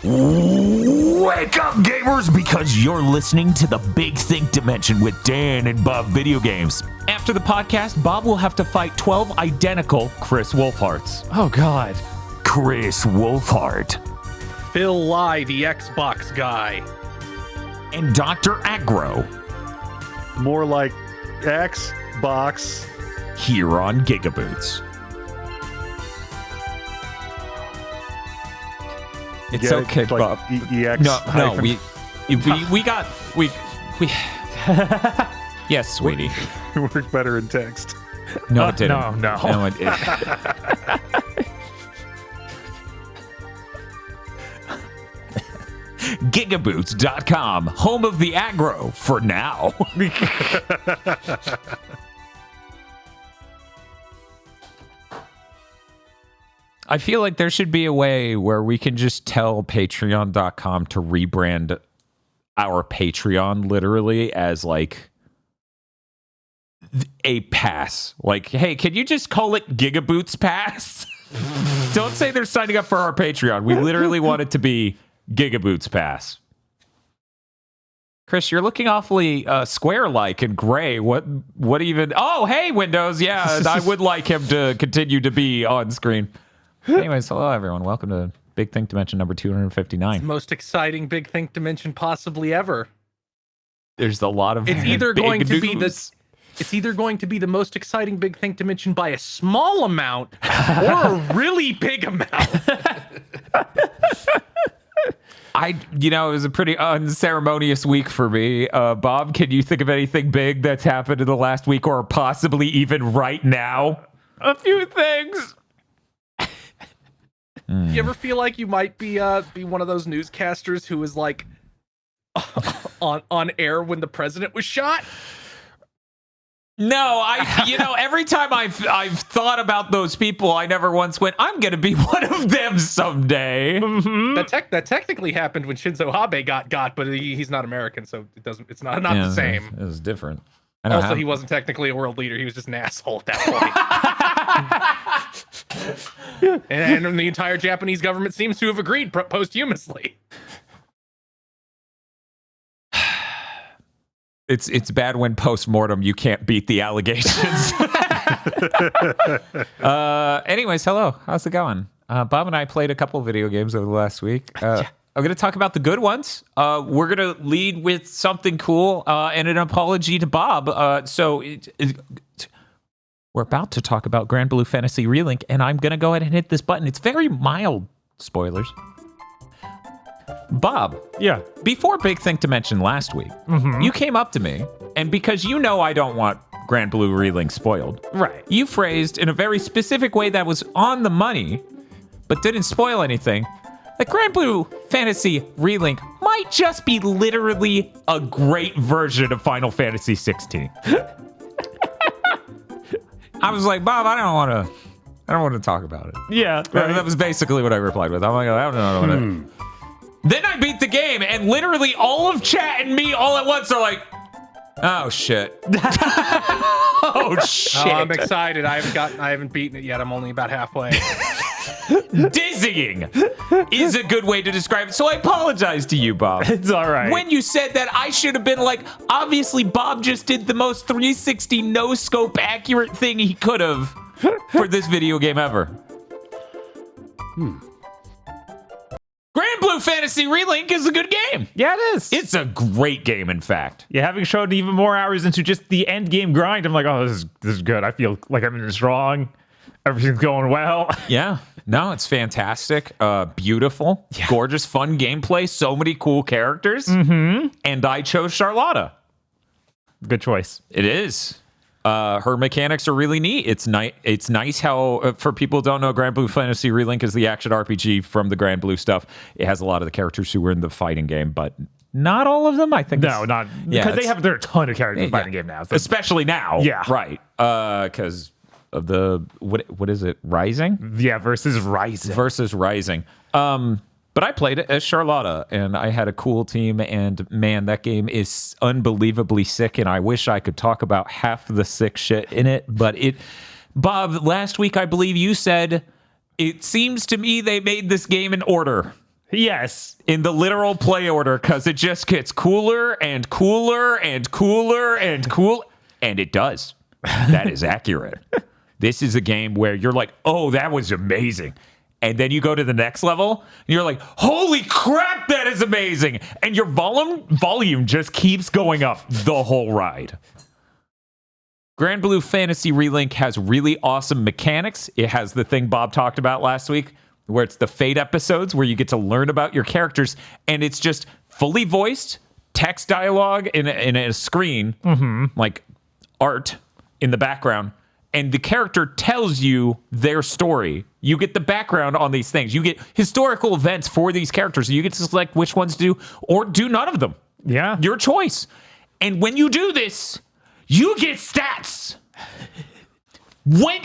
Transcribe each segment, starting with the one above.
Wake up, gamers, because you're listening to the Big Think Dimension with Dan and Bob Video Games. After the podcast, Bob will have to fight 12 identical Chris Wolfharts. Oh, God. Chris Wolfhart. Phil Lai, the Xbox guy. And Dr. Aggro. More like Xbox. Here on GigaBoots. It's Get okay, it? Like Bob. EX No, hyphen. we yes, sweetie. It worked better in text. No, it didn't. No. It didn't. GigaBoots.com, home of the aggro for now. I feel like there should be a way where we can just tell Patreon.com to rebrand our Patreon literally as like a pass. Like, hey, can you just call it GigaBoots Pass? Don't say they're signing up for our Patreon. We literally want it to be GigaBoots Pass. Chris, you're looking awfully square-like and gray. What even? Oh, hey, Windows. Yeah, I would like him to continue to be on screen. Anyways, hello, everyone. Welcome to Big Think Dimension number 259. Most exciting Big Think Dimension possibly ever. There's a lot of It's either big going to be news. It's either going to be the most exciting Big Think Dimension by a small amount or a really big amount. It was a pretty unceremonious week for me. Bob, can you think of anything big that's happened in the last week or possibly even right now? A few things. You ever feel like you might be one of those newscasters who was like on air when the president was shot? No, every time I've thought about those people, I never once went, I'm going to be one of them someday. Mm-hmm. That technically happened when Shinzo Abe got, but he's not American, so it's not the same. It was different. Also, he wasn't technically a world leader; he was just an asshole at that point. and the entire Japanese government seems to have agreed posthumously. It's bad when post-mortem you can't beat the allegations. Anyways, hello. How's it going? Bob and I played a couple video games over the last week. I'm going to talk about the good ones. We're going to lead with something cool and an apology to Bob. We're about to talk about Grand Blue Fantasy Relink, and I'm going to go ahead and hit this button. It's very mild spoilers. Bob. Yeah. Before Big Think Dimension last week, you came up to me, and because you know I don't want Grand Blue Relink spoiled, Right. you phrased in a very specific way that was on the money, but didn't spoil anything, that Grand Blue Fantasy Relink might just be literally a great version of Final Fantasy 16. I was like, Bob, I don't want to talk about it. Yeah. Right. That was basically what I replied with. I'm like, I don't know. Then I beat the game, and literally all of chat and me all at once are like, oh shit. Oh shit. Oh, I'm excited. I haven't beaten it yet. I'm only about halfway. Dizzying is a good way to describe it. So I apologize to you, Bob. It's all right. When you said that, I should have been like, obviously Bob just did the most 360 no-scope accurate thing he could have for this video game ever. Grand Blue Fantasy Relink is a good game. Yeah, it is. It's a great game, in fact. Yeah, having shown even more hours into just the end game grind, I'm like, oh, this is good. I feel like I'm strong. Everything's going well. Yeah. No, it's fantastic. Beautiful. Yeah. Gorgeous, fun gameplay. So many cool characters. Mm-hmm. And I chose Charlotta. Good choice. It is. Her mechanics are really neat. It's nice how, for people who don't know, Grand Blue Fantasy Relink is the action RPG from the Grand Blue stuff. It has a lot of the characters who were in the fighting game, but not all of them, I think. No, not because there are a ton of characters in the fighting game now. So. Especially now. Yeah. Right. Because of the, what is it? Rising? Yeah, versus Rising. But I played it as Charlotta, and I had a cool team, and man, that game is unbelievably sick, and I wish I could talk about half the sick shit in it, but Bob, last week I believe you said, it seems to me they made this game in order. Yes. in the literal play order because it just gets cooler and cooler and cooler and cool. And it does. That is accurate. This is a game where you're like, oh, that was amazing. And then you go to the next level and you're like, holy crap, that is amazing. And your volume just keeps going up the whole ride. Grand Blue Fantasy Relink has really awesome mechanics. It has the thing Bob talked about last week, where it's the Fate episodes where you get to learn about your characters, and it's just fully voiced text dialogue in a screen, like art in the background, and the character tells you their story. You get the background on these things. You get historical events for these characters. You get to select which ones to do or do none of them. Yeah. Your choice. And when you do this, you get stats. When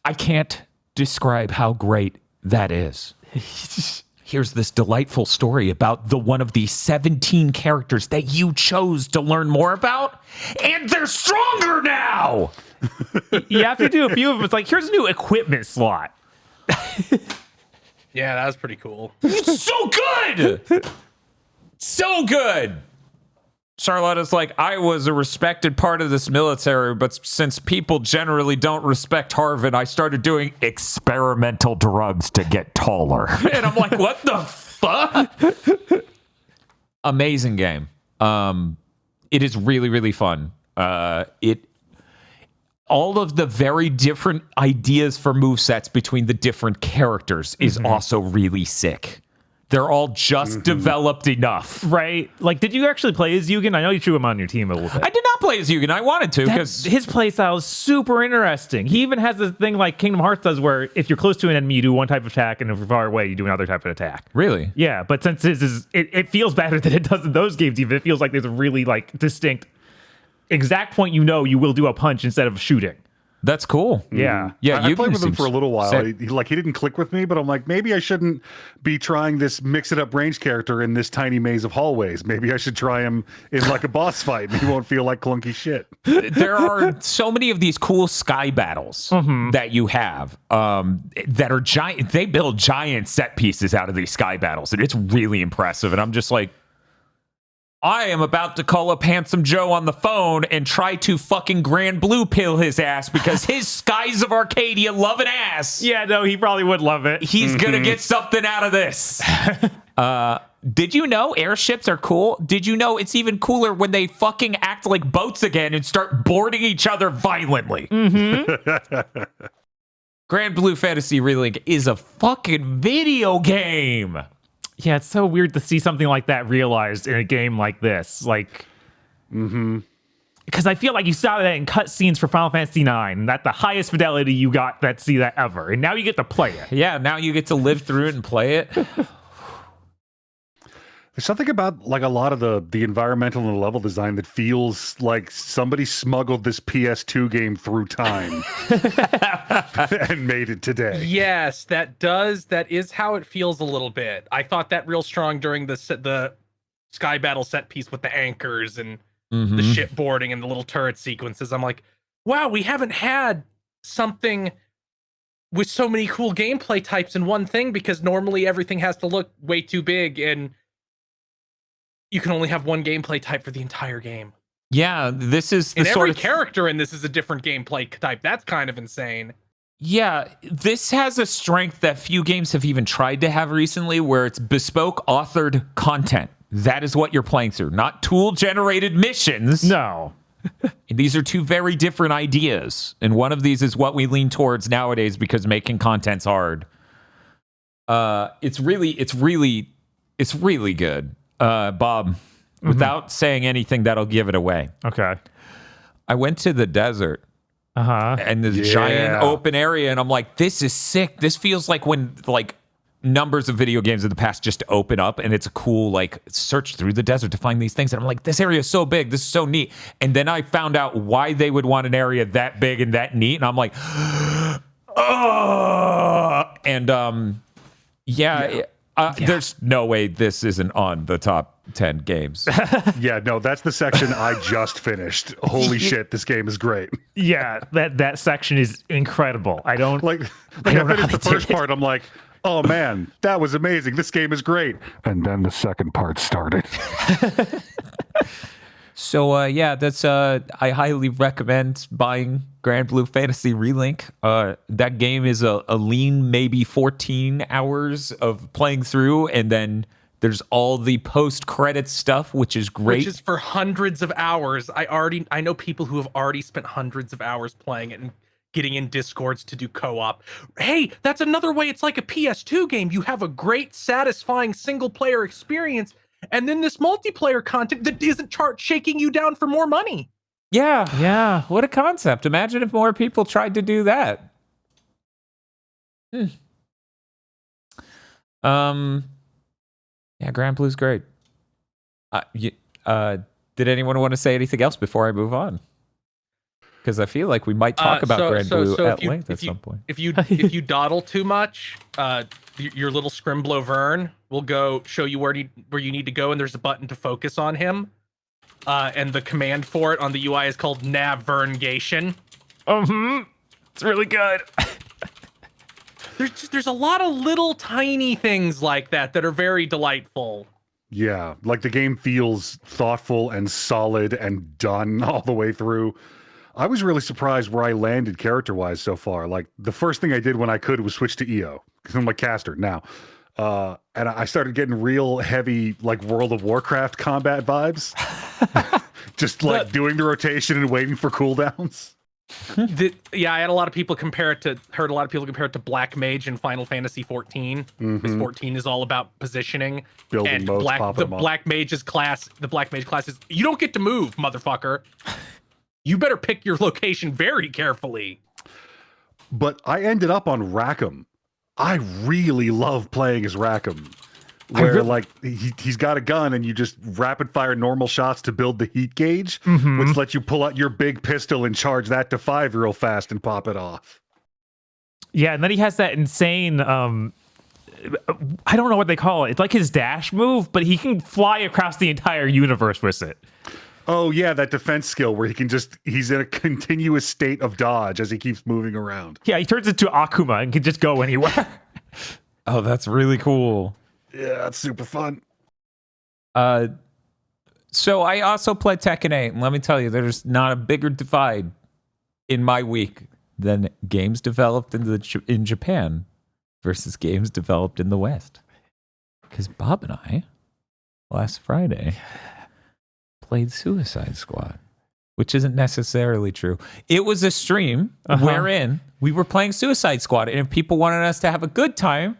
I can't describe how great that is. Here's this delightful story about one of the 17 characters that you chose to learn more about, and they're stronger now. You have to do a few of them. It's like, here's a new equipment slot. Yeah, that was pretty cool. It's so good. So good. Charlotta's like, I was a respected part of this military, but since people generally don't respect Harvard, I started doing experimental drugs to get taller. And I'm like, what the fuck? Amazing game. It is really, really fun. All of the very different ideas for movesets between the different characters is also really sick. They're all just developed enough. Right. Like, did you actually play as Yugen? I know you threw him on your team a little bit. I did not play as Yugen. I wanted to because His playstyle is super interesting. He even has this thing like Kingdom Hearts does where if you're close to an enemy, you do one type of attack, and if you're far away, you do another type of attack. Really? Yeah, but since it feels better than it does in those games, even it feels like there's a really like distinct exact point you will do a punch instead of shooting. That's cool. Yeah. Yeah, I played with him seems for a little while. sick. He didn't click with me, but I'm like, maybe I shouldn't be trying this mix-it-up range character in this tiny maze of hallways. Maybe I should try him in like a boss fight, and he won't feel like clunky shit. There are so many of these cool sky battles that you have that are giant. They build giant set pieces out of these sky battles, and it's really impressive. And I'm just like, I am about to call up Handsome Joe on the phone and try to fucking Grand Blue pill his ass because his Skies of Arcadia loving ass. Yeah, no, he probably would love it. He's gonna get something out of this. Did you know airships are cool? Did you know it's even cooler when they fucking act like boats again and start boarding each other violently? Grand Blue Fantasy Relink is a fucking video game. Yeah, it's so weird to see something like that realized in a game like this. Like, because I feel like you saw that in cutscenes for Final Fantasy IX, and that's the highest fidelity you got that see that ever. And now you get to play it. Yeah, now you get to live through it and play it. There's something about like a lot of the environmental and the level design that feels like somebody smuggled this PS2 game through time and made it today. Yes, that does. That is how it feels a little bit. I thought that real strong during the sky battle set piece with the anchors and the shipboarding and the little turret sequences. I'm like, wow, we haven't had something with so many cool gameplay types in one thing, because normally everything has to look way too big and you can only have one gameplay type for the entire game. Yeah, this is the and sort every of character in this is a different gameplay type. That's kind of insane. Yeah, this has a strength that few games have even tried to have recently, where it's bespoke authored content. That is what you're playing through, not tool-generated missions. No. These are two very different ideas, and one of these is what we lean towards nowadays because making content's hard. It's really good. Bob, without saying anything that'll give it away, Okay. I went to the desert. And this giant open area, and I'm like, this is sick. This feels like when like numbers of video games in the past just open up, and it's a cool like search through the desert to find these things. And I'm like, this area is so big, this is so neat. And then I found out why they would want an area that big and that neat, and I'm like, oh, and there's no way this isn't on the top 10 games. Yeah, no, that's the section I just finished. Holy shit, this game is great. Yeah, that section is incredible. I don't Like I I don't know finished how the they first did it. part, I'm like, oh man, that was amazing. This game is great. And then the second part started. So yeah, that's I highly recommend buying Grand Blue Fantasy Relink. That game is a lean maybe 14 hours of playing through, and then there's all the post-credits stuff, which is great. Which is for hundreds of hours. I know people who have already spent hundreds of hours playing it and getting in Discords to do co-op. Hey, that's another way it's like a PS2 game. You have a great, satisfying single-player experience, and then this multiplayer content that isn't shaking you down for more money. Yeah. What a concept. Imagine if more people tried to do that. Yeah, Grand Blue's great. Did anyone want to say anything else before I move on? Because I feel like we might talk about Grand Blue at length at some point. If you dawdle too much, your little Scrimblow Vern will go show you where you need to go, and there's a button to focus on him. And the command for it on the UI is called Navverngation. It's really good. There's a lot of little tiny things like that are very delightful. Yeah, like the game feels thoughtful and solid and done all the way through. I was really surprised where I landed character-wise so far. Like, the first thing I did when I could was switch to EO, because I'm a caster now. And I started getting real heavy, like, World of Warcraft combat vibes. Just, like, doing the rotation and waiting for cooldowns. I had a lot of people compare it to Black Mage in Final Fantasy 14. Because 14 is all about positioning. Building and modes, the Black Mage class is, you don't get to move, motherfucker. You better pick your location very carefully. But I ended up on Rackham. I really love playing as Rackham. Where, like, he's got a gun and you just rapid fire normal shots to build the heat gauge, which lets you pull out your big pistol and charge that to 5 real fast and pop it off. Yeah, and then he has that insane, I don't know what they call it. It's like his dash move, but he can fly across the entire universe with it. Oh, yeah, that defense skill where he's in a continuous state of dodge as he keeps moving around. Yeah, he turns into Akuma and can just go anywhere. Oh, that's really cool. Yeah, that's super fun. So I also played Tekken 8, and let me tell you, there's not a bigger divide in my week than games developed in Japan versus games developed in the West. Because Bob and I, last Friday, played Suicide Squad, which isn't necessarily true. It was a stream wherein we were playing Suicide Squad, and if people wanted us to have a good time,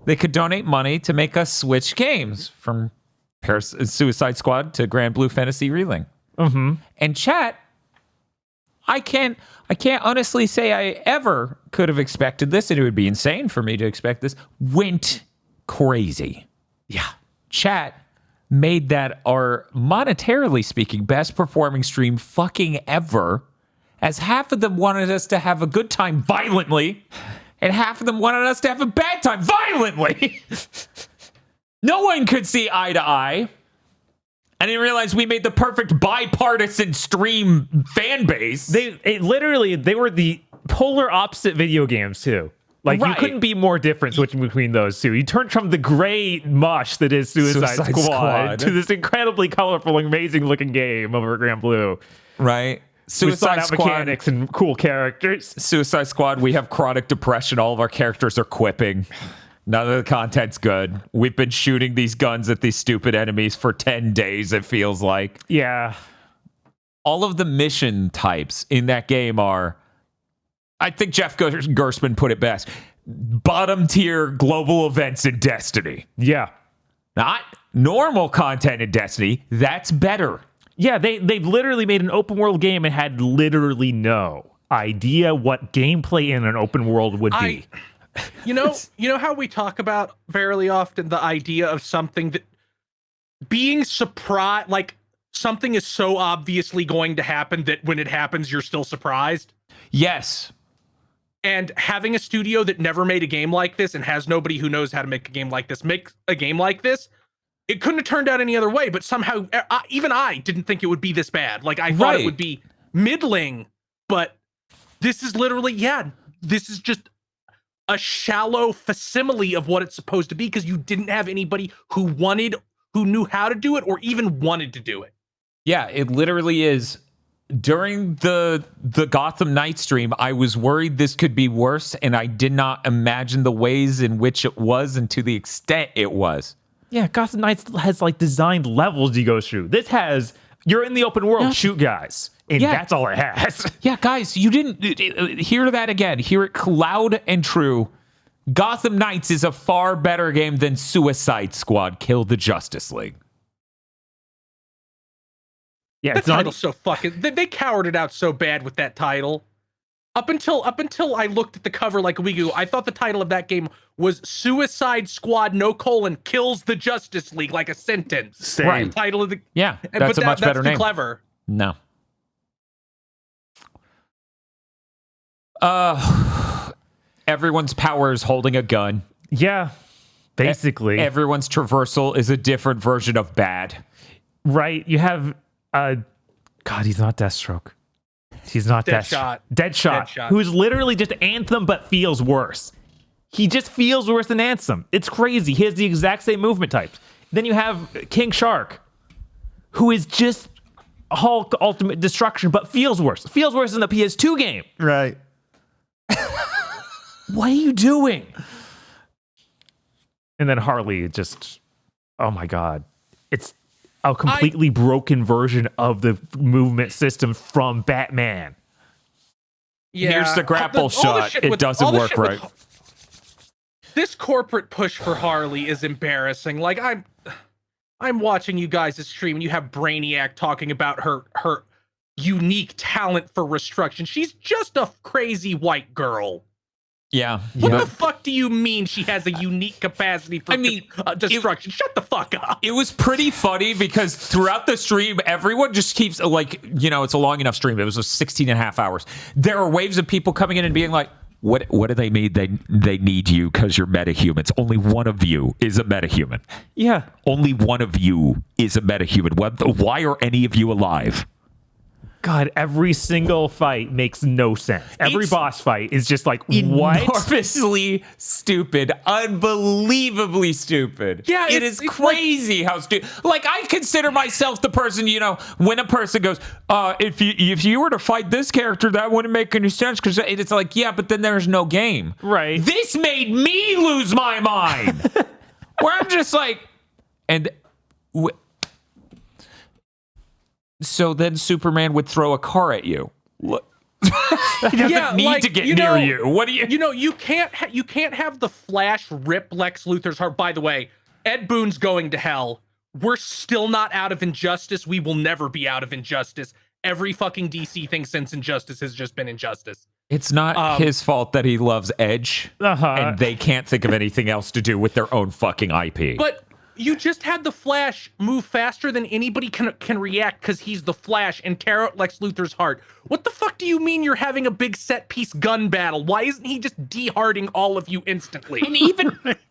they could donate money to make us switch games from Suicide Squad to Grand Blue Fantasy Relink. And chat, I can't honestly say I ever could have expected this, and it would be insane for me to expect this. Went crazy. Yeah. Chat made that our, monetarily speaking, best performing stream fucking ever, as half of them wanted us to have a good time violently, and half of them wanted us to have a bad time violently. No one could see eye to eye. I didn't realize we made the perfect bipartisan stream fan base. They were the polar opposite video games too. Like, you couldn't be more different switching between those two. You turned from the gray mush that is Suicide Squad to this incredibly colorful, amazing looking game over at Grand Blue. Right. Suicide Squad mechanics and cool characters. Suicide Squad, we have chronic depression. All of our characters are quipping. None of the content's good. We've been shooting these guns at these stupid enemies for 10 days, it feels like. Yeah. All of the mission types in that game are, I think Jeff Gerstmann put it best, bottom tier global events in Destiny. Yeah. Not normal content in Destiny. That's better. Yeah, they've literally made an open world game and had literally no idea what gameplay in an open world would be. You know how we talk about fairly often the idea of something that being surprised, like something is so obviously going to happen that when it happens, you're still surprised? Yes. And having a studio that never made a game like this and has nobody who knows how to make a game like this, it couldn't have turned out any other way, but somehow even I didn't think it would be this bad. Like, I thought it would be middling, but this is literally, this is just a shallow facsimile of what it's supposed to be because you didn't have anybody who knew how to do it or even wanted to do it. Yeah, it literally is. During the Gotham Knight stream, I was worried this could be worse, and I did not imagine the ways in which it was and to the extent it was. Yeah, Gotham Knights has like designed levels you go through. This has, you're in the open world, shoot guys. And that's all it has. Yeah, guys, you didn't hear that again. Hear it loud and true. Gotham Knights is a far better game than Suicide Squad Kill the Justice League. Yeah, That it's not title's so fucking. They cowered it out so bad with that title. Up until I looked at the cover like a week ago, I thought the title of that game was Suicide Squad Kills the Justice League, like a sentence. Same. Right. Title of the Yeah, that's a much better too name. Clever. No. Everyone's power is holding a gun. Yeah, basically. Everyone's traversal is a different version of bad. Right? You have, God, he's not Deathstroke. He's not Deadshot. Deadshot, who's literally just Anthem but feels worse. He just feels worse than Anthem. It's crazy. He has the exact same movement types. Then you have King Shark, who is just Hulk Ultimate Destruction but feels worse. Feels worse than the PS2 game. Right. What are you doing? And then Harley just, oh my God. It's a completely broken version of the movement system from Batman. Yeah. Here's the grapple all the shot. shit It with- doesn't all the work shit with- right. This corporate push for Harley is embarrassing. Like I'm watching you guys stream and you have Brainiac talking about her unique talent for restruction. She's just a crazy white girl. Yeah. What the fuck do you mean she has a unique capacity for destruction? Shut the fuck up. It was pretty funny because throughout the stream, everyone just keeps it's a long enough stream. It was 16 and a half hours. There are waves of people coming in and being like, what do they mean? They need you because you're metahumans. Only one of you is a metahuman. Yeah. Only one of you is a metahuman. Why are any of you alive? God, every single fight makes no sense. Every boss fight is just like, what? Enormously stupid. Unbelievably stupid. Yeah, it it's is crazy how stupid. Like, I consider myself the person, when a person goes, if you were to fight this character, that wouldn't make any sense. Because it's like, yeah, but then there's no game. Right. This made me lose my mind. Where I'm just like, so then Superman would throw a car at you. Look. He doesn't need to get near you. What do you? You can't have the Flash rip Lex Luthor's heart. By the way, Ed Boon's going to hell. We're still not out of Injustice. We will never be out of Injustice. Every fucking DC thing since Injustice has just been Injustice. It's not his fault that he loves Edge, and they can't think of anything else to do with their own fucking IP. But you just had the Flash move faster than anybody can react because he's the Flash and tear out Lex Luthor's heart. What the fuck do you mean you're having a big set piece gun battle? Why isn't he just de-harding all of you instantly? And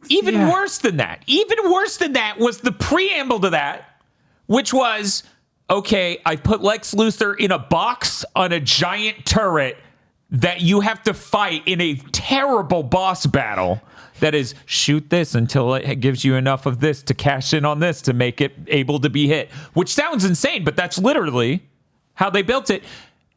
even worse than that, was the preamble to that, which was, okay, I put Lex Luthor in a box on a giant turret that you have to fight in a terrible boss battle. That is, shoot this until it gives you enough of this to cash in on this to make it able to be hit. Which sounds insane, but that's literally how they built it.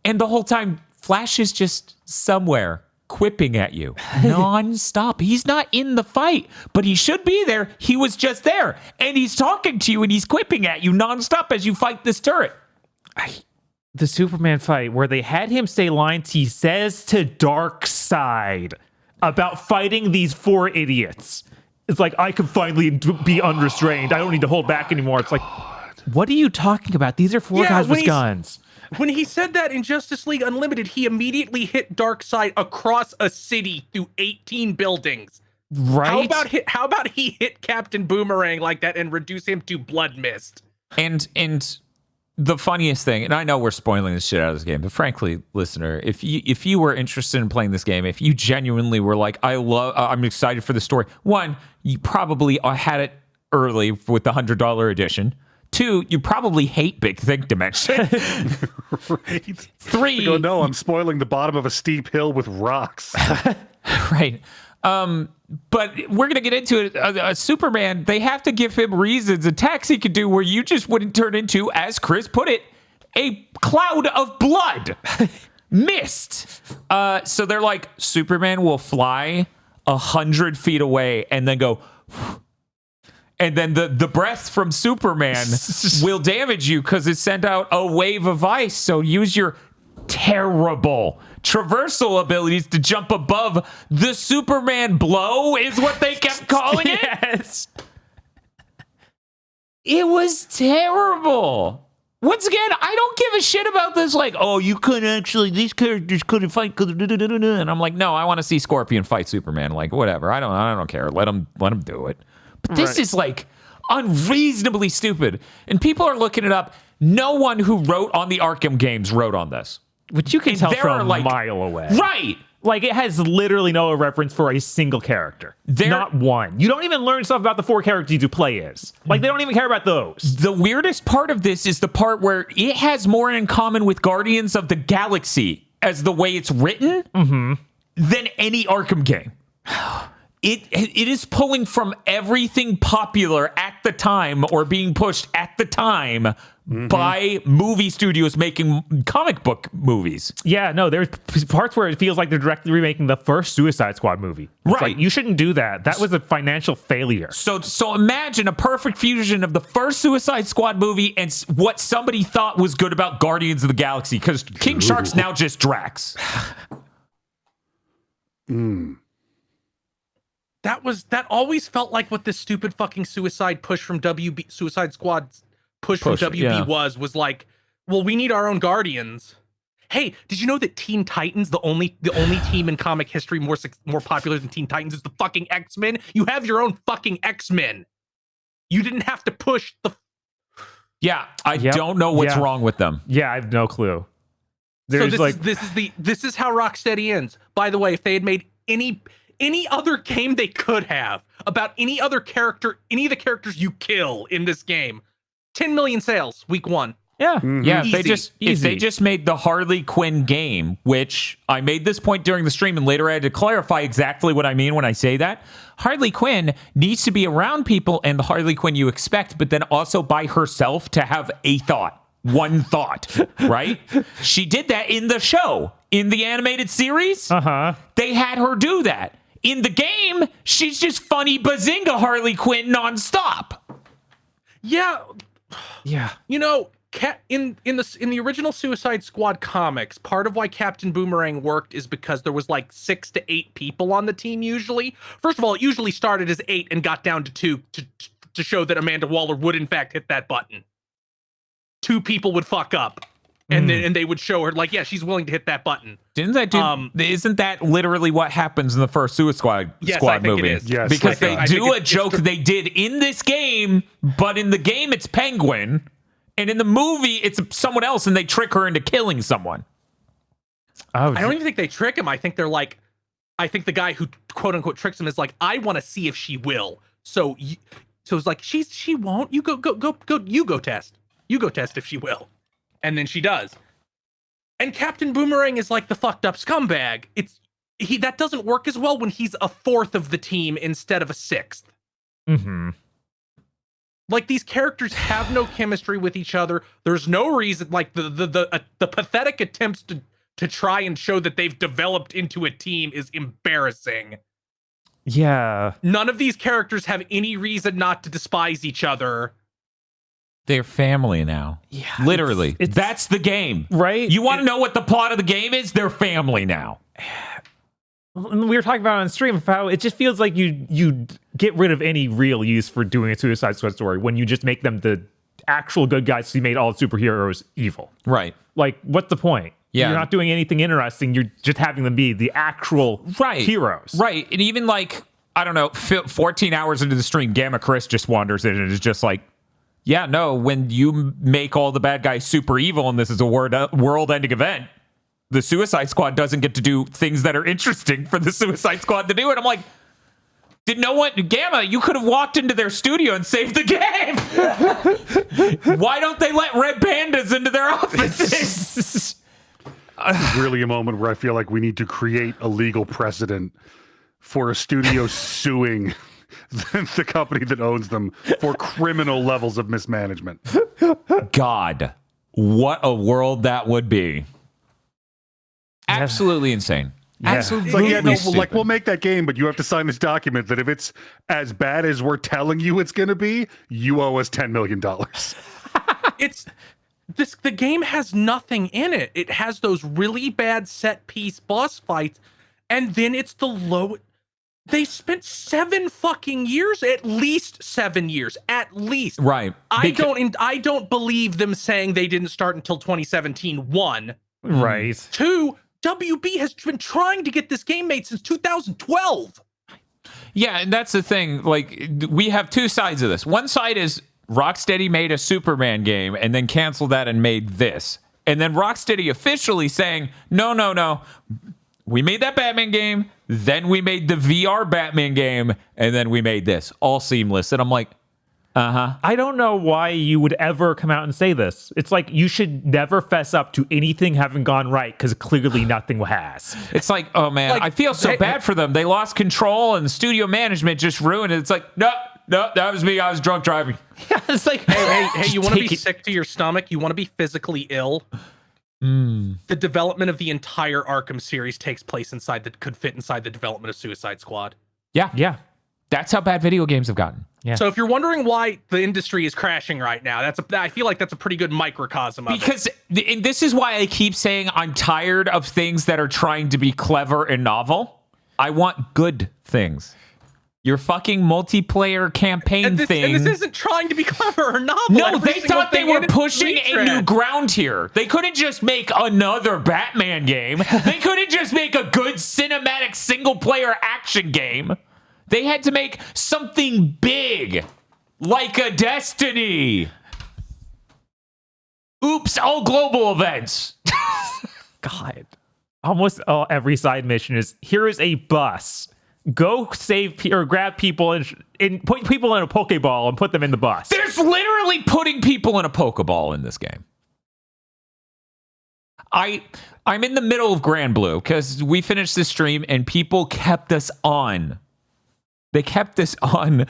And the whole time, Flash is just somewhere quipping at you non-stop. He's not in the fight, but he should be there. He was just there. And he's talking to you and he's quipping at you non-stop as you fight this turret. The Superman fight where they had him say lines he says to Darkseid about fighting these four idiots. It's like, I can finally be unrestrained. I don't need to hold back anymore. It's like, what are you talking about? These are four guys with guns. When he said that in Justice League Unlimited, he immediately hit Darkseid across a city through 18 buildings. Right? How about he hit Captain Boomerang like that and reduce him to blood mist? And the funniest thing, and I know we're spoiling the shit out of this game, but frankly, listener, if you were interested in playing this game, if you genuinely were like, I'm excited for the story. One, you probably had it early with the $100 edition. Two, you probably hate Big Think Dimension. Right. Three, No, I'm spoiling the bottom of a steep hill with rocks. right. But we're gonna get into it. A Superman, they have to give him reasons, attacks he could do where you just wouldn't turn into, as Chris put it, a cloud of blood, mist. So they're like, Superman will fly 100 feet away and then go. And then the breath from Superman will damage you because it sent out a wave of ice. So use your terrible traversal abilities to jump above the Superman blow is what they kept calling it. Yes. It was terrible. Once again, I don't give a shit about this. Like, oh, you couldn't actually, these characters couldn't fight. And I'm like, no, I want to see Scorpion fight Superman. Like, whatever. I don't care. Let him do it. But this is like unreasonably stupid. And people are looking it up. No one who wrote on the Arkham games wrote on this. Which you can tell there from are, a like- mile away. Right. Like, it has literally no reference for a single character. Not one. You don't even learn stuff about the 4 characters you play as. Like, they don't even care about those. The weirdest part of this is the part where it has more in common with Guardians of the Galaxy as the way it's written than any Arkham game. It is pulling from everything popular at the time or being pushed at the time by movie studios making comic book movies. Yeah, no, there's parts where it feels like they're directly remaking the first Suicide Squad movie. It's Right. like, you shouldn't do that. That was a financial failure. So imagine a perfect fusion of the first Suicide Squad movie and what somebody thought was good about Guardians of the Galaxy, because King Shark's now just Drax. That always felt like what this stupid fucking Suicide Squad push from WB yeah. was like, well, we need our own Guardians. Hey, did you know that Teen Titans, the only team in comic history more popular than Teen Titans, is the fucking X-Men? You have your own fucking X-Men. You didn't have to push the. Yeah, I don't know what's wrong with them. Yeah, I have no clue. So this is how Rocksteady ends. By the way, if they had made any other game they could have about any other character, any of the characters you kill in this game, 10 million sales week 1. Yeah. Yeah, Easy. if they just made the Harley Quinn game, which I made this point during the stream and later I had to clarify exactly what I mean when I say that. Harley Quinn needs to be around people and the Harley Quinn you expect, but then also by herself to have a thought. One thought, right? She did that in the show. In the animated series, they had her do that. In the game, she's just funny bazinga Harley Quinn nonstop. Yeah. Yeah. You know, in the original Suicide Squad comics, part of why Captain Boomerang worked is because there was like 6 to 8 people on the team usually. First of all, it usually started as 8 and got down to 2 to show that Amanda Waller would in fact hit that button. 2 people would fuck up. And then they would show her like, yeah, she's willing to hit that button. Didn't that do? Isn't that literally what happens in the first Suicide Squad think movie? it is. Yes, Because like they do a joke they did in this game, but in the game it's Penguin, and in the movie it's someone else, and they trick her into killing someone. Oh, I don't even think they trick him. I think they're like, I think the guy who quote unquote tricks him is like, I want to see if she will. So it's like she won't. You go. You go test. You go test if she will. And then she does. And Captain Boomerang is like the fucked up scumbag. That doesn't work as well when he's a 4th of the team instead of a 6th. Like, these characters have no chemistry with each other. There's no reason, like the pathetic attempts to try and show that they've developed into a team is embarrassing. Yeah. None of these characters have any reason not to despise each other. They're family now. Yeah. Literally. It's That's the game. right. You want to know what the plot of the game is? They're family now. We were talking about on stream of how it just feels like you get rid of any real use for doing a Suicide Squad story when you just make them the actual good guys who made all superheroes evil. Right. Like, what's the point? Yeah. You're not doing anything interesting. You're just having them be the actual heroes. Right. And even like, I don't know, 14 hours into the stream, Gamma Chris just wanders in and is just like, yeah, no, when you make all the bad guys super evil and this is a world-ending event, the Suicide Squad doesn't get to do things that are interesting for the Suicide Squad to do. And I'm like, did no one... Gamma, you could have walked into their studio and saved the game. Why don't they let red pandas into their offices? This is really a moment where I feel like we need to create a legal precedent for a studio suing the company that owns them for criminal levels of mismanagement. God, what a world that would be. Absolutely insane. Yeah. Absolutely It's like, yeah, no, stupid. like we'll make that game, but you have to sign this document that if it's as bad as we're telling you it's going to be, you owe us $10 million. The game has nothing in it. It has those really bad set piece boss fights, and then it's the low. They spent 7 fucking years, at least 7 years, at least. Right. I don't believe them saying they didn't start until 2017. 1, Right. 2. WB has been trying to get this game made since 2012. Yeah, and that's the thing. Like, we have two sides of this. One side is Rocksteady made a Superman game and then canceled that and made this. And then Rocksteady officially saying, no. We made that Batman game, then we made the VR Batman game, and then we made this. All seamless. And I'm like, I don't know why you would ever come out and say this. It's like you should never fess up to anything having gone right because clearly nothing has. It's like, oh man, Like, I feel so bad for them. They lost control and the studio management just ruined it. It's like, no, that was me. I was drunk driving. Yeah, it's like, Hey, you want to be take it. sick to your stomach? You want to be physically ill? The development of the entire Arkham series takes place could fit inside the development of Suicide Squad. Yeah. That's how bad video games have gotten. Yeah. So if you're wondering why the industry is crashing right now, I feel like that's a pretty good microcosm of it. Because and this is why I keep saying I'm tired of things that are trying to be clever and novel. I want good things. Your fucking multiplayer campaign thing. And this isn't trying to be clever or novel. No, Every they single thought they thing in were it's pushing a new retread. ground here. They couldn't just make another Batman game. They couldn't just make a good cinematic single-player action game. They had to make something big, like a Destiny. Oops, all global events. God. Almost every side mission is, here is a bus. Go save or grab people and put people in a Pokeball and put them in the bus. There's literally putting people in a Pokeball in this game. I'm in the middle of Grand Blue because we finished this stream and people kept us on. They kept us on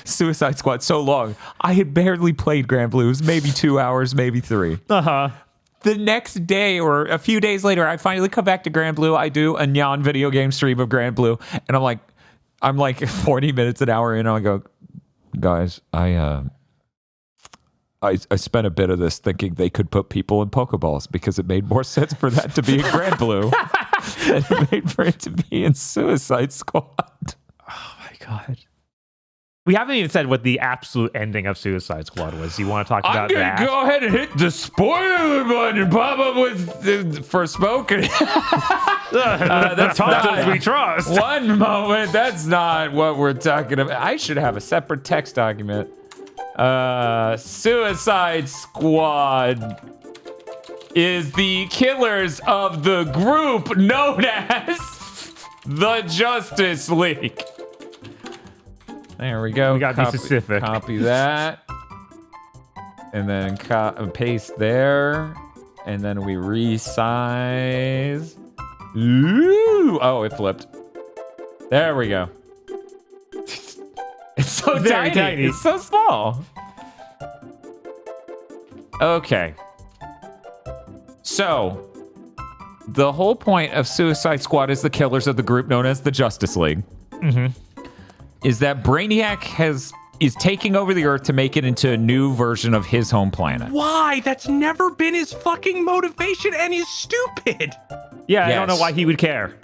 Suicide Squad so long. I had barely played Grand Blue. It was maybe 2 hours, maybe 3. Uh-huh. The next day or a few days later, I finally come back to Grand Blue. I do a neon video game stream of Grand Blue, and I'm like 40 minutes an hour in. And I go, guys, I spent a bit of this thinking they could put people in Pokeballs because it made more sense for that to be in Grand Blue than it made for it to be in Suicide Squad. Oh my God. We haven't even said what the absolute ending of Suicide Squad was. You want to talk I'm about gonna that? go ahead and hit the spoiler button and pop up with for smoking. That's not we trust. One moment. That's not what we're talking about. I should have a separate text document. Suicide Squad is the killers of the group known as the Justice League. There we go. We gotta be specific. Copy that. And then paste there. And then we resize. Ooh! Oh, it flipped. There we go. It's so Very tiny. It's so small. Okay. So, the whole point of Suicide Squad is the killers of the group known as the Justice League. Is that Brainiac is taking over the Earth to make it into a new version of his home planet. Why? That's never been his fucking motivation, and he's stupid. Yeah, I don't know Yes. why he would care.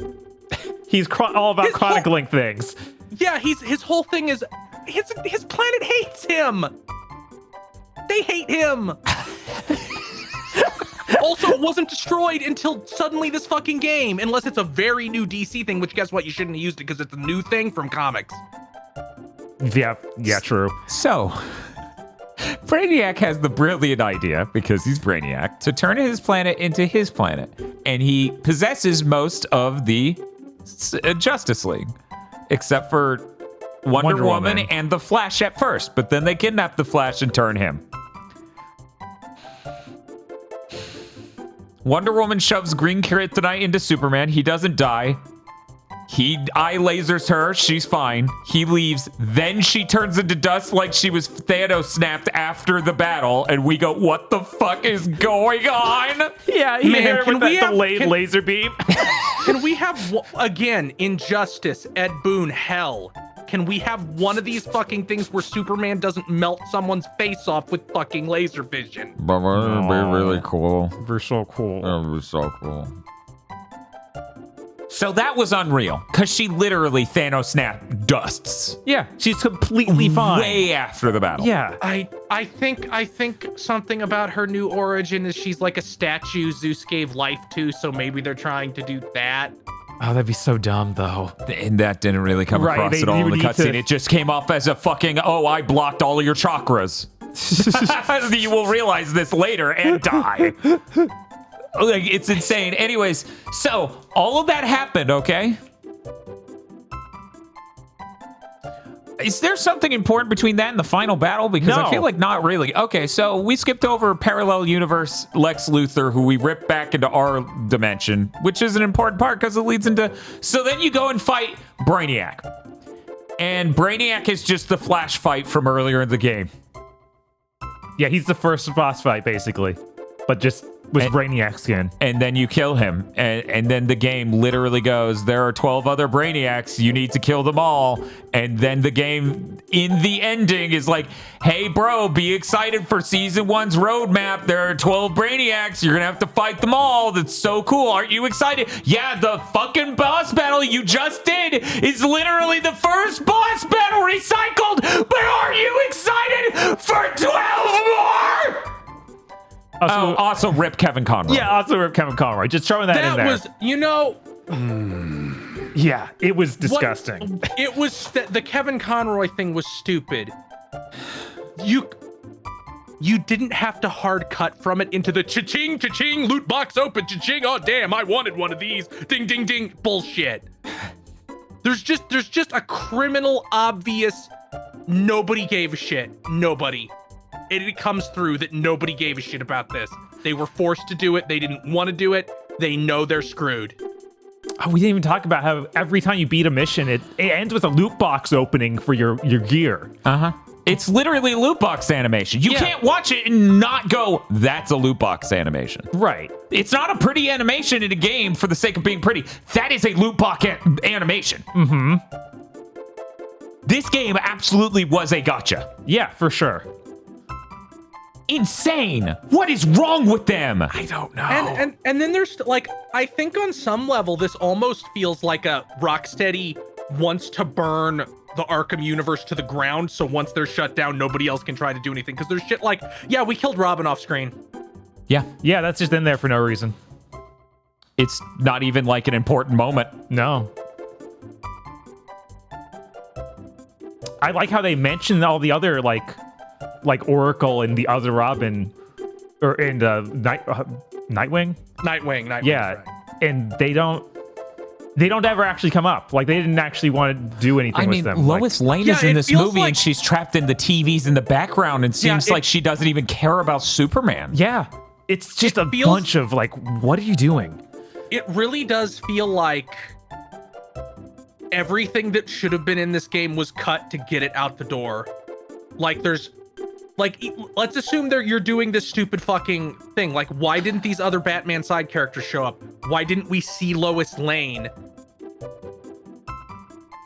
He's all about His whole- chronicling things. Yeah, his whole thing is his planet hates him. They hate him. Also, it wasn't destroyed until suddenly this fucking game, unless it's a very new DC thing, which guess what? You shouldn't have used it because it's a new thing from comics. Yeah, true. So, Brainiac has the brilliant idea, because he's Brainiac, to turn his planet into his planet. And he possesses most of the Justice League, except for Wonder Woman and the Flash at first. But then they kidnap the Flash and turn him. Wonder Woman shoves green kryptonite into Superman. He doesn't die. He eye lasers her. She's fine. He leaves. Then she turns into dust like she was Thanos snapped after the battle. And we go, what the fuck is going on? Yeah, he Man, hit her can with we that have- delayed can- laser beam. Can we have, again, Injustice, Ed Boon, Hell? Can we have one of these fucking things where Superman doesn't melt someone's face off with fucking laser vision? But wouldn't it be really cool? We're so cool. That would be so cool. So that was unreal, because she literally Thanos snap dusts Yeah, she's completely fine. way after the battle. Yeah. I think something about her new origin is she's like a statue Zeus gave life to, so maybe they're trying to do that. Oh, that'd be so dumb, though. And that didn't really come Right, across they- at all you in the would need cutscene. to- It just came off as a fucking, oh, I blocked all of your chakras. You will realize this later and die. Like, it's insane. Anyways, so all of that happened, okay? Is there something important between that and the final battle? Because I No. feel like not really. Okay, so we skipped over parallel universe Lex Luthor, who we ripped back into our dimension, which is an important part because it leads into... So then you go and fight Brainiac. And Brainiac is just the Flash fight from earlier in the game. Yeah, he's the first boss fight, basically. But just with Brainiac skin. And then you kill him. And then the game literally goes, there are 12 other Brainiacs. You need to kill them all. And then the game, in the ending, is like, hey, bro, be excited for Season 1's roadmap. There are 12 Brainiacs. You're going to have to fight them all. That's so cool. Aren't you excited? Yeah, the fucking boss battle you just did is literally the first boss battle recycled. But are you excited for 12 more? Also rip Kevin Conroy. Yeah, also rip Kevin Conroy. Just throwing that in That there. was, you know, Yeah, it was what- disgusting. it was the Kevin Conroy thing was stupid. You didn't have to hard cut from it into the cha-ching, cha-ching, loot box open, cha-ching, oh damn, I wanted one of these, ding, ding, ding, bullshit. There's just a criminal obvious, nobody gave a shit, nobody. It comes through that nobody gave a shit about this. They were forced to do it, they didn't want to do it, they know they're screwed. Oh, we didn't even talk about how every time you beat a mission, it ends with a loot box opening for your gear. Uh-huh. It's literally a loot box animation. You Yeah. can't watch it and not go, that's a loot box animation. Right. It's not a pretty animation in a game for the sake of being pretty. That is a loot box animation. Mm-hmm. This game absolutely was a gotcha. Yeah, for sure. Insane. What is wrong with them? I don't know. And then there's like, I think on some level this almost feels like a Rocksteady wants to burn the Arkham universe to the ground, so once they're shut down nobody else can try to do anything, because there's shit like, yeah, we killed Robin off screen. Yeah. Yeah, that's just in there for no reason. It's not even like an important moment. No. I like how they mentioned all the other like Oracle and the other Robin, or in Nightwing. Nightwing. Yeah, right. and they don't ever actually come up. Like they didn't actually want to do anything I with mean, them. Lois Lane Yeah, is in it this feels movie like- and she's trapped in the TVs in the background and seems it- like she doesn't even care about Superman. Yeah, it's just a feels- bunch of like, what are you doing? It really does feel like everything that should have been in this game was cut to get it out the door. Like there's like, let's assume you're doing this stupid fucking thing. Like, why didn't these other Batman side characters show up? Why didn't we see Lois Lane?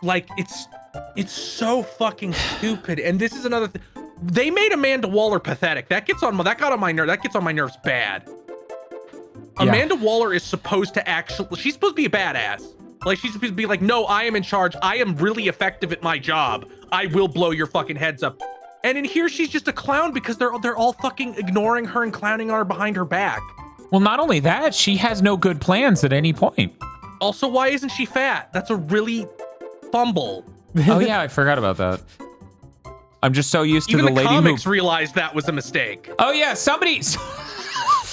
Like, it's so fucking stupid. And this is another thing. They made Amanda Waller pathetic. That gets on my nerves bad. Yeah. Amanda Waller is supposed to she's supposed to be a badass. Like, she's supposed to be like, no, I am in charge. I am really effective at my job. I will blow your fucking heads up. And in here, she's just a clown because they're all fucking ignoring her and clowning on her behind her back. Well, not only that, she has no good plans at any point. Also, why isn't she fat? That's a really fumble. Oh yeah, I forgot about that. I'm just so used to Even the the lady comics who. realized that was a mistake. Oh yeah, somebody.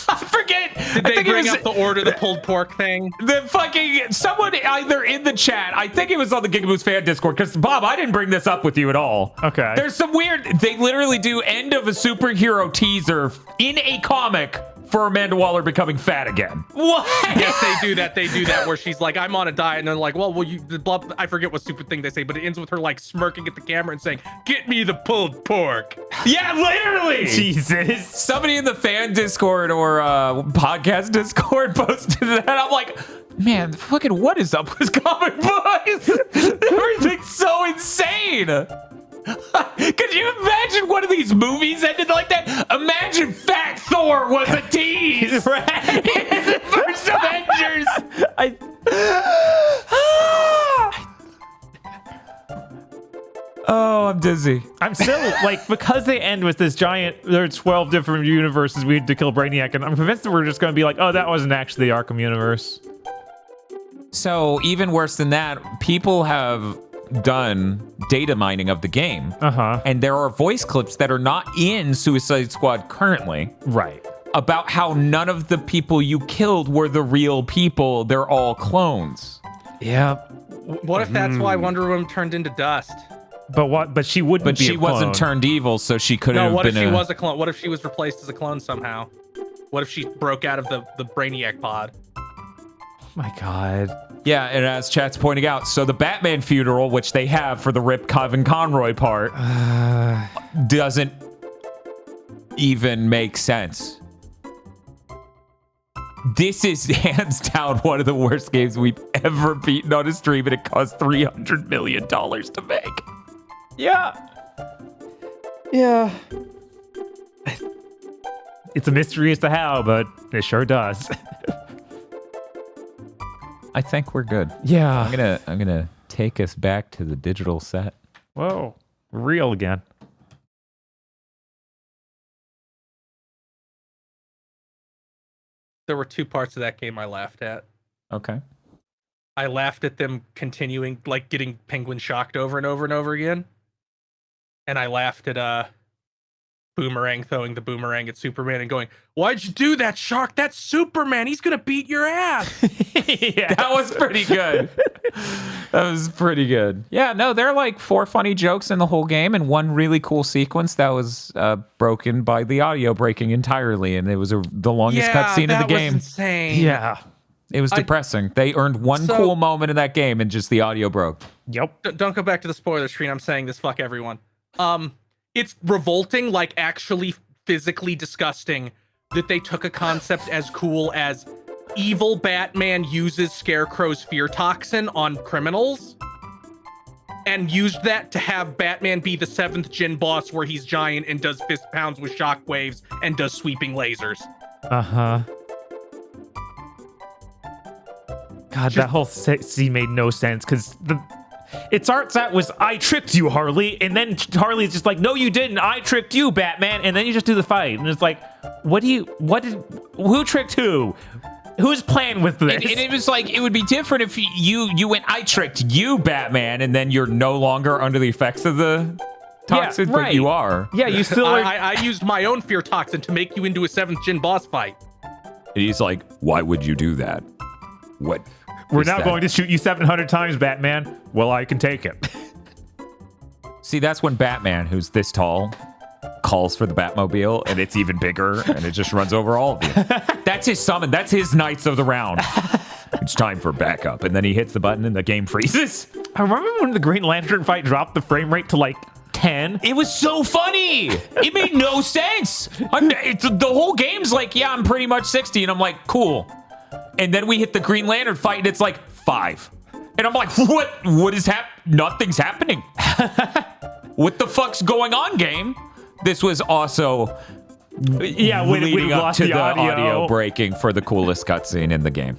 I forget. Did I they think it bring was up the order the pulled pork thing? the fucking someone either in the chat. I think it was on the GigaBoots fan Discord. Because Bob, I didn't bring this up with you at all. Okay. There's some weird. They literally do end of a superhero teaser in a comic for Amanda Waller becoming fat again. What? Yes, they do that. They do that where she's like, I'm on a diet. And they're like, well, you, blah, I forget what stupid thing they say, but it ends with her like smirking at the camera and saying, get me the pulled pork. Yeah, literally. Jesus. Somebody in the fan Discord or podcast Discord posted that. I'm like, man, fucking what is up with comic books? Everything's so insane. Could you imagine one of these movies ended like that? Imagine Fat Thor was a tease. Right. First Avengers. Oh, I'm dizzy. I'm still like, because they end with this giant, there are 12 different universes we need to kill Brainiac, and I'm convinced that we're just going to be like, oh, that wasn't actually the Arkham universe. So even worse than that, people have done data mining of the game. And there are voice clips that are not in Suicide Squad currently. Right. About how none of the people you killed were the real people. They're all clones. Yeah. What if that's why Wonder Woman turned into dust? But what? But she wouldn't. But be she a clone. wasn't turned evil, so she couldn't have What been if she was a clone? What if she was replaced as a clone somehow? What if she broke out of the Brainiac pod? My God. Yeah, and as chat's pointing out, so the Batman funeral, which they have for the Rip Kevin Conroy part, doesn't even make sense. This is hands down one of the worst games we've ever beaten on a stream, and it cost $300 million to make. Yeah. Yeah. It's a mystery as to how, but it sure does. I think we're good. Yeah. I'm gonna take us back to the digital set. Whoa. Real again. There were two parts of that game I laughed at. Okay. I laughed at them continuing, like getting Penguin shocked over and over and over again. And I laughed at Boomerang throwing the boomerang at Superman and going, why'd you do that, Shark? That's Superman. He's going to beat your ass. Yeah. That was pretty good. That was pretty good. Yeah, no, there are like 4 funny jokes in the whole game and one really cool sequence that was broken by the audio breaking entirely, and it was the longest cutscene in the game. Was insane. Yeah. It was depressing. They earned one cool moment in that game and just the audio broke. Yep. Don't go back to the spoiler screen. I'm saying this, fuck everyone. It's revolting, like actually physically disgusting, that they took a concept as cool as evil Batman uses Scarecrow's fear toxin on criminals and used that to have Batman be the 7th gen boss where he's giant and does fist pounds with shockwaves and does sweeping lasers. Uh-huh. God, that whole scene made no sense because it starts out was, I tricked you, Harley, and then Harley's just like, no, you didn't. I tricked you, Batman, and then you just do the fight, and it's like, who tricked who? Who's playing with this? And it was like, it would be different if you went, I tricked you, Batman, and then you're no longer under the effects of the toxin, yeah, right. But you are. Yeah, you still are. I used my own fear toxin to make you into a 7th gen boss fight. And he's like, why would you do that? What? We're now going to shoot you 700 times, Batman. Well, I can take it. See, that's when Batman, who's this tall, calls for the Batmobile, and it's even bigger, and it just runs over all of you. That's his summon. That's his Knights of the Round. It's time for backup. And then he hits the button, and the game freezes. I remember when the Green Lantern fight dropped the frame rate to like 10. It was so funny. It made no sense. The whole game's like, yeah, I'm pretty much 60, and I'm like, cool. And then we hit the Green Lantern fight, and it's like 5. And I'm like, what is nothing's happening. What the fuck's going on, game? This was also when we leading up lost to the the audio. audio breaking for the coolest cutscene in the game.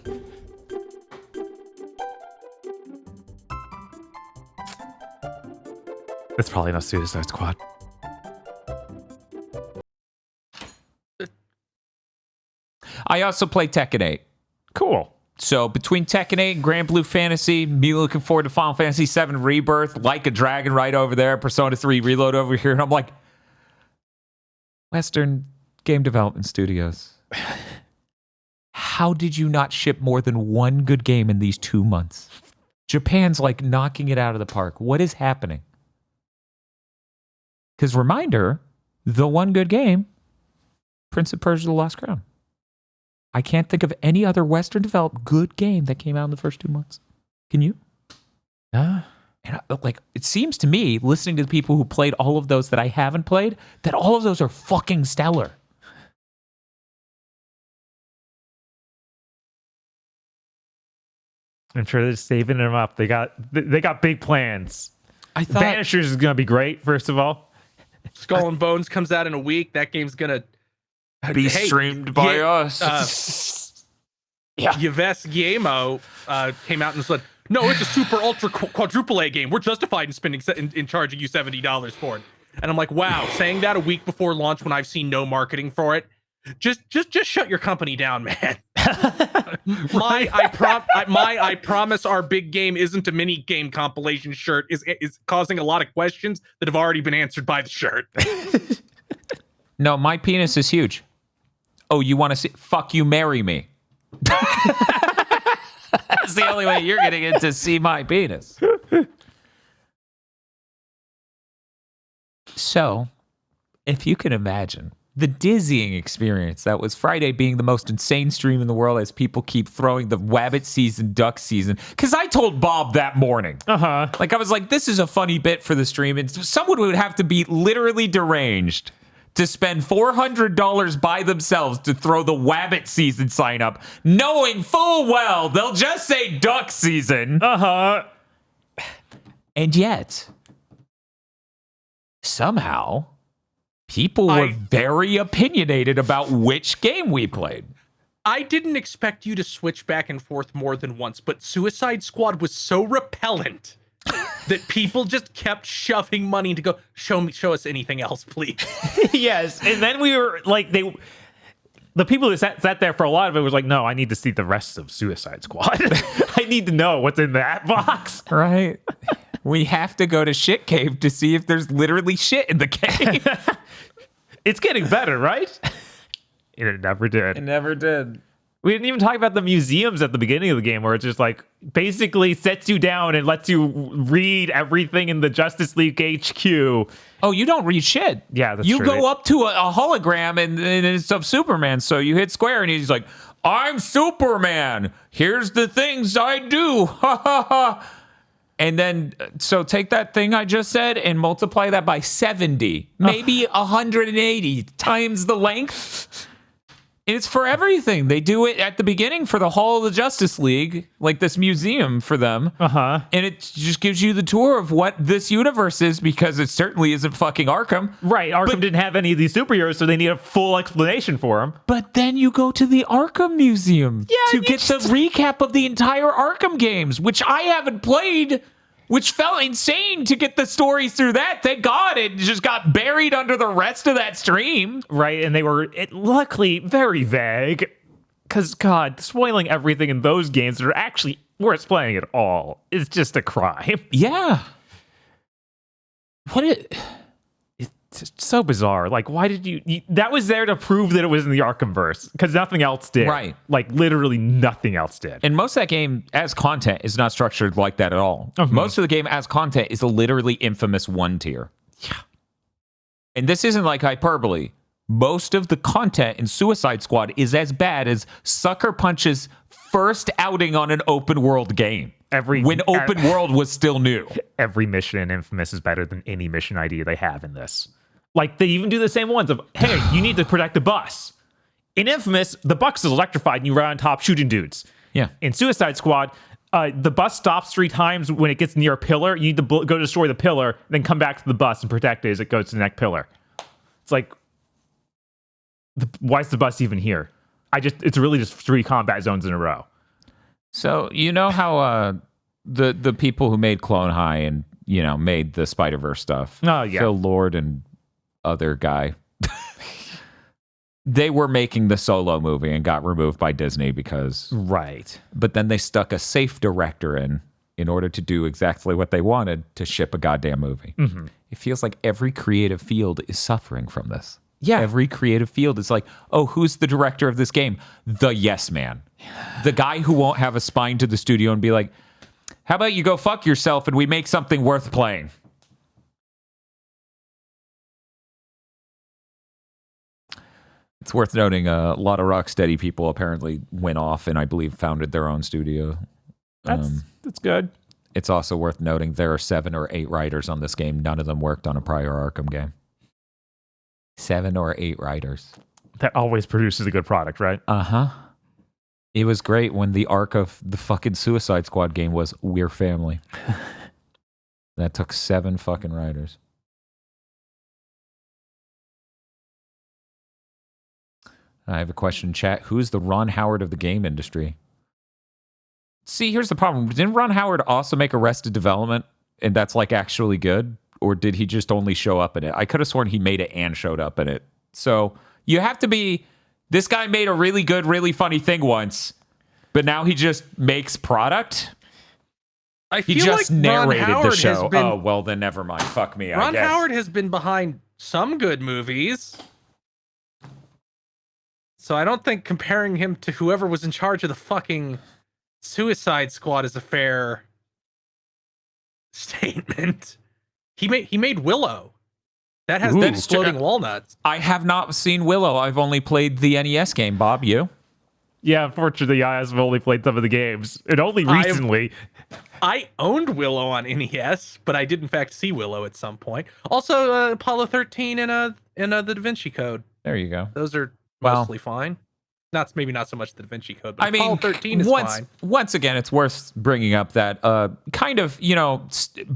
It's probably not Suicide Squad. I also play Tekken 8. Cool. So between Tekken 8 and Grand Blue Fantasy, me looking forward to Final Fantasy 7 Rebirth, Like a Dragon right over there, Persona 3 Reload over here, and I'm like, Western Game Development Studios, how did you not ship more than one good game in these 2 months? Japan's like knocking it out of the park. What is happening? Because reminder, the one good game, Prince of Persia: The Lost Crown. I can't think of any other Western developed good game that came out in the first 2 months. Can you? And it seems to me, listening to the people who played all of those that I haven't played, that all of those are fucking stellar. I'm sure they're saving them up. They got big plans. I thought Vanishers is gonna be great. First of all, Skull and Bones comes out in a week. That game's gonna be streamed by us. Yves Guillemot came out and said, "No, it's a super ultra quadruple A game. We're justified in spending in charging you $70 for it." And I'm like, wow, saying that a week before launch when I've seen no marketing for it. Just shut your company down, man. I promise our big game isn't a mini game compilation shirt is causing a lot of questions that have already been answered by the shirt. No, my penis is huge. Oh, you want to see? Fuck you, marry me. That's the only way you're going to get to see my penis. So, if you can imagine the dizzying experience that was Friday being the most insane stream in the world as people keep throwing the wabbit season, duck season. Because I told Bob that morning. Like, I was like, this is a funny bit for the stream. And someone would have to be literally deranged to spend $400 by themselves to throw the wabbit season sign up, knowing full well they'll just say duck season. And yet, somehow, people were very opinionated about which game we played. I didn't expect you to switch back and forth more than once, but Suicide Squad was so repellent that people just kept shoving money to go, show us anything else, please. Yes, and then we were like, the people who sat there for a lot of it was like, no, I need to see the rest of Suicide Squad. I need to know what's in that box. Right. We have to go to Shit Cave to see if there's literally shit in the cave. It's getting better, right? It never did. It never did. We didn't even talk about the museums at the beginning of the game where it's just like basically sets you down and lets you read everything in the Justice League HQ. Oh, you don't read shit. Yeah, that's true. You true. go up to a hologram and it's of Superman. So you hit square and he's like, I'm Superman. Here's the things I do. Ha ha ha. And then, so take that thing I just said and multiply that by 70, maybe 180 times the length. It's for everything. They do it at the beginning for the Hall of the Justice League, like this museum for them. And it just gives you the tour of what this universe is, because it certainly isn't fucking Arkham. Right. Arkham didn't have any of these superheroes, so they need a full explanation for them. But then you go to the Arkham Museum to get the recap of the entire Arkham games, which I haven't played, which felt insane to get the stories through that. Thank God it just got buried under the rest of that stream. Right, and they were luckily very vague. Because, God, spoiling everything in those games that are actually worth playing at all is just a crime. Yeah. It's so bizarre. Like, why did you that was there to prove that it was in the Arkhamverse, because nothing else did. Right. Like, literally nothing else did. And most of that game as content is not structured like that at all. Most of the game as content is a literally infamous one tier. Yeah. And this isn't like hyperbole. Most of the content in Suicide Squad is as bad as Sucker Punch's first outing on an open world game. When open world was still new. Every mission in Infamous is better than any mission idea they have in this. Like, they even do the same ones of, hey, you need to protect the bus. In Infamous, the bus is electrified and you run on top shooting dudes. Yeah. In Suicide Squad, the bus stops 3 times when it gets near a pillar. You need to go destroy the pillar, then come back to the bus and protect it as it goes to the next pillar. It's like, why is the bus even here? It's really just 3 combat zones in a row. So, you know how the people who made Clone High and, made the Spider-Verse stuff. Oh, yeah. Phil Lord and other guy. They were making the Solo movie and got removed by Disney because... Right. But then they stuck a safe director in order to do exactly what they wanted, to ship a goddamn movie. Mm-hmm. It feels like every creative field is suffering from this. Yeah. Every creative field is like, oh, who's the director of this game? The yes man. The guy who won't have a spine to the studio and be like, how about you go fuck yourself and we make something worth playing? It's worth noting a lot of Rocksteady people apparently went off and I believe founded their own studio. That's good. It's also worth noting there are 7 or 8 writers on this game. None of them worked on a prior Arkham game. 7 or 8 writers. That always produces a good product, right? Uh-huh. It was great when the arc of the fucking Suicide Squad game was We're Family. That took 7 fucking writers. I have a question in chat. Who's the Ron Howard of the game industry? See, here's the problem. Didn't Ron Howard also make Arrested Development? And that's like actually good? Or did he just only show up in it? I could have sworn he made it and showed up in it. So you have to be... This guy made a really good, really funny thing once, but now he just makes product? He just narrated the show. Oh, well, then never mind. Fuck me, I guess. Ron Howard has been behind some good movies. So I don't think comparing him to whoever was in charge of the fucking Suicide Squad is a fair statement. He made Willow. That has the exploding walnuts. I have not seen Willow. I've only played the NES game. Bob, you? Yeah, unfortunately, I have only played some of the games. And only recently. I owned Willow on NES, but I did in fact see Willow at some point. Also, Apollo 13 and the Da Vinci Code. There you go. Those are mostly fine. Maybe not so much the Da Vinci Code, but I mean, Apollo 13 is fine. Once again, it's worth bringing up that kind of,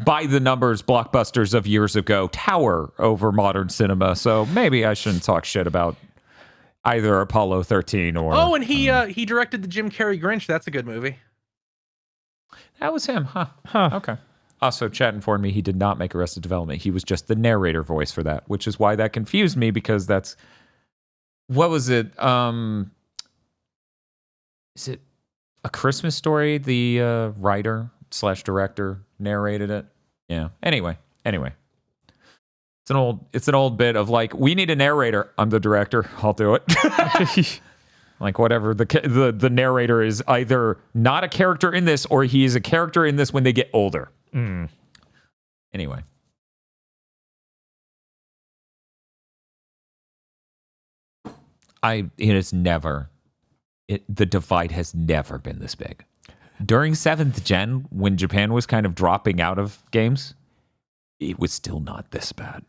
by the numbers blockbusters of years ago tower over modern cinema. So maybe I shouldn't talk shit about either Apollo 13 or... Oh, and he directed the Jim Carrey Grinch. That's a good movie. That was him, huh? Okay. Also, chat informed me he did not make Arrested Development. He was just the narrator voice for that, which is why that confused me, because that's... What was it? Is it A Christmas Story? The writer / director narrated it. Yeah. Anyway, it's an old bit of like, we need a narrator. I'm the director. I'll do it. Like whatever. The narrator is either not a character in this, or he is a character in this when they get older. Anyway. The divide has never been this big. During 7th gen, when Japan was kind of dropping out of games, it was still not this bad.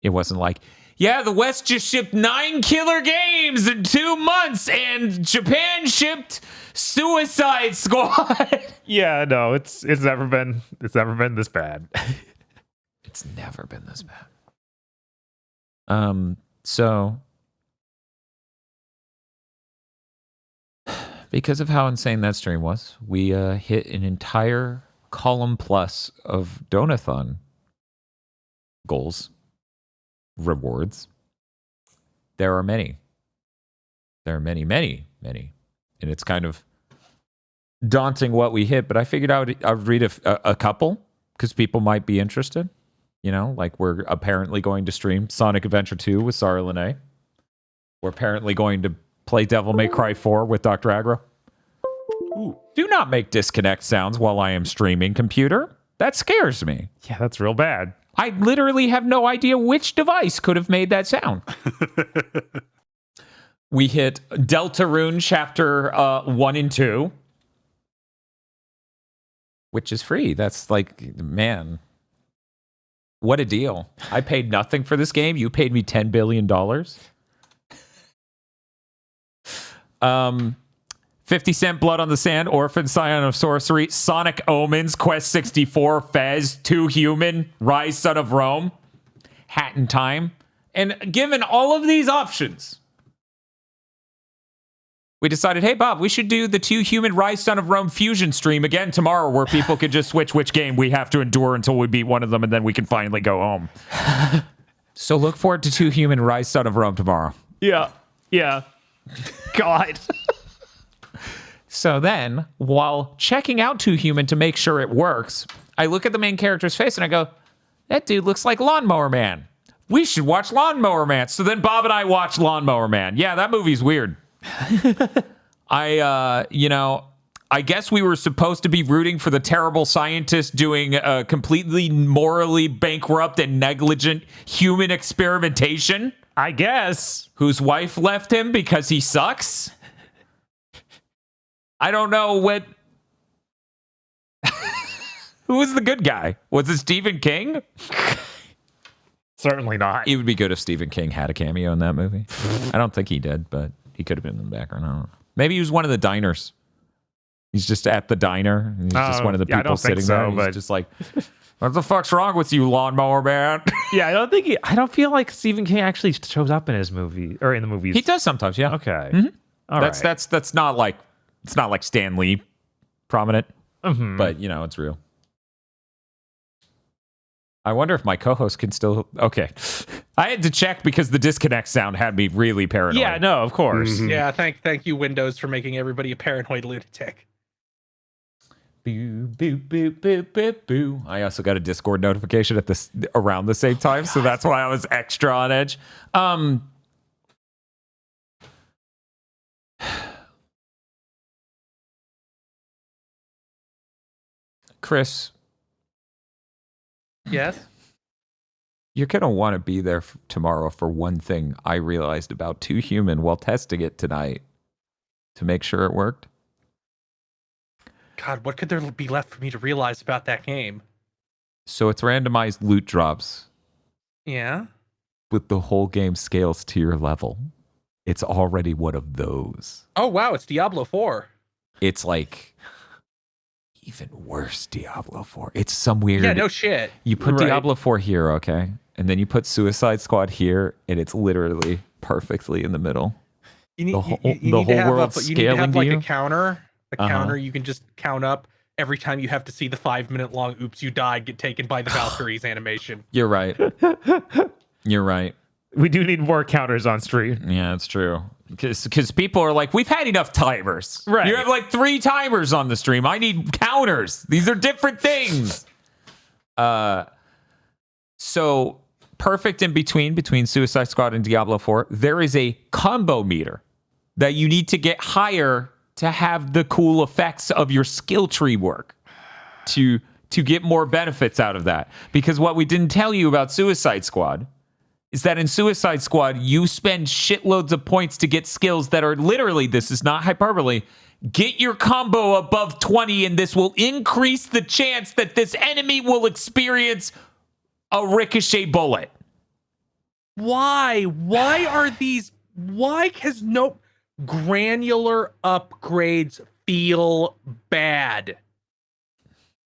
It wasn't like, yeah, the West just shipped 9 killer games in 2 months, and Japan shipped Suicide Squad. Yeah, no, it's never been this bad. It's never been this bad. So because of how insane that stream was, we hit an entire column plus of Donathon goals, rewards. There are many. There are many, many, many. And it's kind of daunting what we hit, but I figured I would read a couple because people might be interested. Like we're apparently going to stream Sonic Adventure 2 with Sarah Lene. We're apparently going to play Devil May Cry 4 with Dr. Aggro. Ooh. Do not make disconnect sounds while I am streaming, computer. That scares me. Yeah, that's real bad. I literally have no idea which device could have made that sound. We hit Deltarune Chapter 1 and 2, which is free. That's like, man, what a deal. I paid nothing for this game. You paid me $10 billion. 50 Cent Blood on the Sand, Orphan Scion of Sorcery, Sonic Omens, Quest 64, Fez, 2 Human, Rise Son of Rome, Hat in Time. And given all of these options, we decided, hey, Bob, we should do the 2 Human, Rise Son of Rome fusion stream again tomorrow, where people could just switch which game we have to endure until we beat one of them, and then we can finally go home. So look forward to 2 Human, Rise Son of Rome tomorrow. Yeah. God. So then, while checking out 2 Human to make sure it works, I look at the main character's face and I go, that dude looks like Lawnmower Man. We should watch Lawnmower Man. So then Bob and I watched Lawnmower Man. Yeah, that movie's weird. I guess we were supposed to be rooting for the terrible scientist doing completely morally bankrupt and negligent human experimentation I guess. Whose wife left him because he sucks? I don't know what. Who was the good guy? Was it Stephen King? Certainly not. It would be good if Stephen King had a cameo in that movie. I don't think he did, but he could have been in the background. I don't know. Maybe he was one of the diners. He's just at the diner. He's just one of the people I don't think sitting so, there. He's but just like, what the fuck's wrong with you, lawnmower man? yeah, I don't feel like Stephen King actually shows up in his movie or in the movies. He does sometimes, yeah. Okay. Mm-hmm. All right. That's not like it's not like Stan Lee prominent, but you know it's real. I wonder if my co-host can still. Okay, I had to check because the disconnect sound had me really paranoid. Yeah, no, of course. Mhm. Yeah, thank you, Windows, for making everybody a paranoid lunatic. Boo, boo, boo, boo, boo, boo. I also got a Discord notification at this around the same time, so that's why I was extra on edge. Chris, Yes. you're going to want to be there tomorrow for one thing I realized about Too Human while testing it tonight to make sure it worked. God, what could there be left for me to realize about that game? So it's randomized loot drops, Yeah. but the whole game scales to your level. It's already one of those. Oh wow, it's Diablo 4. It's like even worse Diablo 4. It's some weird. Yeah, no shit. You put Right. Diablo 4 here, okay? And then you put Suicide Squad here, and it's literally perfectly in the middle. You need, The whole- you the need to whole have world's you need to have scaling to like you? a counter. A Uh-huh. counter you can just count up every time you have to see the 5-minute long oops you died get taken by the Valkyries animation. You're right. You're right. We do need more counters on stream. Yeah, it's true. Because people are like, we've had enough timers. Right. You have like 3 timers on the stream. I need counters. These are different things. So perfect in between Suicide Squad and Diablo 4, there is a combo meter that you need to get higher to have the cool effects of your skill tree work to get more benefits out of that. Because what we didn't tell you about Suicide Squad is that in Suicide Squad, you spend shitloads of points to get skills that are literally, this is not hyperbole, get your combo above 20, and this will increase the chance that this enemy will experience a ricochet bullet. Why? Why has no granular upgrades feel bad?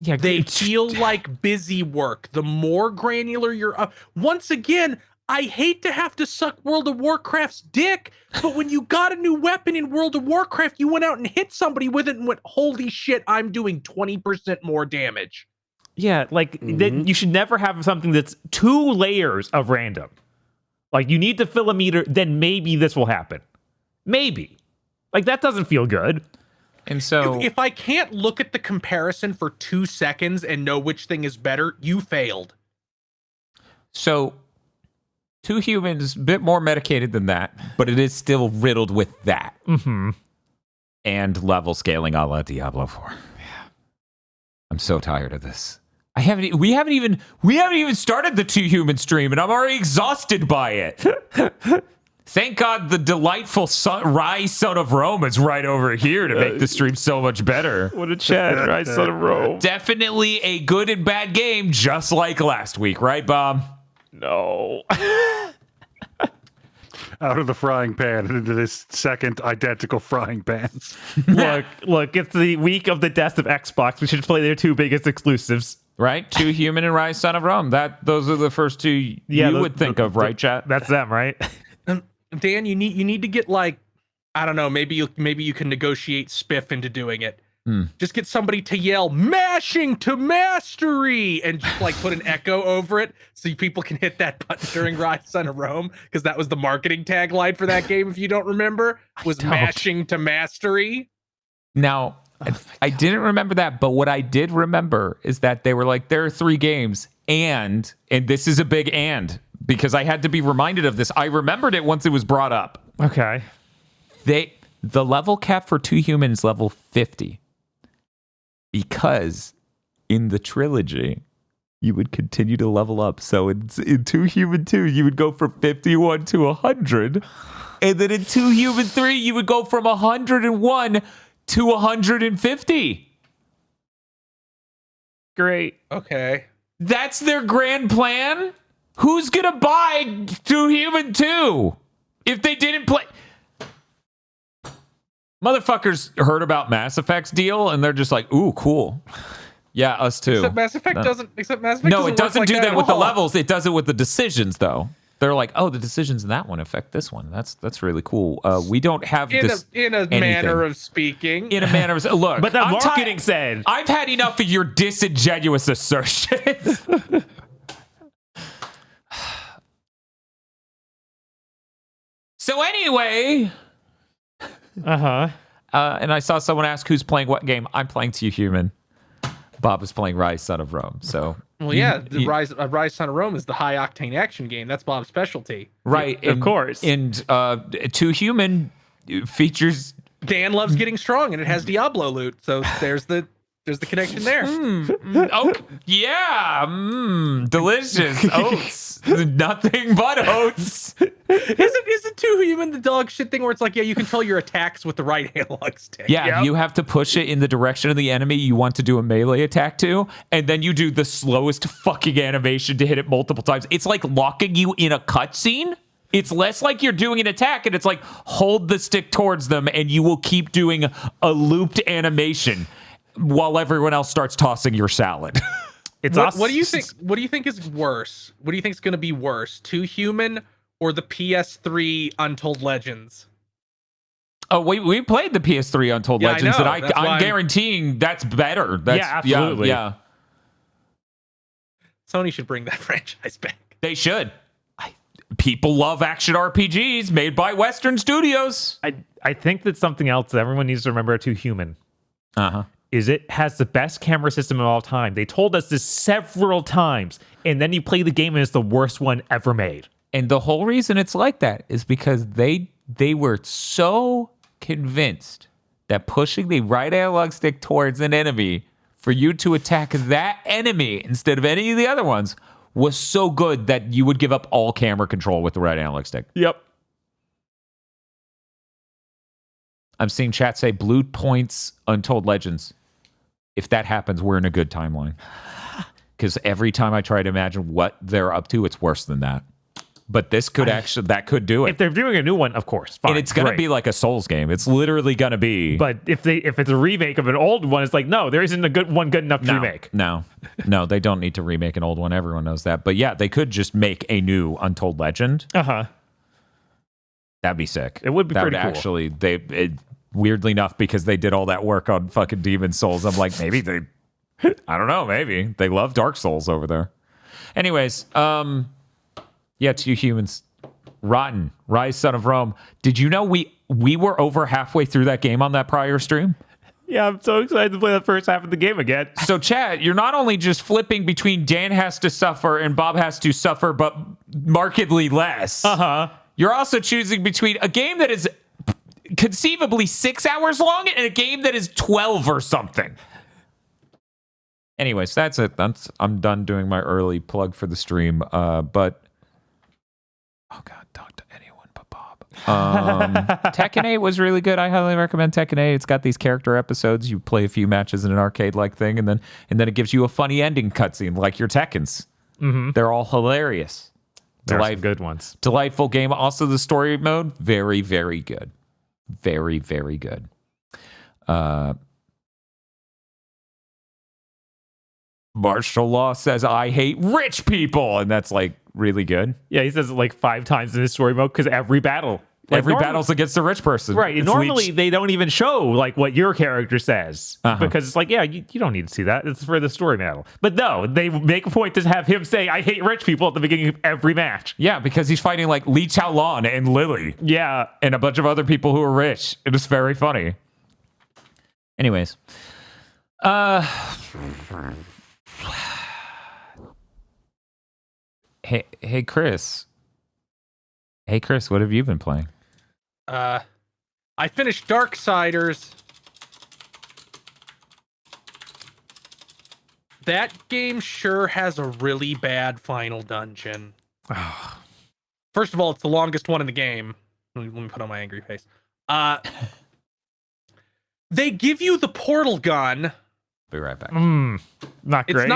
Yeah, They feel like busy work. The more granular you're up. Once again, I hate to have to suck World of Warcraft's dick, but when you got a new weapon in World of Warcraft, you went out and hit somebody with it and went, holy shit, I'm doing 20% more damage. Yeah, like you should never have something that's 2 layers of random. Like you need to fill a meter, then maybe this will happen. Maybe. Like that doesn't feel good. And so If I can't look at the comparison for 2 seconds and know which thing is better, you failed. So, Two Humans, a bit more medicated than that, but it is still riddled with that. Mm-hmm. And level scaling a la Diablo 4. Yeah. I'm so tired of this. We haven't even started the Two Human stream, and I'm already exhausted by it. Thank God the delightful Rise Son of Rome is right over here to make the stream so much better. What a chat, right, Son of Rome. Definitely a good and bad game, just like last week, right, Bob? No. Out of the frying pan and into this second identical frying pan. Look, it's the week of the death of Xbox. We should play their 2 biggest exclusives. Right? Two Human and Rise Son of Rome. Those are the first 2 you would think of, right, chat? That's them, right? Dan, you need to get like, I don't know, maybe you can negotiate Spiff into doing it. Just get somebody to yell "mashing to mastery" and just like put an echo over it so people can hit that button during Rise Son of Rome, because that was the marketing tagline for that game, if you don't remember, was "mashing to mastery." Now, I didn't remember that, but what I did remember is that they were like, there are 3 games, and this is a big and, because I had to be reminded of this. I remembered it once it was brought up. Okay. The level cap for Two Humans level 50. Because in the trilogy, you would continue to level up. So in 2 Human 2, you would go from 51 to 100. And then in 2 Human 3, you would go from 101 to 150. Great. Okay. That's their grand plan? Who's going to buy 2 Human 2 if they didn't play? Motherfuckers heard about Mass Effect's deal, and they're just like, ooh, cool. Yeah, us too. Except Mass Effect doesn't. No, it doesn't work do like that with the at all. levels. It does it with the decisions, though. They're like, oh, the decisions in that one affect this one. That's really cool. We don't have this In a manner of speaking. in a manner of look. But the I'm marketing said. I've had enough of your disingenuous assertions. So anyway, and I saw someone ask who's playing what game. I'm playing 2 Human. Bob is playing Rise, Son of Rome. So Well, yeah, the Rise Son of Rome is the high octane action game. That's Bob's specialty. right, Of course. And 2 Human features. Dan loves getting strong, and it has Diablo loot. So there's the connection there. Oh yeah, delicious oats. Nothing but oats. Isn't 2 Human the dog shit thing where it's like, yeah, you control your attacks with the right analog stick? Yeah, Yep. you have to push it in the direction of the enemy you want to do a melee attack to, and then you do the slowest fucking animation to hit it multiple times. It's like locking you in a cutscene. It's less like you're doing an attack, and it's like hold the stick towards them, and you will keep doing a looped animation while everyone else starts tossing your salad. It's What do you think? What do you think is worse? What do you think is going to be worse, 2 Human or the PS3 Untold Legends? Oh, we played the PS3 Untold Yeah, I Legends, know. and That's why I'm I'm- guaranteeing that's better. That's, Yeah, absolutely. Yeah, Sony should bring that franchise back. they should. People love action RPGs made by Western studios. I think that something else that everyone needs to remember about 2 Human is it has the best camera system of all time. They told us this several times, and then you play the game and it's the worst one ever made. And the whole reason it's like that is because they were so convinced that pushing the right analog stick towards an enemy for you to attack that enemy instead of any of the other ones was so good that you would give up all camera control with the right analog stick. Yep. I'm seeing chat say Blue Points Untold Legends. If that happens, we're in a good timeline. Because every time I try to imagine what they're up to, it's worse than that. But this could that could do it. If they're doing a new one, of course, fine. And it's going to great. be like a Souls game. It's literally going to be. But if it's a remake of an old one, it's like, no, there isn't a good enough to remake. No, they don't need to remake an old one. Everyone knows that. But yeah, they could just make a new Untold Legend. That'd be sick. It would be that pretty would cool. Actually, weirdly enough, because they did all that work on fucking Demon Souls, I'm like, maybe they, I don't know, maybe they love Dark Souls over there. Anyways, yeah, 2 Humans, Rotten, Rise, Son of Rome. Did you know we were over halfway through that game on that prior stream? Yeah, I'm so excited to play the first half of the game again. So, Chad, you're not only just flipping between Dan has to suffer and Bob has to suffer, but markedly less. You're also choosing between a game that is conceivably 6 hours long and a game that is 12 or something. Anyways, that's it. I'm done doing my early plug for the stream. But oh god, talk to anyone but Bob. Tekken 8 was really good. I highly recommend Tekken 8. It's got these character episodes. You play a few matches in an arcade-like thing, and then it gives you a funny ending cutscene, like your Tekkens. They're all hilarious. There are some good ones. Delightful game. Also, the story mode, very, very good. Very, very good. Martial Law says, I hate rich people. And that's like really good. Yeah, he says it like 5 times in his story mode because every battle. Every battle's against a rich person. Right. It's Normally, leech- they don't even show like what your character says because it's like, yeah, you don't need to see that. It's for the story battle. But no, they make a point to have him say, I hate rich people at the beginning of every match. Yeah, because he's fighting like Lee Chaolan and Lily Yeah. and a bunch of other people who are rich. It is very funny. Anyways. Hey, Chris. Hey, Chris, what have you been playing? I finished Darksiders. That game sure has a really bad final dungeon. First of all, it's the longest one in the game. Let me put on my angry face. They give you the portal gun. Be right back. Not great. It's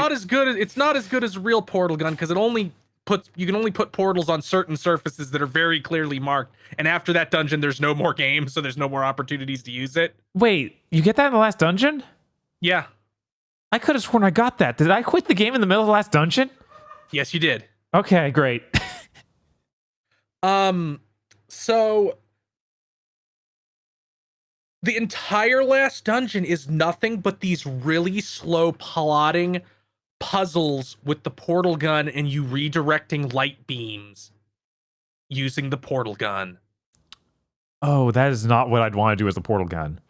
not as good as a real portal gun because you can only put portals on certain surfaces that are very clearly marked. And after that dungeon, there's no more games, so there's no more opportunities to use it. Wait, you get that in the last dungeon? Yeah. I could have sworn I got that. Did I quit the game in the middle of the last dungeon? Yes, you did. Okay, great. So the entire last dungeon is nothing but these really slow plotting puzzles with the portal gun and you redirecting light beams using the portal gun. Oh, that is not what I'd want to do as a portal gun.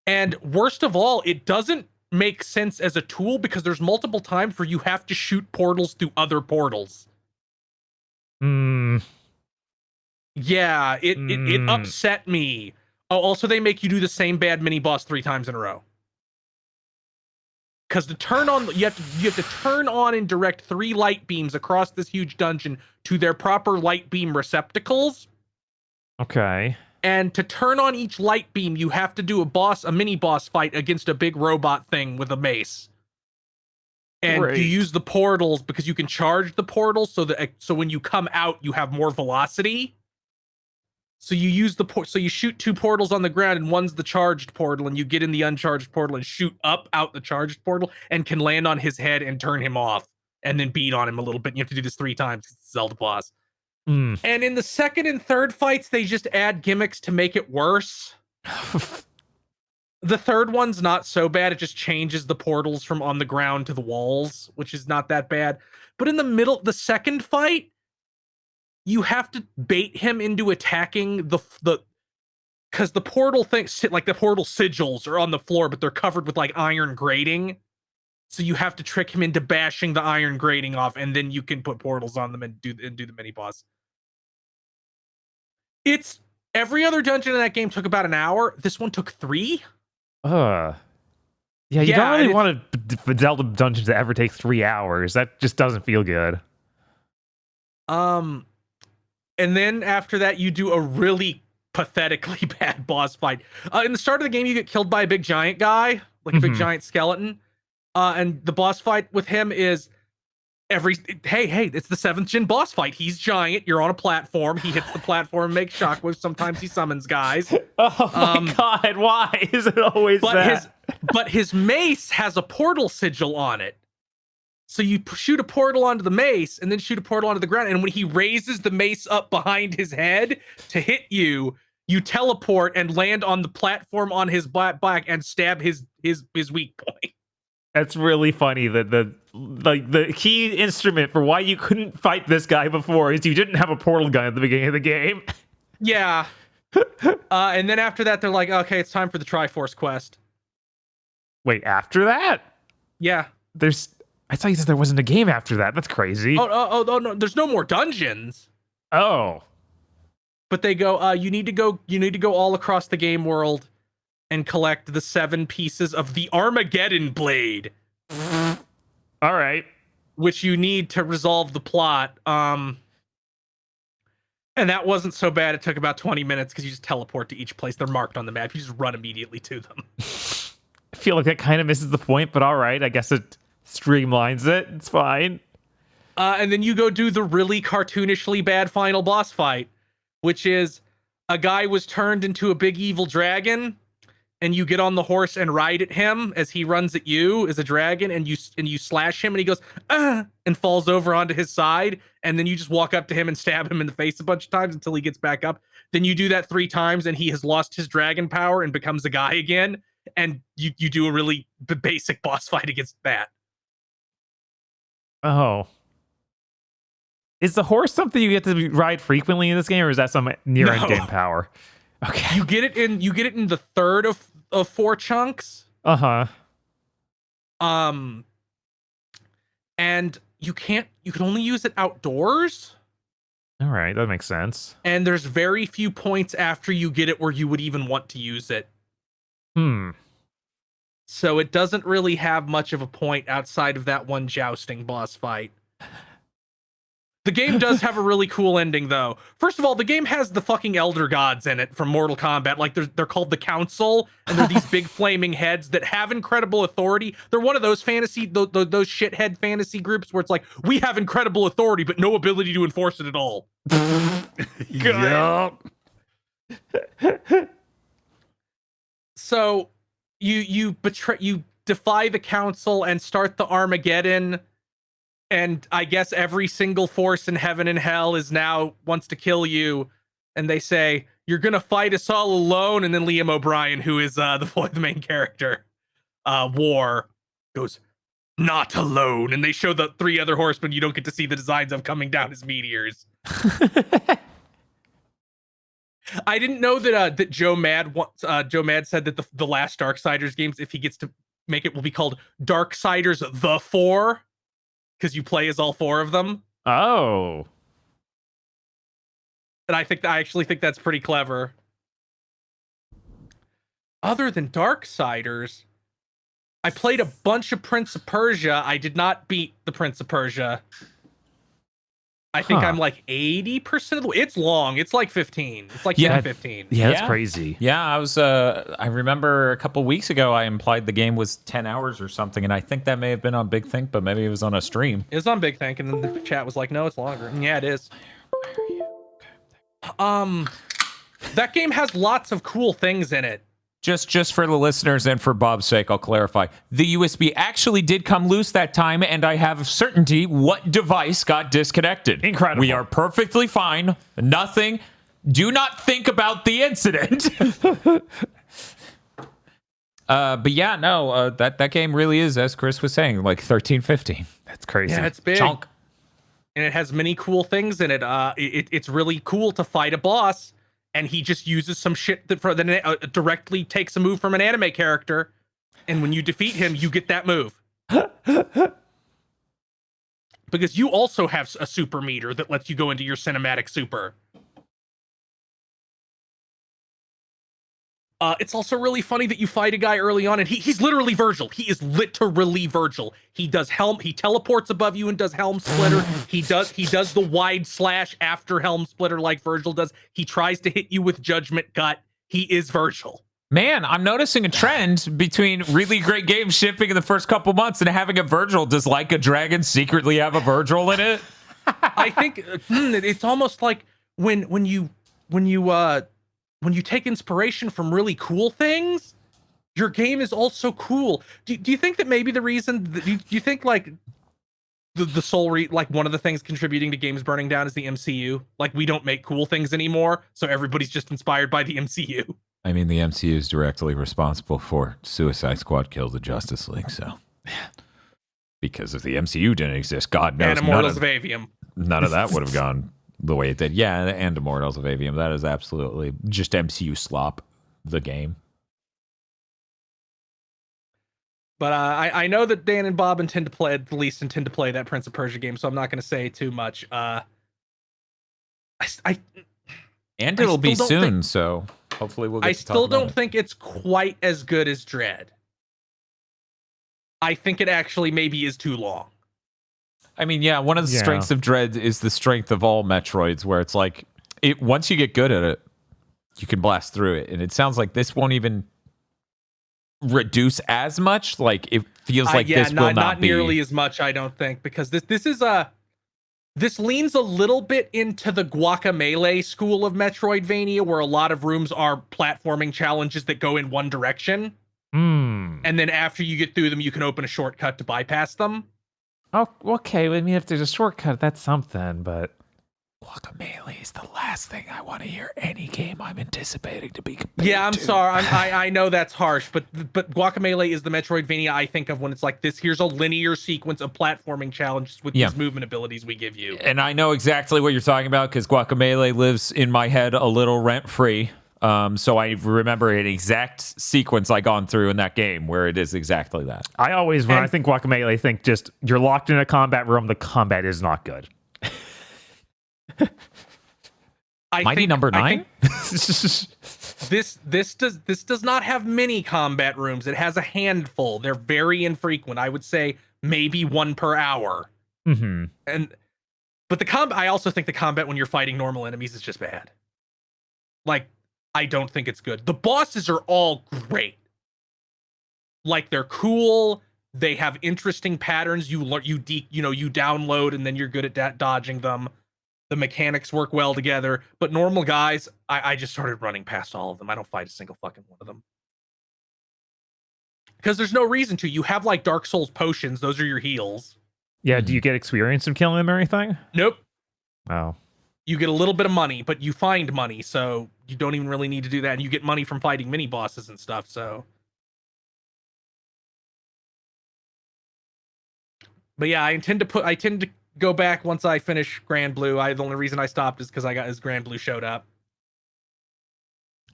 And worst of all, it doesn't make sense as a tool because there's multiple times where you have to shoot portals through other portals. Yeah, it upset me. Oh, also they make you do the same bad mini boss 3 times in a row. Because to turn on, you have to turn on and direct 3 light beams across this huge dungeon to their proper light beam receptacles. Okay. And to turn on each light beam, you have to do a mini boss fight against a big robot thing with a mace. And Great. you use the portals because you can charge the portals so when you come out, you have more velocity. So you use so you shoot 2 portals on the ground, and one's the charged portal, and you get in the uncharged portal and shoot out the charged portal, and can land on his head and turn him off, and then beat on him a little bit. And you have to do this 3 times. It's a Zelda boss. And in the second and third fights, they just add gimmicks to make it worse. The third one's not so bad. It just changes the portals from on the ground to the walls, which is not that bad. But in the middle, the second fight, you have to bait him into attacking because the portal things, like the portal sigils are on the floor, but they're covered with like iron grating. So you have to trick him into bashing the iron grating off, and then you can put portals on them and do the mini boss. It's every other dungeon in that game took about an hour. This one took 3. Yeah, you don't really want a Zelda dungeon to ever take 3 hours. That just doesn't feel good. And then after that, you do a really pathetically bad boss fight. In the start of the game, you get killed by a big giant guy, like a big giant skeleton. And the boss fight with him is hey, it's the 7th gen boss fight. He's giant. You're on a platform. He hits the platform and makes shockwaves. Sometimes he summons guys. Oh my god, why is it always that? But his mace has a portal sigil on it. So you shoot a portal onto the mace and then shoot a portal onto the ground. And when he raises the mace up behind his head to hit you, you teleport and land on the platform on his back and stab his weak point. That's really funny that the key instrument for why you couldn't fight this guy before is you didn't have a portal gun at the beginning of the game. Yeah. And then after that, they're like, okay, it's time for the Triforce quest. Wait, after that? Yeah. I thought you said there wasn't a game after that. That's crazy. Oh no, there's no more dungeons. Oh. But they go, you need to go all across the game world and collect the 7 pieces of the Armageddon Blade. All right. Which you need to resolve the plot. And that wasn't so bad. It took about 20 minutes because you just teleport to each place. They're marked on the map. You just run immediately to them. I feel like that kind of misses the point, but all right. I guess it streamlines it. It's fine. And then you go do the really cartoonishly bad final boss fight, which is a guy was turned into a big evil dragon, and you get on the horse and ride at him as he runs at you as a dragon, and you slash him, and he goes and falls over onto his side, and then you just walk up to him and stab him in the face a bunch of times until he gets back up. Then you do that 3 times, and he has lost his dragon power and becomes a guy again, and you do a really basic boss fight against that. Oh. Is the horse something you get to ride frequently in this game, or is that some near-end game power? Okay. You get it in the third of 4 chunks. Uh-huh. And you can only use it outdoors. All right, that makes sense. And there's very few points after you get it where you would even want to use it. So it doesn't really have much of a point outside of that one jousting boss fight. The game does have a really cool ending, though. First of all, the game has the fucking Elder Gods in it from Mortal Kombat. Like, they're called the Council, and they're these big flaming heads that have incredible authority. They're one of those those shithead fantasy groups where it's like, we have incredible authority, but no ability to enforce it at all. Yup. So you defy the Council and start the Armageddon. And I guess every single force in heaven and hell wants to kill you. And they say, you're going to fight us all alone. And then Liam O'Brien, who is the main character, War, goes, not alone. And they show the 3 other horsemen you don't get to see the designs of coming down as meteors. I didn't know that Joe Mad said that the last Darksiders games, if he gets to make it, will be called Darksiders the 4. Because you play as all 4 of them. Oh. And I actually think that's pretty clever. Other than Darksiders, I played a bunch of Prince of Persia. I did not beat the Prince of Persia. I think I'm like 80% of the way. It's long. It's like 15. It's like 15. Yeah, that's crazy. Yeah, I remember a couple weeks ago I implied the game was 10 hours or something, and I think that may have been on Big Think, but maybe it was on a stream. It was on Big Think, and then the chat was like, no, it's longer. And yeah, it is. That game has lots of cool things in it. Just for the listeners and for Bob's sake, I'll clarify. The USB actually did come loose that time, and I have certainty what device got disconnected. Incredible. We are perfectly fine. Nothing. Do not think about the incident. But yeah, no, that game really is, as Chris was saying, like 13, 15. That's crazy. Yeah, it's big. Chunk. And it has many cool things in it. It's really cool to fight a boss. And he just uses some shit that directly takes a move from an anime character. And when you defeat him, you get that move. Because you also have a super meter that lets you go into your cinematic super. It's also really funny that you fight a guy early on, and he's literally Virgil. He is literally Virgil. He teleports above you and does Helm Splitter. He does the wide slash after Helm Splitter like Virgil does. He tries to hit you with Judgment Gut. He is Virgil. Man, I'm noticing a trend between really great games shipping in the first couple months and having a Virgil. Does Like a Dragon secretly have a Virgil in it? I think it's almost like when you take inspiration from really cool things, your game is also cool. Do you think that maybe the reason that do you think like the sole like one of the things contributing to games burning down is the MCU? Like, we don't make cool things anymore, so everybody's just inspired by the MCU. I mean, the MCU is directly responsible for Suicide Squad kill the Justice League, so because if the MCU didn't exist, God knows And Immortals of Avium. none of that would have gone the way it did. Yeah, and Immortals of Avium. That is absolutely just MCU slop, the game. But I know that Dan and Bob intend to play that Prince of Persia game, so I'm not going to say too much. And it'll be soon, so hopefully we'll get I to still talk about don't it. think it's quite as good as Dread. I think it actually maybe is too long. I mean, yeah, one of the strengths of Dread is the strength of all Metroids, where it's like, once you get good at it, you can blast through it. And it sounds like this won't even reduce as much. Like, it feels like this will not be nearly as much, I don't think, because this leans a little bit into the Guacamelee school of Metroidvania, where a lot of rooms are platforming challenges that go in one direction. And then after you get through them, you can open a shortcut to bypass them. Oh, okay. I mean, if there's a shortcut, that's something, but Guacamelee is the last thing I want to hear any game I'm anticipating to be compared Yeah, I'm to. sorry. I know that's harsh, but Guacamelee is the Metroidvania I think of when it's like this. Here's a linear sequence of platforming challenges with these movement abilities we give you. And I know exactly what you're talking about because Guacamelee lives in my head a little rent-free. So I remember an exact sequence I gone through in that game where it is exactly that. I always, when I think Guacamelee, I think just you're locked in a combat room. The combat is not good. Mighty number 9? This does not have many combat rooms. It has a handful. They're very infrequent. I would say maybe one per hour. Mm-hmm. But the combat, I also think the combat when you're fighting normal enemies is just bad. Like, I don't think it's good. The bosses are all great. Like, they're cool. They have interesting patterns. You download and then you're good at dodging them. The mechanics work well together. But normal guys, I just started running past all of them. I don't fight a single fucking one of them. Because there's no reason to. You have like Dark Souls potions. Those are your heals. Yeah, do you get experience of killing them or anything? Nope. Oh. You get a little bit of money, but you find money, so you don't even really need to do that. And you get money from fighting mini bosses and stuff, so. But yeah, I tend to go back once I finish Grand Blue. The only reason I stopped is because as Grand Blue showed up.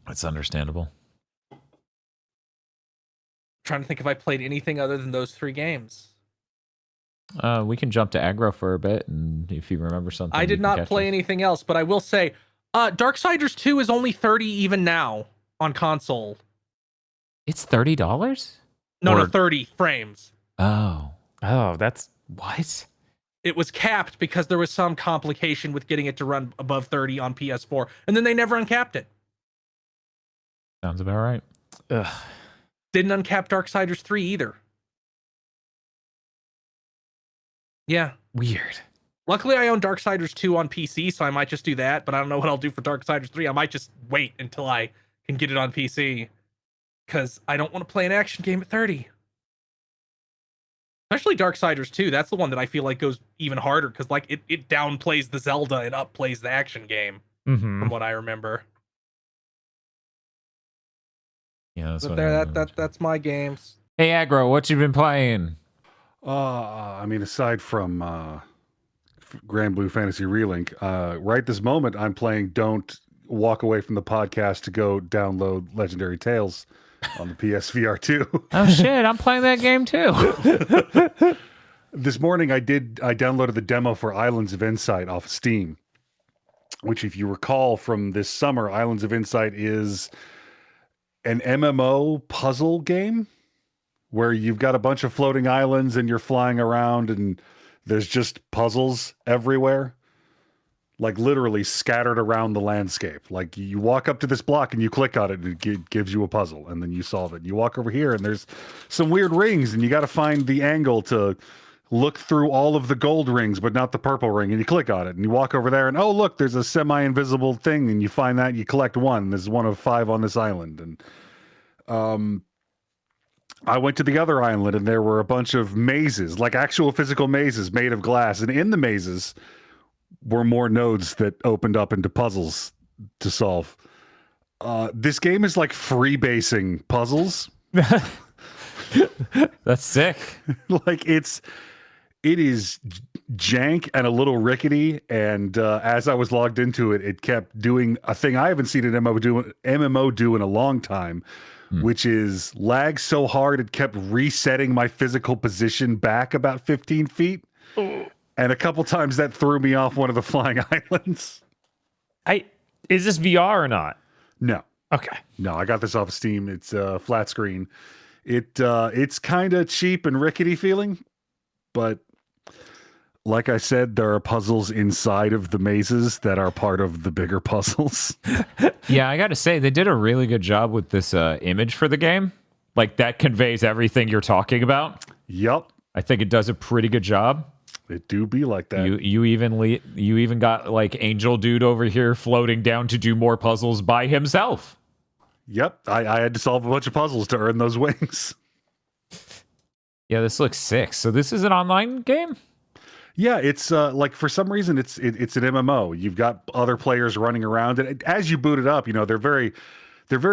That's understandable. Trying to think if I played anything other than those 3 games. We can jump to aggro for a bit, and if you remember something, I did not play anything else, but I will say, Darksiders 2 is only $30 even now on console. It's $30? No, 30 frames. Oh, that's what? It was capped because there was some complication with getting it to run above 30 on PS4, and then they never uncapped it. Sounds about right. Ugh. Didn't uncap Darksiders 3 either. Yeah. Weird. Luckily, I own Darksiders 2 on PC, so I might just do that, but I don't know what I'll do for Darksiders 3. I might just wait until I can get it on PC, because I don't want to play an action game at 30. Especially Darksiders 2. That's the one that I feel like goes even harder, because like it downplays the Zelda and upplays the action game, from what I remember. Yeah, that's my games. Hey, Aggro, what you been playing? I mean, aside from Grand Blue Fantasy Relink, right this moment I'm playing Don't Walk Away from the Podcast to go download Legendary Tales on the PSVR 2. Oh shit, I'm playing that game too. This morning I downloaded the demo for Islands of Insight off of Steam, which if you recall from this summer, Islands of Insight is an MMO puzzle game where you've got a bunch of floating islands and you're flying around and there's just puzzles everywhere, like literally scattered around the landscape. Like you walk up to this block and you click on it and it gives you a puzzle and then you solve it. You walk over here and there's some weird rings and you got to find the angle to look through all of the gold rings, but not the purple ring. And you click on it and you walk over there and, oh, look, there's a semi-invisible thing. And you find that and you collect one. There's one of 5 on this island. And, I went to the other island and there were a bunch of mazes, like actual physical mazes made of glass. And in the mazes were more nodes that opened up into puzzles to solve. This game is like freebasing puzzles. That's sick. Like it is jank and a little rickety. And as I was logged into it, it kept doing a thing I haven't seen an MMO do in a long time, which is lag so hard it kept resetting my physical position back about 15 feet. And a couple times that threw me off one of the flying islands. Is this VR or not? No. Okay. No, I got this off of Steam. It's flat screen. It's kind of cheap and rickety feeling, but like I said, there are puzzles inside of the mazes that are part of the bigger puzzles. Yeah, I got to say, they did a really good job with this image for the game. Like, that conveys everything you're talking about. Yup. I think it does a pretty good job. It do be like that. You even got, like, Angel Dude over here floating down to do more puzzles by himself. Yep. I had to solve a bunch of puzzles to earn those wings. Yeah, this looks sick. So this is an online game? Yeah, it's like for some reason it's an MMO. You've got other players running around, and as you boot it up, you know they're very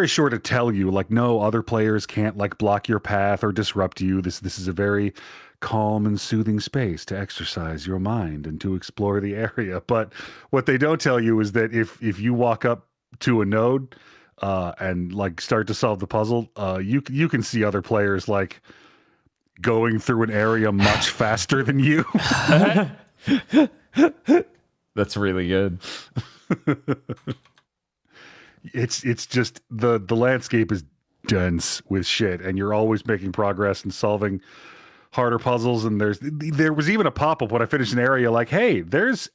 sure to tell you like, no, other players can't like block your path or disrupt you. This is a very calm and soothing space to exercise your mind and to explore the area. But what they don't tell you is that if you walk up to a node and like start to solve the puzzle, you can see other players like going through an area much faster than you. That's really good. It's just the landscape is dense with shit, and you're always making progress and solving harder puzzles. And there was even a pop-up when I finished an area like, hey, there's,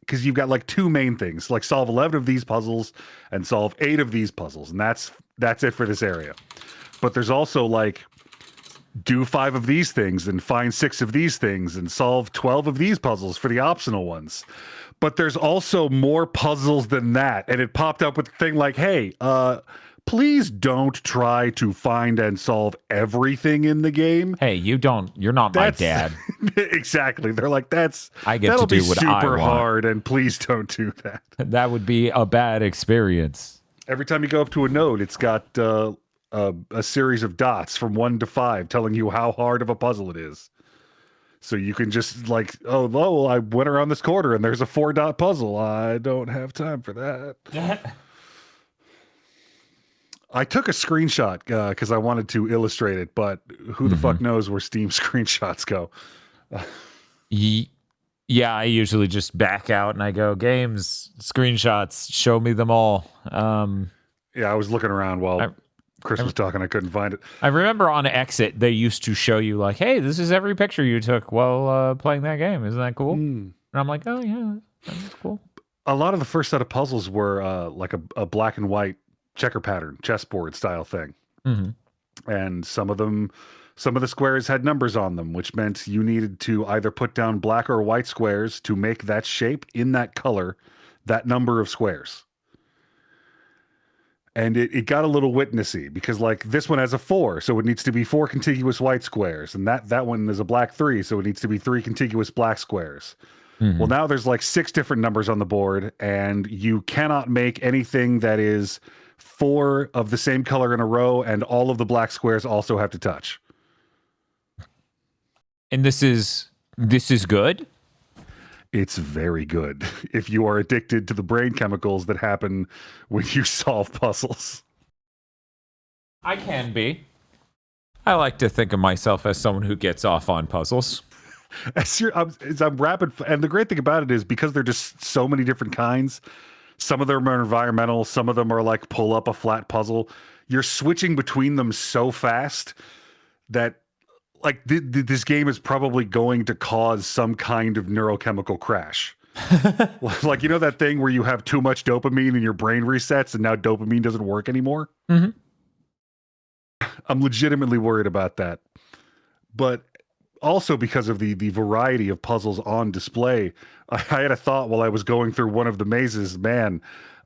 because you've got like two main things, like solve 11 of these puzzles and solve 8 of these puzzles, and that's it for this area. But there's also like, do 5 of these things and find 6 of these things and solve 12 of these puzzles for the optional ones. But there's also more puzzles than that. And it popped up with the thing like, hey, please don't try to find and solve everything in the game. Hey, you're not my dad. Exactly. They're like, I get that'll to do be what I super want. hard, and please don't do that. That would be a bad experience. Every time you go up to a node, it's got a series of dots from 1 to 5 telling you how hard of a puzzle it is. So you can just like, oh, well, I went around this corner and there's a 4-dot puzzle. I don't have time for that. I took a screenshot because I wanted to illustrate it, but who the fuck knows where Steam screenshots go? Yeah, I usually just back out and I go, games, screenshots, show me them all. Yeah, I was looking around while Chris was talking. I couldn't find it. I remember on Exit, they used to show you like, hey, this is every picture you took while playing that game. Isn't that cool? And I'm like, oh, yeah, that's cool. A lot of the first set of puzzles were like a black and white checker pattern, chessboard style thing. And some of the squares had numbers on them, which meant you needed to either put down black or white squares to make that shape in that color, that number of squares. And it got a little witnessy because like this one has a 4, so it needs to be 4 contiguous white squares. And that one is a black 3, so it needs to be 3 contiguous black squares. Well, now there's like 6 different numbers on the board, and you cannot make anything that is 4 of the same color in a row, and all of the black squares also have to touch. And this is good? It's very good if you are addicted to the brain chemicals that happen when you solve puzzles. I can be. I like to think of myself as someone who gets off on puzzles. As I'm rapid, and the great thing about it is because they're just so many different kinds. Some of them are environmental, some of them are like pull up a flat puzzle. You're switching between them so fast that like this game is probably going to cause some kind of neurochemical crash. Like, you know that thing where you have too much dopamine and your brain resets and now dopamine doesn't work anymore? I'm legitimately worried about that. But also because of the variety of puzzles on display, I had a thought while I was going through one of the mazes, man,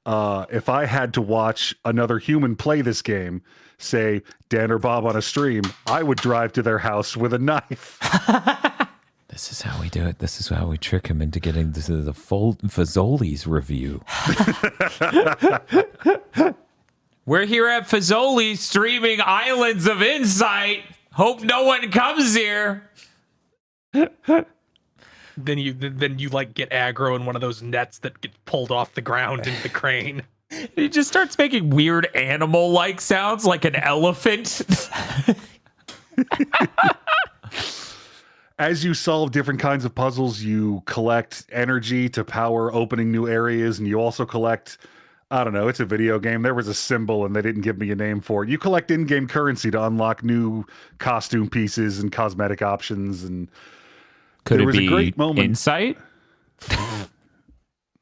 if I had to watch another human play this game, say Dan or Bob on a stream, I would drive to their house with a knife. This is how we do it. This is how we trick him into getting the full Fazoli's review. We're here at Fazoli's streaming Islands of Insight. Hope no one comes here. Then you like get aggro in one of those nets that get pulled off the ground into the crane. He just starts making weird animal-like sounds like an elephant. As you solve different kinds of puzzles, you collect energy to power opening new areas, and you also collect, I don't know, it's a video game. There was a symbol and they didn't give me a name for it. You collect in-game currency to unlock new costume pieces and cosmetic options. And Could there it was be a great moment. Insight?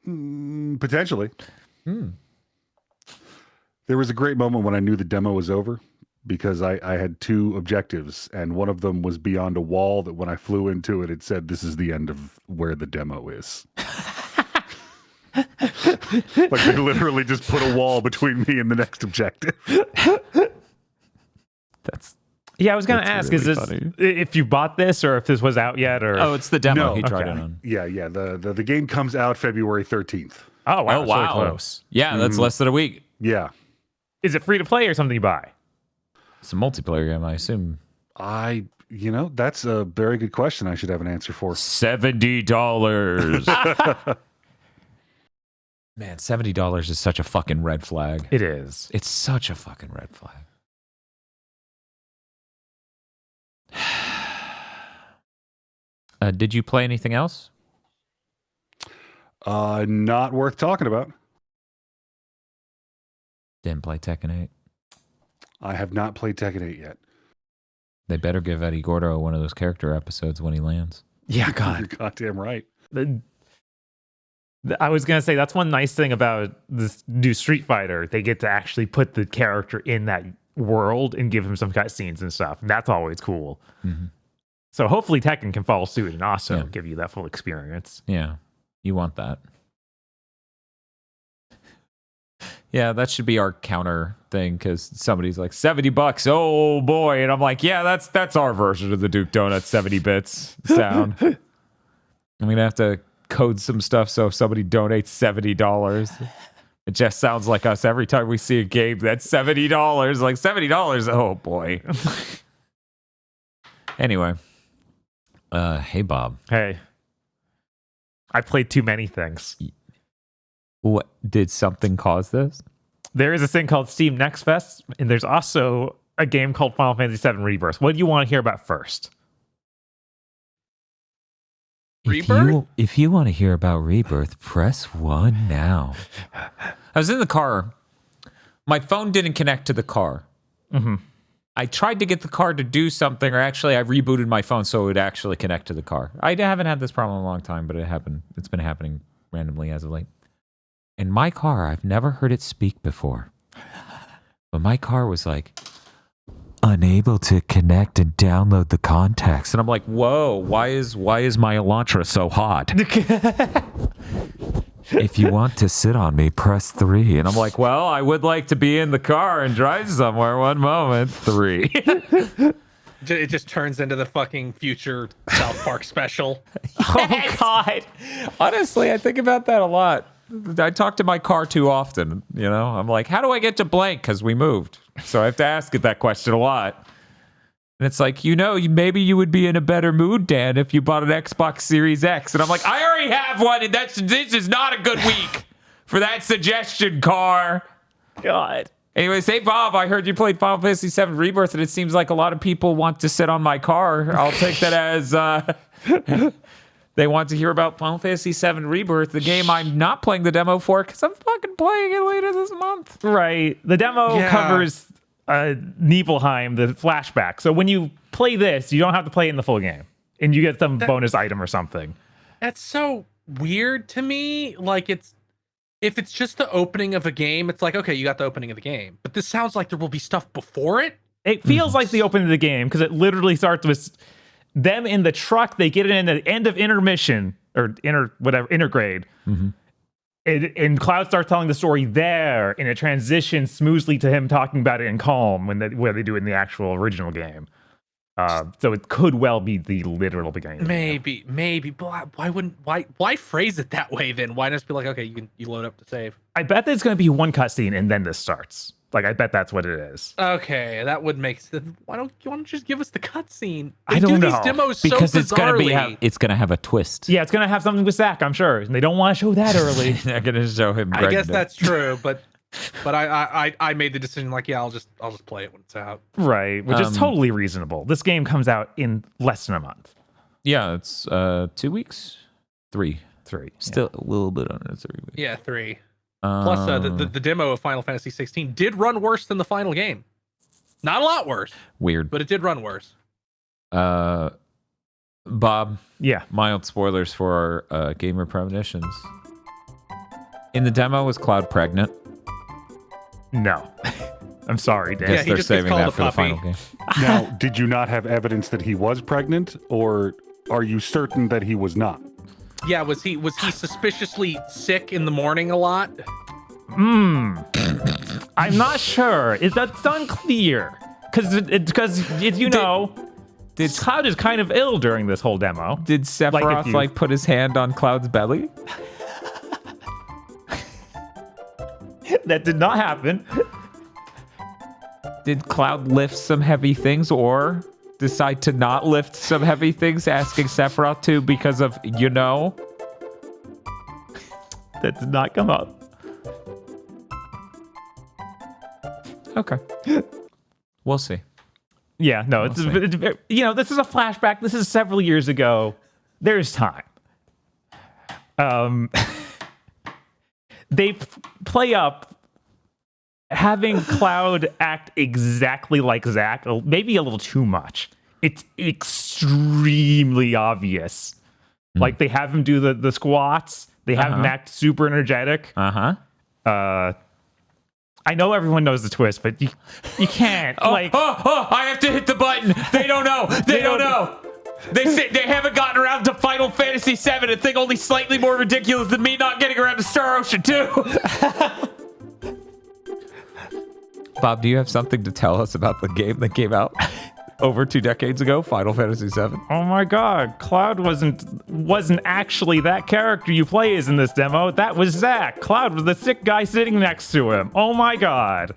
Potentially. There was a great moment when I knew the demo was over because I had 2 objectives, and one of them was beyond a wall that when I flew into it, it said, this is the end of where the demo is. Like they literally just put a wall between me and the next objective. That's Yeah, I was gonna ask, really is this funny. if you bought this or if this was out yet, or it's the demo No. he tried Okay. it on. Yeah. The game comes out February 13th. oh wow, Oh, it's really wow. close. Yeah, that's less than a week. Yeah. Is it free to play or something you buy? It's a multiplayer game, I assume. That's a very good question I should have an answer for. $70. Man, $70 is such a fucking red flag. It is. It's such a fucking red flag. Did you play anything else? Not worth talking about. Didn't play Tekken 8. I have not played Tekken 8 yet. They better give Eddie Gordo one of those character episodes when he lands. Yeah, You're God. goddamn right. I was gonna say that's one nice thing about this new Street Fighter. They get to actually put the character in that world and give him some cutscenes and stuff. And that's always cool. Mm-hmm. So hopefully Tekken can follow suit and also Yeah. give you that full experience. Yeah, you want that. Yeah, that should be our counter thing because somebody's like $70. Oh boy, and I'm like, yeah, that's our version of the Duke Donut 70 bits sound. I'm gonna have to code some stuff so if somebody donates $70, it just sounds like us every time we see a game that's $70. Like $70. Oh boy. Anyway, hey Bob, Hey, I played too many things. what did something cause this? There is a thing called Steam Next Fest, and there's also a game called Final Fantasy VII Rebirth. What do you want to hear about first? Rebirth? If you want to hear about Rebirth, press 1 now. I was in the car. My phone didn't connect to the car. Mm-hmm. I tried to get the car to do something, or actually I rebooted my phone so it would actually connect to the car. I haven't had this problem in a long time, but it happened. It's been happening randomly as of late. In my car, I've never heard it speak before. But my car was like, unable to connect and download the context. And I'm like, whoa, why is my Elantra so hot? If you want to sit on me, press 3. And I'm like, well, I would like to be in the car and drive somewhere. One moment. 3. It just turns into the fucking future South Park special. Oh, God. Honestly, I think about that a lot. I talk to my car too often, you know? I'm like, how do I get to blank? Because we moved. So I have to ask it that question a lot. And it's like, maybe you would be in a better mood, Dan, if you bought an Xbox Series X. And I'm like, I already have one, and this is not a good week for that suggestion, car. God. Anyways, hey, Bob, I heard you played Final Fantasy VII Rebirth, and it seems like a lot of people want to sit on my car. I'll take that as they want to hear about Final Fantasy VII Rebirth, the game I'm not playing the demo for because I'm fucking playing it later this month. Right. The demo Yeah. covers Nibelheim, the flashback. So when you play this, you don't have to play in the full game. And you get some bonus item or something. That's so weird to me. Like, if it's just the opening of a game, it's like, okay, you got the opening of the game. But this sounds like there will be stuff before it. It feels like the opening of the game because it literally starts with them in the truck. They get it in the end of intermission or intergrade. Mm-hmm. And Cloud starts telling the story there, and it transitions smoothly to him talking about it in Calm where they do it in the actual original game. So it could well be the literal beginning. of the game. Maybe, but why phrase it that way then? Why not just be like, okay, you load up to save? I bet there's going to be one cutscene and then this starts. Like, I bet that's what it is. Okay, that would make sense. Why don't you just give us the cutscene? I They don't do know. these demos Because so it's gonna bizarrely. it's gonna have a twist. Yeah, it's going to have something with Zack, I'm sure. And they don't want to show that early. They're gonna show him. I guess pregnant. that's true, but I made the decision like, yeah, I'll just play it when it's out. Right, which is totally reasonable. This game comes out in less than a month. Yeah, it's 2 weeks, 3. 3. Still a little bit under 3 weeks. Yeah, 3. Plus, the demo of Final Fantasy 16 did run worse than the final game. Not a lot worse, Weird. but it did run worse. Bob, Yeah. mild spoilers for our gamer premonitions. In the demo, was Cloud pregnant? No. I'm sorry, Dan. Yeah, Guess he they're just gets saving called that a for the puppy. final game. Now, did you not have evidence that he was pregnant, or are you certain that he was not? Yeah, was he suspiciously sick in the morning a lot? I'm not sure. That's unclear. Because Cloud is kind of ill during this whole demo. Did Sephiroth if you- put his hand on Cloud's belly? That did not happen. Did Cloud lift some heavy things or decide to not lift some heavy things, asking Sephiroth to because of, That did not come up. Okay. We'll see. Yeah, no, see. this is a flashback. This is several years ago. There's time. They play up having Cloud act exactly like Zack, maybe a little too much. It's extremely obvious. Like they have him do the squats. They have him act super energetic. I know everyone knows the twist, but you can't. I have to hit the button. They don't know. They don't know. They haven't gotten around to Final Fantasy VII, a thing only slightly more ridiculous than me not getting around to Star Ocean 2. Bob, do you have something to tell us about the game that came out over 2 decades ago, Final Fantasy VII? Oh my God, Cloud wasn't actually that character you play as in this demo. That was Zack. Cloud was the sick guy sitting next to him. Oh my God.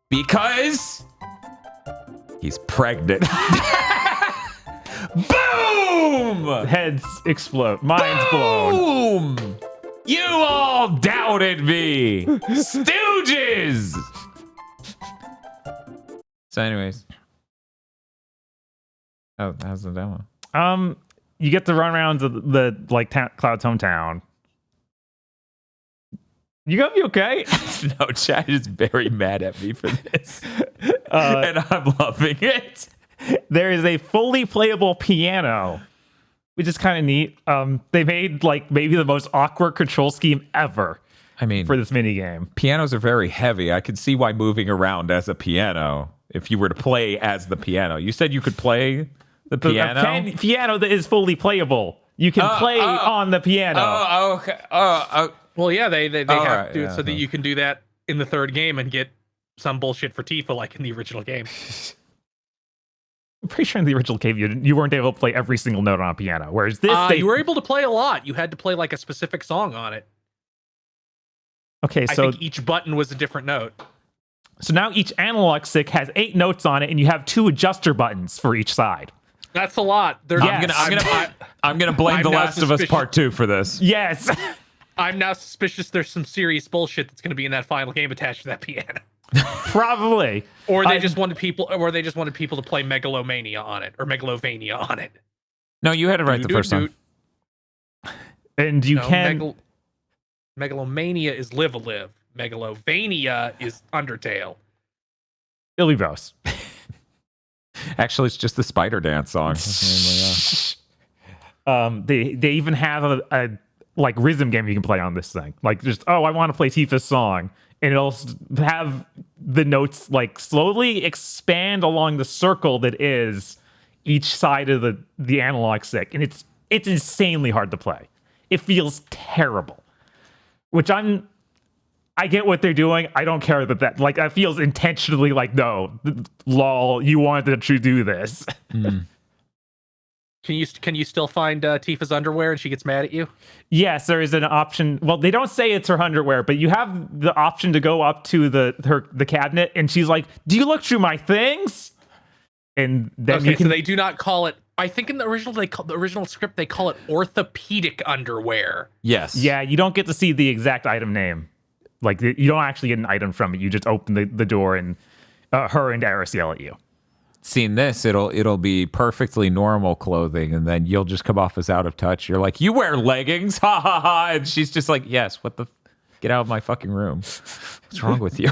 Because he's pregnant. Boom! Heads explode. Minds blown. Boom! You all doubted me! Stooges! So anyways. Oh, how's the demo? You get to run around the Cloud's hometown. You gonna be okay? No, Chad is very mad at me for this. And I'm loving it. There is a fully playable piano, which is kind of neat. They made maybe the most awkward control scheme ever. I mean, for this mini game, pianos are very heavy. I could see why moving around as a piano, if you were to play as the piano. You said you could play the piano? Piano that is fully playable. You can play on the piano. Oh, okay. Well, yeah, they have to do it so yeah. that you can do that in the third game and get some bullshit for Tifa like in the original game. I'm pretty sure in the original game you weren't able to play every single note on a piano, whereas this you were able to play a lot. You had to play like a specific song on it. Okay, I so think each button was a different note. So now each analog stick has 8 notes on it, and you have 2 adjuster buttons for each side. That's a lot. I'm gonna blame The Last of Us Part 2 for this. Yes. I'm now suspicious there's some serious bullshit that's going to be in that final game attached to that piano. Probably. Or they just wanted people to play Megalomania on it or Megalovania on it. No, you had it right the first time. And you can Megalomania is Live a Live. Megalovania is Undertale. Billy Bros. Actually, it's just the Spider Dance song. They even have a rhythm game you can play on this thing. I want to play Tifa's song, and it'll have the notes slowly expand along the circle that is each side of the analog stick, and it's insanely hard to play. It feels terrible, which I get what they're doing. I don't care that feels intentionally no, lol, you wanted to do this. Can you still find Tifa's underwear and she gets mad at you? Yes, there is an option. Well, they don't say it's her underwear, but you have the option to go up to the cabinet, and she's like, "Do you look through my things?" And then so they do not call it. I think in the original script they call it orthopedic underwear. Yes. Yeah, you don't get to see the exact item name. You don't actually get an item from it. You just open the door, and her and Eris yell at you. Seeing this, it'll be perfectly normal clothing, and then you'll just come off as out of touch. You're like, "You wear leggings, ha ha ha!" And she's just like, "Yes, what the? Get out of my fucking room! What's wrong with you?"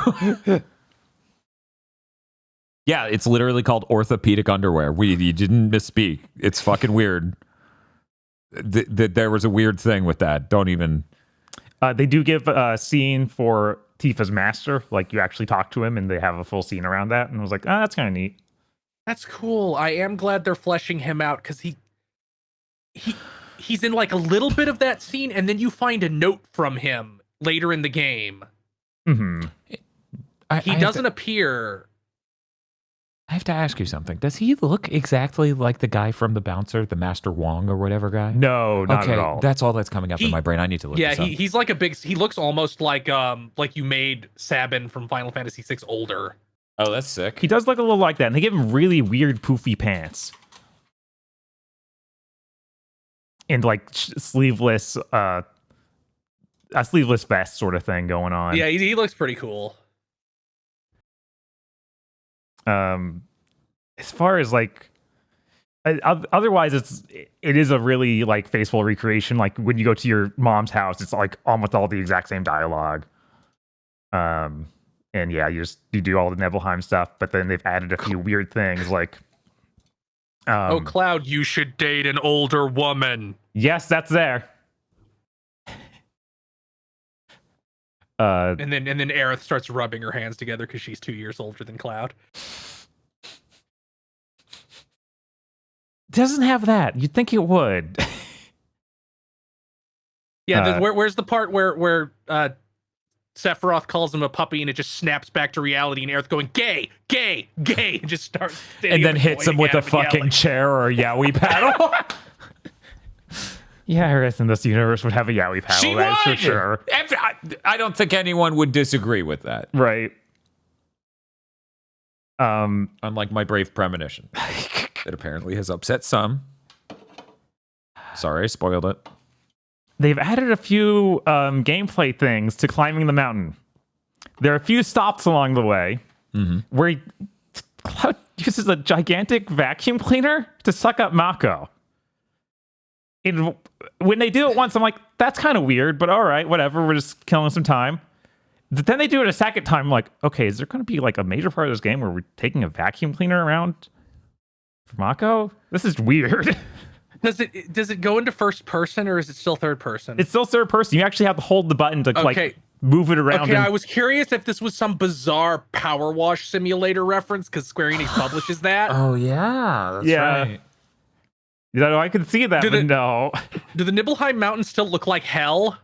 Yeah, it's literally called orthopedic underwear. You didn't misspeak. It's fucking weird. There was a weird thing with that. Don't even. They do give a scene for Tifa's master. You actually talk to him, and they have a full scene around that. And I was like, "Oh, that's kind of neat." That's cool. I am glad they're fleshing him out because he's in a little bit of that scene, and then you find a note from him later in the game. Mm-hmm. He doesn't appear. I have to ask you something. Does he look exactly like the guy from The Bouncer, the Master Wong or whatever guy? No, not at all. That's all that's coming up in my brain. I need to look this up. He's like a big. He looks almost like you made Sabin from Final Fantasy VI older. Oh, that's sick. He does look a little like that, and they give him really weird poofy pants. And sleeveless, a sleeveless vest sort of thing going on. Yeah, he looks pretty cool. As far as otherwise, it is a really faithful recreation. When you go to your mom's house, it's almost all the exact same dialogue. And yeah, you do all the Nibelheim stuff, but then they've added a few weird things like oh, Cloud, you should date an older woman. yes, that's there. And then Aerith starts rubbing her hands together because she's 2 years older than Cloud. Doesn't have that. You'd think it would. Yeah, where's the part where Sephiroth calls him a puppy and it just snaps back to reality and Aerith going, gay, gay, gay, and just starts and then hits him with a fucking chair or a Yowie paddle. Yeah, Aerith in this universe would have a Yowie paddle. She that's would! For sure. I don't think anyone would disagree with that. Right. Unlike my brave premonition. That apparently has upset some. Sorry, I spoiled it. They've added a few gameplay things to climbing the mountain. There are a few stops along the way where Cloud uses a gigantic vacuum cleaner to suck up Mako. And when they do it once, I'm like, that's kind of weird, but all right, whatever. We're just killing some time. But then they do it a second time. I'm like, okay, is there going to be like a major part of this game where we're taking a vacuum cleaner around for Mako? This is weird. Does it go into first person or is it still third person? It's still third person. You actually have to hold the button to like move it around. Okay, I was curious if this was some bizarre Power Wash Simulator reference because Square Enix publishes that. Oh yeah, that's right. You know, I can see that, but no. Do the Nibelheim Mountains still look like hell?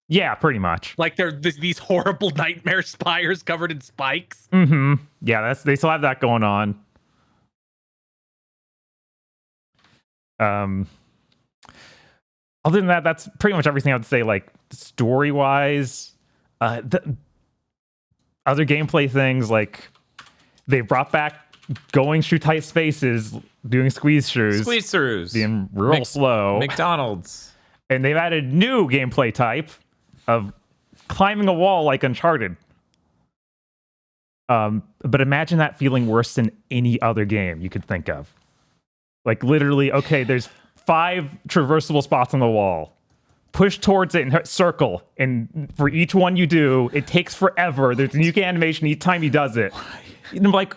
Yeah, pretty much. Like they're these horrible nightmare spires covered in spikes. Mm-hmm. Yeah, they still have that going on. Other than that, that's pretty much everything I would say. Like story-wise, the other gameplay things like they brought back going through tight spaces, doing squeeze-throughs, being real slow. McDonald's. And they've added new gameplay type of climbing a wall like Uncharted. But imagine that feeling worse than any other game you could think of. Like literally, okay, there's 5 traversable spots on the wall. Push towards it and hit circle. And for each one you do, it takes forever. There's a new animation each time he does it. And I'm like,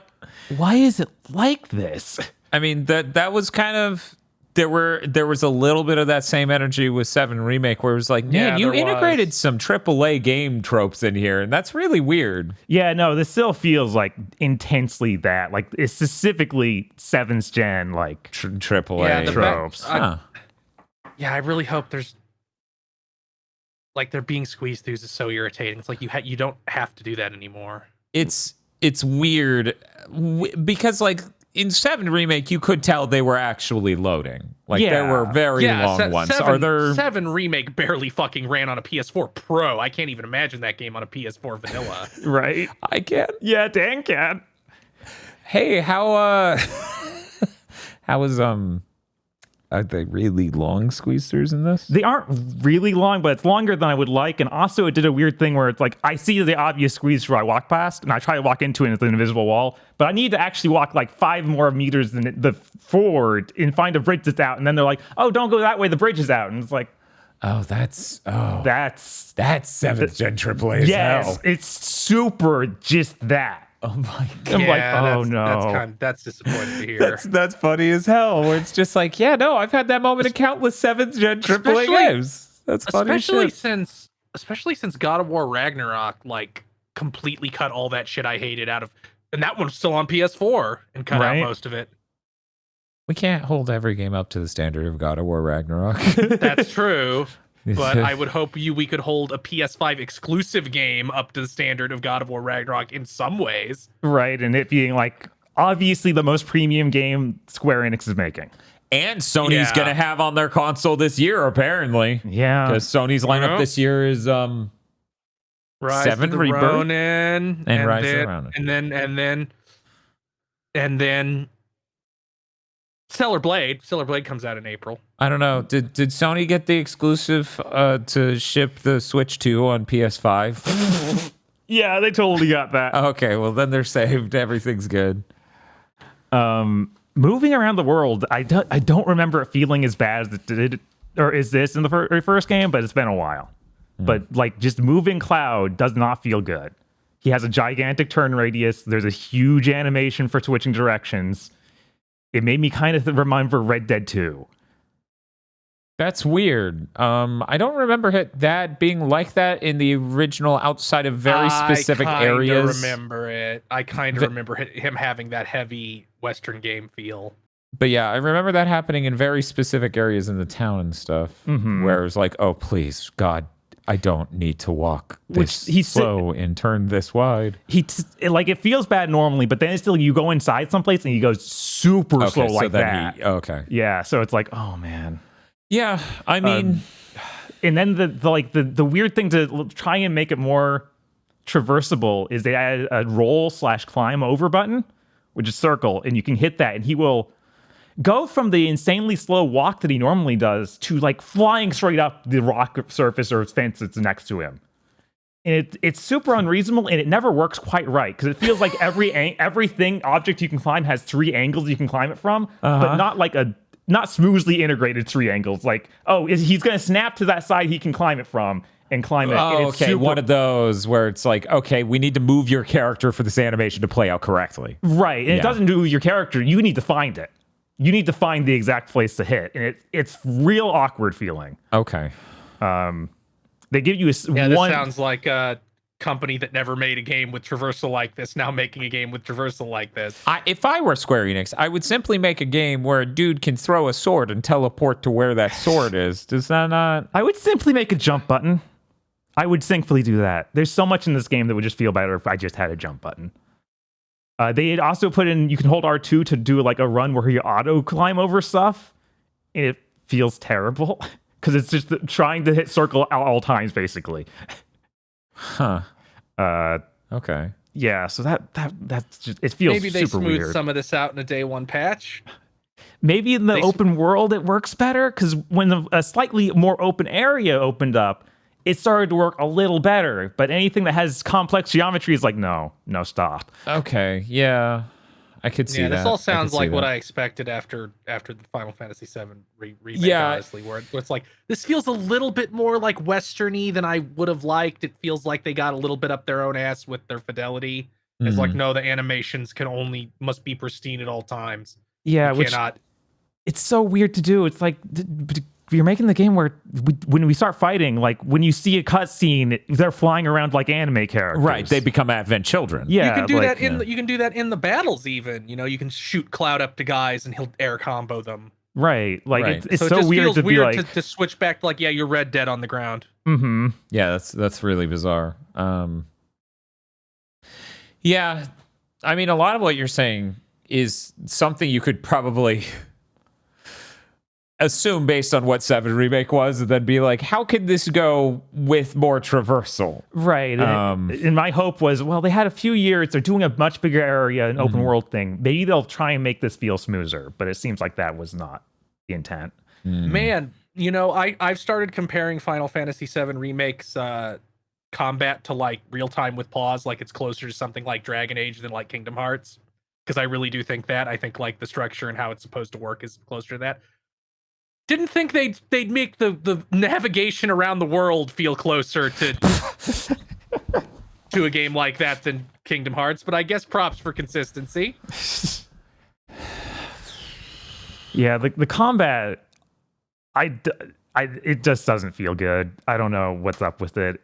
why is it like this? I mean, that was kind of there was a little bit of that same energy with 7 Remake where it was like, man, you integrated some AAA game tropes in here, and that's really weird. Yeah, no, this still feels like intensely that. Like it's specifically 7th gen like AAA tropes. Yeah, I really hope there's like they're being squeezed through is so irritating. It's like you don't have to do that anymore. It's weird because like in 7 Remake, you could tell they were actually loading. Like there were very long ones. 7 Remake barely fucking ran on a PS4 Pro. I can't even imagine that game on a PS4 vanilla. Right? I can. Yeah, Dan can. Hey, how was are they really long squeeze throughs in this? They aren't really long, but it's longer than I would like. And also, it did a weird thing where it's like I see the obvious squeeze through I walk past, and I try to walk into it as an invisible wall, but I need to actually walk like 5 more meters than the forward and find a bridge that's out. And then they're like, "Oh, don't go that way. The bridge is out." And it's like, that's 7th gen AAA as hell. It's super just that. Oh my god! I'm like, oh no, that's disappointing to hear. That's funny as hell. Where it's just like, yeah, no, I've had that moment in countless 7th gen AAA games. That's funny, especially since God of War Ragnarok like completely cut all that shit I hated out of, and that one's still on PS4 and cut out most of it. We can't hold every game up to the standard of God of War Ragnarok. That's true. But I would hope we could hold a PS5 exclusive game up to the standard of God of War Ragnarok in some ways. Right, and it being like obviously the most premium game Square Enix is making. And Sony's going to have on their console this year, apparently. Yeah. Because Sony's lineup this year is Rise 7 Rebirth Ronin, and Rise of the Ronin. And then Stellar Blade. Stellar Blade comes out in April. I don't know. Did Sony get the exclusive to ship the Switch 2 on PS5? Yeah, they totally got that. Okay, well then they're saved. Everything's good. Moving around the world, I don't remember it feeling as bad as it did, or is this in the first game, but it's been a while. But like just moving Cloud does not feel good. He has a gigantic turn radius. There's a huge animation for switching directions. It made me kind of remember Red Dead 2. That's weird. I don't remember that being like that in the original outside of very specific areas. I kind of remember him having that heavy Western game feel. But yeah, I remember that happening in very specific areas in the town and stuff, where it was like, oh, please, God, I don't need to walk this slow and turn this wide. It feels bad normally, but then still you go inside someplace and he goes super slow like that. Okay. Yeah, so it's like, oh man. Yeah, I mean, and then the weird thing to try and make it more traversable is they added a roll/climb over button, which is circle, and you can hit that, and he will go from the insanely slow walk that he normally does to like flying straight up the rock surface or fence that's next to him. And it's super unreasonable, and it never works quite right because it feels like everything object you can climb has 3 angles you can climb it from, but not smoothly integrated 3 angles. Like, he's going to snap to that side he can climb it from and climb it. Oh, okay. One of those where it's like, okay, we need to move your character for this animation to play out correctly. Right. And it doesn't do your character. You need to find it. You need to find the exact place to hit. And it's real awkward feeling. Okay. They give you this sounds like a company that never made a game with traversal like this now making a game with traversal like this. If I were Square Enix, I would simply make a game where a dude can throw a sword and teleport to where that sword is. Does that not? I would simply make a jump button. I would thankfully do that. There's so much in this game that would just feel better if I just had a jump button. They had also put in, you can hold R2 to do like a run where you auto climb over stuff. And it feels terrible because it's just trying to hit circle at all times, basically. Huh. Okay. Yeah, so that's just, it feels maybe they super smoothed weird. some of this out in a day 1 patch. Maybe in the open world it works better because when a slightly more open area opened up, it started to work a little better. But anything that has complex geometry is like, no, stop. Okay. Yeah. I could see that. Yeah, this all sounds like what I expected after the Final Fantasy VII remake, honestly, where it's like, this feels a little bit more like Western-y than I would have liked. It feels like they got a little bit up their own ass with their fidelity. It's like, no, the animations must be pristine at all times. Yeah, it's so weird to do. It's like, you're making the game where when we start fighting, like when you see a cutscene, they're flying around like anime characters. Right, they become Advent children. Yeah, you can do that in the battles even. You can shoot Cloud up to guys and he'll air combo them. Right, like right. It's so weird to be like to switch back to like, yeah, you're Red Dead on the ground. Mm-hmm. Yeah, that's really bizarre. Yeah, I mean, a lot of what you're saying is something you could probably assume based on what 7 Remake was, and then be like, how could this go with more traversal? Right. And my hope was, well, they had a few years, they're doing a much bigger area, an open world thing. Maybe they'll try and make this feel smoother, but it seems like that was not the intent. Man, I've started comparing Final Fantasy VII Remake's combat to like real time with pause, like it's closer to something like Dragon Age than like Kingdom Hearts. Because I really do think that. I think like the structure and how it's supposed to work is closer to that. Didn't think they'd make the navigation around the world feel closer to to a game like that than Kingdom Hearts, but I guess props for consistency. Yeah, the combat, it just doesn't feel good. I don't know what's up with it.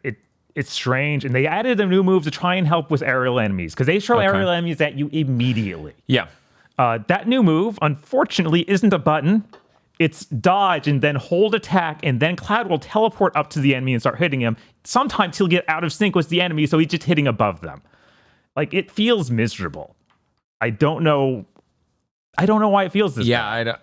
It's strange, and they added a new move to try and help with aerial enemies because they throw aerial enemies at you immediately. Yeah, that new move, unfortunately, isn't a button. It's dodge and then hold attack, and then Cloud will teleport up to the enemy and start hitting him. Sometimes he'll get out of sync with the enemy, so he's just hitting above them. Like, it feels miserable. I don't know why it feels this way. Yeah,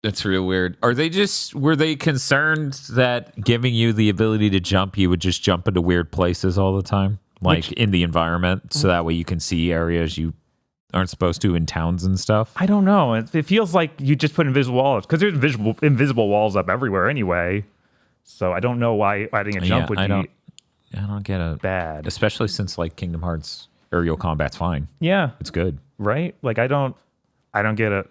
that's real weird. Were they concerned that giving you the ability to jump, you would just jump into weird places all the time? Like in the environment, so that way you can see areas you aren't supposed to in towns and stuff? I don't know. It feels like you just put invisible walls because there's invisible walls up everywhere anyway. So I don't know why adding a jump would be. I don't get it. Bad, especially since like Kingdom Hearts aerial combat's fine. Yeah, it's good, right? Like I don't get it.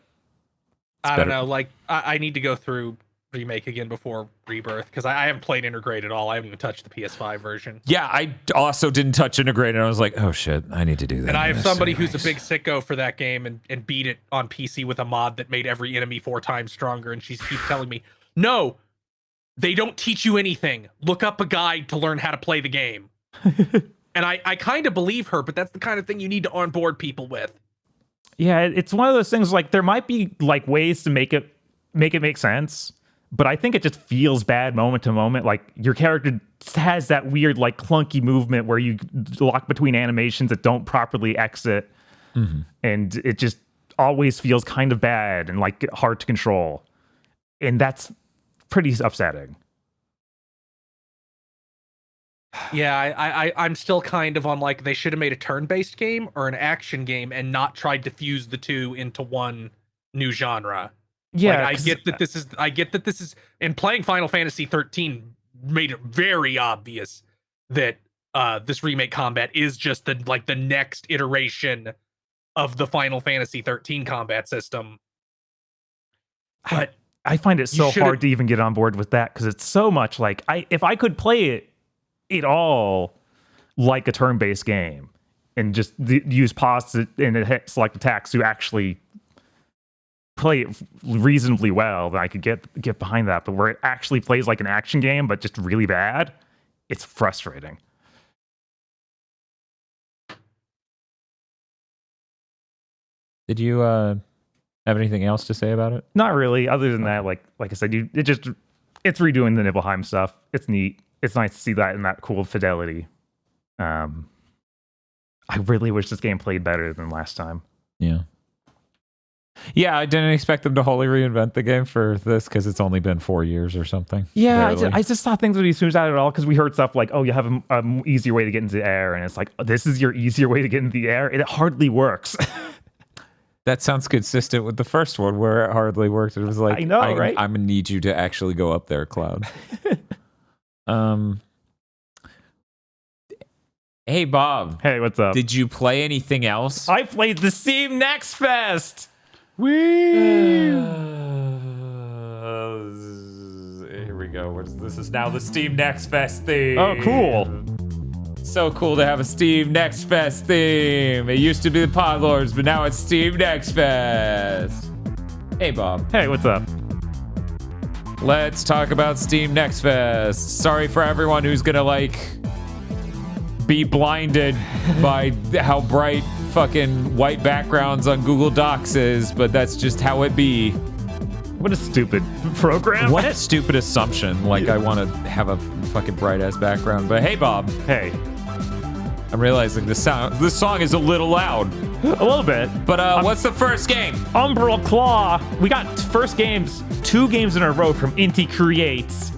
I don't know. Like I need to go through remake again before Rebirth, because I haven't played Integrate at all. I haven't even touched the PS5 version. Yeah, I also didn't touch Integrate, and I was like, oh shit, I need to do that. And I have somebody who's a big sicko for that game and beat it on PC with a mod that made every enemy 4 times stronger, and she keeps telling me, no, they don't teach you anything. Look up a guide to learn how to play the game. And I kind of believe her, but that's the kind of thing you need to onboard people with. Yeah, it's one of those things, like, there might be like ways to make it make sense, but I think it just feels bad moment to moment. Like, your character has that weird, like, clunky movement where you lock between animations that don't properly exit, and it just always feels kind of bad and like hard to control, and that's pretty upsetting. Yeah, I'm still kind of on, like, they should have made a turn-based game or an action game and not tried to fuse the two into one new genre. Yeah, like, I get that this is, and playing Final Fantasy 13 made it very obvious that this remake combat is just the next iteration of the Final Fantasy 13 combat system. But I find it so hard to even get on board with that, because it's so much like, if I could play it all like a turn-based game and just use pause and select attacks to actually play it reasonably well, then I could get behind that. But where it actually plays like an action game but just really bad, it's frustrating. Did you have anything else to say about it? Not really, other than that, like I said, it's redoing the Nibelheim stuff. It's neat. It's nice to see that in that cool fidelity. I really wish this game played better than last time. Yeah, I didn't expect them to wholly reinvent the game for this, because it's only been 4 years or something. Yeah, I just thought things would be smoothed out at all, because we heard stuff like, oh, you have a easier way to get into the air, and it's like, this is your easier way to get into the air? It hardly works. That sounds consistent with the first one, where it hardly worked. It was like, I know, right? I'm gonna need you to actually go up there, Cloud. Hey, Bob. Hey, what's up? Did you play anything else? I played the Steam Next Fest. Here we go. This is now the Steam Next Fest theme. Oh, cool. So cool to have a Steam Next Fest theme. It used to be the Podlords, but now it's Steam Next Fest. Hey, Bob. Hey, what's up? Let's talk about Steam Next Fest. Sorry for everyone who's gonna, like, be blinded by how bright fucking white backgrounds on Google Docs is, but that's just how it be. What a stupid program. What a stupid assumption. Like, I want to have a fucking bright ass background. But hey, Bob. Hey. I'm realizing this song is a little loud. A little bit. But what's the first game? Umbral Claw. We got two games in a row from Inti Creates.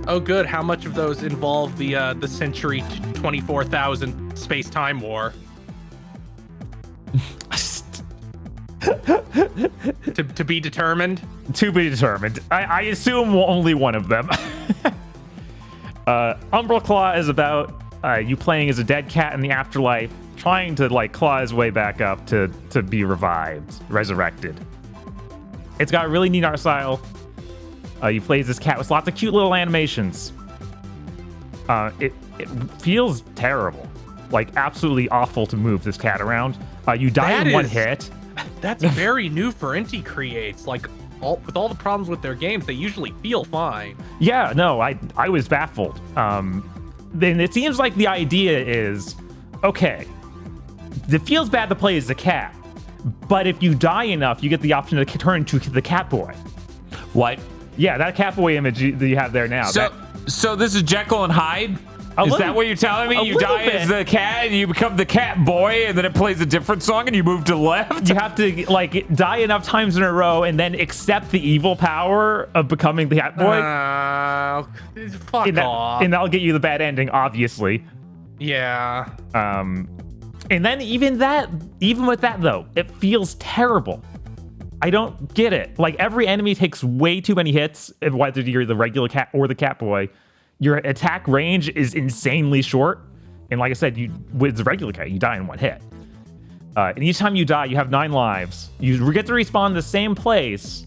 Oh, good. How much of those involve the Century 24,000 space-time war? to be determined? To be determined. I assume only one of them. Umbral Claw is about you playing as a dead cat in the afterlife, trying to, like, claw his way back up to be resurrected. It's got a really neat art style. You play as this cat with lots of cute little animations. It feels terrible. Like, absolutely awful to move this cat around. You die in one hit. That's very new for Inti Creates. Like, with all the problems with their games, they usually feel fine. Yeah, no, I was baffled. Then it seems like the idea is, okay, it feels bad to play as a cat, but if you die enough, you get the option to turn into the cat boy. What? Yeah, that Catboy image that you have there now. So this is Jekyll and Hyde? Is that what you're telling me? You die as the cat and you become the cat boy, and then it plays a different song and you move to the left? You have to, like, die enough times in a row and then accept the evil power of becoming the cat boy. Fuck off. And that'll get you the bad ending, obviously. Yeah. And then even with that, though, it feels terrible. I don't get it. Like, every enemy takes way too many hits, whether you're the regular cat or the cat boy. Your attack range is insanely short. And like I said, with the regular cat, you die in one hit. And each time you die, you have 9 lives. You get to respawn in the same place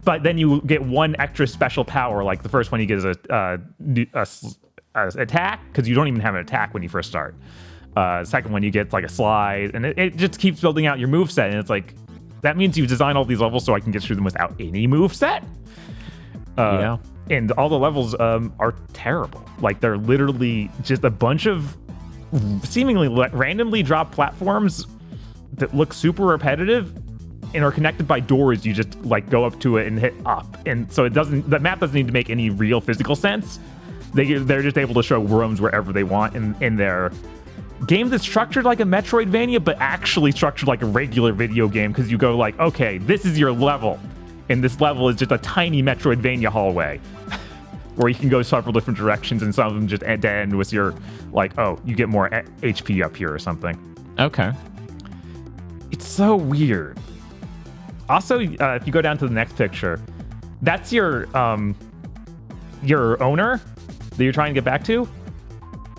but then you get one extra special power. Like the first one, you get a attack, because you don't even have an attack when you first start. Second one, you get like a slide, and it just keeps building out your moveset. And it's like, that means you design all these levels so I can get through them without any moveset. Yeah. And all the levels are terrible. Like, they're literally just a bunch of seemingly randomly dropped platforms that look super repetitive and are connected by doors. You just like go up to it and hit up, and so the map doesn't need to make any real physical sense. They're just able to show rooms wherever they want in their game that's structured like a Metroidvania, but actually structured like a regular video game, because you go like, okay, this is your level, and this level is just a tiny Metroidvania hallway where you can go several different directions, and some of them just end with your like, oh, you get more HP up here or something. Okay. It's so weird. Also, if you go down to the next picture, that's your owner that you're trying to get back to.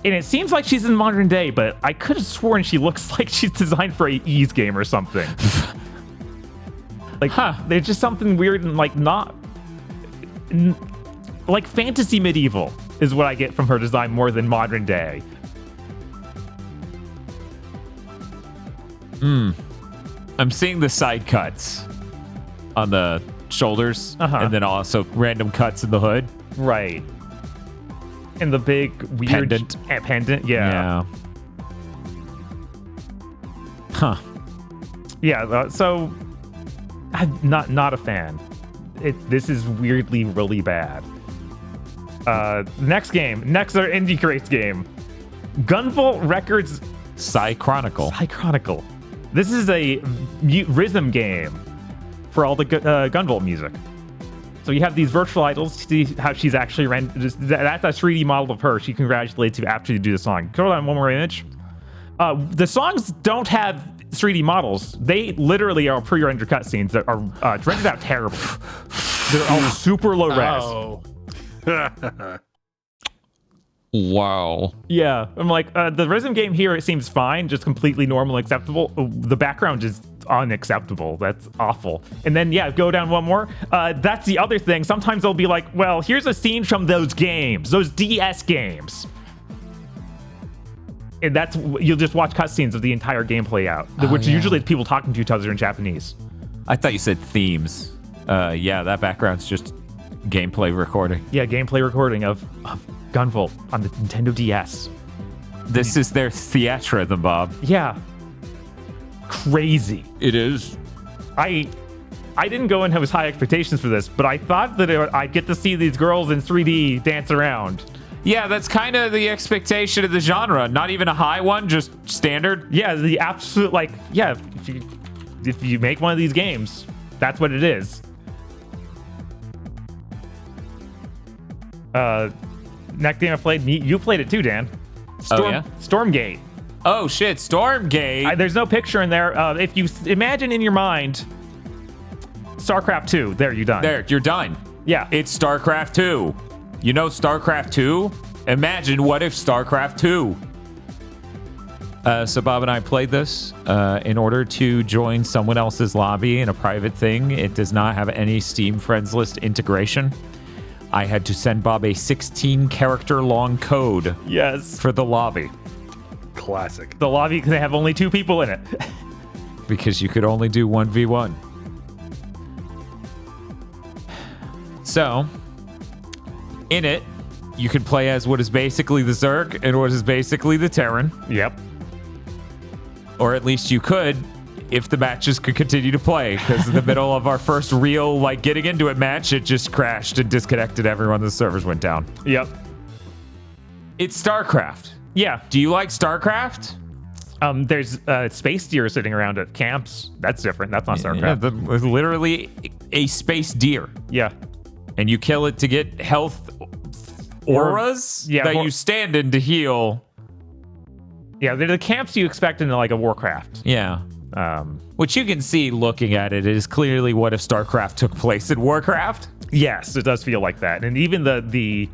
And it seems like she's in modern day, but I could have sworn she looks like she's designed for a Ease game or something. Like, there's just something weird and like like fantasy medieval is what I get from her design more than modern day. I'm seeing the side cuts on the shoulders, and then also random cuts in the hood. Right. And the big weird pendant. Yeah. Huh. Yeah. So I'm not a fan. This is weirdly really bad. Next are Indie Crates game. Gunvolt Records Chronicle. This is a rhythm game for all the Gunvolt music. So you have these virtual idols to see how she's actually that's a 3D model of her. She congratulates you after you do the song. Go on one more image. The songs don't have 3D models. They literally are pre-rendered cutscenes that are rendered out terribly. They're all super low res. Oh. Wow. Yeah, I'm like, the rhythm game here, it seems fine, just completely normal, acceptable. The background is unacceptable. That's awful. And then, yeah, go down one more. That's the other thing. Sometimes they'll be like, well, here's a scene from those games, those DS games. And you'll just watch cutscenes of the entire gameplay out, which usually is people talking to each other in Japanese. I thought you said themes. Yeah, that background's just gameplay recording. Yeah, gameplay recording of Gunvolt on the Nintendo DS. This is their theatrhythm, Bob. Yeah. Crazy. It is. I didn't go in with high expectations for this, but I thought that I'd get to see these girls in 3D dance around. Yeah, that's kind of the expectation of the genre. Not even a high one, just standard. Yeah, the absolute, like, yeah, if you make one of these games, that's what it is. Next game I played, you played it too, Dan. Stormgate. Oh shit, Stormgate. There's no picture in there. If you imagine in your mind StarCraft 2, there, you're done. There, you're done. Yeah. It's StarCraft 2. You know StarCraft 2? Imagine what if StarCraft 2. So Bob and I played this in order to join someone else's lobby in a private thing. It does not have any Steam friends list integration. I had to send Bob a 16-character long code. Yes. For the lobby. Classic. The lobby, because they have only 2 people in it. Because you could only do 1v1. So, in it, you can play as what is basically the Zerg and what is basically the Terran. Yep. Or at least you could, if the matches could continue to play. Because in the middle of our first real, like, getting into it match, it just crashed and disconnected everyone. The servers went down. Yep. It's StarCraft. Yeah. Do you like StarCraft? There's space deer sitting around at camps. That's different. That's not StarCraft. Yeah, literally a space deer. Yeah. And you kill it to get health auras that you stand in to heal. Yeah, they're the camps you expect in like a Warcraft. Yeah. Which you can see looking at it is clearly what if StarCraft took place in Warcraft. Yes, it does feel like that. And even the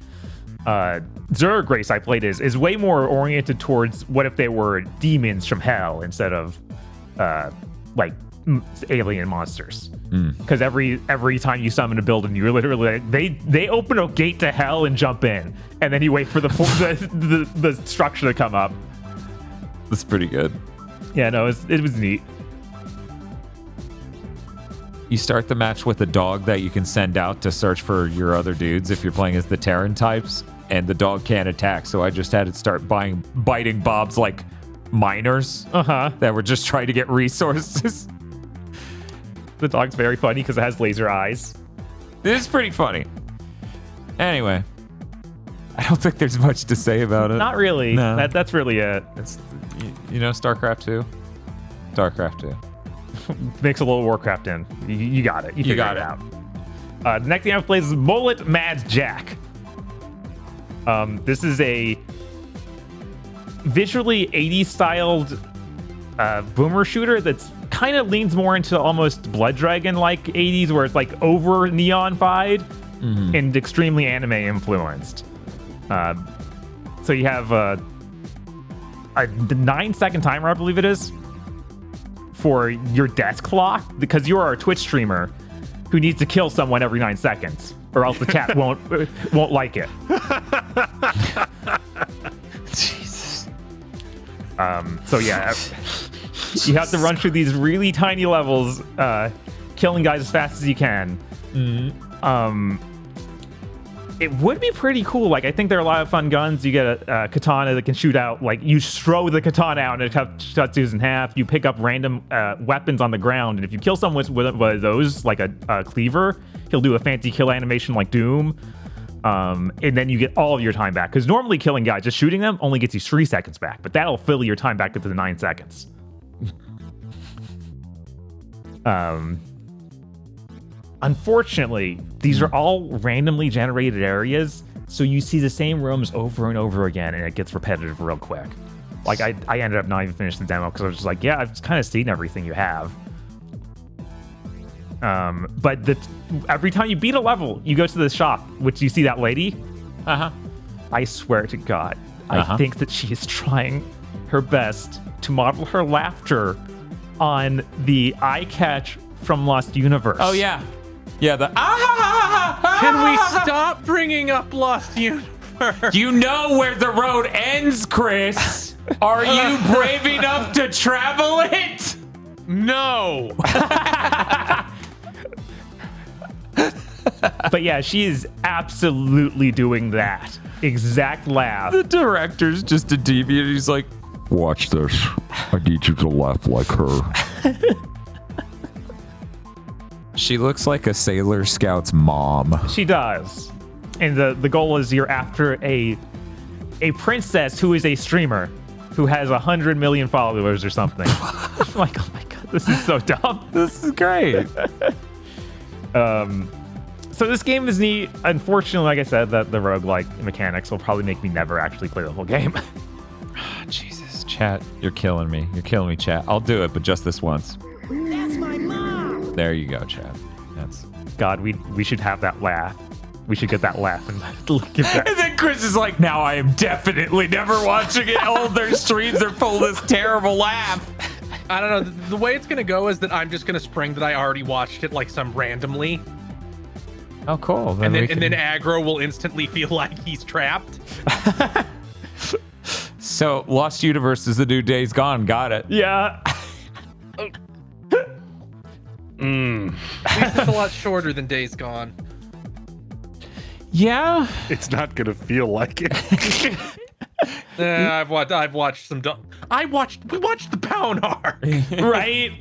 Zerg race I played is way more oriented towards what if they were demons from hell instead of like alien monsters. Because every time you summon a building, you're literally they open a gate to hell and jump in, and then you wait for the structure to come up. That's pretty good. Yeah, no, it was neat. You start the match with a dog that you can send out to search for your other dudes if you're playing as the Terran types, and the dog can't attack, so I just had it start biting Bob's like miners that were just trying to get resources. The dog's very funny because it has laser eyes. This is pretty funny. Anyway, I don't think there's much to say about it. Not really. No. That's really it. It's, you know, StarCraft 2? StarCraft 2. Mix a little Warcraft in. You got it. You got it it. out. The next game I play is Mullet Mad Jack. This is a visually 80s styled boomer shooter that's kind of leans more into almost Blood Dragon like 80s, where it's like over neon-fied and extremely anime influenced. So you have a 9-second timer, I believe it is, for your desk clock, because you are a Twitch streamer who needs to kill someone every 9 seconds, or else the chat won't like it. Jesus. So yeah, you have to run through these really tiny levels, killing guys as fast as you can. It would be pretty cool. Like, I think there are a lot of fun guns. You get a katana that can shoot out. Like, you throw the katana out and it cuts dudes in half. You pick up random weapons on the ground, and if you kill someone with one of those, like a cleaver, he'll do a fancy kill animation like Doom. And then you get all of your time back. Because normally killing guys, just shooting them, only gets you 3 seconds back. But that'll fill your time back to the 9 seconds. Unfortunately, these are all randomly generated areas, so you see the same rooms over and over again, and it gets repetitive real quick. Like, I ended up not even finishing the demo because I was just like, yeah, I've kind of seen everything you have. But every time you beat a level, you go to the shop, which you see that lady. I swear to God, I think that she is trying her best to model her laughter on the eye catch from Lost Universe. Oh, yeah. Yeah, the Can we stop bringing up Lost Universe? You know where the road ends, Chris. Are you brave enough to travel it? No. But yeah, she is absolutely doing that exact laugh. The director's just a deviant. He's like, watch this. I need you to laugh like her. She looks like a Sailor Scout's mom. She does. And the goal is you're after a princess who is a streamer who has 100 million followers or something. I'm like, oh my God, this is so dumb. This is great. So this game is neat. Unfortunately, like I said, that the roguelike mechanics will probably make me never actually play the whole game. Jesus, chat, you're killing me. You're killing me, chat. I'll do it, but just this once. That's my mom. There you go, chat. That's. God, we should have that laugh. We should get that laugh and give that. And then Chris is like, now I am definitely never watching it. All of their streams are full of this terrible laugh. I don't know. The way it's gonna go is that I'm just gonna spring that I already watched it like some randomly, Oh, cool. and then aggro will instantly feel like he's trapped. So, Lost Universe is the new Days Gone. Got it. Yeah. At least it's a lot shorter than Days Gone. Yeah. It's not gonna feel like it. I've watched some. We watched the Baunar. Right?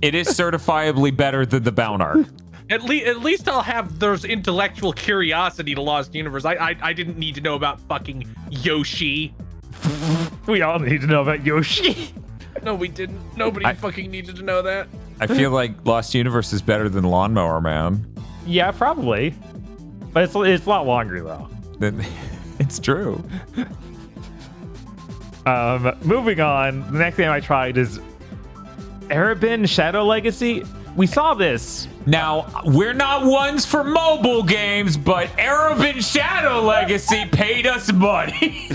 It is certifiably better than the Baunar. At least I'll have those intellectual curiosity to Lost Universe. I didn't need to know about fucking Yoshi. We all need to know about Yoshi. No, we didn't. Nobody fucking needed to know that. I feel like Lost Universe is better than Lawnmower Man. Yeah, probably. But it's a lot longer though. It's true. Moving on, the next game I tried is Erebin Shadow Legacy. we saw this. Now, we're not ones for mobile games, but Erebin Shadow Legacy paid us money.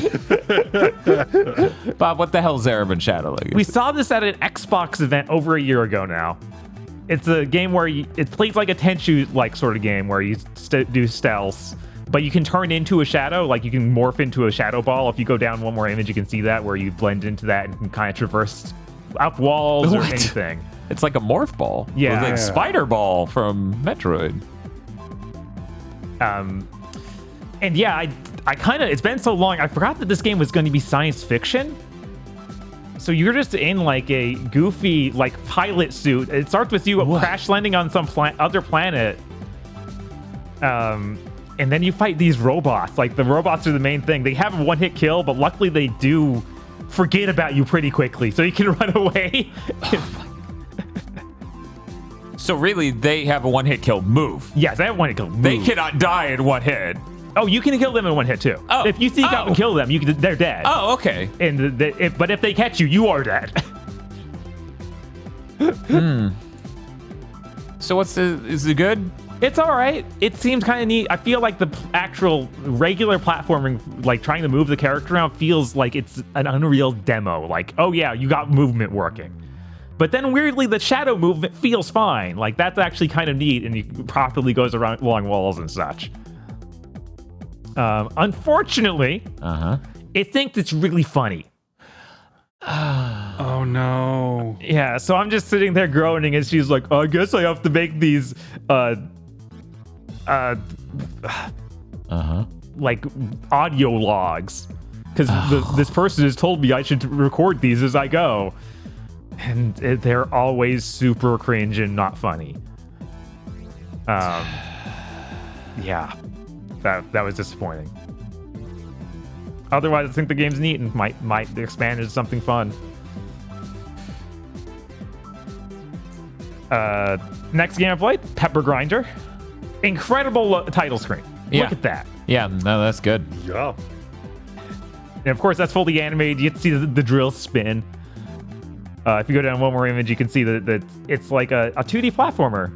Bob, what the hell is Erebin Shadow Legacy? We saw this at an Xbox event over a year ago now. It's a game where it plays like a Tenchu-like sort of game where you do stealth, but you can turn into a shadow. Like you can morph into a shadow ball. If you go down one more image, you can see that where you blend into that and can kind of traverse up walls or What? anything. It's like a morph ball. Yeah. It's like Yeah. Spider Ball from Metroid. And yeah, I kind of, it's been so long, I forgot that this game was going to be science fiction. So you're just in like a goofy like pilot suit. It starts with you crash landing on some other planet. And then you fight these robots. Like the robots are the main thing. They have a one-hit kill, but luckily they do forget about you pretty quickly, so you can run away. So really, they have a one-hit kill move. Yes, they have one-hit kill. They cannot die in one hit. Oh, you can kill them in one hit too. Oh. If you sneak out and kill them, they're dead. Oh, okay. And but if they catch you, you are dead. So is it good? It's all right. It seems kind of neat. I feel like the actual regular platforming, like trying to move the character around, feels like it's an Unreal demo. Like, oh yeah, you got movement working. But then weirdly, the shadow movement feels fine. Like that's actually kind of neat, and it properly goes around along walls and such. Unfortunately, it thinks it's really funny. Oh no. Yeah, so I'm just sitting there groaning, and she's like, I guess I have to make these, like audio logs, because this person has told me I should record these as I go, and they're always super cringe and not funny. Yeah, that was disappointing. Otherwise, I think the game's neat and might expand into something fun. Next game I played, Pepper Grinder. Incredible title screen. Yeah. Look at that. Yeah, no, that's good. Yeah. And of course, that's fully animated. You get to see the drill spin. If you go down one more image, you can see that it's like a 2D platformer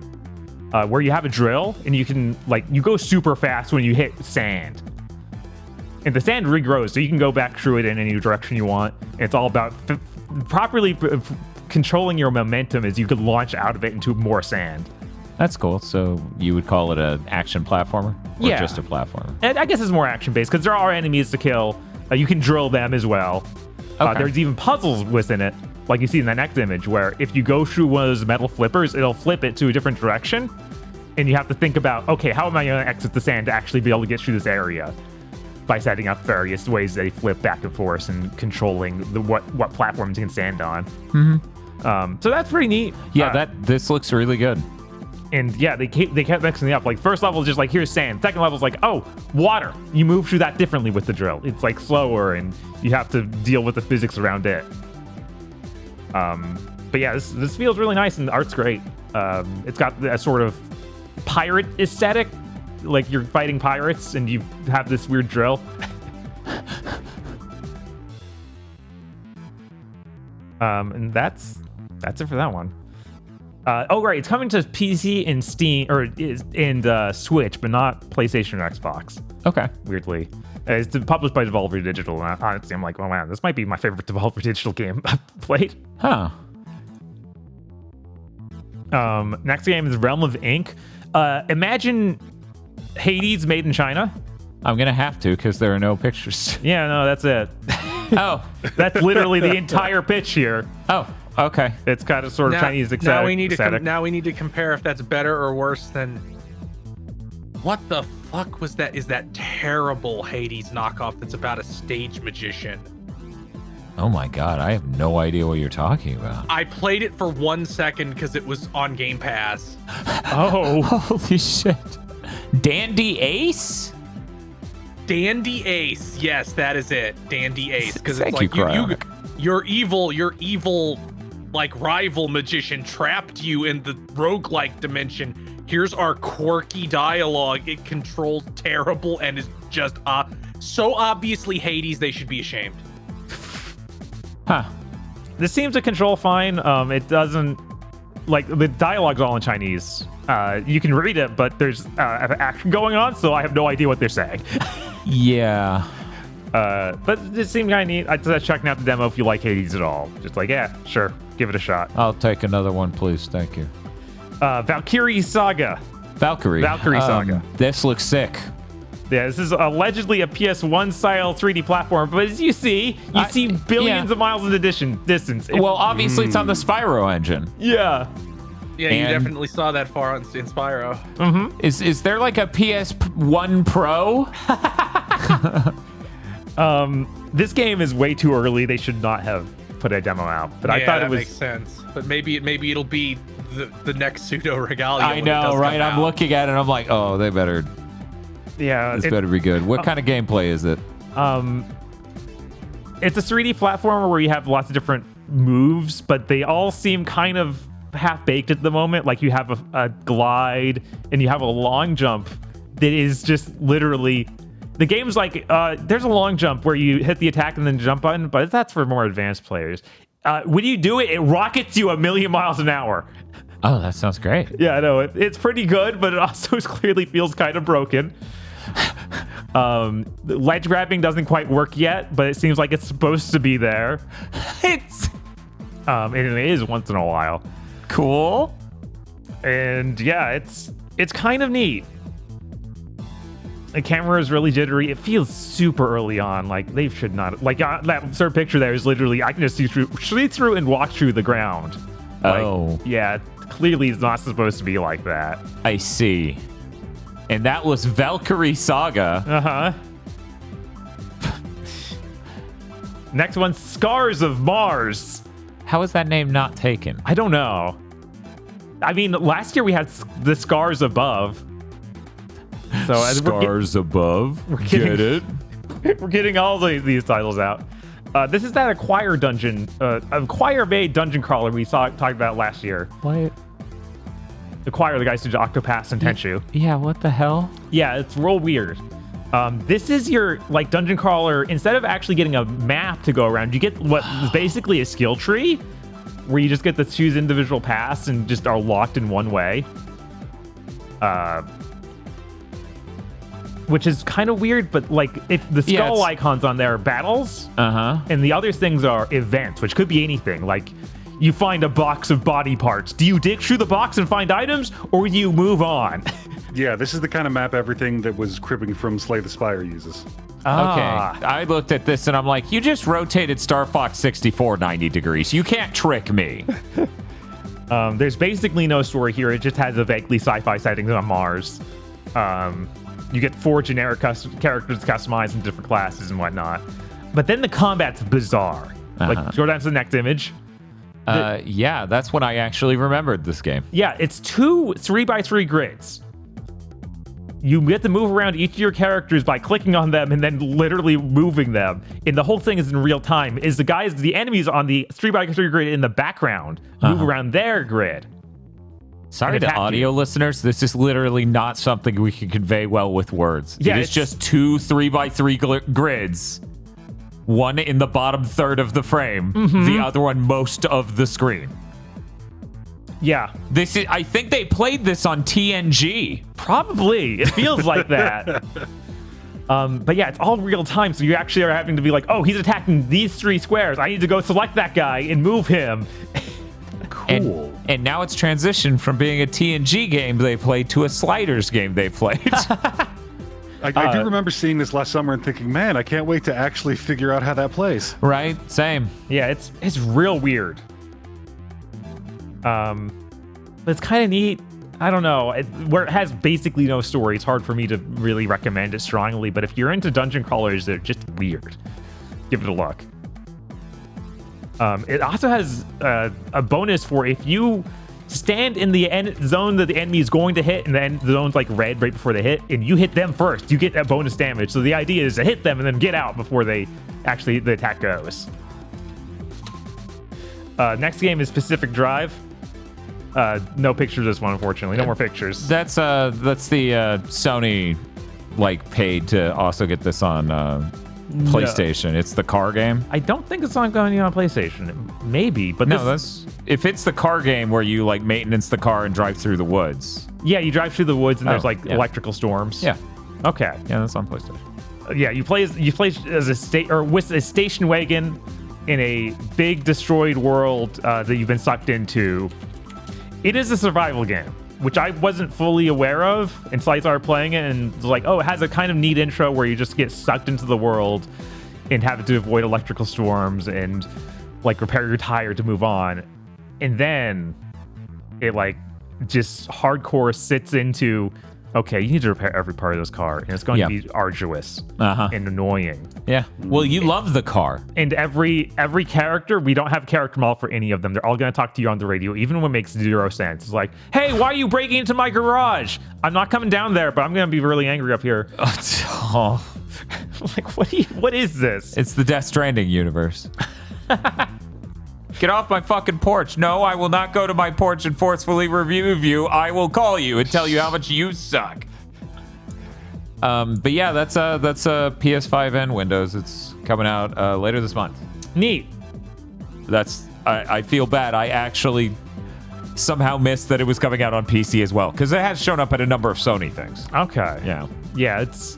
where you have a drill and you can, like, you go super fast when you hit sand. And the sand regrows, so you can go back through it in any direction you want. It's all about properly controlling your momentum as you could launch out of it into more sand. That's cool. So you would call it an action platformer? Or Yeah. just a platformer? And I guess it's more action-based because there are enemies to kill. You can drill them as well. Okay. There's even puzzles within it, like you see in the next image, where if you go through one of those metal flippers, it'll flip it to a different direction. And you have to think about, okay, how am I going to exit the sand to actually be able to get through this area? By setting up various ways they flip back and forth and controlling what platforms you can stand on. So that's pretty neat. Yeah, this looks really good. And yeah, they kept mixing it up. Like first level is just like, here's sand. Second level is like, oh, water. You move through that differently with the drill. It's like slower and you have to deal with the physics around it. But yeah, this feels really nice and the art's great. It's got a sort of pirate aesthetic. Like you're fighting pirates and you have this weird drill. And that's it for that one. Oh right, it's coming to PC and Steam and Switch, but not PlayStation or Xbox. Okay. Weirdly, it's published by Devolver Digital. And honestly, I'm like, oh man, this might be my favorite Devolver Digital game I've played. Huh. Next game is Realm of Ink. Imagine Hades made in China. I'm going to have to because there are no pictures. Yeah, no, that's it. Oh. That's literally the entire pitch here. Oh, okay. It's kind of sort of Chinese aesthetic. Now we need to compare if that's better or worse than. What the fuck was that? Is that terrible Hades knockoff that's about a stage magician? Oh my god, I have no idea what you're talking about. I played it for 1 second because it was on Game Pass. Oh. Holy shit. Dandy Ace? Dandy Ace. Yes, that is it. Dandy Ace. Because it's Thank like you, you, Cryonic. your evil like rival magician trapped you in the roguelike dimension. Here's our quirky dialogue. It controls terrible and is just so obviously Hades, they should be ashamed. Huh. This seems to control fine. It doesn't. like the dialogue's all in Chinese. You can read it, but there's action going on, so I have no idea what they're saying. Yeah. But it seemed kind of neat. I just checking out the demo if you like Hades at all. Just like, yeah, sure, give it a shot. I'll take another one, please. Thank you. Valkyrie Saga. Valkyrie Saga. This looks sick. Yeah, this is allegedly a PS1 style 3D platform, but as you see billions of miles in the distance. Well, obviously it's on the Spyro engine. Yeah. Yeah, you definitely saw that far in Spyro. Mm-hmm. Is there like a PS1 Pro? This game is way too early. They should not have put a demo out. But I thought it was makes sense. But maybe it'll be the next pseudo regalia. I know, right? I'm looking at it and I'm like, oh, they better. Yeah, This better be good. What kind of gameplay is it? It's a 3D platformer where you have lots of different moves, but they all seem kind of half-baked at the moment. Like you have a glide and you have a long jump that is just literally... The game's like, there's a long jump where you hit the attack and then jump button, but that's for more advanced players. When you do it, it rockets you 1,000,000 miles an hour. Oh, that sounds great. Yeah, I know. It's pretty good, but it also clearly feels kind of broken. The ledge grabbing doesn't quite work yet, but it seems like it's supposed to be there. And it is once in a while. Cool. And yeah, it's kind of neat. The camera is really jittery. It feels super early on. Like they should not. Like that third picture there is literally I can just see through and walk through the ground. Like, oh. Yeah, clearly it's not supposed to be like that. I see. And that was Valkyrie Saga. Next one, Scars of Mars. How is that name not taken? I don't know. I mean, last year we had the Scars Above. So Scars Above. Get it? We're getting all these titles out. This is that Acquire Bay dungeon crawler we talked about last year. What? Acquire, the guys who did Octopath and Tenchu. Yeah, what the hell? Yeah, it's real weird. This is your like dungeon crawler. Instead of actually getting a map to go around, you get what is basically a skill tree, where you just get to choose individual paths and just are locked in one way. Which is kind of weird, but like if the skull icons on there are battles, and the other things are events, which could be anything. Like you find a box of body parts. Do you dig through the box and find items, or do you move on? Yeah, this is the kind of map everything that was cribbing from Slay the Spire uses. Okay, I looked at this and I'm like, you just rotated Star Fox 64 90 degrees. You can't trick me. There's basically no story here. It just has a vaguely sci-fi settings on Mars. You get 4 generic characters customized in different classes and whatnot. But then the combat's bizarre. Like, go down to the next image. Yeah, that's when I actually remembered this game. Yeah, it's 2 3x3 grids. You get to move around each of your characters by clicking on them and then literally moving them. And the whole thing is in real time. Is the enemies on the 3x3 grid in the background move around their grid. Sorry to audio listeners, this is literally not something we can convey well with words. Yeah, it is just 2 3x3 grids. One in the bottom third of the frame, the other one most of the screen. Yeah. I think they played this on TNG. Probably. It feels like that. But yeah, it's all real time, so you actually are having to be like, oh, he's attacking these 3 squares. I need to go select that guy and move him. Cool. And now it's transitioned from being a TNG game they played to a sliders game they played. I do remember seeing this last summer and thinking, man, I can't wait to actually figure out how that plays. Right? Same. Yeah, it's real weird. But it's kind of neat. I don't know. Where it has basically no story, it's hard for me to really recommend it strongly. But if you're into dungeon crawlers, they're just weird. Give it a look. It also has a bonus for if you stand in the zone that the enemy is going to hit, and then the zone's like red right before they hit, and you hit them first, you get that bonus damage. So the idea is to hit them and then get out before the attack goes. Next game is Pacific Drive. No pictures of this one, unfortunately. No more pictures. That's the Sony paid to also get this on PlayStation. No. It's the car game. I don't think it's going to be on PlayStation. Maybe, but no, that's it fits the car game where you like maintenance the car and drive through the woods. Yeah, you drive through the woods and there's like yeah. electrical storms. Yeah, Okay. yeah, that's on PlayStation. Yeah, you play as with a station wagon in a big destroyed world that you've been sucked into. It is a survival game, which I wasn't fully aware of until I started playing it, and was like, oh, it has a kind of neat intro where you just get sucked into the world and have to avoid electrical storms and like repair your tire to move on. And then it like just hardcore sits into, okay, you need to repair every part of this car, and it's going to be arduous and annoying. Yeah. Well, you love the car. And every character, we don't have a character model for any of them. They're all going to talk to you on the radio, even when it makes zero sense. It's like, hey, why are you breaking into my garage? I'm not coming down there, but I'm going to be really angry up here. Oh, Like, what is this? it's the Death Stranding universe. Get off my fucking porch. No, I will not go to my porch and forcefully review you. I will call you and tell you how much you suck. But yeah, that's a PS5 and Windows. It's coming out later this month. Neat. I feel bad. I actually somehow missed that it was coming out on PC as well, because it has shown up at a number of Sony things. Okay. Yeah. Yeah, it's...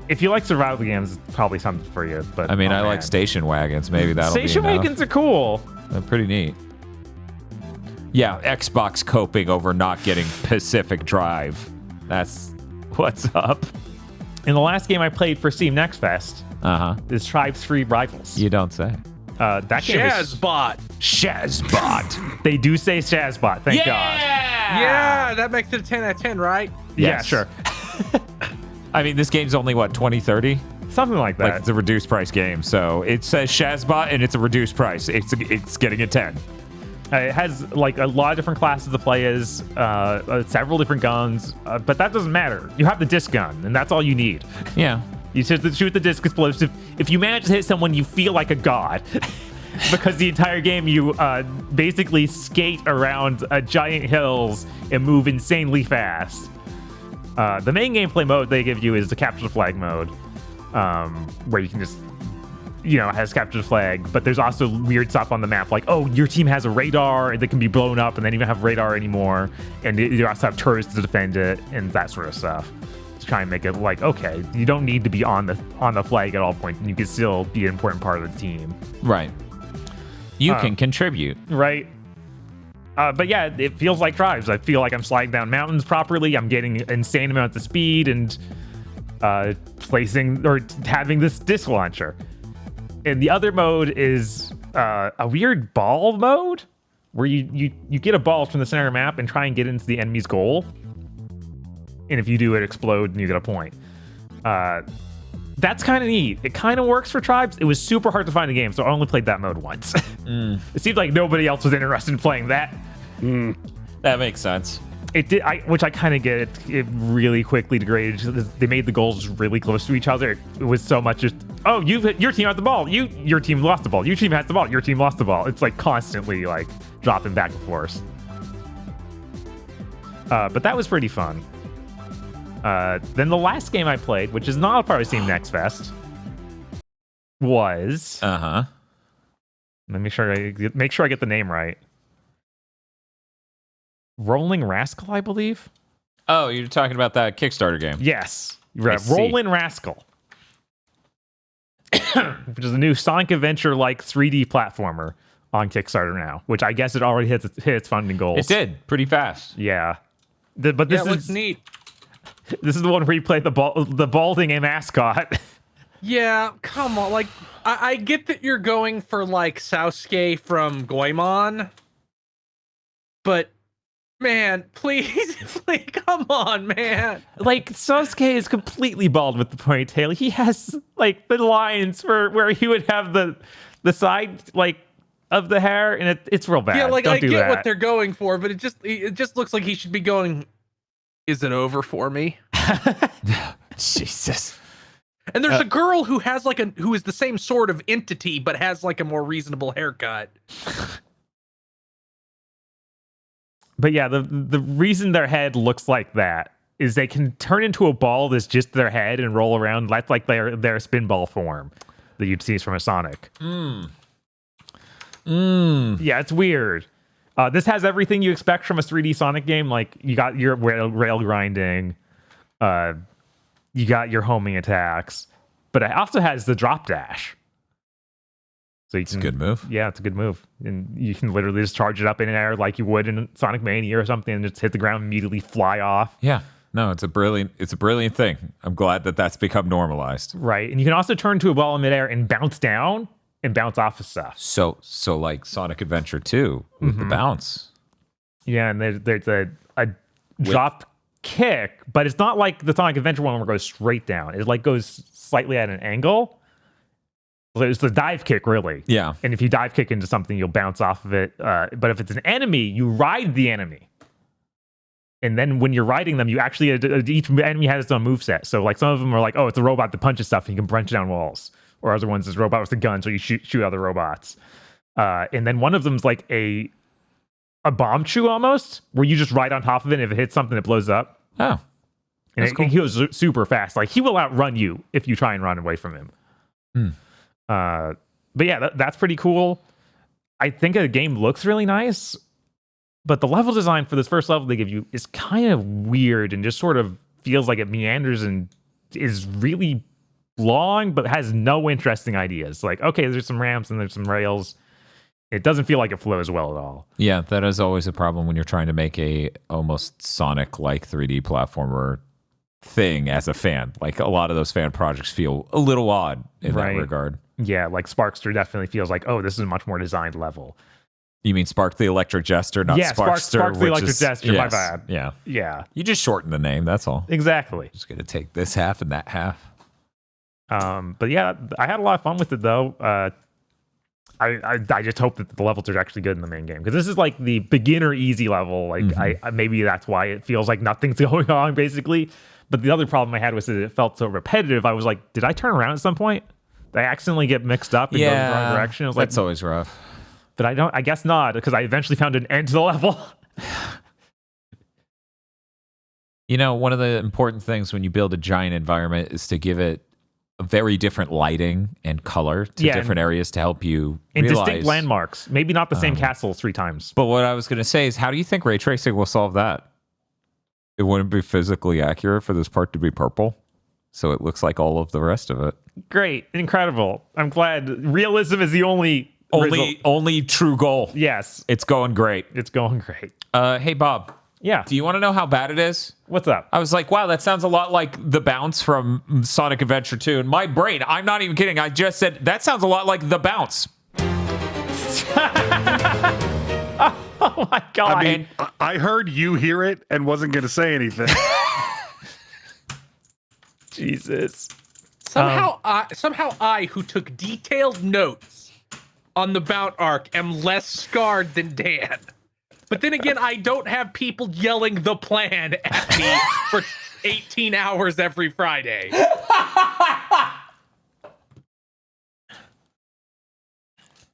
If you like survival games, it's probably something for you. But I mean, I like man. station wagons. Maybe that'll Station be enough. wagons are cool. They're pretty neat. Yeah, Xbox coping over not getting Pacific Drive. That's what's up. And the last game I played for Steam Next Fest Uh-huh. is Tribes 3 Rivals. You don't say. That game is... Shazbot. Shazbot. They do say Shazbot, thank God. Yeah, that makes it a 10 out of 10, right? Yeah, Yes. sure. I mean, this game's only, what, 20, 30? Something like that. Like, it's a reduced price game. So it says Shazbot, and it's a reduced price. It's getting a 10. It has like a lot of different classes to play as, several different guns, but that doesn't matter. You have the disc gun, and that's all you need. Yeah. You just shoot the disc explosive. If you manage to hit someone, you feel like a god. Because the entire game, you basically skate around giant hills and move insanely fast. The main gameplay mode they give you is the capture the flag mode, where you can just, has capture the flag, but there's also weird stuff on the map, like, oh, your team has a radar that can be blown up and they don't even have radar anymore, and you also have turrets to defend it, and that sort of stuff. To try and make it like, okay, you don't need to be on the flag at all points, and you can still be an important part of the team. Right. You can contribute. Right. But yeah, it feels like Tribes. I feel like I'm sliding down mountains properly. I'm getting insane amounts of speed and placing or having this disc launcher. And the other mode is a weird ball mode where you get a ball from the center map and try and get into the enemy's goal. And if you do, it explode and you get a point. That's kind of neat. It kind of works for Tribes. It was super hard to find a game, so I only played that mode once. It seemed like nobody else was interested in playing that. That makes sense. It did, which I kind of get. It really quickly degraded. They made the goals really close to each other. It was so much just, oh, your team has the ball. Your team lost the ball. Your team has the ball. Your team lost the ball. It's like constantly like dropping back and forth. But that was pretty fun. Then the last game I played, which is not a part of Steam Next Fest, was Uh-huh. let me make sure I get the name right. Rolling Rascal, I believe. Oh, you're talking about that Kickstarter game. Yes, I see. Rolling Rascal, which is a new Sonic Adventure-like 3D platformer on Kickstarter now. Which I guess it already hit its funding goals. It did pretty fast. Yeah, but this It looks is neat. This is the one where you play the balding a mascot. Yeah, come on. Like, I get that you're going for like Sasuke from Goemon, but man, please, come on, man. Like, Sasuke is completely bald with the ponytail. He has like the lines where he would have the side like of the hair, and it's real bad. Yeah, like Don't I do get that. what they're going for, but it just looks like he should be going. Is it over for me? Jesus. And there's a girl who has who is the same sort of entity, but has like a more reasonable haircut. But yeah, the reason their head looks like that is they can turn into a ball that's just their head and roll around. That's like their spinball form that you'd see from a Sonic. Yeah, it's weird. This has everything you expect from a 3D Sonic game. Like, you got your rail grinding, you got your homing attacks, but it also has the drop dash. So It's a good move. Yeah, it's a good move. And you can literally just charge it up in air like you would in Sonic Mania or something and just hit the ground and immediately fly off. Yeah. No, it's a brilliant thing. I'm glad that that's become normalized. Right. And you can also turn to a ball in midair and bounce down and bounce off of stuff. So like Sonic Adventure 2 with the bounce. Yeah, and there's a drop kick, but it's not like the Sonic Adventure one where it goes straight down. It like goes slightly at an angle. So it's the dive kick, really. Yeah. And if you dive kick into something, you'll bounce off of it. But if it's an enemy, you ride the enemy. And then when you're riding them, you actually, each enemy has its own moveset. So like some of them are like, oh, it's a robot that punches stuff and you can punch down walls. Or other ones is a robot with a gun, so you shoot other robots. And then one of them's like a bomb chew almost, where you just ride on top of it and if it hits something, it blows up. Oh. And it goes super fast. Like he will outrun you if you try and run away from him. But yeah, that's pretty cool. I think the game looks really nice. But the level design for this first level they give you is kind of weird and just sort of feels like it meanders and is really long, but has no interesting ideas. Like, okay, there's some ramps and there's some rails. It doesn't feel like it flows well at all. Yeah, that is always a problem when you're trying to make a almost Sonic-like 3D platformer thing as a fan. Like a lot of those fan projects feel a little odd in that regard. Yeah, like Sparkster definitely feels like, oh, this is a much more designed level. You mean Spark the Electric Jester, not Sparkster? Spark the Electric Jester, my bad. Yeah. Yeah. You just shorten the name, that's all. Exactly. Just gonna take this half and that half. But yeah, I had a lot of fun with it though. I just hope that the levels are actually good in the main game, because this is like the beginner easy level. Like I maybe that's why it feels like nothing's going on basically. But the other problem I had was that it felt so repetitive. I was like, did I turn around at some point? Did I accidentally get mixed up and go in the wrong direction? I was like, that's always rough. But I guess not, because I eventually found an end to the level. You know, one of the important things when you build a giant environment is to give it a very different lighting and color to different areas to help you and realize. Distinct landmarks. Maybe not the same castle 3 times. But what I was going to say is, how do you think ray tracing will solve that? It wouldn't be physically accurate for this part to be purple, so it looks like all of the rest of it. Great. Incredible. I'm glad. Realism is the only true goal. Yes. It's going great. It's going great. Hey, Bob. Yeah. Do you want to know how bad it is? What's up? I was like, wow, that sounds a lot like the bounce from Sonic Adventure 2. In my brain, I'm not even kidding. I just said, that sounds a lot like the bounce. Oh my God. I mean, I heard you hear it and wasn't going to say anything. Jesus. Somehow I, who took detailed notes on the Bout arc, am less scarred than Dan. But then again, I don't have people yelling the plan at me for 18 hours every Friday.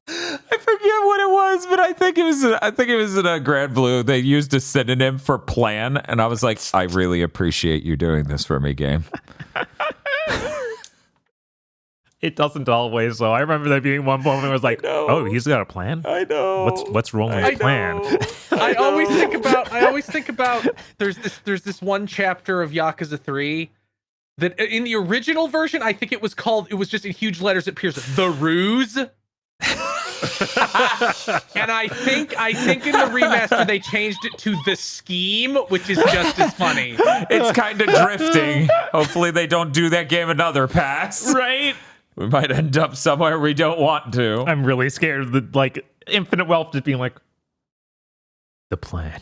I forget what it was, but I think it was in a Grand Blue. They used a synonym for plan, and I was like, I really appreciate you doing this for me, game. It doesn't always, so I remember there being one moment where I was like, oh, he's got a plan? I know. What's wrong with his plan? I always think about there's this one chapter of Yakuza 3 that in the original version, I think it was just in huge letters, it appears The Ruse. And I think in the remaster they changed it to The Scheme, which is just as funny. It's kind of drifting. Hopefully they don't do that game another pass. Right? We might end up somewhere we don't want to. I'm really scared of the, like, Infinite Wealth just being like, the plan.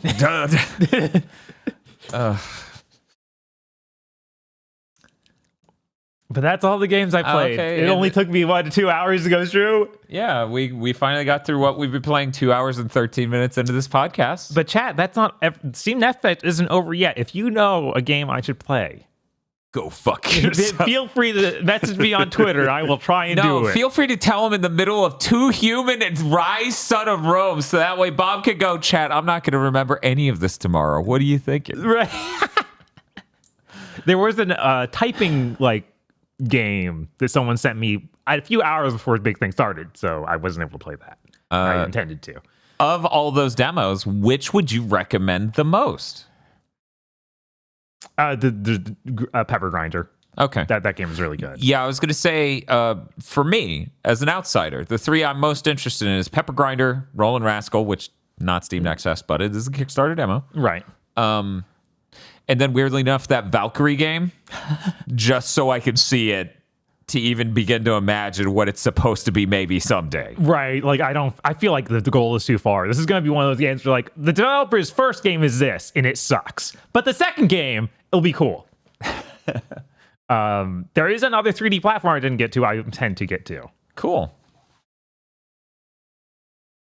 But that's all the games I played. Okay, it only took me, 2 hours to go through? Yeah, we finally got through what we've been playing 2 hours and 13 minutes into this podcast. But chat, that's not... Steam Netflix isn't over yet. If you know a game I should play, go fuck yourself. Feel free to message me on Twitter. I will try and do it. Feel free to tell him in the middle of Two Human and Rise Son of Rome, so that way Bob can go, chat, I'm not going to remember any of this tomorrow. What are you thinking? Right. There was a typing, game that someone sent me a few hours before the big thing started, so I wasn't able to play that. I intended to. Of all those demos, which would you recommend the most? The Pepper Grinder. Okay. That game is really good. Yeah, I was going to say, for me, as an outsider, the three I'm most interested in is Pepper Grinder, Roland Rascal, which not Steam Next Fest, but it is a Kickstarter demo. Right. And then weirdly enough, that Valkyrie game, just so I can see it to even begin to imagine what it's supposed to be maybe someday. Right. Like, I feel like the goal is too far. This is going to be one of those games where, like, the developer's first game is this, and it sucks. But the second game, it'll be cool. There is another 3D platform I didn't get to. I intend to get to. Cool.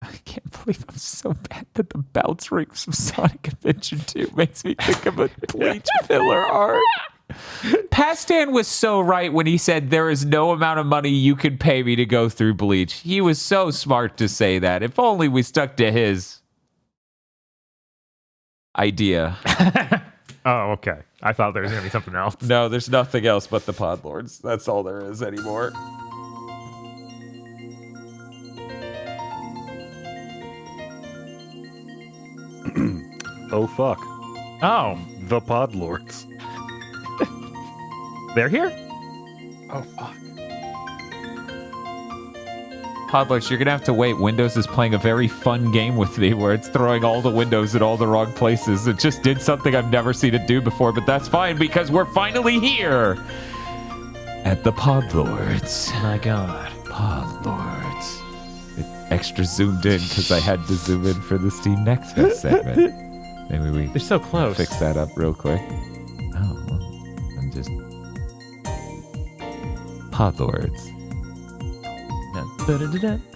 I can't believe I'm so bad that the bounce rings from Sonic Adventure 2 makes me think of a Bleach filler art. Pastan was so right when he said there is no amount of money you could pay me to go through Bleach. He was so smart to say that. If only we stuck to his idea. Oh, okay. I thought there was going to be something else. No, there's nothing else but the Podlords. That's all there is anymore. Oh, fuck. Oh, The Podlords. they're here? Oh fuck. Podlords, you're going to have to wait. Windows is playing a very fun game with me where it's throwing all the windows in all the wrong places. It just did something I've never seen it do before, but that's fine because we're finally here at the Podlords. My God. Podlords. It extra zoomed in because I had to zoom in for the Steam Next Fest segment. Maybe we They're so close. fix that up real quick. Oh, well, I'm just... Podlords. Podlords,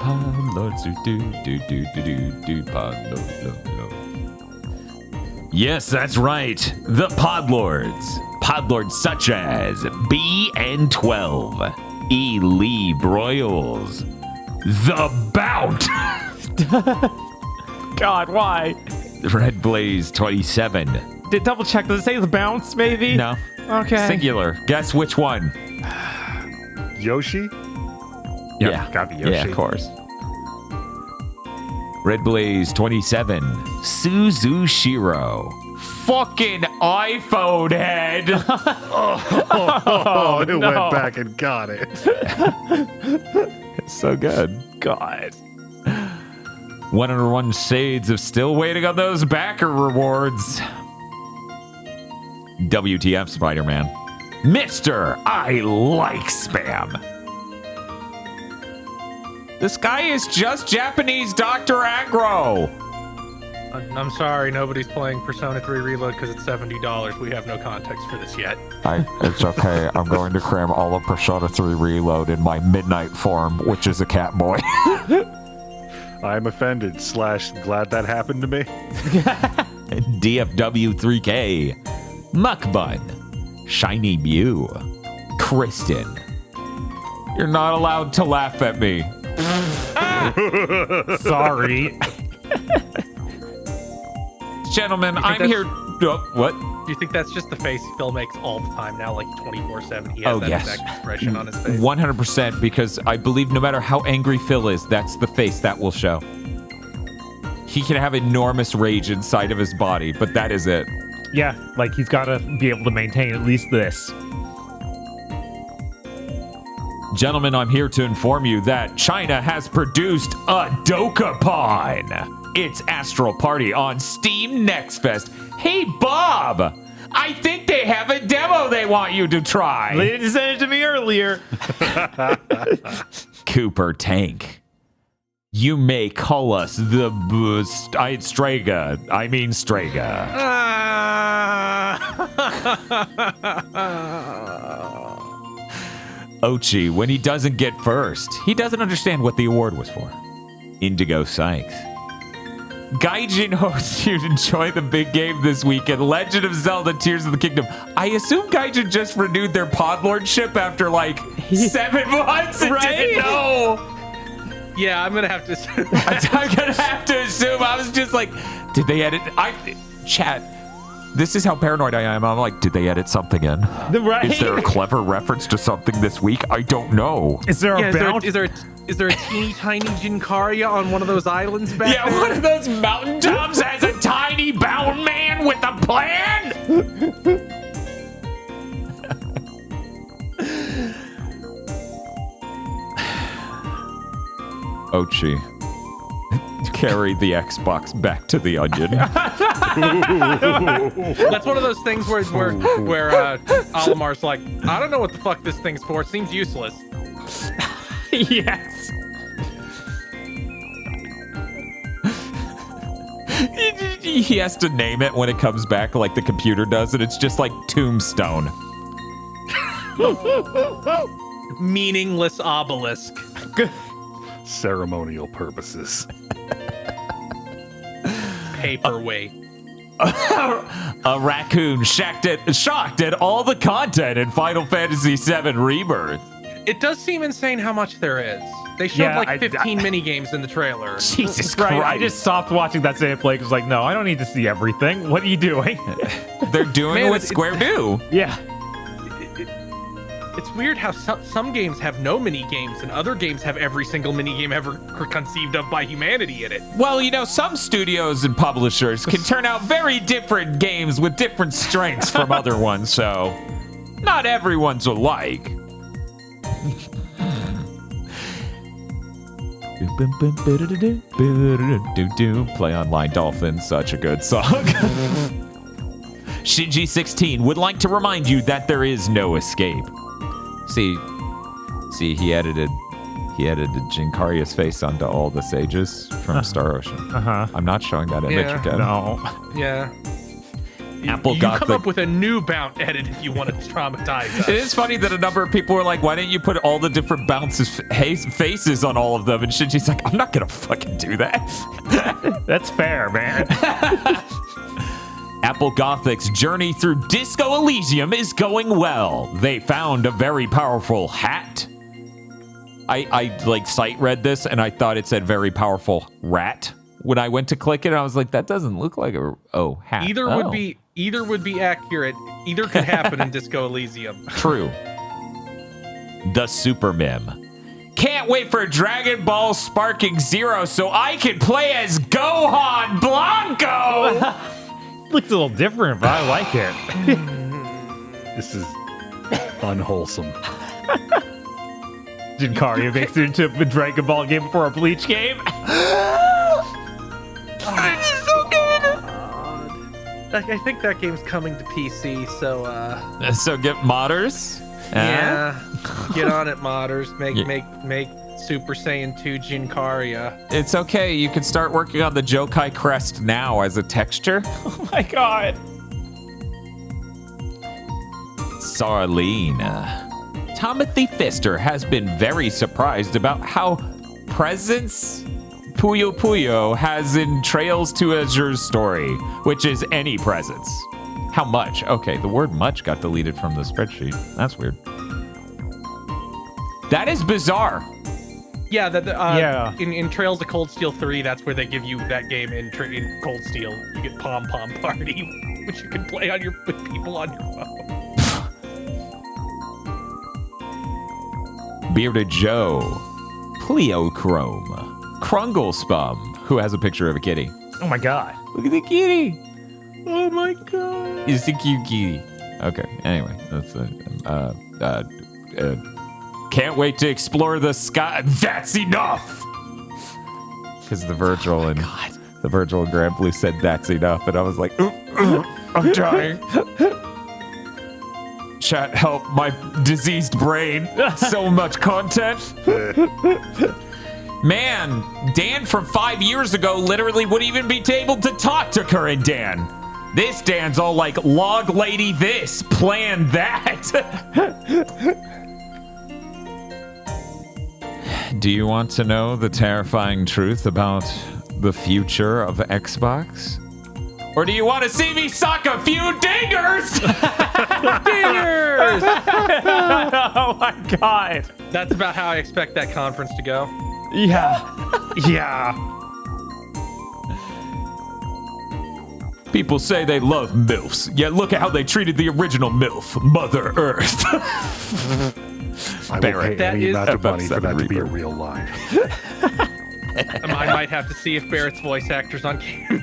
Podlords. Yes, that's right. The Podlords. Podlords such as BN12, E. Lee Broyles, The Bout, God, why? Red Blaze 27. Did double check. Does it say the bounce, maybe? No. Okay. Singular. Guess which one? Yoshi? Yep, Yeah. gotta be Yoshi. Yeah, of course. Red Blaze 27. Suzushiro. Fucking iPhone head. Oh, it no. went back and got it. It's so good. God. 101 Shades of still waiting on those backer rewards. WTF Spider-Man. Mr. I like spam. This guy is just Japanese Dr. Aggro. I'm sorry, nobody's playing Persona 3 Reload because it's $70. We have no context for this yet. It's okay. I'm going to cram all of Persona 3 Reload in my midnight form, which is a cat boy. I'm offended / glad that happened to me. DFW3K. Muckbun. Shiny Mew. Kristen. You're not allowed to laugh at me. Sorry. Gentlemen, think I'm that's- here. What? Do you think that's just the face Phil makes all the time now, like 24/7? He has Oh, that yes. exact expression on his face. 100%, because I believe no matter how angry Phil is, that's the face that will show. He can have enormous rage inside of his body, but that is it. Yeah, like he's got to be able to maintain at least this. Gentlemen, I'm here to inform you that China has produced a Dokapon. It's Astral Party on Steam Next Fest. Hey, Bob! I think they have a demo they want you to try. They didn't send it to me earlier. Cooper Tank. You may call us the Strega. I mean Strega. Ochi, when he doesn't get first, he doesn't understand what the award was for. Indigo Sykes. Gaijin hopes you enjoy the big game this weekend. Legend of Zelda Tears of the Kingdom. I assume Gaijin just renewed their podlordship after like 7 months and didn't know. Yeah, I'm gonna have to. I'm gonna have to assume. I was just like, did they edit? Chat. This is how paranoid I am. I'm like, did they edit something in? Right? Is there a clever reference to something this week? I don't know. Is there a Yeah, bounce? is there Is there a teeny tiny Jinkaria on one of those islands back Yeah, there? one of those mountaintops has a tiny bound man with a plan. Ochi, carry the Xbox back to the Onion. That's one of those things where Alamar's like, I don't know what the fuck this thing's for. It seems useless. Yes. He has to name it when it comes back, like the computer does, and it's just like Tombstone. Meaningless obelisk. Ceremonial purposes. Paperweight. A raccoon shocked at all the content in Final Fantasy VII Rebirth. It does seem insane how much there is. They showed Yeah, like 15 mini games in the trailer. Jesus Right, Christ. I just stopped watching that same play because like, no, I don't need to see everything. What are you doing? They're doing Man, what it- Square do. Yeah. It's weird how some games have no mini games and other games have every single mini game ever conceived of by humanity in it. Well, you know, some studios and publishers can turn out very different games with different strengths from other ones, so not everyone's alike. Play Online Dolphins, such a good song. Shinji16 would like to remind you that there is no escape. See, he edited Jinkaria's face onto all the sages from Star Ocean. Uh-huh. I'm not showing that image Yeah. again. No. Yeah. Apple you got come the- up with a new Bount edit if you want to traumatize us. It is funny that a number of people were like, why didn't you put all the different bounces faces on all of them? And Shinji's like, I'm not gonna fucking do that. That's fair, man. Apple Gothic's journey through Disco Elysium is going well. They found a very powerful hat. I like sight read this and I thought it said very powerful rat. When I went to click it, I was like, that doesn't look like a hat. Either Oh. would be accurate. Either could happen in Disco Elysium. True. The Super Mim. Can't wait for Dragon Ball Sparking Zero so I can play as Gohan Blanco. Looks a little different, but I like it. This is unwholesome. Jinkaria makes it into a Dragon Ball game before a Bleach game. It's so good. I think that game's coming to PC, so So get modders. yeah, get on it, modders. Yeah. Make Super Saiyan 2 Jinkaria. It's okay. You can start working on the Jokai crest now as a texture. Oh my god. Sarlene. Timothy Pfister has been very surprised about how presence Puyo Puyo has in Trails to Azure's story, which is any presence. How much? Okay, the word much got deleted from the spreadsheet. That's weird. That is bizarre. Yeah, Yeah. In Trails of Cold Steel 3, that's where they give you that game in Cold Steel. You get Pom Pom Party, which you can play on with people on your phone. Bearded Joe. Pleochrome. Krunglespum, who has a picture of a kitty. Oh my god. Look at the kitty. Oh my god. It's a cute kitty. Okay, anyway, that's can't wait to explore the sky. That's enough. Because the Virgil and the Virgil and Grand Blue said that's enough, and I was like, I'm dying. Chat, help my diseased brain. So much content. Man, Dan from 5 years ago literally wouldn't even be able to talk to current Dan. This Dan's all like, log lady this, plan that. Do you want to know the terrifying truth about the future of Xbox? Or do you want to see me suck a few dingers? Dingers! Oh my god. That's about how I expect that conference to go. Yeah. Yeah. People say they love MILFs, yet look at how they treated the original MILF, Mother Earth. I will Barrett. pay That any is amount of money for FF7 that to be a Rebirth. real line. I might have to see if Barrett's voice actor's on Cameo.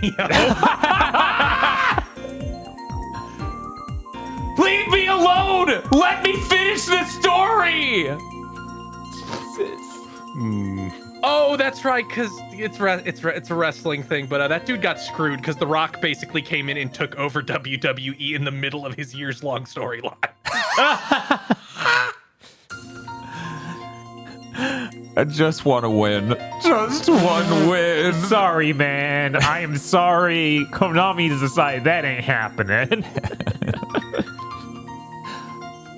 Leave me alone! Let me finish the story! Oh, that's right, because it's a wrestling thing, but that dude got screwed because The Rock basically came in and took over WWE in the middle of his years-long storyline. I just want to win. Just one win. Sorry, man. I am sorry. Konami's decided that ain't happening.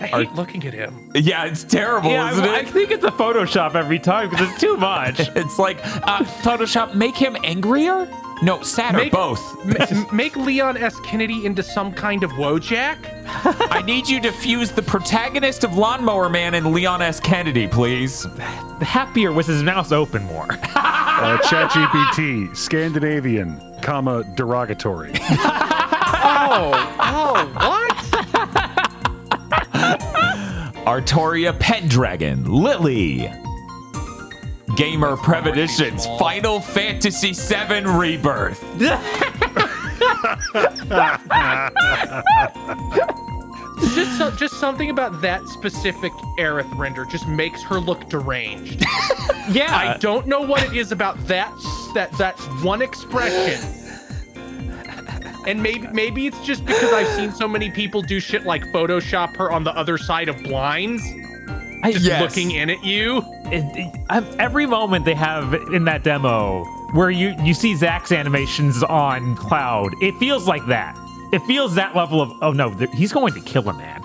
I hate looking at him. Yeah, it's terrible, Yeah, isn't I it? think it's a Photoshop every time because it's too much. It's like, Photoshop, make him angrier? No, sadder, both. Make Leon S. Kennedy into some kind of Wojak. I need you to fuse the protagonist of Lawnmower Man and Leon S. Kennedy, please. The happier was his mouth open more. ChatGPT, Scandinavian, comma, derogatory. Oh, what? Artoria Pendragon, Lily. Gamer Premonitions, Final Fantasy VII Rebirth. Just something about that specific Aerith render just makes her look deranged. Yeah. I don't know what it is about that one expression. And maybe it's just because I've seen so many people do shit like Photoshop her on the other side of blinds, just looking in at you. Every moment they have in that demo where you see Zach's animations on Cloud, it feels like that. It feels that level of, oh no, he's going to kill a man.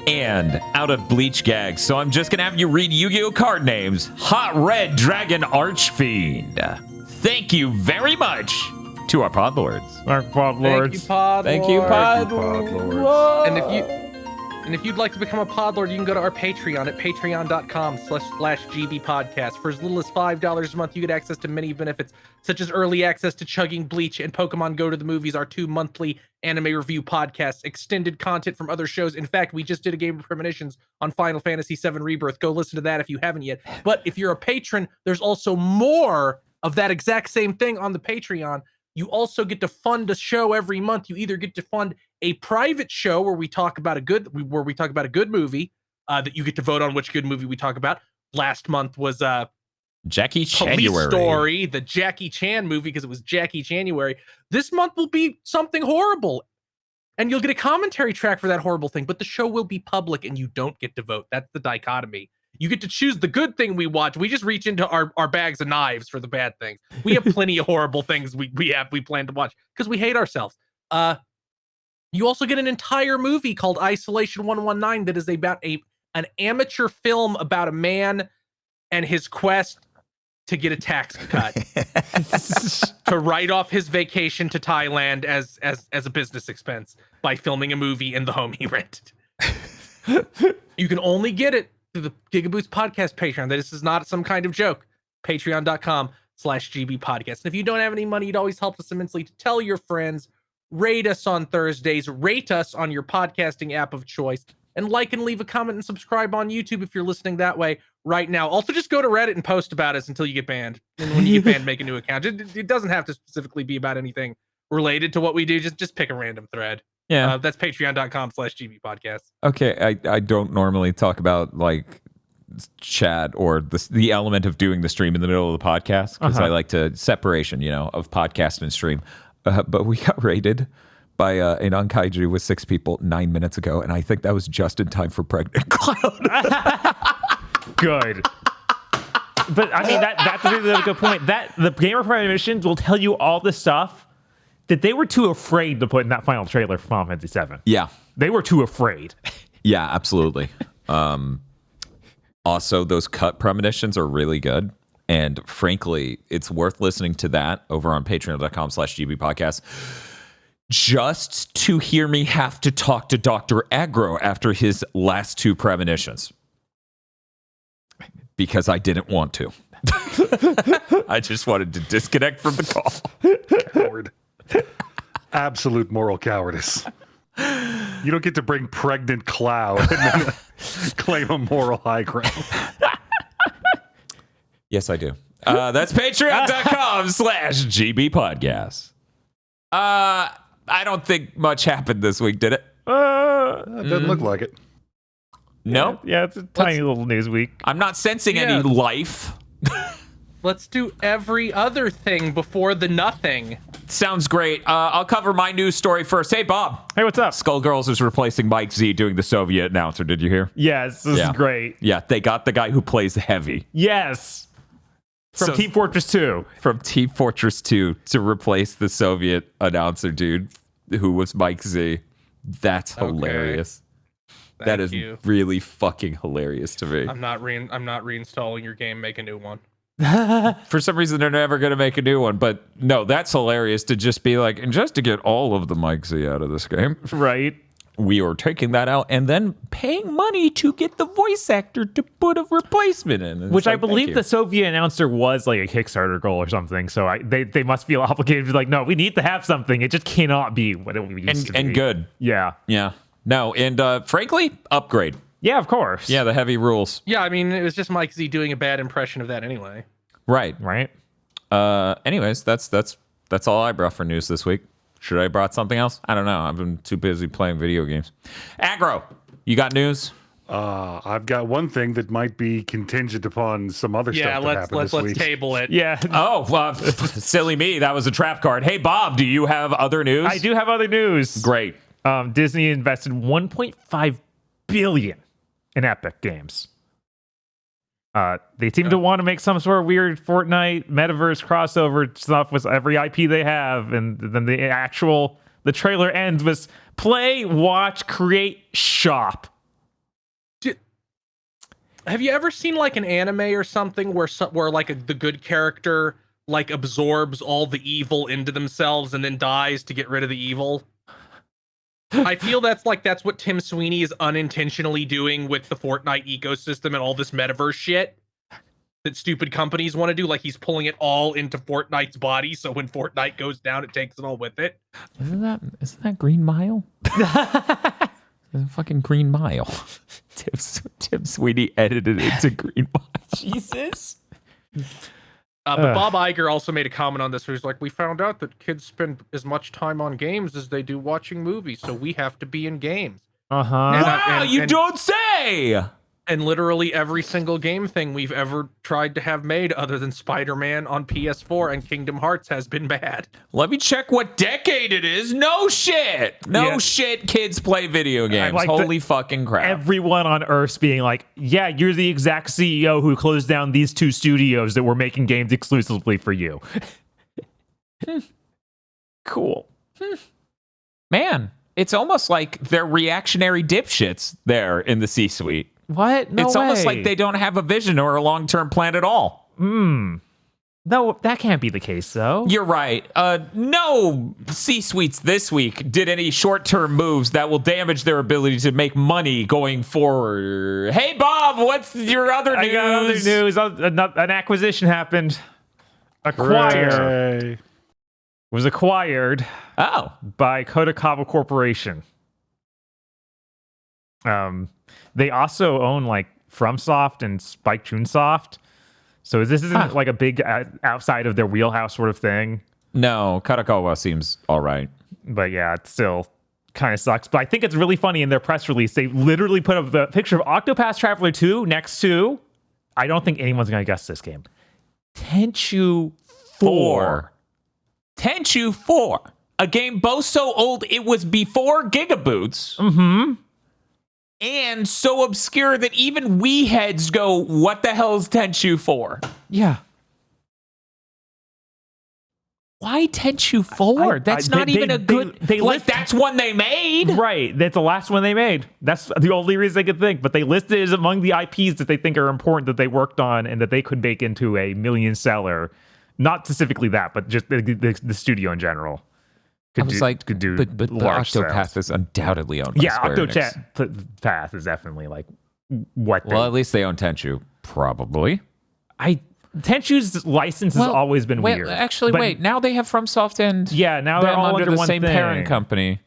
And out of Bleach gags, so I'm just gonna have you read Yu-Gi-Oh card names. Hot Red Dragon Archfiend. Thank you very much to our podlords. Our Pod Lords. Thank you, Pod Podlords. And if you'd like to become a podlord, you can go to our Patreon at patreon.com/GBpodcast. For as little as $5 a month, you get access to many benefits, such as early access to Chugging Bleach and Pokemon Go to the Movies, our 2 monthly anime review podcasts, extended content from other shows. In fact, we just did a Game of Premonitions on Final Fantasy VII Rebirth. Go listen to that if you haven't yet. But if you're a patron, there's also more of that exact same thing on the Patreon. You also get to fund a show every month. You either get to fund a private show where we talk about a good movie that you get to vote on which good movie we talk about. Last month was Jackie Police January. Story, the Jackie Chan movie, because it was Jackie January. This month will be something horrible. And you'll get a commentary track for that horrible thing, but the show will be public and you don't get to vote. That's the dichotomy. You get to choose the good thing we watch. We just reach into our bags of knives for the bad things. We have plenty of horrible things we plan to watch because we hate ourselves. You also get an entire movie called Isolation 119 that is about an amateur film about a man and his quest to get a tax cut to write off his vacation to Thailand as a business expense by filming a movie in the home he rented. You can only get it through the GigaBoots podcast Patreon. This is not some kind of joke. Patreon.com/GB podcast. And if you don't have any money, it always helps us immensely to tell your friends, rate us on Thursdays, rate us on your podcasting app of choice, and like and leave a comment and subscribe on YouTube if you're listening that way right now. Also, just go to Reddit and post about us until you get banned. And when you get banned, make a new account. It doesn't have to specifically be about anything related to what we do. Just pick a random thread. Yeah. That's patreon.com/GB podcast. Okay, I don't normally talk about like chat or the element of doing the stream in the middle of the podcast because I like to separation, of podcast and stream. But we got raided by an Unkaiju with 6 people 9 minutes ago, and I think that was just in time for Pregnant Cloud. Good. But I mean that's a really good point. That the Gamer Premonitions will tell you all the stuff that they were too afraid to put in that final trailer for Final Fantasy VII. Yeah. They were too afraid. Yeah, absolutely. Also, those cut premonitions are really good. And frankly, it's worth listening to that over on patreon.com/GB podcast just to hear me have to talk to Dr. Aggro after his last 2 premonitions. Because I didn't want to. I just wanted to disconnect from the call. Coward. Absolute moral cowardice. You don't get to bring pregnant Cloud and then claim a moral high ground. Yes, I do. That's patreon.com/GB podcast. I don't think much happened this week, did it? It doesn't look like it. No? Yeah, it's a tiny little news week. I'm not sensing any life. Let's do every other thing before the nothing. Sounds great. I'll cover my news story first. Hey, Bob. Hey, what's up? Skullgirls is replacing Mike Z doing the Soviet announcer. Did you hear? Yes, this is great. Yeah, they got the guy who plays Heavy. Yes. From Team Fortress 2. From Team Fortress 2 to replace the Soviet announcer dude who was Mike Z. That's hilarious. That is really fucking hilarious to me. I'm not reinstalling your game. Make a new one. For some reason, they're never going to make a new one. But no, that's hilarious to just be like, and just to get all of the Mike Z out of this game. Right. We are taking that out and then paying money to get the voice actor to put a replacement in. Which I believe the Soviet announcer was like a Kickstarter goal or something. So they must feel obligated to be like, no, we need to have something. It just cannot be what it used to be. And good. Yeah. Yeah. No, and frankly, upgrade. Yeah, of course. Yeah, the Heavy rules. Yeah, I mean, it was just Mike Z doing a bad impression of that anyway. Right. Right. Anyways, that's all I brought for news this week. Should I have brought something else? I don't know. I've been too busy playing video games. Aggro, you got news? I've got one thing that might be contingent upon some other stuff that happened this week. Let's table it. Yeah. Oh, silly me. That was a trap card. Hey, Bob, do you have other news? I do have other news. Great. Disney invested $1.5 billion in Epic Games. They seem to want to make some sort of weird Fortnite metaverse crossover stuff with every IP they have, and then the trailer ends with play, watch, create, shop. Have you ever seen like an anime or something where the good character like absorbs all the evil into themselves and then dies to get rid of the evil? I feel that's what Tim Sweeney is unintentionally doing with the Fortnite ecosystem and all this metaverse shit that stupid companies want to do. Like he's pulling it all into Fortnite's body, so when Fortnite goes down, it takes it all with it. Isn't that Green Mile? Fucking Green Mile. Tim Sweeney edited it into Green Mile. Jesus. But Bob Iger also made a comment on this where he's like, we found out that kids spend as much time on games as they do watching movies, so we have to be in games. Uh-huh. Wow, you don't say! And literally every single game thing we've ever tried to have made other than Spider-Man on PS4 and Kingdom Hearts has been bad. Let me check what decade it is. No shit. No shit, kids play video games. Like holy fucking crap. Everyone on Earth being like, yeah, you're the exact CEO who closed down these two studios that were making games exclusively for you. Cool. Man, it's almost like they're reactionary dipshits there in the C-suite. What? No It's way. almost like they don't have a vision or a long-term plan at all. No, that can't be the case, though. You're right. No C-suites this week did any short-term moves that will damage their ability to make money going forward. Hey, Bob, what's your other news? I got other news. An acquisition happened. Acquire was acquired by Kodakawa Corporation. They also own like FromSoft and Spike Chunsoft. So this isn't like a big outside of their wheelhouse sort of thing. No, Kodakawa seems all right. But yeah, it still kind of sucks. But I think it's really funny in their press release. They literally put up the picture of Octopath Traveler 2 next to, I don't think anyone's going to guess this game, Tenchu 4. Tenchu 4. A game both so old it was before GigaBoots. Mm-hmm. And so obscure that even we heads go, what the hell is Tenchu 4? Yeah. Why Tenchu 4? That's not even a good... that's one they made. Right. That's the last one they made. That's the only reason I could think. But they listed it as among the IPs that they think are important that they worked on and that they could make into a million seller. Not specifically that, but just the studio in general. Could do but the Octopath sales. Is undoubtedly owned by Square Enix. Octopath is definitely like what they... Well, at least they own Tenchu. Probably. Tenchu's license has always been weird. Actually, wait. Now they have FromSoft and... Yeah, now they're all under the one same thing. parent company.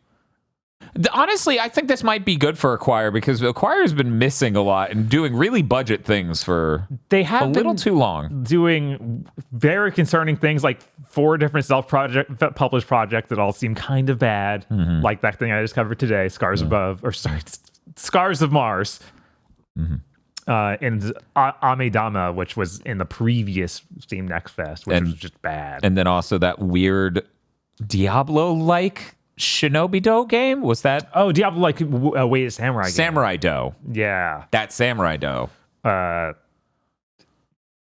Honestly, I think this might be good for Acquire because Acquire has been missing a lot and doing really budget things for They have a little been too long. doing very concerning things, like 4 different self-published projects that all seem kind of bad, like that thing I discovered today, Scars of Mars, and Amedama, which was in the previous Steam Next Fest, which was just bad. And then also that weird Diablo-like Shinobi Do game. Was that Diablo, like Way to Samurai game. Samurai Do? Yeah. That Samurai Do.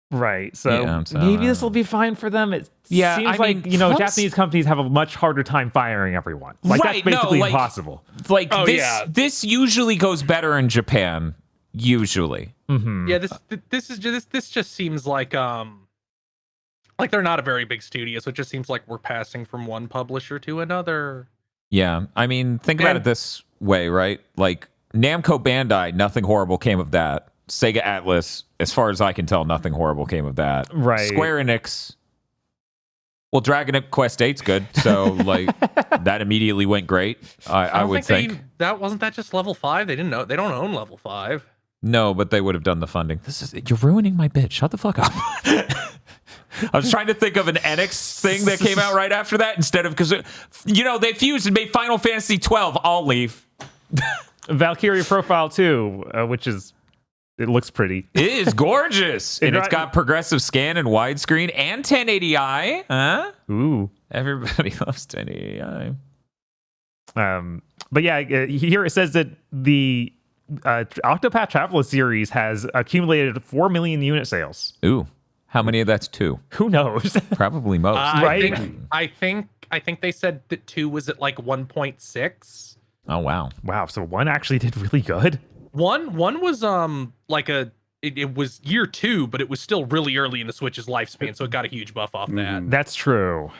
Right. So Yeah, so, maybe this will be fine for them. It Yeah, seems I like, mean, plus- Japanese companies have a much harder time firing everyone. Like, Right, that's basically no, like- impossible. Like Oh, this, yeah. this usually goes better in Japan. Usually, Yeah, this just seems like they're not a very big studio, so it just seems like we're passing from one publisher to another. yeah. I mean, think about it this way, right? Like Namco Bandai, nothing horrible came of that. Sega Atlas, as far as I can tell, nothing horrible came of that. Right. Square Enix. Well, Dragon Quest VIII's good, so like that immediately went great. I don't would think. that wasn't that just level 5. They don't own level 5. No, but they would have done the funding. You're ruining my bit. Shut the fuck up. I was trying to think of an Enix thing that came out right after that instead of because they fused and made Final Fantasy 12. I'll leave. Valkyria Profile 2, which is, it looks pretty. It is gorgeous, and it's got progressive scan and widescreen and 1080i. Huh? Ooh. Everybody loves 1080i. But yeah, here it says that the Octopath Traveler series has accumulated 4 million unit sales. Ooh, how many of that's 2? Who knows? Probably most. Right? I think they said that 2 was at like 1.6. Oh wow. Wow, so 1 actually did really good. One was it was year 2, but it was still really early in the Switch's lifespan, so it got a huge buff off that. That's true.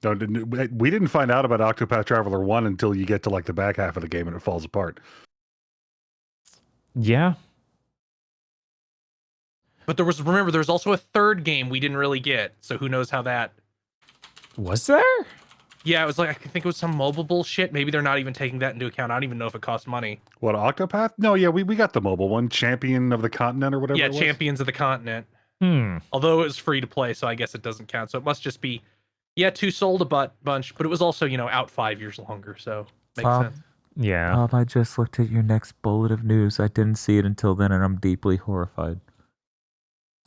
No, we didn't find out about Octopath Traveler 1 until you get to like the back half of the game and it falls apart. Yeah. But there was also a third game we didn't really get, so who knows how that. Was there? Yeah, it was like I think it was some mobile bullshit. Maybe they're not even taking that into account. I don't even know if it cost money. What, Octopath? No, yeah, we got the mobile one, Champion of the Continent or whatever. Yeah, it was. Champions of the Continent. Hmm. Although it was free to play, so I guess it doesn't count. So it must just be, 2 sold a bunch, but it was also out 5 years longer, so makes sense. Yeah. I just looked at your next bullet of news. I didn't see it until then, and I'm deeply horrified.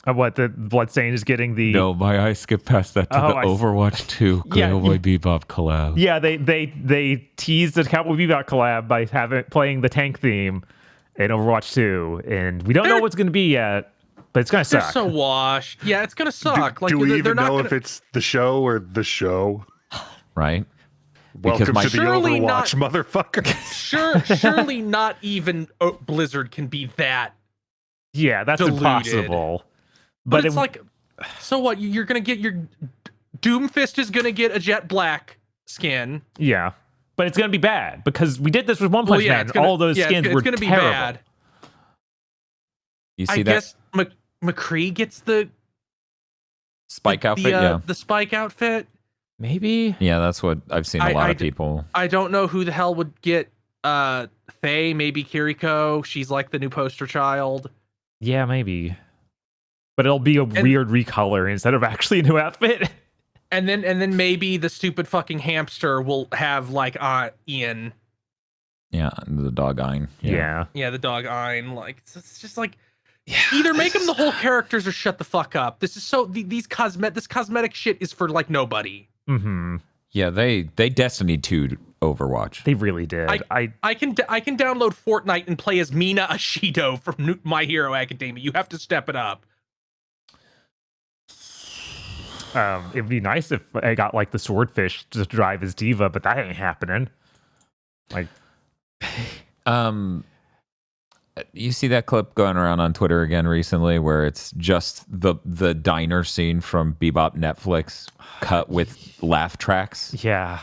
What, the Bloodstained is getting the... No, my eyes skipped past that to Oh, the Overwatch 2 Yeah, Cowboy Bebop collab. Yeah, they teased the Cowboy Bebop collab by playing the tank theme in Overwatch 2, and we don't know what's going to be yet, but it's going to They're suck. so washed. Yeah, it's gonna suck. Do we they're even not know gonna... if it's the show or the show? Right? Welcome to the Surely Overwatch, motherfucker. Surely not even Blizzard can be that. Yeah, that's diluted. impossible. But it's like, so what? You're gonna get your Doomfist is gonna get a Jet Black skin. Yeah, but it's going to be bad because we did this with One Punch Man. All those skins were it's gonna be terrible. bad. You see I that guess McCree gets the Spike outfit? the Spike outfit. Maybe. Yeah, that's what I've seen a lot of people. I don't know who the hell would get Faye. Maybe Kiriko. She's like the new poster child. Yeah, maybe. But it'll be a weird recolor instead of actually a new outfit. And then maybe the stupid fucking hamster will have like Ian. Yeah, the dog Ein. Yeah. Yeah, the dog Ein. Like it's just like either make them the whole characters or shut the fuck up. This is so this cosmetic shit is for like nobody. Mm-hmm. Yeah, they Destiny 2 Overwatch. They really did. I can download Fortnite and play as Mina Ashido from My Hero Academia. You have to step it up. It'd be nice if I got like the swordfish to drive as Diva, but that ain't happening. Like, you see that clip going around on Twitter again recently where it's just the diner scene from Bebop Netflix cut with laugh tracks? yeah.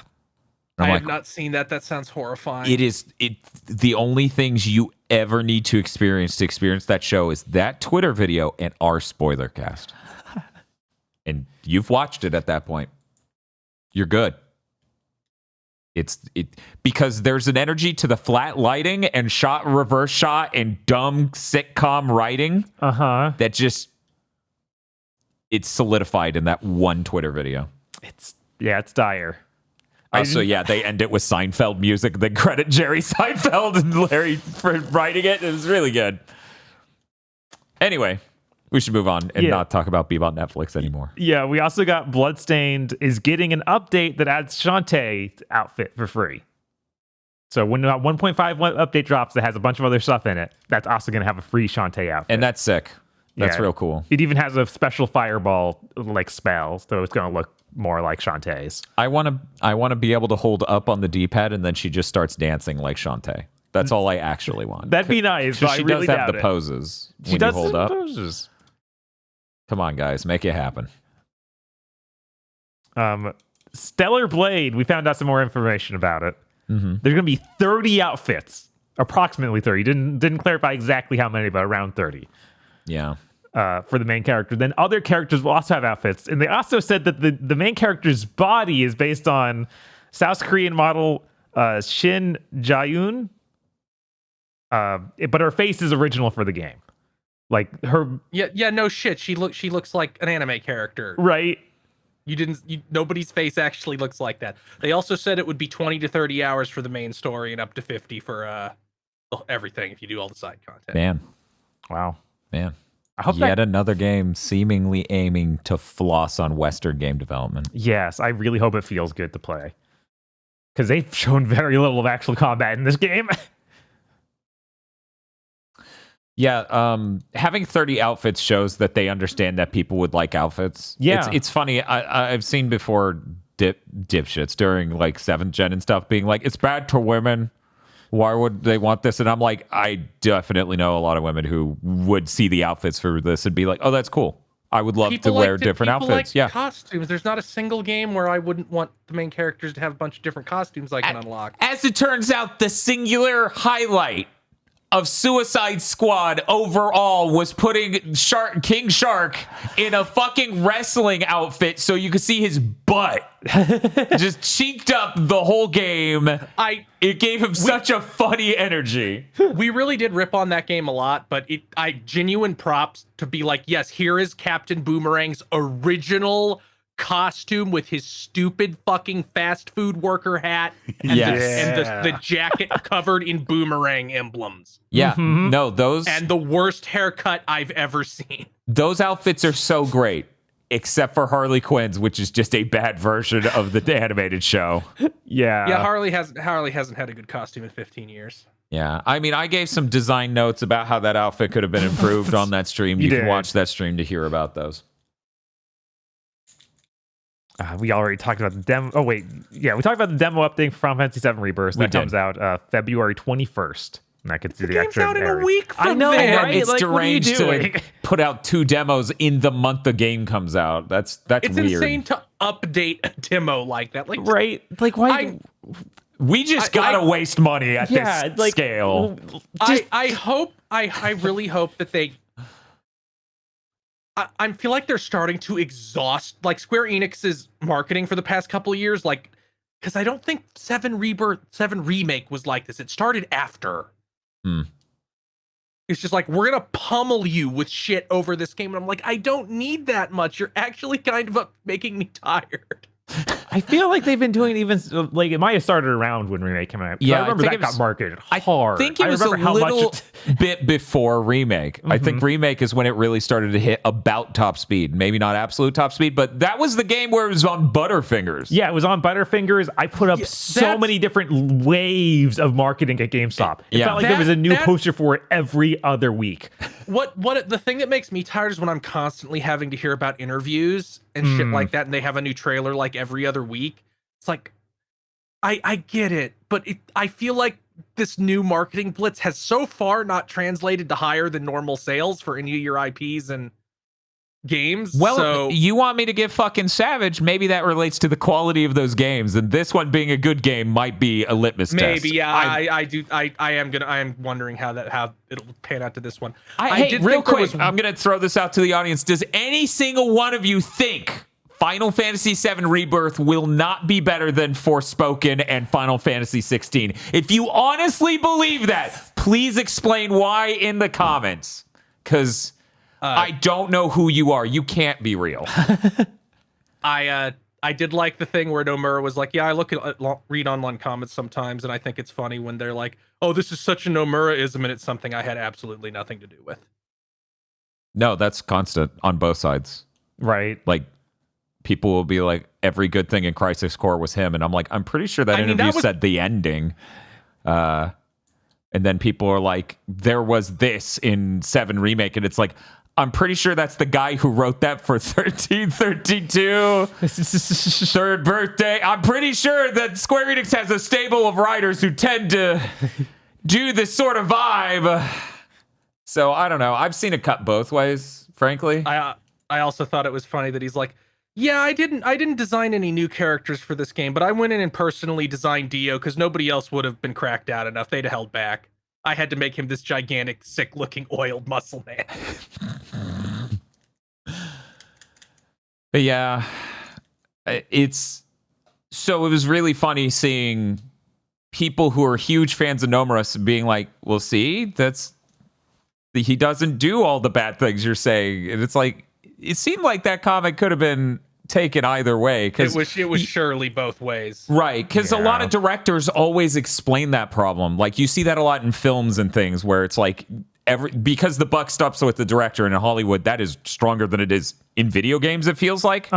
I have not seen that. That sounds horrifying. It is the only things you ever need to experience that show is that Twitter video and our spoiler cast. And you've watched it at that point. You're good. Because there's an energy to the flat lighting and reverse shot and dumb sitcom writing that just it's solidified in that one Twitter video. It's dire. So yeah, they end it with Seinfeld music, then credit Jerry Seinfeld and Larry for writing it. It was really good. Anyway, we should move on and not talk about Bebop Netflix anymore. Yeah, we also got Bloodstained is getting an update that adds Shantae outfit for free. So when that 1.5 update drops that has a bunch of other stuff in it, that's also going to have a free Shantae outfit. And that's sick. That's real cool. It even has a special fireball like spell, so it's going to look more like Shantae's. I want to be able to hold up on the D-pad and then she just starts dancing like Shantae. That's all I actually want. That'd be nice. But she does have the poses. She does hold up. Poses. Come on, guys, make it happen. Stellar Blade. We found out some more information about it. There's going to be 30 outfits, approximately 30. Didn't clarify exactly how many, but around 30. Yeah. For the main character. Then other characters will also have outfits. And they also said that the main character's body is based on South Korean model Shin Jae-yoon. But her face is original for the game. Like her... Yeah, no shit. She looks like an anime character. Right. Nobody's face actually looks like that. They also said it would be 20 to 30 hours for the main story and up to 50 for everything if you do all the side content. Man. Wow. Man. I hope Yet another game seemingly aiming to floss on Western game development. Yes, I really hope it feels good to play. Because they've shown very little of actual combat in this game. Yeah, having 30 outfits shows that they understand that people would like outfits. Yeah. It's funny. I've seen before dipshits during like 7th gen and stuff being like, it's bad to women. Why would they want this? And I'm like, I definitely know a lot of women who would see the outfits for this and be like, oh, that's cool. I would love to wear different outfits. Like costumes. There's not a single game where I wouldn't want the main characters to have a bunch of different costumes I can unlock. As it turns out, the singular highlight of Suicide Squad overall was putting King Shark in a fucking wrestling outfit so you could see his butt. Just cheeked up the whole game. It gave him such a funny energy. We really did rip on that game a lot, but genuine props to be like, yes, here is Captain Boomerang's original costume with his stupid fucking fast food worker hat and, the jacket covered in boomerang emblems. Yeah, no, those... And the worst haircut I've ever seen. Those outfits are so great, except for Harley Quinn's, which is just a bad version of the animated show. Yeah, Harley hasn't had a good costume in 15 years. Yeah, I mean, I gave some design notes about how that outfit could have been improved on that stream. You can watch that stream to hear about those. We already talked about the demo. Oh, wait. Yeah, we talked about the demo update for Final Fantasy VII Rebirth. That comes out February 21st. And I can see the game's out in a week from I know, then. right? It's like, deranged to put out 2 demos in the month the game comes out. That's it's weird. It's insane to update a demo like that. Like, right? Like, why? We just gotta waste money at this scale. I really hope that they... I feel like they're starting to exhaust like Square Enix's marketing for the past couple of years, like, because I don't think 7 Remake was like this. It started after. It's just like, we're gonna pummel you with shit over this game, and I'm like, I don't need that much. You're actually kind of making me tired. I feel like they've been doing even like it might have started around when Remake came out. Yeah, I remember that got marketed hard. I think it was a little bit before Remake. I think Remake is when it really started to hit about top speed. Maybe not absolute top speed, but that was the game where it was on Butterfingers. Yeah, it was on Butterfingers. I put up so many different waves of marketing at GameStop. It felt like there was a new poster for it every other week. What the thing that makes me tired is when I'm constantly having to hear about interviews and shit like that, and they have a new trailer like every other week. It's like, I get it, but I feel like this new marketing blitz has so far not translated to higher than normal sales for any of your IPs and games. Well, so you want me to get fucking savage? Maybe that relates to the quality of those games, and this one being a good game might be a litmus test. Maybe, yeah. I am wondering how it'll pan out to this one. Hey, real quick, I'm gonna throw this out to the audience. Does any single one of you think Final Fantasy VII Rebirth will not be better than Forspoken and Final Fantasy 16. If you honestly believe that, please explain why in the comments. Because I don't know who you are. You can't be real. I did like the thing where Nomura was like, yeah, I read online comments sometimes, and I think it's funny when they're like, oh, this is such a Nomura-ism, and it's something I had absolutely nothing to do with. No, that's constant on both sides. Right. Like, people will be like, every good thing in Crisis Core was him. And I'm like, I'm pretty sure that interview said the ending. And then people are like, there was this in 7 Remake. And it's like, I'm pretty sure that's the guy who wrote that for 1332. Third birthday. I'm pretty sure that Square Enix has a stable of writers who tend to do this sort of vibe. So I don't know. I've seen it cut both ways, frankly. I also thought it was funny that he's like, yeah, I didn't design any new characters for this game, but I went in and personally designed Dio because nobody else would have been cracked out enough. They'd have held back. I had to make him this gigantic, sick-looking, oiled muscle man. But yeah, it was really funny seeing people who are huge fans of Nomura being like, well, see, he doesn't do all the bad things you're saying. And it's like, it seemed like that comic could have been taken either way. Because it was surely both ways. Right, because a lot of directors always explain that problem. Like, you see that a lot in films and things where it's like, because the buck stops with the director, and in Hollywood, that is stronger than it is in video games, it feels like.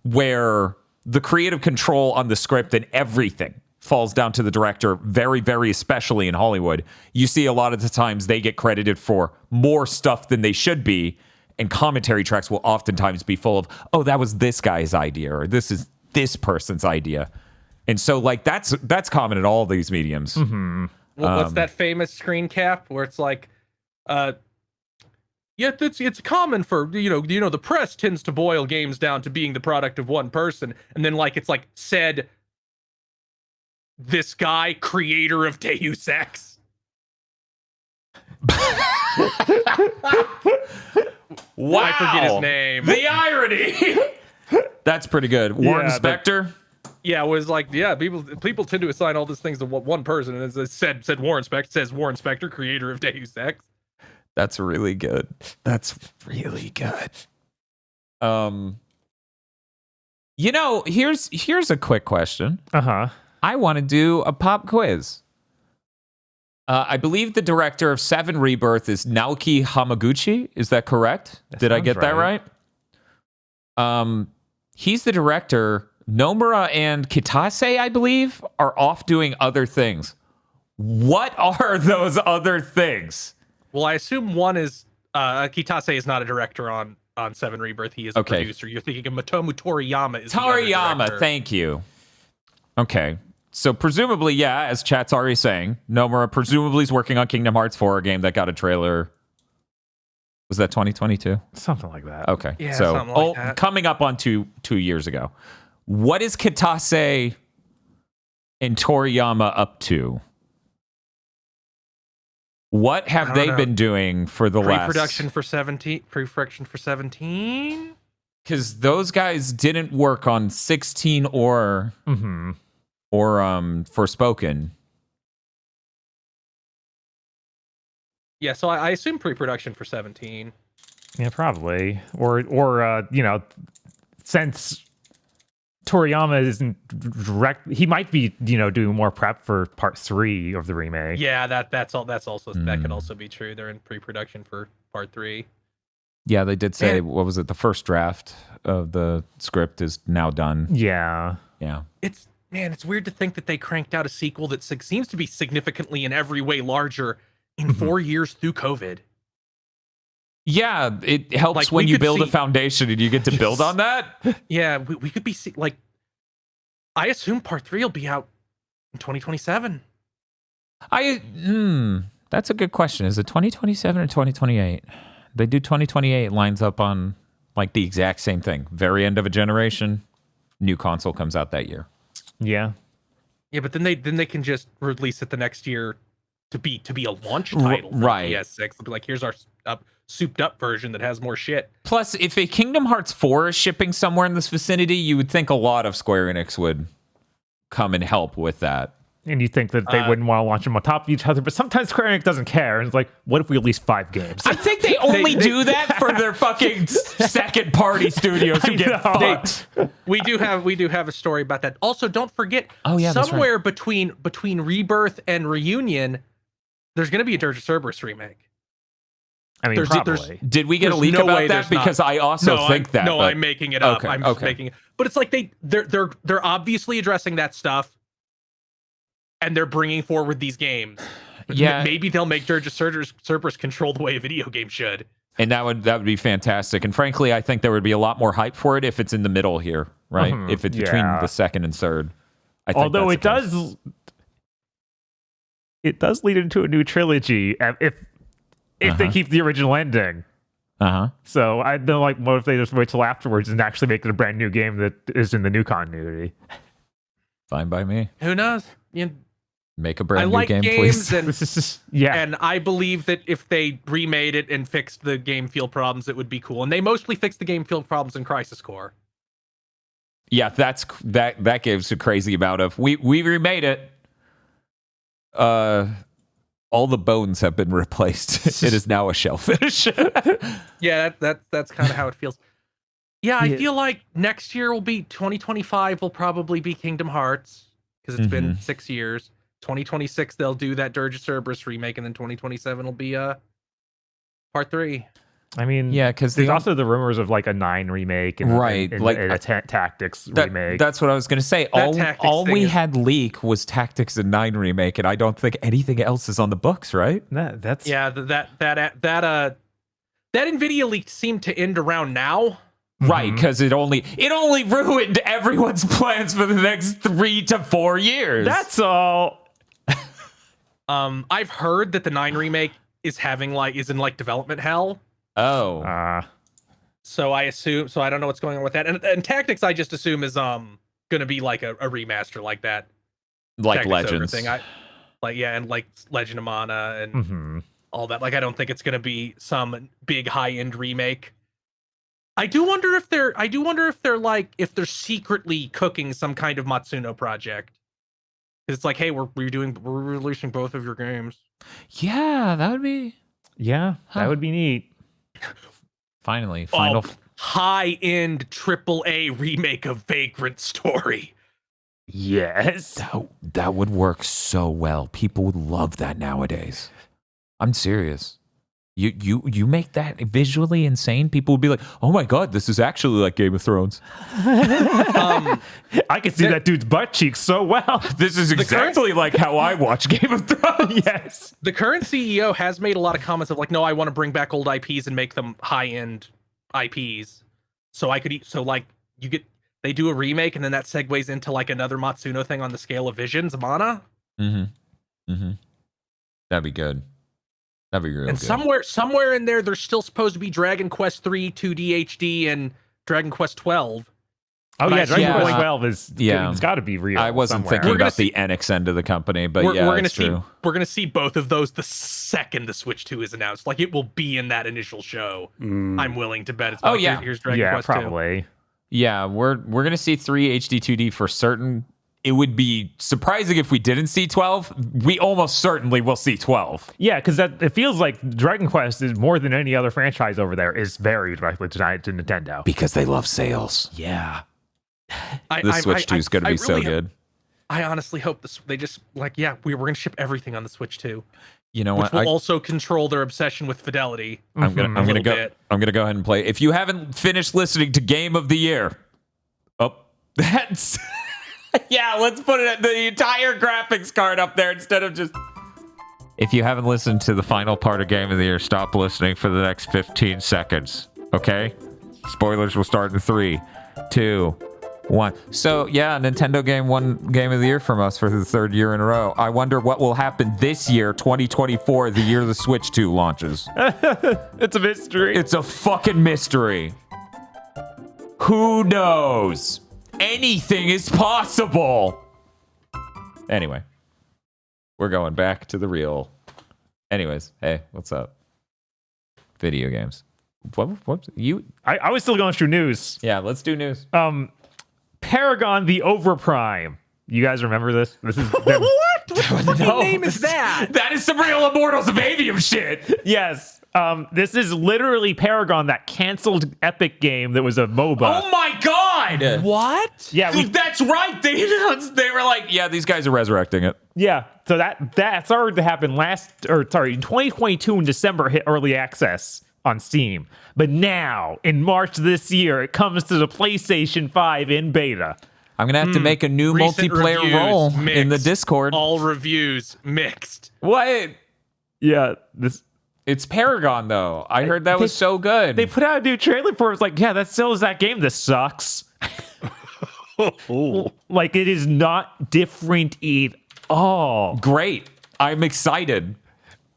Where the creative control on the script and everything falls down to the director, very, very especially in Hollywood. You see a lot of the times they get credited for more stuff than they should be, and commentary tracks will oftentimes be full of, oh, that was this guy's idea, or this is this person's idea. And so, like, that's common in all these mediums. Mm-hmm. Well, what's that famous screen cap where it's like, yeah, it's common for the press tends to boil games down to being the product of one person, and then like it's like said this guy, creator of Deus Ex. Wow, I forget his name. The irony. That's pretty good. Warren Spector. Yeah, it was like, yeah, people tend to assign all these things to one person, and it said Warren Spector, says Warren Spector, creator of Deus Ex. That's really good. That's really good. Here's a quick question. I want to do a pop quiz. I believe the director of 7 Rebirth is Naoki Hamaguchi. Is that correct? Did I get that right? He's the director. Nomura and Kitase, I believe, are off doing other things. What are those other things? Well, I assume one is Kitase is not a director on 7 Rebirth. He is a producer. You're thinking of Matomu Toriyama. Toriyama, thank you. Okay. So presumably, yeah, as chat's already saying, Nomura presumably is working on Kingdom Hearts 4, a game that got a trailer. Was that 2022? Something like that. Okay. Yeah, so something like that. Coming up on two years ago. What is Kitase and Toriyama up to? What have they been doing for the last... Pre-production for 17? Because those guys didn't work on 16 or Forspoken. Yeah, so I assume pre-production for 17. Yeah, probably. Or since Toriyama isn't direct, he might be, doing more prep for part 3 of the remake. Yeah, that could also be true. They're in pre-production for part 3. Yeah, they did say, what was it? The first draft of the script is now done. Yeah. Yeah. It's weird to think that they cranked out a sequel that seems to be significantly in every way larger in 4 years through COVID. Yeah, it helps when you build a foundation and you get to build on that. Yeah, we could be like, I assume part 3 will be out in 2027. That's a good question. Is it 2027 or 2028? They do 2028 lines up on like the exact same thing. Very end of a generation, new console comes out that year. Yeah. Yeah, but then they can just release it the next year to be a launch title for right. PS6. They'll be like, here's our souped up version that has more shit. Plus, if a Kingdom Hearts 4 is shipping somewhere in this vicinity, you would think a lot of Square Enix would come and help with that. And you think that they wouldn't want to launch them on top of each other, but sometimes Square Enix doesn't care. And it's like, what if we release 5 games? I think they only do that for their fucking second party studios who get fucked. We do have a story about that. Also, don't forget, that's right. somewhere between Rebirth and Reunion, there's going to be a Dirge of Cerberus remake. I mean, probably. Did we get a There's leak no about way that? there's not. Because I also think that. No, but- I'm making it up. Okay, I'm just okay. making it. But it's like they're obviously addressing that stuff, and they're bringing forward these games. Yeah. Maybe they'll make Dirge of Cerberus control the way a video game should. And that would be fantastic. And frankly, I think there would be a lot more hype for it if it's in the middle here, right? If it's between the second and third. I think Although it does lead into a new trilogy if they keep the original ending. So I don't like, what if they just wait till afterwards and actually make it a brand new game that is in the new continuity? Fine by me. Who knows? You know, Make a I brand new like game, games, please. and This is just, yeah. and I believe that if they remade it and fixed the game feel problems, it would be cool. And they mostly fixed the game feel problems in Crisis Core. Yeah, that gives a crazy amount of we remade it. All the bones have been replaced. It is now a shell finish. Yeah, that's kind of how it feels. Yeah, I feel like next year will be 2025 will probably be Kingdom Hearts because it's been 6 years. 2026 they'll do that Dirge of Cerberus remake, and then 2027 will be part 3. I mean, yeah, because there's also the rumors of like a 9 remake and, right, and like a Tactics remake. That's what I was going to say. All we had leak was Tactics and 9 remake, and I don't think anything else is on the books, right? That's Yeah, that Nvidia leak seemed to end around now. Right, because it only ruined everyone's plans for the next 3 to 4 years. That's all. I've heard that the 9 remake is in development hell. Oh. So I don't know what's going on with that. And Tactics I just assume is gonna be like a remaster like that. Like Tactics Legends. Ogre thing. And like Legend of Mana and all that. Like I don't think it's gonna be some big high-end remake. I do wonder if they're secretly cooking some kind of Matsuno project. It's like, hey, we're releasing both of your games. Yeah, that would be that would be neat. Final High-end AAA remake of Vagrant Story. Yes. that would work so well. People would love that nowadays. I'm serious. You make that visually insane, people would be like, oh my god, this is actually like Game of Thrones. I can see that dude's butt cheeks so well. This is exactly like how I watch Game of Thrones. Yes. The current CEO has made a lot of comments of like, no, I want to bring back old IPs and make them high-end IPs. So they do a remake and then that segues into like another Matsuno thing on the scale of Visions, Mana. That'd be good. That'd be real And good. somewhere in there, there's still supposed to be Dragon Quest 3 2D HD and Dragon Quest 12. Oh But yeah, I Dragon see- Quest 12 is it's got to be real. I wasn't somewhere. thinking We're gonna about the Enix end of the company, but we're gonna it's true. we're gonna see both of those the second the Switch 2 is announced. Like it will be in that initial show. I'm willing to bet it's. Oh, yeah. Here's Dragon Quest 2. probably. Yeah, we're gonna see 3 HD 2D for certain. It would be surprising if we didn't see 12. We almost certainly will see 12. Yeah, because it feels like Dragon Quest is more than any other franchise over there is very directly tied to Nintendo. Because they love sales. Yeah. The Switch 2 is going to be so good. I honestly hope they just we're going to ship everything on the Switch 2. You know Which what? will also control their obsession with fidelity. I'm gonna little go. bit. I'm gonna go ahead and play. If you haven't finished listening to Game of the Year, that's yeah. Let's put it the entire graphics card up there instead of just. If you haven't listened to the final part of Game of the Year, stop listening for the next 15 seconds. Okay? Spoilers will start in 3, 2, 1. So yeah, Nintendo game won Game of the Year from us for the 3rd year in a row. I wonder what will happen this year, 2024, the year the Switch 2 launches. It's a mystery. It's a fucking mystery. Who knows? Anything is possible. Anyway, we're going back to the real. Anyways, hey, what's up? video games. What you? I was still going through news. Yeah, let's do news. Paragon the Overprime. You guys remember this? This is What? What fucking name is that? That is some real Immortals of Avium shit. Yes. This is literally Paragon, that canceled Epic game that was a MOBA. Oh my god! What? Yeah, That's right. They announced, they were like, yeah, these guys are resurrecting it. yeah. So that started to happen in 2022 in December, hit early access on Steam. But now, in March this year, it comes to the PlayStation 5 in beta. I'm gonna have to make a new Recent multiplayer reviews role mixed. in the Discord. All reviews mixed. What? Yeah, It's Paragon though. I heard that was so good. they put out a new trailer for it. It's like, yeah, that still is that game. This sucks. Oh. Like, it is not different at all. Great. I'm excited.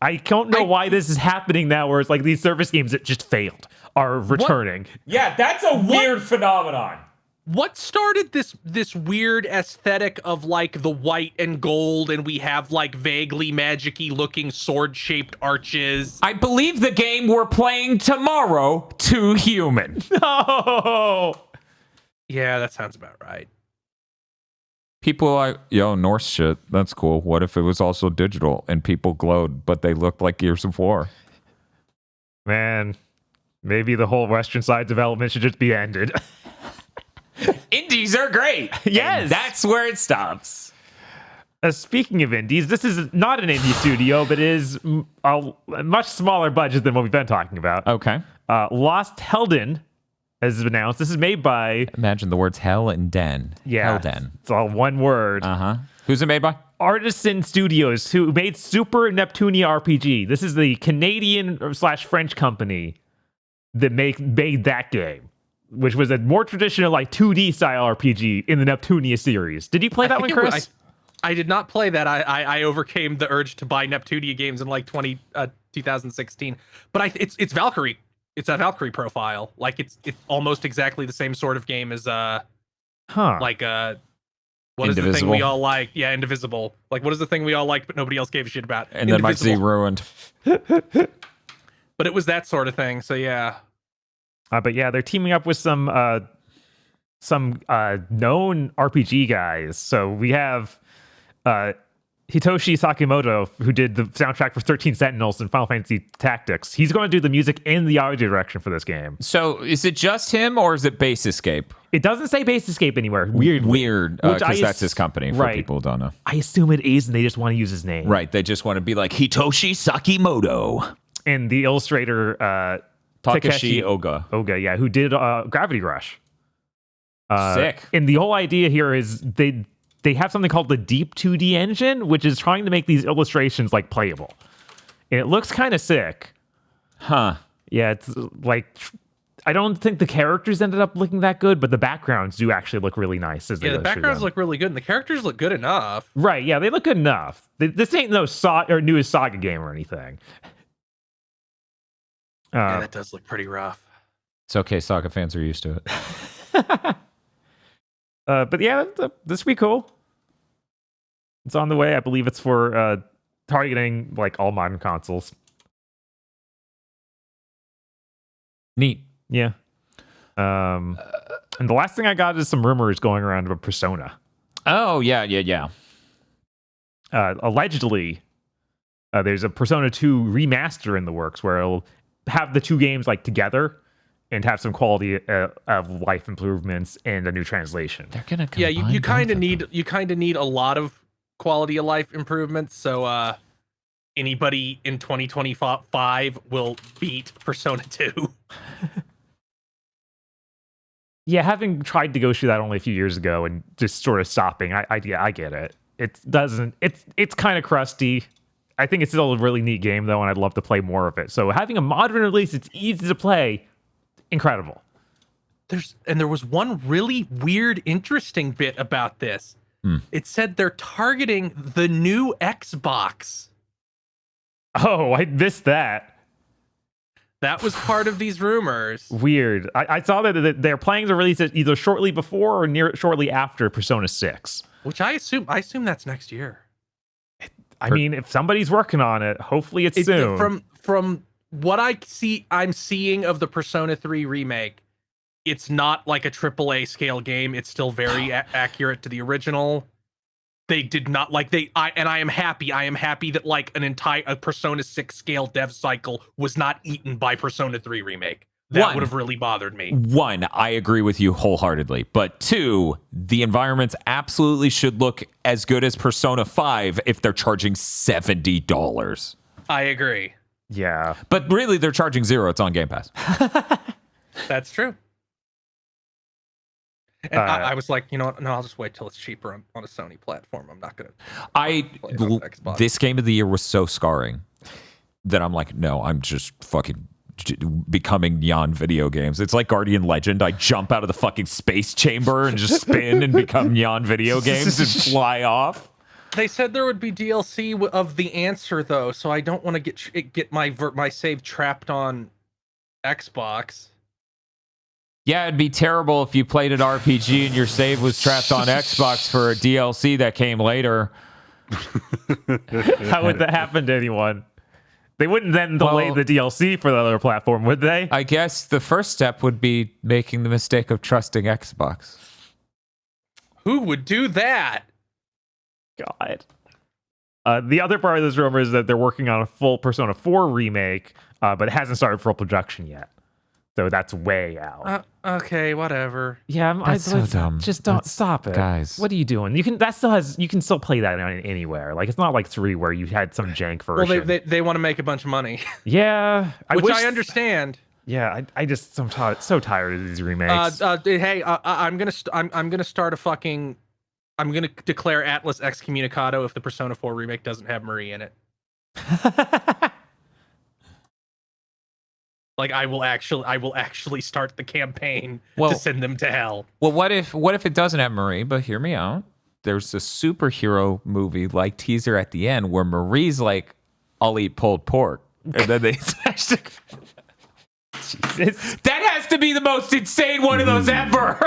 I don't know why this is happening now, where it's like these service games that just failed are returning. Yeah, that's a weird phenomenon. What started this weird aesthetic of like the white and gold, and we have like vaguely magic-y looking sword-shaped arches? I believe the game we're playing tomorrow, Too Human. No. Yeah, that sounds about right. People are like, yo, Norse shit, that's cool. What if it was also digital and people glowed, but they looked like Gears of War? Man, maybe the whole Western side development should just be ended. Indies are great. Yes. And that's where it stops. Speaking of indies, this is not an indie studio, but is a much smaller budget than what we've been talking about. Okay. Lost Helden has been announced. This is made by... Imagine the words hell and den. Yeah, Helden. it's all one word. Uh-huh. Who's it made by? Artisan Studios, who made Super Neptunia RPG. This is the Canadian/French company that made that game, which was a more traditional, like, 2D style RPG in the Neptunia series. Did you play that one, Chris? I did not play that. I overcame the urge to buy Neptunia games in like 2016. But it's Valkyrie. It's a Valkyrie profile. Like it's almost exactly the same sort of game as what is the thing we all like? Yeah, Indivisible. Like, what is the thing we all liked but nobody else gave a shit about? And then might see ruined. But it was that sort of thing. So yeah. But yeah, they're teaming up with some known RPG guys. So we have Hitoshi Sakimoto, who did the soundtrack for 13 Sentinels and Final Fantasy Tactics. He's going to do the music and the audio direction for this game. So is it just him or is it Base Escape? It doesn't say Base Escape anywhere. Weird. Because that's his company, for people who don't know. I assume it is, and they just want to use his name. Right, they just want to be like Hitoshi Sakimoto. And the illustrator, Takashi Oga. Yeah, who did Gravity Rush. Sick. And the whole idea here is they have something called the Deep 2D engine, which is trying to make these illustrations like playable. And it looks kind of sick. Huh. Yeah, it's like, I don't think the characters ended up looking that good, but the backgrounds do actually look really nice. As they Yeah, the go through backgrounds them. look really good, and the characters look good enough. Right, yeah, they look good enough. This ain't no newest Saga game or anything. Yeah, that does look pretty rough. It's okay, Saga fans are used to it. But yeah, this would be cool. It's on the way. I believe it's for targeting like all modern consoles. Neat. Yeah. And the last thing I got is some rumors going around about Persona. Oh, yeah. Allegedly, there's a Persona 2 remaster in the works where it'll have the two games like together and have some quality of life improvements and a new translation. They're gonna Yeah, you kind of need a lot of quality of life improvements. So anybody in 2025 will beat Persona 2. Yeah, having tried to go through that only a few years ago and just sort of stopping, I get it. It's kind of crusty. I think it's still a really neat game though, and I'd love to play more of it. So having a modern release, it's easy to play, incredible. There was one really weird, interesting bit about this. It said they're targeting the new Xbox. Oh, I missed that. That was part of these rumors. Weird. I saw that they're planning to release it either shortly before or shortly after Persona 6. Which I assume that's next year. I mean, if somebody's working on it, hopefully it's soon. From what I'm seeing of the Persona 3 remake, it's not like a AAA scale game. It's still very accurate to the original. They did not like I am happy. I am happy that like a Persona 6 scale dev cycle was not eaten by Persona 3 remake. That would have really bothered me. One, I agree with you wholeheartedly. But two, the environments absolutely should look as good as Persona 5 if they're charging $70. I agree. Yeah. But really, they're charging $0. It's on Game Pass. That's true. And I was like, you know what? No, I'll just wait till it's cheaper on a Sony platform. I'm not gonna. Play it on Xbox. This game of the year was so scarring that I'm like, no, I'm just fucking becoming neon video games. It's like Guardian Legend. I jump out of the fucking space chamber and just spin and become neon video games and fly off. They said there would be DLC of the answer though, so I don't want to get my save trapped on Xbox. Yeah, it'd be terrible if you played an RPG and your save was trapped on Xbox for a DLC that came later. How would that happen to anyone? They wouldn't then delay the DLC for the other platform, would they? I guess the first step would be making the mistake of trusting Xbox. Who would do that? God. The other part of this rumor is that they're working on a full Persona 4 remake, but it hasn't started full production yet. So that's way out. Okay, whatever. Yeah, That's so dumb. Just don't That's- stop it, guys. What are you doing? You can still play that anywhere. Like it's not like 3 where you had some jank version. Well, they want to make a bunch of money, yeah, which I understand. Yeah, I just I'm so tired of these remakes. Hey, I'm gonna start a fucking. I'm gonna declare Atlas excommunicado if the Persona 4 remake doesn't have Marie in it. Like I will actually start the campaign to send them to hell. Well, what if it doesn't have Marie? But hear me out. There's a superhero movie like teaser at the end where Marie's like, "I'll eat pulled pork," and then they smash the. Jesus. That has to be the most insane one of those ever.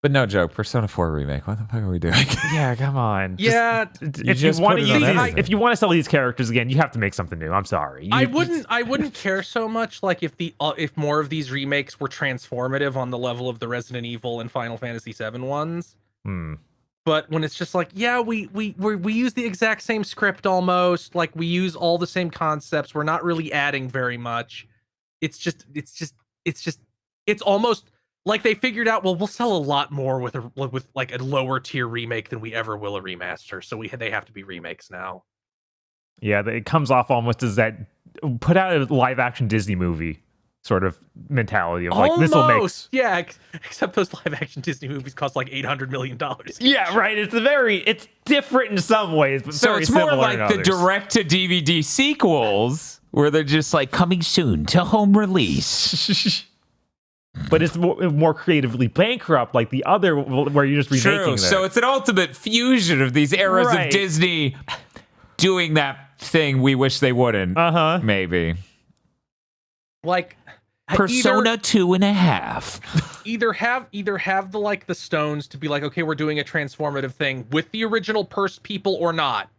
But no joke, Persona 4 remake. What the fuck are we doing? Yeah, come on. Yeah, If you want to put it on if you want to sell these characters again, you have to make something new. I'm sorry. I wouldn't care so much like if more of these remakes were transformative on the level of the Resident Evil and Final Fantasy VII ones. But when it's just like, yeah, we use the exact same script almost, like we use all the same concepts. We're not really adding very much. It's almost like they figured out, well, we'll sell a lot more with like a lower tier remake than we ever will a remaster. So they have to be remakes now. Yeah, it comes off almost as that put out a live action Disney movie sort of mentality of like this will make except those live action Disney movies cost like $800 million. Yeah, right. It's different in some ways, but So very it's more similar like in the others. direct to DVD sequels where they're just like coming soon to home release. But it's more creatively bankrupt, like the other where you're just remaking True. it. So it's an ultimate fusion of these eras Right. of Disney doing that thing we wish they wouldn't. Maybe. Like Persona 2.5. either have the like the stones to be like, okay, we're doing a transformative thing with the original people or not.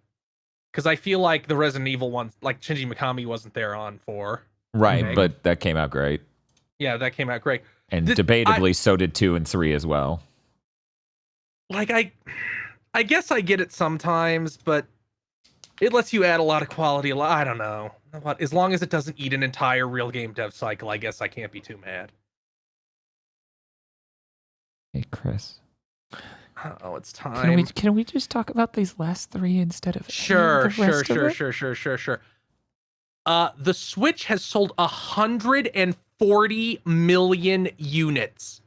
Because I feel like the Resident Evil ones, like Shinji Mikami wasn't there on 4. Right, Okay. but that came out great. Yeah, that came out great. And debatably, so did 2 and 3 as well. Like I guess I get it sometimes, but it lets you add a lot of quality. I don't know. As long as it doesn't eat an entire real game dev cycle, I guess I can't be too mad. Hey, Chris. Oh, it's time. Can we just talk about these last 3 instead of Sure. The Switch has sold 140 million units.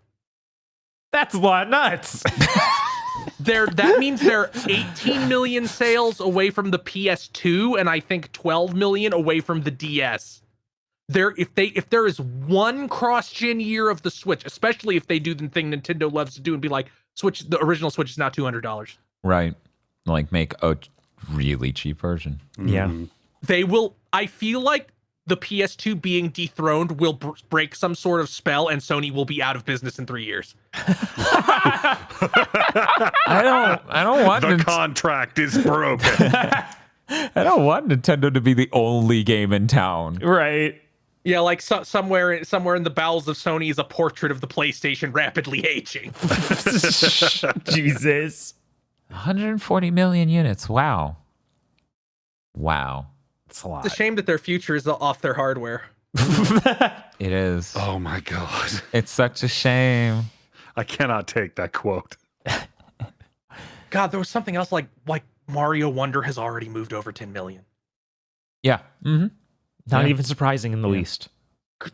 That's a lot of nuts. That means they're 18 million sales away from the PS2, and I think 12 million away from the DS. If there is one cross-gen year of the Switch, especially if they do the thing Nintendo loves to do and be like, the original Switch is now $200. Right. Like make a really cheap version. Yeah. They will. I feel like the PS2 being dethroned will break some sort of spell, and Sony will be out of business in 3 years. I don't want The contract is broken. I don't want Nintendo to be the only game in town. Right. Yeah, like somewhere in the bowels of Sony is a portrait of the PlayStation rapidly aging. Jesus. 140 million units. Wow. Wow. It's a lot. It's a shame that their future is off their hardware. It is. Oh my god. It's such a shame. I cannot take that quote. God, there was something else like Mario Wonder has already moved over 10 million. Yeah. Mm-hmm. Not Yeah. even surprising in the least.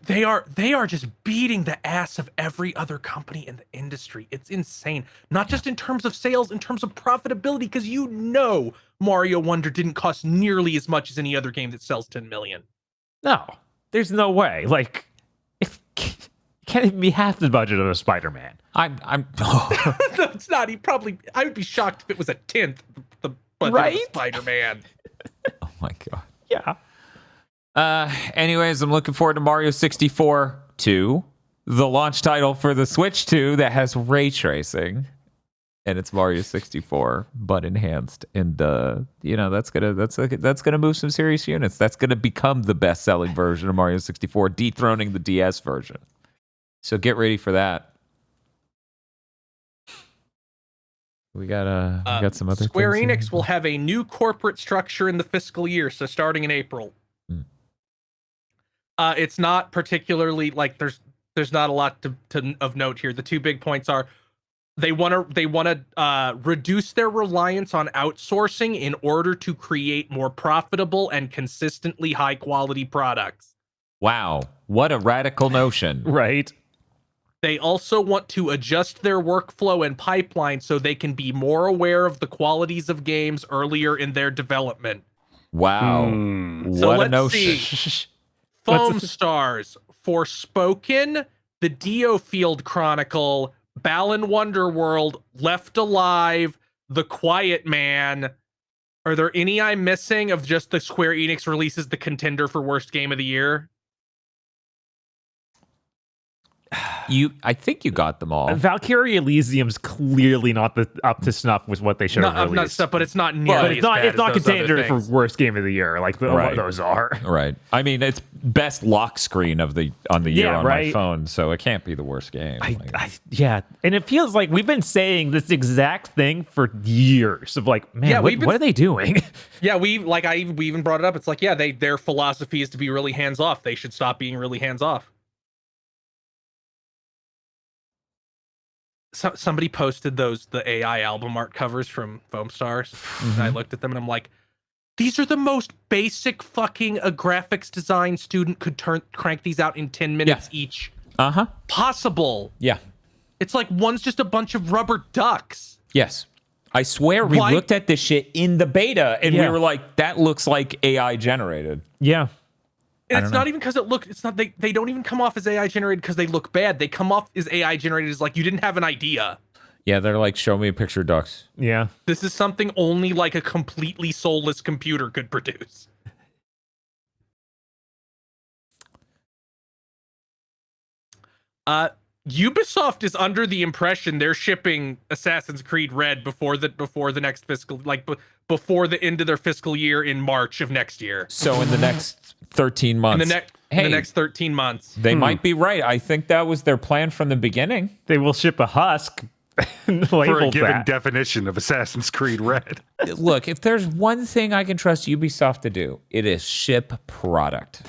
They are just beating the ass of every other company in the industry. It's insane. Not just in terms of sales, in terms of profitability, because Mario Wonder didn't cost nearly as much as any other game that sells 10 million. No, there's no way. Like, it can't even be half the budget of a Spider-Man. I'm It's not. I would be shocked if it was a tenth the budget Right? of Spider-Man. Oh my god. Yeah. Anyways, I'm looking forward to Mario 64 2, the launch title for the Switch 2 that has ray tracing, and it's Mario 64 but enhanced. And that's gonna move some serious units. That's gonna become the best-selling version of Mario 64, dethroning the DS version. So get ready for that. We got some other Square things here. Enix will have a new corporate structure in the fiscal year, so starting in April. It's not particularly like there's not a lot of note here. The two big points are they want to reduce their reliance on outsourcing in order to create more profitable and consistently high quality products. Wow, what a radical notion. Right. They also want to adjust their workflow and pipeline so they can be more aware of the qualities of games earlier in their development. Wow. So What a let's notion. see. Foam Stars, Forspoken, The Dio Field Chronicle, Balan Wonderworld, Left Alive, The Quiet Man. Are there any I'm missing of just the Square Enix releases the contender for worst game of the year? I think you got them all. Valkyrie Elysium's clearly not up to snuff with what they should have Not released. stuff, but it's not nearly But it's not. as bad It's not as those other contender for things. worst game of the year, like Right. those are. Right. I mean, it's best lock screen on the year Yeah, on my right. phone, so it can't be the worst game. Yeah, and it feels like we've been saying this exact thing for years. Of like, man, Yeah, what are they doing? Yeah, we even brought it up. It's like, yeah, their philosophy is to be really hands off. They should stop being really hands off. Somebody posted the AI album art covers from Foam Stars, and I looked at them and I'm like, these are the most basic fucking a graphics design student could crank these out in 10 minutes each possible. Yeah. It's like one's just a bunch of rubber ducks. Yes. I swear we Why- looked at this shit in the beta and we Yeah. were like, that looks like AI generated. Yeah, And it's not even because it's not they don't even come off as AI generated because they look bad. They come off as AI generated as like you didn't have an idea. Yeah, they're like, show me a picture of ducks. yeah. This is something only like a completely soulless computer could produce. Ubisoft is under the impression they're shipping Assassin's Creed Red before the next fiscal before the end of their fiscal year in March of next year. So in the next 13 months. In the next 13 months. They might be right. I think that was their plan from the beginning. They will ship a husk. For a labeled given that. definition of Assassin's Creed Red. Look, if there's one thing I can trust Ubisoft to do, it is ship product.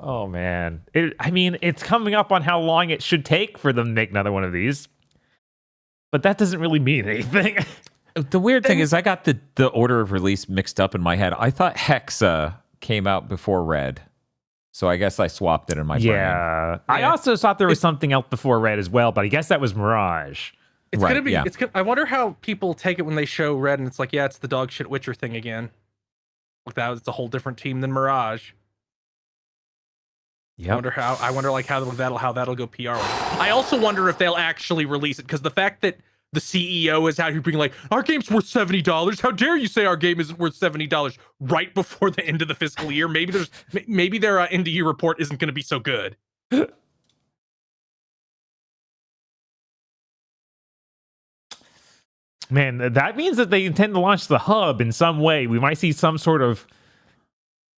Oh man, it's coming up on how long it should take for them to make another one of these, but that doesn't really mean anything. The weird thing is I got the order of release mixed up in my head. I thought Hexa came out before Red. So I guess I swapped it in my brain. Yeah, I also thought there was something else before Red as well, but I guess that was Mirage. It's Right, gonna be. yeah. I wonder how people take it when they show Red, and it's like, yeah, it's the dog shit Witcher thing again. Like that, it's a whole different team than Mirage. Yeah, I wonder how that'll go PR. I also wonder if they'll actually release it because the fact that the CEO is out here being like, our game's worth $70. How dare you say our game isn't worth $70 right before the end of the fiscal year? Maybe their end of year report isn't going to be so good. Man, that means that they intend to launch the hub in some way. We might see some sort of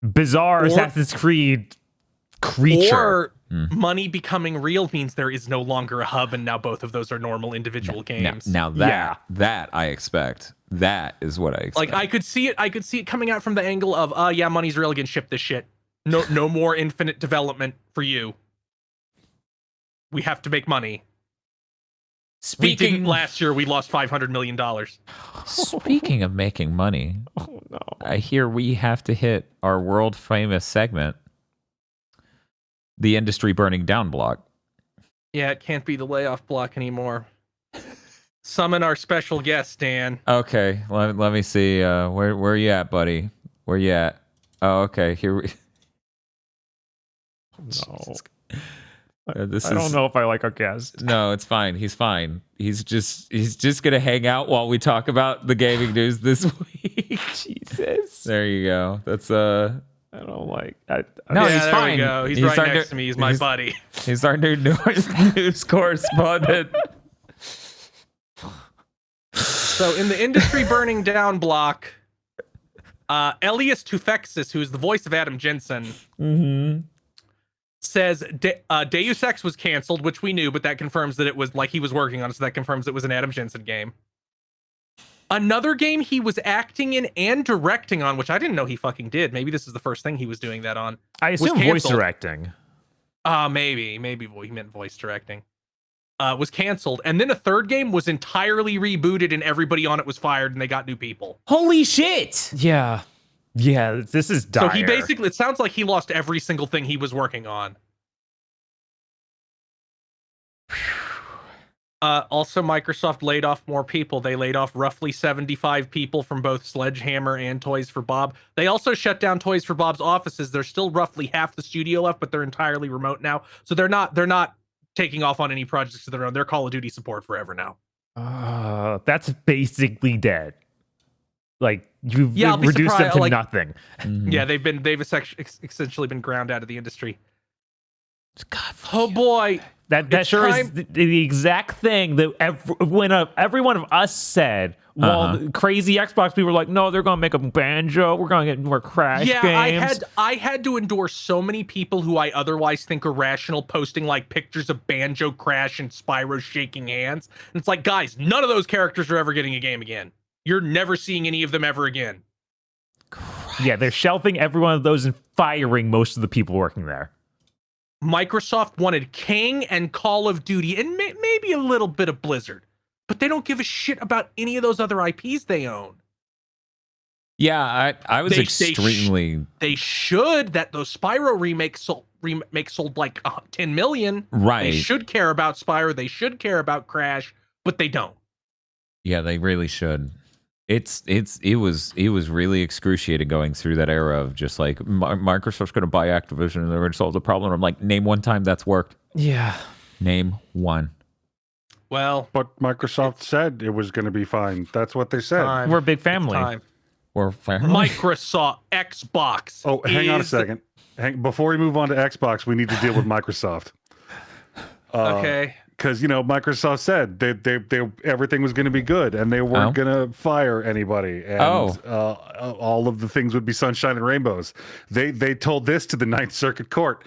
bizarre Assassin's Creed creature. Or money becoming real means there is no longer a hub, and now both of those are normal individual games. Now that I expect. That is what I expect. Like I could see it coming out from the angle of, yeah, money's real again, ship this shit. No more infinite development for you. We have to make money. We didn't last year. We lost $500 million. Speaking of making money, Oh no. I hear we have to hit our world famous segment, the industry burning down block. Yeah, it can't be the layoff block anymore. Summon our special guest, Dan. Okay, let me see. Where you at, buddy? Where you at? Oh, okay. Here we. No. I don't know if I like our guest. No, it's fine. He's fine. He's just gonna hang out while we talk about the gaming news this week. Jesus. There you go. That's I don't like. No, yeah, he's there fine. we go. He's He's right our next new- to me. He's my buddy. He's our new news correspondent. So in the industry burning down block, Elias Tufexis, who is the voice of Adam Jensen, says Deus Ex was canceled, which we knew, but that confirms that it was like he was working on it, so that confirms it was an Adam Jensen game. Another game he was acting in and directing on, which I didn't know he fucking did. Maybe this is the first thing he was doing that on. I assume voice directing. Maybe he meant voice directing. Was canceled, and then a third game was entirely rebooted, and everybody on it was fired, and they got new people. Holy shit! Yeah. Yeah, this is dire. So he basically, it sounds like he lost every single thing he was working on. Also, Microsoft laid off more people. They laid off roughly 75 people from both Sledgehammer and Toys for Bob. They also shut down Toys for Bob's offices. There's still roughly half the studio left, but they're entirely remote now. So they're not taking off on any projects of their own. They're Call of Duty support forever now. That's basically dead. Like you've Yeah, I'll be reduced them surprised, to like- nothing. Yeah, they've essentially been ground out of the industry. God, Oh boy. That It's sure time- is the exact thing that every one of us said. While the crazy Xbox people were like, no, they're gonna make a Banjo. We're gonna get more Crash Yeah, games. I had to endure so many people who I otherwise think are rational posting like pictures of Banjo, Crash, and Spyro shaking hands. And it's like, guys, none of those characters are ever getting a game again. You're never seeing any of them ever again. Yeah, they're shelving every one of those and firing most of the people working there. Microsoft wanted King and Call of Duty and maybe a little bit of Blizzard, but they don't give a shit about any of those other IPs they own. Yeah, I was They extremely They should. That those Spyro remakes sold like 10 million. right. They should care about Spyro. They should care about Crash, but they don't. Yeah, they really should. It was really excruciating going through that era of just like Microsoft's going to buy Activision and they're going to solve the problem. I'm like, name one time that's worked. Yeah. Name one. Well, But Microsoft said it was going to be fine. That's what they said. time. We're a big family. Time. Or Microsoft Xbox. Oh, hang on a is- second. Before we move on to Xbox, we need to deal with Microsoft. Okay. Because Microsoft said they everything was going to be good and they weren't going to fire anybody and all of the things would be sunshine and rainbows. They told this to the Ninth Circuit Court.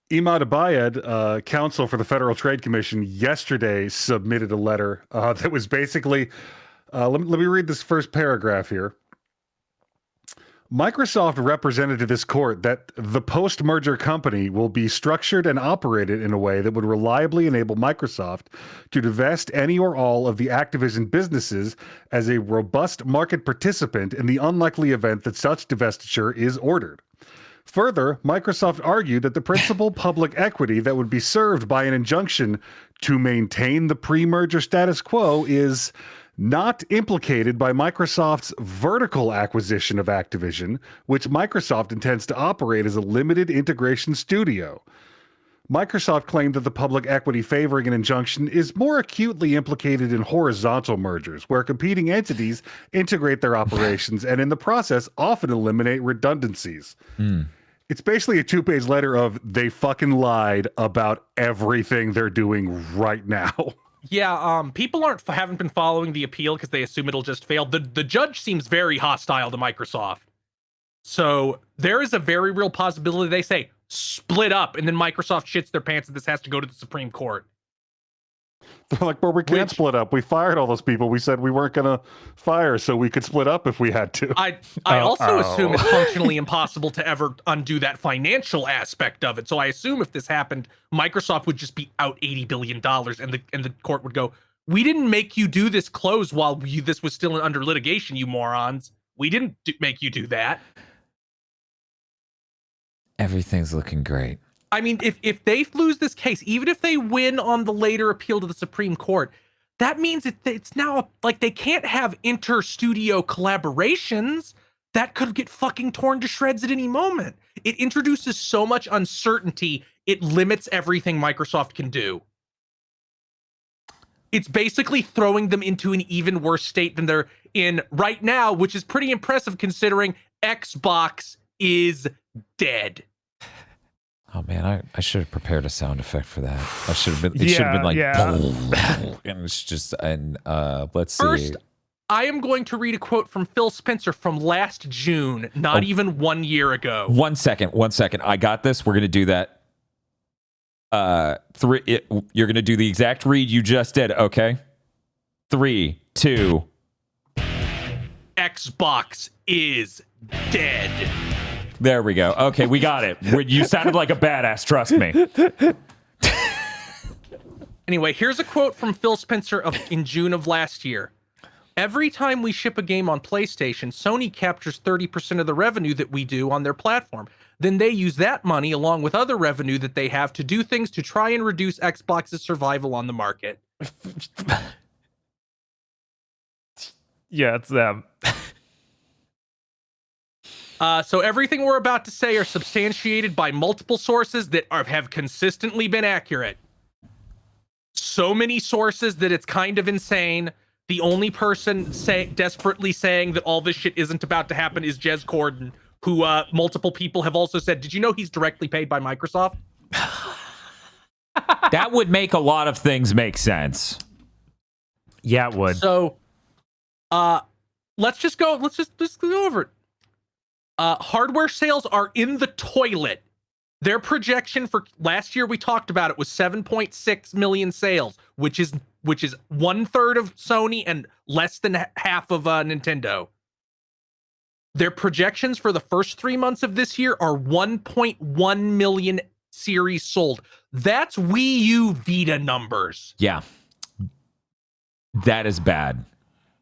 Imad Abayed, counsel for the Federal Trade Commission, yesterday submitted a letter that was basically. Let me read this first paragraph here. Microsoft represented to this court that the post-merger company will be structured and operated in a way that would reliably enable Microsoft to divest any or all of the Activision businesses as a robust market participant in the unlikely event that such divestiture is ordered. Further, Microsoft argued that the principal public equity that would be served by an injunction to maintain the pre-merger status quo is not implicated by Microsoft's vertical acquisition of Activision, which Microsoft intends to operate as a limited integration studio. Microsoft claimed that the public equity favoring an injunction is more acutely implicated in horizontal mergers, where competing entities integrate their operations and in the process often eliminate redundancies. It's basically a 2-page letter of they fucking lied about everything they're doing right now. People haven't been following the appeal because they assume it'll just fail. The judge seems very hostile to Microsoft. So there is a very real possibility they say split up, and then Microsoft shits their pants and this has to go to the Supreme Court. They're like, well, we can't split up. We fired all those people. We said we weren't going to fire, so we could split up if we had to. I also assume it's functionally impossible to ever undo that financial aspect of it. So I assume if this happened, Microsoft would just be out $80 billion, and the court would go, "We didn't make you do this close while this was still under litigation, you morons. We didn't make you do that." Everything's looking great. I mean, if they lose this case, even if they win on the later appeal to the Supreme Court, that means it's now like they can't have inter-studio collaborations. That could get fucking torn to shreds at any moment. It introduces so much uncertainty, it limits everything Microsoft can do. It's basically throwing them into an even worse state than they're in right now, which is pretty impressive considering Xbox is dead. Oh man, I should have prepared a sound effect for that. I should have been. It should have been like, and it's just. And let's see. First, I am going to read a quote from Phil Spencer from last June, not even 1 year ago. 1 second. I got this. We're gonna do that. You're gonna do the exact read you just did. Okay. 3, 2. Xbox is dead. There we go. Okay, we got it. You sounded like a badass, trust me. Anyway, here's a quote from Phil Spencer in June of last year. "Every time we ship a game on PlayStation, Sony captures 30% of the revenue that we do on their platform. Then they use that money along with other revenue that they have to do things to try and reduce Xbox's survival on the market." Yeah, it's them. So everything we're about to say are substantiated by multiple sources that have consistently been accurate. So many sources that it's kind of insane. The only person desperately saying that all this shit isn't about to happen is Jez Corden, who multiple people have also said, did you know he's directly paid by Microsoft? That would make a lot of things make sense. Yeah, it would. So let's just go over it. Hardware sales are in the toilet. Their projection for last year, we talked about it, was 7.6 million sales, which is 1/3 of Sony and less than half of Nintendo. Their projections for the first 3 months of this year are 1.1 million series sold. That's Wii U Vita numbers. Yeah. That is bad.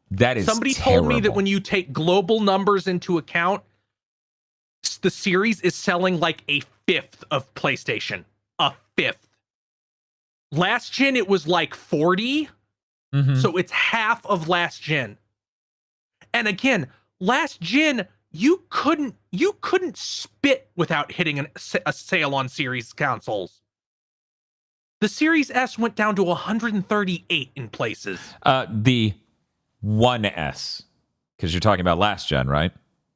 That is Somebody terrible. told me that when you take global numbers into account, the series is selling like a fifth of PlayStation. A fifth. Last gen, it was like 40. Mm-hmm. So it's half of last gen. And again, last gen, you couldn't spit without hitting a sale on series consoles. The Series S went down to 138 in places. The 1S, because you're talking about last gen, right?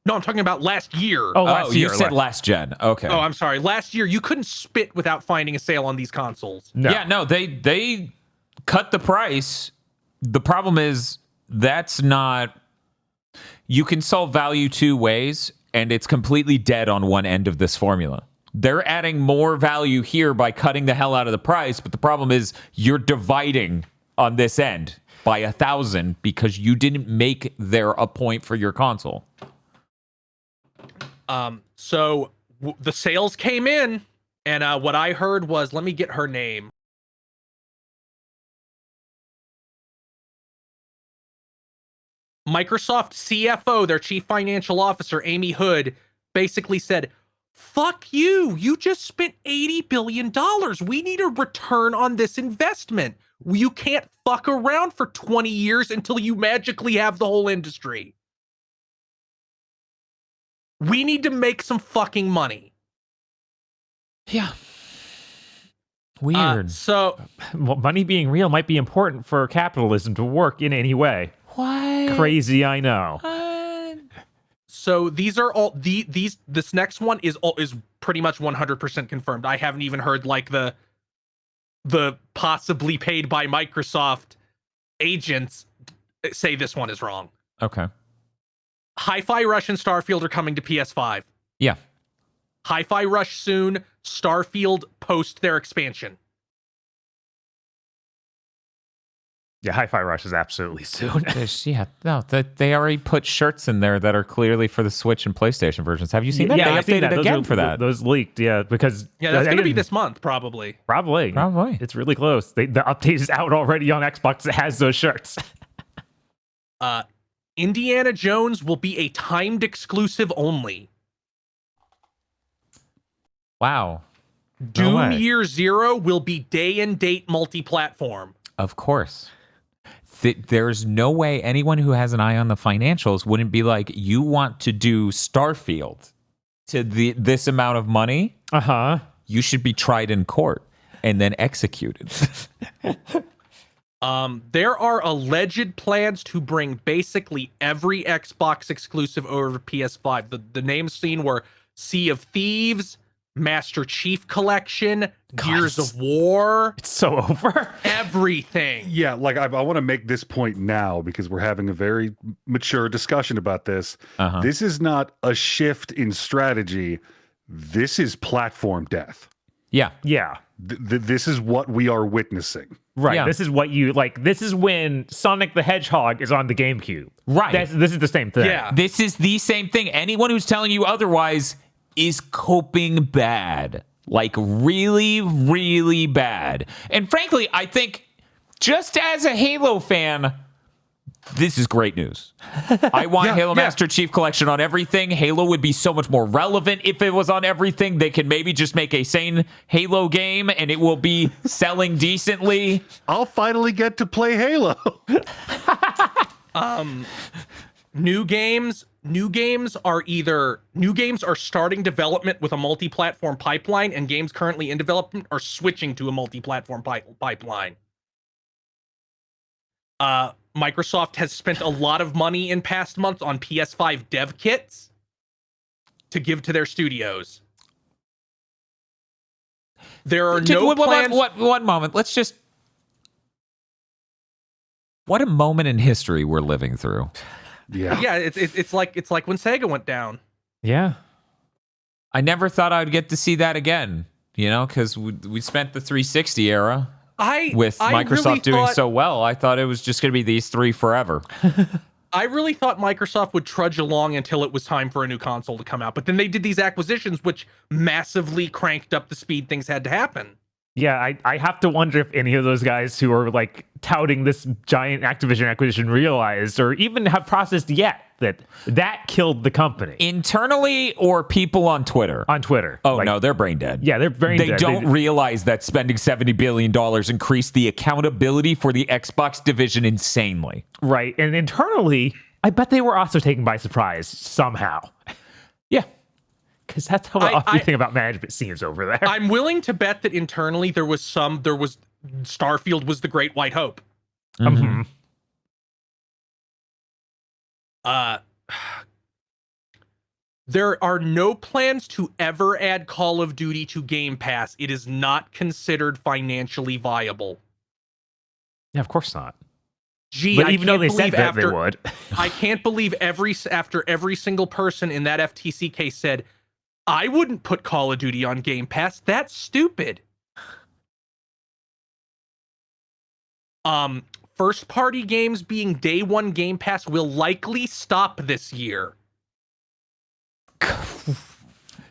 No, I'm talking about last year. Oh, last year. You said last gen. Okay. Oh, I'm sorry. Last year, you couldn't spit without finding a sale on these consoles. No. Yeah, no, they cut the price. The problem is that's not. You can solve value two ways, and it's completely dead on one end of this formula. They're adding more value here by cutting the hell out of the price, but the problem is you're dividing on this end by 1,000 because you didn't make there a point for your console. So the sales came in, and what I heard was, let me get her name. Microsoft CFO, their chief financial officer, Amy Hood, basically said, fuck you. You just spent $80 billion. We need a return on this investment. You can't fuck around for 20 years until you magically have the whole industry. We need to make some fucking money. Yeah. Weird. So Well, money being real might be important for capitalism to work in any way. What? Crazy, I know. So these are all this next one is pretty much 100% confirmed. I haven't even heard like the the possibly paid by Microsoft agents say this one is wrong. Okay. Hi-Fi Rush and Starfield are coming to PS5. Yeah. Hi-Fi Rush soon, Starfield post their expansion. Yeah, Hi-Fi Rush is absolutely soon. They already put shirts in there that are clearly for the Switch and PlayStation versions. Have you seen that? Yeah, They I've seen updated that. again for that. Those leaked, yeah, because Yeah, that's going to be again, this month, probably. Probably. It's really close. The update is out already on Xbox. It has those shirts. Indiana Jones will be a timed exclusive only. Wow. Doom way. Year Zero will be day and date multi-platform. Of course. There's no way anyone who has an eye on the financials wouldn't be like, you want to do Starfield to this amount of money? Uh-huh. You should be tried in court and then executed. There are alleged plans to bring basically every Xbox exclusive over to PS5. The names seen were Sea of Thieves, Master Chief Collection, Gears of War. It's so over. Everything. Yeah, like I want to make this point now because we're having a very mature discussion about this. Uh-huh. This is not a shift in strategy. This is platform death. Yeah. Yeah. This is what we are witnessing. Right. Yeah. This is what you like. This is when Sonic the Hedgehog is on the GameCube. Right. This is the same thing. Yeah. This is the same thing. Anyone who's telling you otherwise is coping bad. Like really, really bad. And frankly, I think just as a Halo fan, this is great news. I want Halo Master Chief Collection on everything. Halo would be so much more relevant if it was on everything. They can maybe just make a sane Halo game and it will be selling decently. I'll finally get to play Halo. New games are starting development with a multi-platform pipeline, and games currently in development are switching to a multi-platform pipeline. Microsoft has spent a lot of money in past months on PS5 dev kits to give to their studios. There are no plans. One moment. Let's just... What a moment in history we're living through. Yeah, it's like when Sega went down. Yeah. I never thought I'd get to see that again, because we spent the 360 era with Microsoft really doing thought, so well. I thought it was just going to be these three forever. I really thought Microsoft would trudge along until it was time for a new console to come out. But then they did these acquisitions, which massively cranked up the speed things had to happen. Yeah, I have to wonder if any of those guys who are like touting this giant Activision acquisition realized or even have processed yet that killed the company. Internally or people on Twitter? On Twitter. Oh, no, they're brain dead. Yeah, they're brain dead. dead. They don't realize that spending $70 billion increased the accountability for the Xbox division insanely. Right. And internally, I bet they were also taken by surprise somehow. Yeah. Because that's how everything about management seems over there. I'm willing to bet that internally there was Starfield was the great white hope. Mm-hmm. There are no plans to ever add Call of Duty to Game Pass. It is not considered financially viable. Yeah, of course not. Gee, but even though they said that they would. I can't believe after every single person in that FTC case said, I wouldn't put Call of Duty on Game Pass. That's stupid. First party games being day one Game Pass will likely stop this year.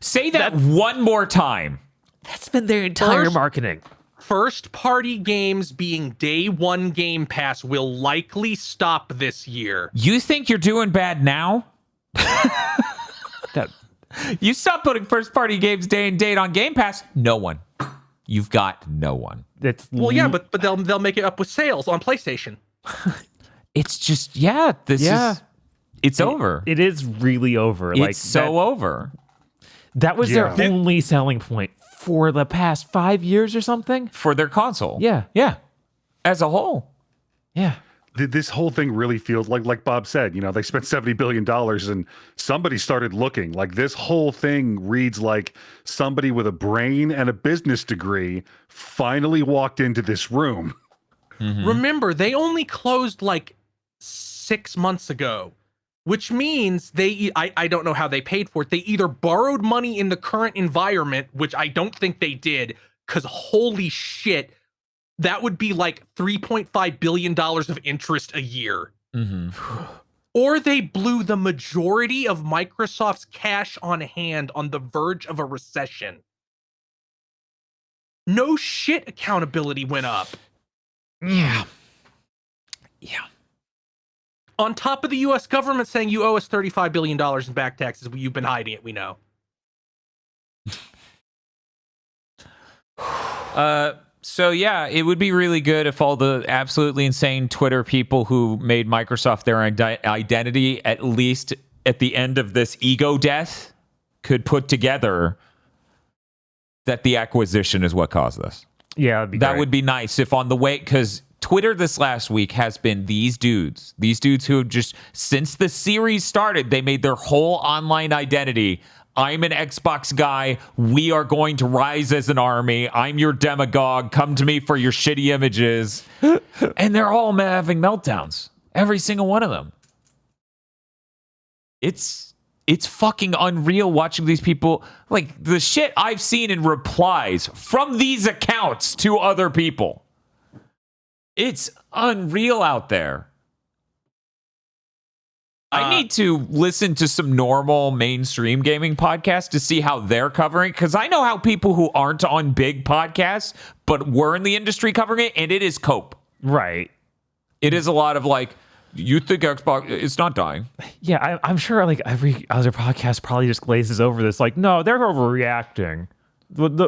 Say that one more time. That's been their entire marketing. First party games being day one Game Pass will likely stop this year. You think you're doing bad now? You stop putting first party games day and date on Game Pass. No one. You've got no one. Yeah, but they'll make it up with sales on PlayStation. It's just it's over. It is really over. It's over. That was their only selling point for the past 5 years or something for their console. Yeah. As a whole. Yeah. This whole thing really feels like Bob said, they spent $70 billion and somebody started looking. Like, this whole thing reads like somebody with a brain and a business degree finally walked into this room. Remember, they only closed like 6 months ago, which means I don't know how they paid for it. They either borrowed money in the current environment, which I don't think they did, because holy shit, that would be like $3.5 billion of interest a year. Or they blew the majority of Microsoft's cash on hand on the verge of a recession. No shit, accountability went up. Yeah. On top of the US government saying you owe us $35 billion in back taxes, you've been hiding it, we know. So yeah, it would be really good if all the absolutely insane Twitter people who made Microsoft their identity, at least at the end of this ego death, could put together that the acquisition is what caused this. Yeah, that'd be That great. would be nice if on the way, because Twitter this last week has been these dudes who have just, since the series started, they made their whole online identity. I'm an Xbox guy. We are going to rise as an army. I'm your demagogue. Come to me for your shitty images. And they're all having meltdowns. Every single one of them. It's fucking unreal watching these people. Like, the shit I've seen in replies from these accounts to other people. It's unreal out there. I need to listen to some normal mainstream gaming podcasts to see how they're covering, because I know how people who aren't on big podcasts but were in the industry covering it, and it is cope. Right. It is a lot of like, you think Xbox, it's not dying. Yeah, I'm sure like every other podcast probably just glazes over this. Like, no, they're overreacting.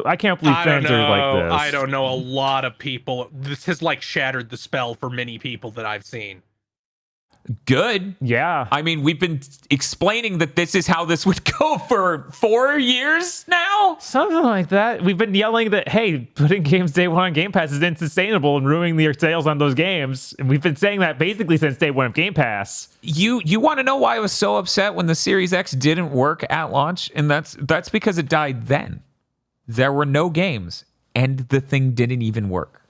I can't believe fans are like this. I don't know a lot of people. This has like shattered the spell for many people that I've seen. Good. Yeah. I mean, we've been explaining that this is how this would go for 4 years now. Something like that. We've been yelling that, hey, putting games day one on Game Pass is unsustainable and ruining their sales on those games. And we've been saying that basically since day one of Game Pass. You want to know why I was so upset when the Series X didn't work at launch? And that's because it died then. There were no games, and the thing didn't even work.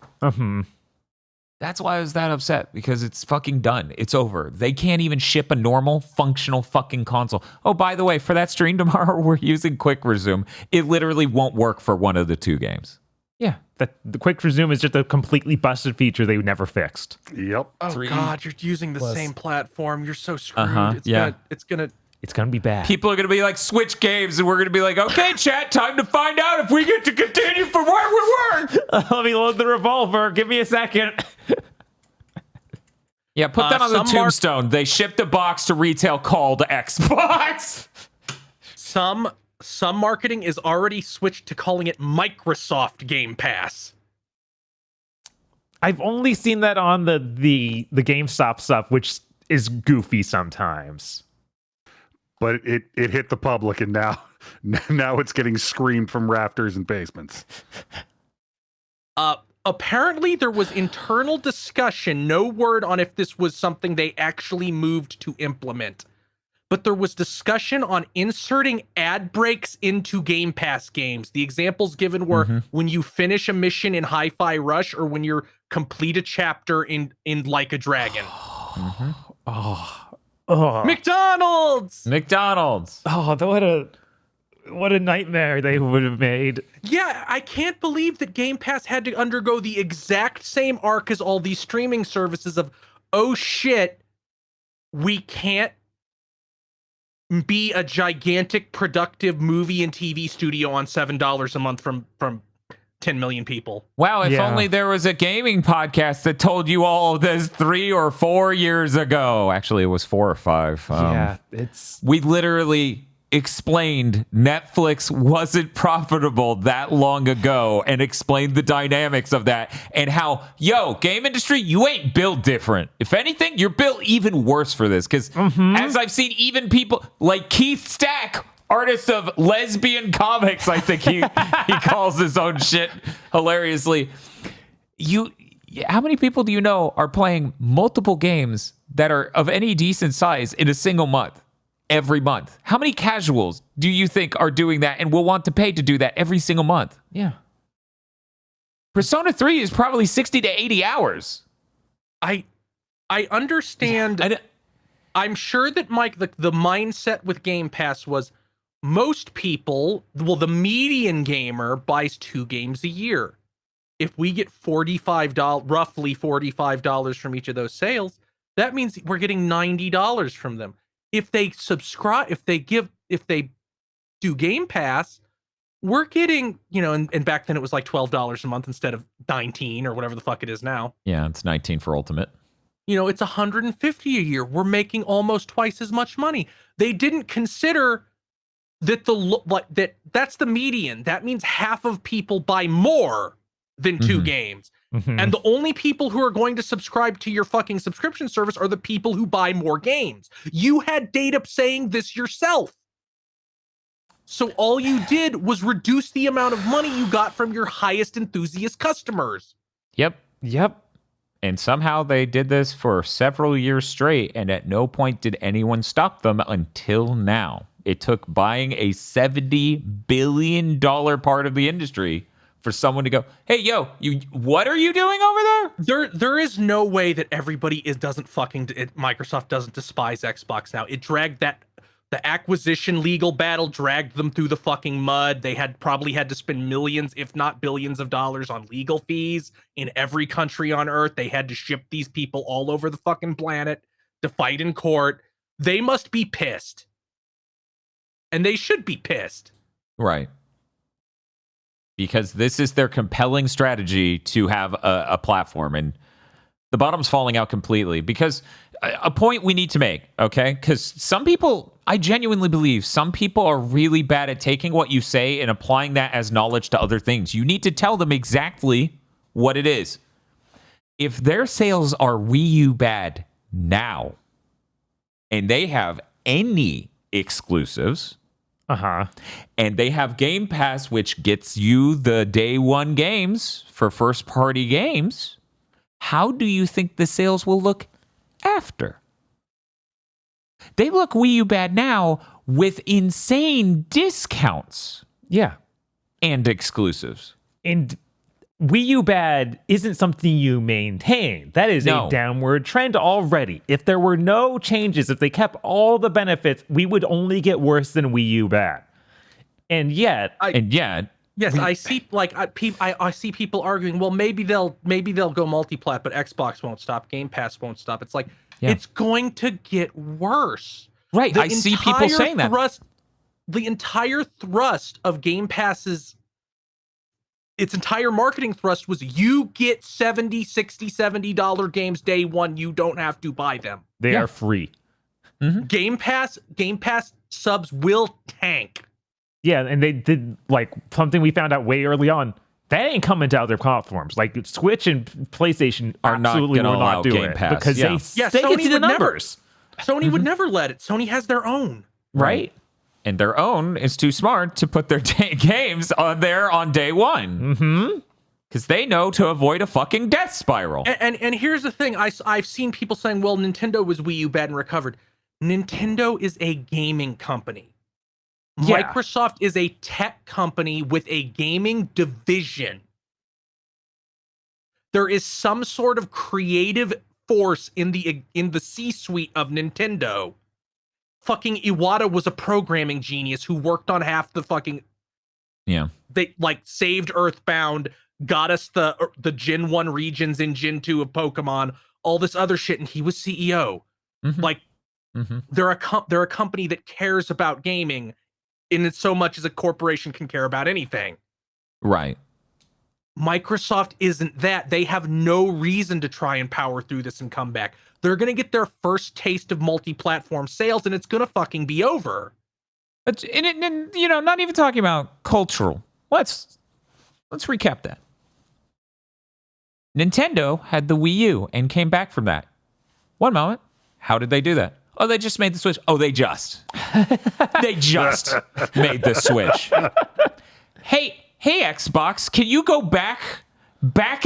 That's why I was that upset, because it's fucking done. It's over. They can't even ship a normal, functional fucking console. Oh, by the way, for that stream tomorrow, we're using Quick Resume. It literally won't work for one of the two games. Yeah. The Quick Resume is just a completely busted feature they never fixed. Yep. Oh God, you're using the same platform. You're so screwed. It's gonna It's going to be bad. People are going to be like, switch games, and we're going to be like, okay, chat, time to find out if we get to continue from where we were. Let me load the revolver. Give me a second. Yeah, put that on the tombstone. They shipped a box to retail called Xbox. Some marketing is already switched to calling it Microsoft Game Pass. I've only seen that on the GameStop stuff, which is goofy sometimes. But it hit the public, and now it's getting screamed from rafters and basements. Apparently there was internal discussion, no word on if this was something they actually moved to implement. But there was discussion on inserting ad breaks into Game Pass games. The examples given were when you finish a mission in Hi-Fi Rush, or when you complete a chapter in Like a Dragon. McDonald's! Oh, what a nightmare they would have made. Yeah, I can't believe that Game Pass had to undergo the exact same arc as all these streaming services of, oh shit, we can't be a gigantic productive movie and TV studio on $7 a month from 10 million people. Wow, if only there was a gaming podcast that told you all this 3 or 4 years ago. Actually, it was 4 or 5. We literally explained Netflix wasn't profitable that long ago, and explained the dynamics of that, and how, game industry, you ain't built different. If anything, you're built even worse for this, because as I've seen, even people like Keith Stack, artist of lesbian comics, I think he calls his own shit hilariously. how many people do you know are playing multiple games that are of any decent size in a single month, every month? How many casuals do you think are doing that and will want to pay to do that every single month? Yeah. Persona 3 is probably 60 to 80 hours. I understand. I'm sure that, Mike, the mindset with Game Pass was most people, well, the median gamer buys 2 games a year. If we get roughly $45 from each of those sales, that means we're getting $90 from them. If they subscribe, if they do Game Pass, we're getting, and back then it was like $12 a month instead of 19 or whatever the fuck it is now. Yeah, it's 19 for Ultimate. It's 150 a year. We're making almost twice as much money. They didn't consider that that's the median. That means half of people buy more than 2 games. Mm-hmm. And the only people who are going to subscribe to your fucking subscription service are the people who buy more games. You had data saying this yourself. So all you did was reduce the amount of money you got from your highest enthusiast customers. Yep. And somehow they did this for several years straight, and at no point did anyone stop them until now. It took buying a $70 billion part of the industry for someone to go, hey, yo, what are you doing over there? There is no way that Microsoft doesn't despise Xbox now. It dragged the acquisition legal battle dragged them through the fucking mud. They probably had to spend millions, if not billions of dollars on legal fees in every country on earth. They had to ship these people all over the fucking planet to fight in court. They must be pissed. And they should be pissed. Right. Because this is their compelling strategy to have a platform. And the bottom's falling out completely. Because a point we need to make, okay? Because some people, I genuinely believe, some people are really bad at taking what you say and applying that as knowledge to other things. You need to tell them exactly what it is. If their sales are Wii U bad now, and they have any exclusives, and they have Game Pass, which gets you the day one games for first party games, how do you think the sales will look after? They look Wii U bad now with insane discounts. Yeah. And exclusives. And Wii U bad isn't something you maintain. That is a downward trend already. If there were no changes, if they kept all the benefits, we would only get worse than Wii U bad. And yet, yes, I see. I see people arguing. Well, maybe they'll go multi-plat, but Xbox won't stop. Game Pass won't stop. It's like it's going to get worse. Right. I see people saying that. The entire thrust of Game Pass's its entire marketing thrust was you get $70 games day one. You don't have to buy them. They are free. Mm-hmm. Game Pass subs will tank. Yeah, and they did something we found out way early on. That ain't coming to other platforms. Like Switch and PlayStation are absolutely not will not allow do Game it Pass. because they Sony get to the numbers. Sony would never let it. Sony has their own. Right. And their own is too smart to put their games on there on day one. Mm-hmm. Because they know to avoid a fucking death spiral. And here's the thing. I've seen people saying, well, Nintendo was Wii U bad and recovered. Nintendo is a gaming company. Yeah. Microsoft is a tech company with a gaming division. There is some sort of creative force in the C-suite of Nintendo. Fucking Iwata was a programming genius who worked on half the fucking... Yeah. They saved Earthbound, got us the Gen 1 regions in Gen 2 of Pokemon, all this other shit, and he was CEO. Mm-hmm. They're a company that cares about gaming in it so much as a corporation can care about anything. Right. Microsoft isn't that. They have no reason to try and power through this and come back. They're going to get their first taste of multi-platform sales, and it's going to fucking be over. And not even talking about cultural. Let's recap that. Nintendo had the Wii U and came back from that. One moment. How did they do that? Oh, they just made the Switch. Oh, they just made the Switch. Hey, Xbox, can you go back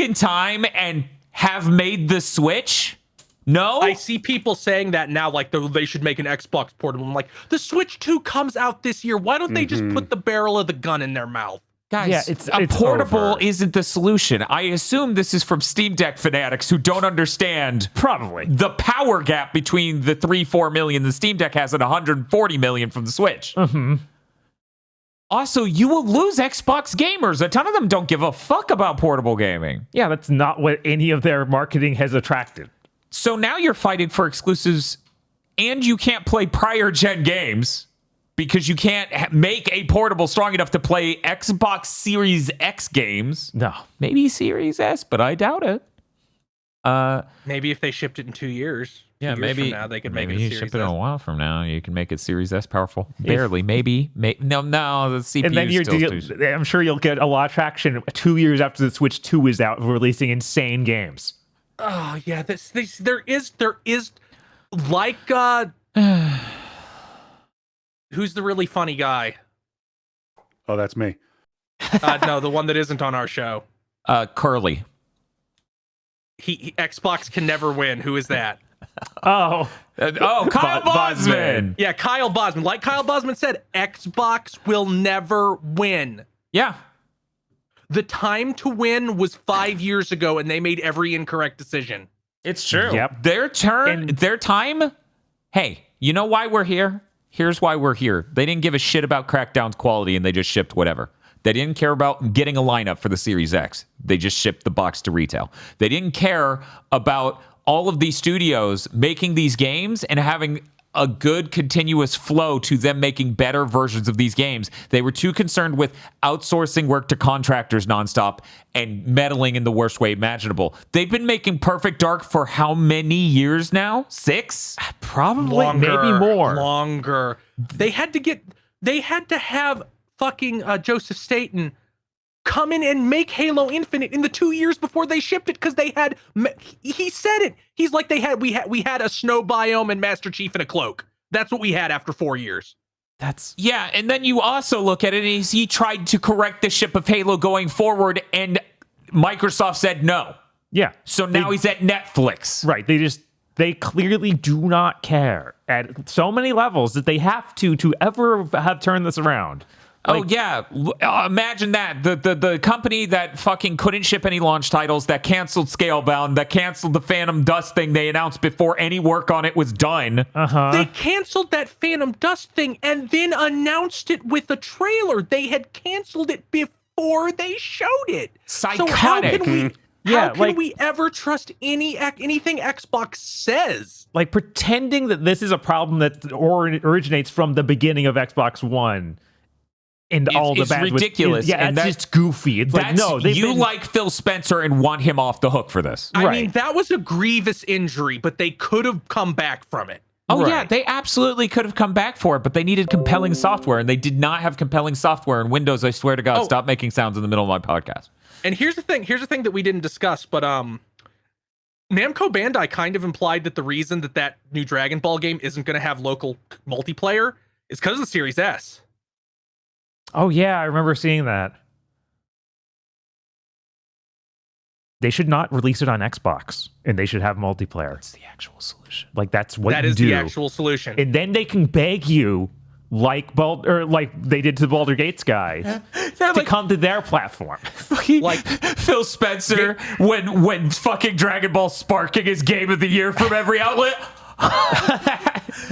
in time and have made the Switch? No? I see people saying that now, like they should make an Xbox portable. I'm like, the Switch 2 comes out this year. Why don't they just put the barrel of the gun in their mouth? Guys, Yeah, it's it's portable over. isn't the solution. I assume this is from Steam Deck fanatics who don't understand Probably. the power gap between the 3-4 million the Steam Deck has and 140 million from the Switch. Also, you will lose Xbox gamers. A ton of them don't give a fuck about portable gaming. Yeah, that's not what any of their marketing has attracted. So now you're fighting for exclusives and you can't play prior gen games because you can't make a portable strong enough to play Xbox Series X games. No. Maybe Series S, but I doubt it. Maybe if they shipped it in 2 years. Yeah, 2 years maybe from now they could make it maybe a you Series ship it in S. a while from now. You can make it Series S powerful. Barely, maybe. No, the CPU And then still I'm sure you'll get a lot of traction 2 years after the Switch 2 is out, releasing insane games. Oh yeah, there is like who's the really funny guy? Oh, that's me. No, the one that isn't on our show. Curly. Xbox can never win. Who is that? Oh. Kyle Bosman. Yeah, Kyle Bosman. Like Kyle Bosman said, Xbox will never win. Yeah. The time to win was 5 years ago, and they made every incorrect decision. It's true. Yep. Their time. Hey, you know why we're here? Here's why we're here. They didn't give a shit about Crackdown's quality and they just shipped whatever. They didn't care about getting a lineup for the Series X. They just shipped the box to retail. They didn't care about all of these studios making these games and having a good continuous flow to them making better versions of these games. They were too concerned with outsourcing work to contractors nonstop and meddling in the worst way imaginable. They've been making Perfect Dark for how many years now? 6? Probably, maybe more. Longer. They had to have fucking Joseph Staten come in and make Halo Infinite in the 2 years before they shipped it because they had. He said it. He's like we had a snow biome and Master Chief in a cloak. That's what we had after 4 years. Yeah, and then you also look at it and he tried to correct the ship of Halo going forward and Microsoft said no. Yeah. So now he's at Netflix. Right. They clearly do not care at so many levels that they have to ever have turned this around. Imagine that. The company that fucking couldn't ship any launch titles, that canceled Scalebound, that canceled the Phantom Dust thing they announced before any work on it was done. They canceled that Phantom Dust thing and then announced it with a trailer. They had canceled it before they showed it. Psychotic. So how can Yeah, we ever trust anything Xbox says? Like pretending that this is a problem that originates from the beginning of Xbox One. And all the it's bad ridiculous. Yeah, and that's just goofy. It's like, no, like Phil Spencer and want him off the hook for this. I mean, that was a grievous injury, but they could have come back from it. Oh, yeah, they absolutely could have come back for it, but they needed compelling software, and they did not have compelling software. And Windows, I swear to God, stop making sounds in the middle of my podcast. And here's the thing that we didn't discuss, but Namco Bandai kind of implied that the reason that new Dragon Ball game isn't going to have local multiplayer is because of the Series S. Oh, yeah, I remember seeing that. They should not release it on Xbox, and they should have multiplayer. That's the actual solution. Like, that's what That you is do. the actual solution. And then they can beg you, like they did to the Baldur Gates guy, to come to their platform. Like Phil Spencer when fucking Dragon Ball sparking his game of the year from every outlet.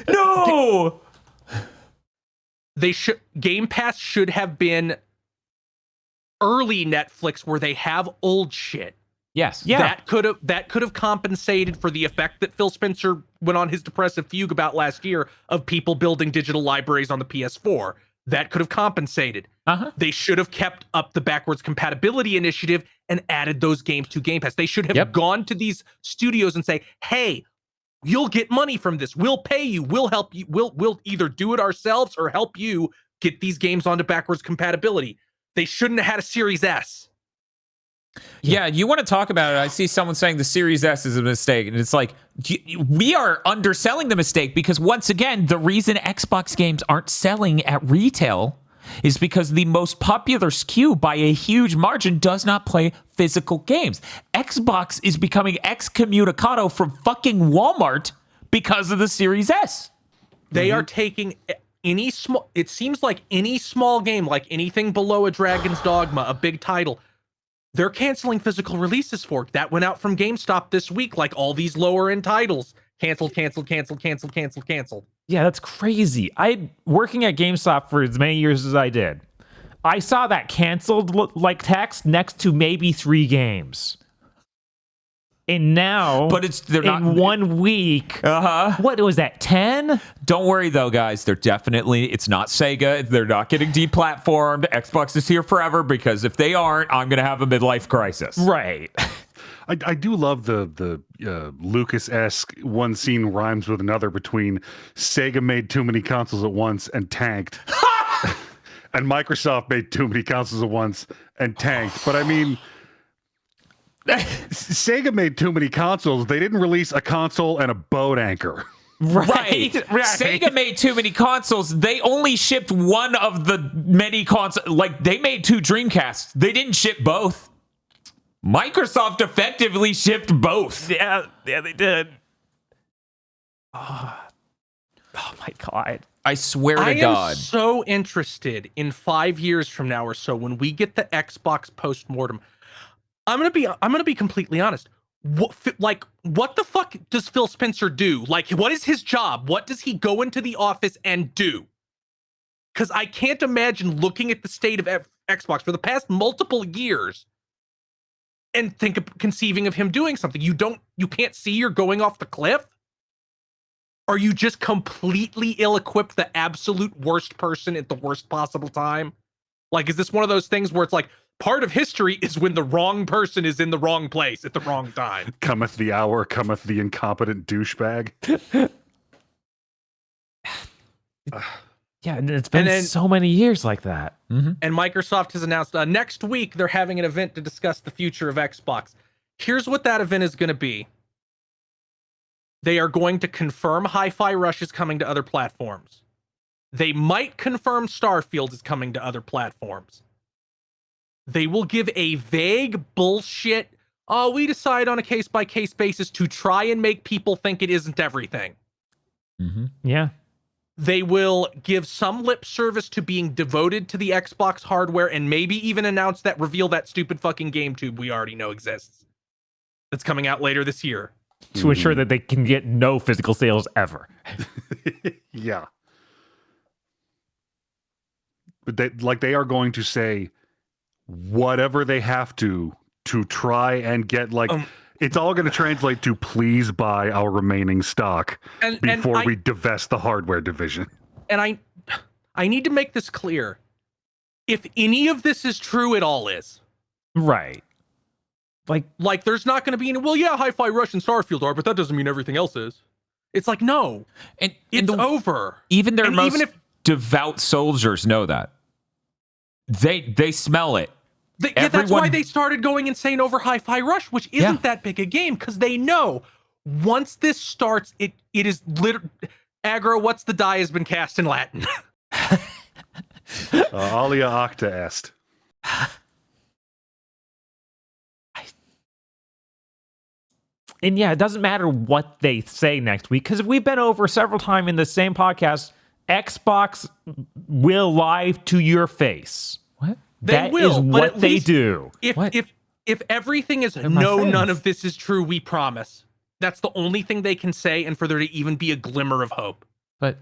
No! Game Pass should have been early Netflix where they have old shit. Yes. Yeah. That could have compensated for the effect that Phil Spencer went on his depressive fugue about last year of people building digital libraries on the PS4. That could have compensated. They should have kept up the backwards compatibility initiative and added those games to Game Pass. They should have gone to these studios and say, "Hey, you'll get money from this. We'll pay you. We'll help you. We'll either do it ourselves or help you get these games onto backwards compatibility." They shouldn't have had a Series S. Yeah, you want to talk about it. I see someone saying the Series S is a mistake. And it's like, we are underselling the mistake because, once again, the reason Xbox games aren't selling at retail is because the most popular SKU by a huge margin does not play physical games. Xbox is becoming excommunicado from fucking Walmart because of the Series S. They are taking any small, it seems like any small game, like anything below a Dragon's Dogma, a big title, they're canceling physical releases for. That went out from GameStop this week, like all these lower end titles. Canceled. Yeah, that's crazy. Working at GameStop for as many years as I did, I saw that canceled like text next to maybe 3 games. And now, but they're not in 1 week. What was that? 10? Don't worry though, guys. It's not Sega. They're not getting deplatformed. Xbox is here forever because if they aren't, I'm gonna have a midlife crisis. Right. I do love the Lucas-esque one scene rhymes with another between Sega made too many consoles at once and tanked, and Microsoft made too many consoles at once and tanked. But I mean. Sega made too many consoles. They didn't release a console and a boat anchor. Right. Sega made too many consoles. They only shipped one of the many consoles. Like, they made 2 Dreamcasts. They didn't ship both. Microsoft effectively shipped both. Yeah, they did. Oh my God. I swear to I God. am so interested in 5 years from now or so when we get the Xbox post-mortem. I'm gonna be completely honest. What the fuck does Phil Spencer do? Like, what is his job? What does he go into the office and do? Because I can't imagine looking at the state of Xbox for the past multiple years and conceiving of him doing something. You can't see you're going off the cliff? Are you just completely ill-equipped, the absolute worst person at the worst possible time? Like, is this one of those things where it's like, part of history is when the wrong person is in the wrong place at the wrong time? Cometh the hour, cometh the incompetent douchebag. Yeah, it's been so many years like that. Mm-hmm. And Microsoft has announced next week they're having an event to discuss the future of Xbox. Here's what that event is going to be. They are going to confirm Hi-Fi Rush is coming to other platforms. They might confirm Starfield is coming to other platforms. They will give a vague bullshit, we decide on a case-by-case basis to try and make people think it isn't everything. Mm-hmm. Yeah. They will give some lip service to being devoted to the Xbox hardware and maybe even reveal that stupid fucking game tube we already know exists. That's coming out later this year. To ensure that they can get no physical sales ever. Yeah. But they are going to say whatever they have to try and get, like, it's all going to translate to please buy our remaining stock before we divest the hardware division. And I need to make this clear. If any of this is true, it all is. Right. Like there's not going to be any, well, yeah, Hi-Fi Rush and Starfield are, but that doesn't mean everything else is. It's like, no. And it's over. Even their most even if devout soldiers know that. They smell it. That's why they started going insane over Hi-Fi Rush, which isn't that big a game, because they know once this starts, it is literally aggro. What's the die has been cast in Latin? Alia acta est. And yeah, it doesn't matter what they say next week, because we've been over several times in the same podcast, Xbox will lie to your face. What? That is what they do. If everything is They're my friends. none of this is true, we promise. That's the only thing they can say, and for there to even be a glimmer of hope. But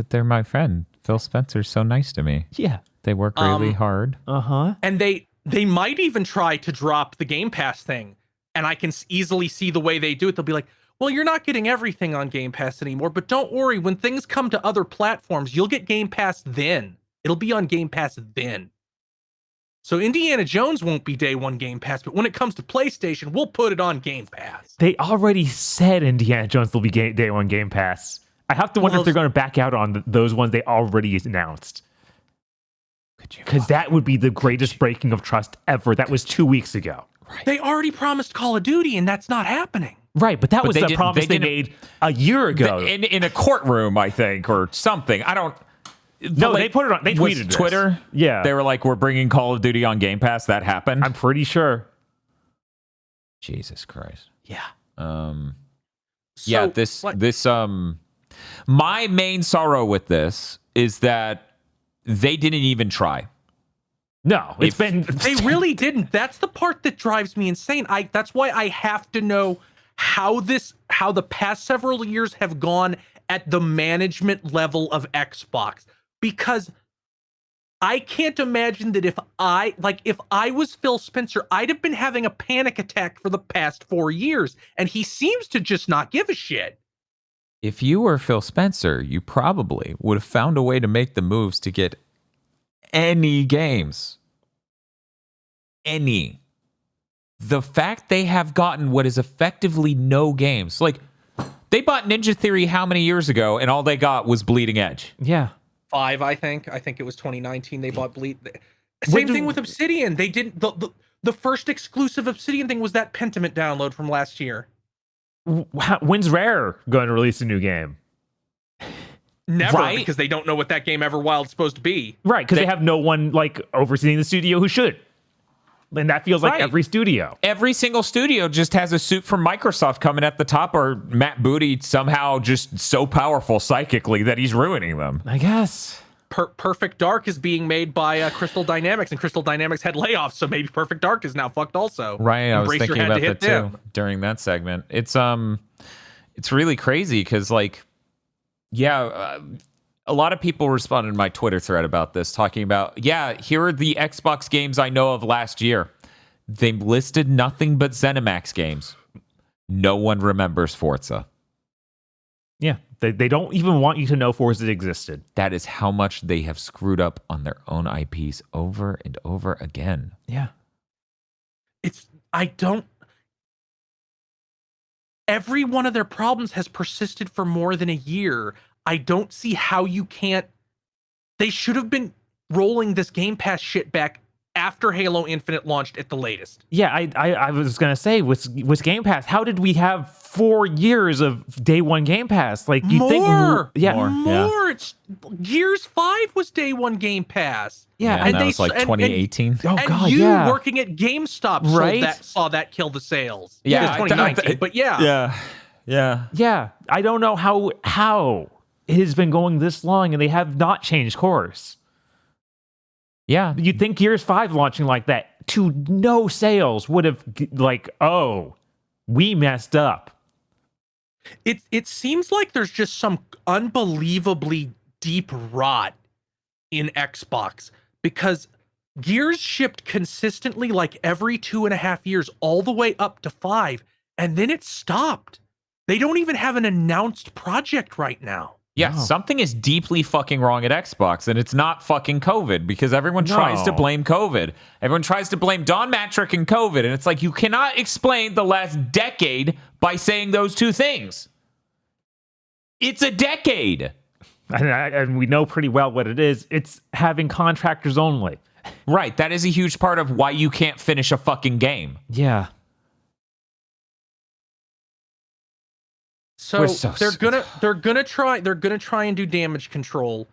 they're my friend. Phil Spencer's so nice to me. Yeah. They work really hard. Uh-huh. And they might even try to drop the Game Pass thing. And I can easily see the way they do it. They'll be like, well, you're not getting everything on Game Pass anymore, but don't worry. When things come to other platforms, you'll get Game Pass then. It'll be on Game Pass then. So Indiana Jones won't be day one Game Pass, but when it comes to PlayStation, we'll put it on Game Pass. They already said Indiana Jones will be day one Game Pass. I have to wonder if they're going to back out on those ones they already announced. Because that would be the greatest breaking of trust ever. That was 2 weeks ago. Right. They already promised Call of Duty, and that's not happening. Right, but that was the promise they made a year ago. In a courtroom, I think, or something. I don't... No, like, they put it on. They was tweeted this. Twitter. Yeah, They were like, we're bringing Call of Duty on Game Pass. That happened. I'm pretty sure. Jesus Christ. Yeah. Yeah, So, this what- this my main sorrow with this is that they didn't even try. No, it's If- been. They really didn't. That's the part that drives me insane. That's why I have to know how the past several years have gone at the management level of Xbox, because I can't imagine that if I was Phil Spencer, I'd have been having a panic attack for the past 4 years, and he seems to just not give a shit. If you were Phil Spencer, you probably would have found a way to make the moves to get any games. Any. The fact they have gotten what is effectively no games. Like, they bought Ninja Theory how many years ago, and all they got was Bleeding Edge. Yeah. 5, I think it was 2019 they bought Bleed. Same thing with Obsidian. They didn't the first exclusive Obsidian thing was that Pentiment download from last year. When's Rare going to release a new game? Never, Right? because they don't know what that game Everwild's supposed to be. Right, because they have no one like overseeing the studio who should. And that feels like Right. every studio. Every single studio just has a suit from Microsoft coming at the top, or Matt Booty somehow just so powerful psychically that he's ruining them. I guess. Perfect Dark is being made by Crystal Dynamics, and Crystal Dynamics had layoffs, so maybe Perfect Dark is now fucked also. Right, I was Embracer thinking had to about hit that too them. during that segment. It's really crazy because, like, yeah, a lot of people responded to my Twitter thread about this, talking about, yeah, here are the Xbox games I know of last year. They listed nothing but ZeniMax games. No one remembers Forza. Yeah. They don't even want you to know Forza existed. That is how much they have screwed up on their own IPs over and over again. Yeah. Every one of their problems has persisted for more than a year. I don't see how you can't. They should have been rolling this Game Pass shit back after Halo Infinite launched at the latest. Yeah, I was gonna say with Game Pass, how did we have 4 years of day one Game Pass? Like you think, yeah, More. It's Gears 5 was day one Game Pass. yeah, And that was like 2018. oh And god, you yeah, working at GameStop Right? saw that kill the sales. Yeah, It was 2019, but yeah. yeah. I don't know how it has been going this long and they have not changed course. Yeah. You'd think Gears 5 launching like that to no sales would have like, oh, we messed up. It seems like there's just some unbelievably deep rot in Xbox, because Gears shipped consistently like every 2.5 years, all the way up to 5, and then it stopped. They don't even have an announced project right now. Yeah, No. something is deeply fucking wrong at Xbox, and it's not fucking COVID, because everyone tries to No. blame COVID. Everyone tries to blame Don Matrick and COVID, and it's like you cannot explain the last decade by saying those two things. It's a decade. And we know pretty well what it is. It's having contractors only. Right, that is a huge part of why you can't finish a fucking game. Yeah. So, We're so they're gonna try and do damage control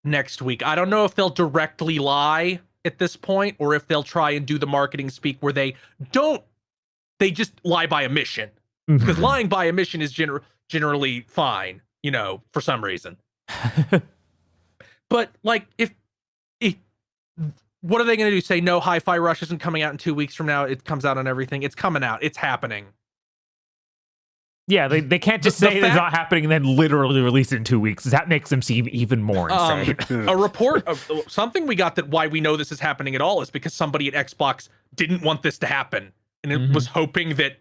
next week. I don't know if they'll directly lie at this point, or if they'll try and do the marketing speak where they just lie by omission. Because lying by omission is generally fine, for some reason. But like, if what are they going to do? Say no, Hi-Fi Rush isn't coming out in 2 weeks from now. It comes out on everything. It's coming out. It's happening. Yeah, they can't just The say it's not happening and then literally release it in 2 weeks. That makes them seem even more insane. A report of something we got that why we know this is happening at all is because somebody at Xbox didn't want this to happen, and it was hoping that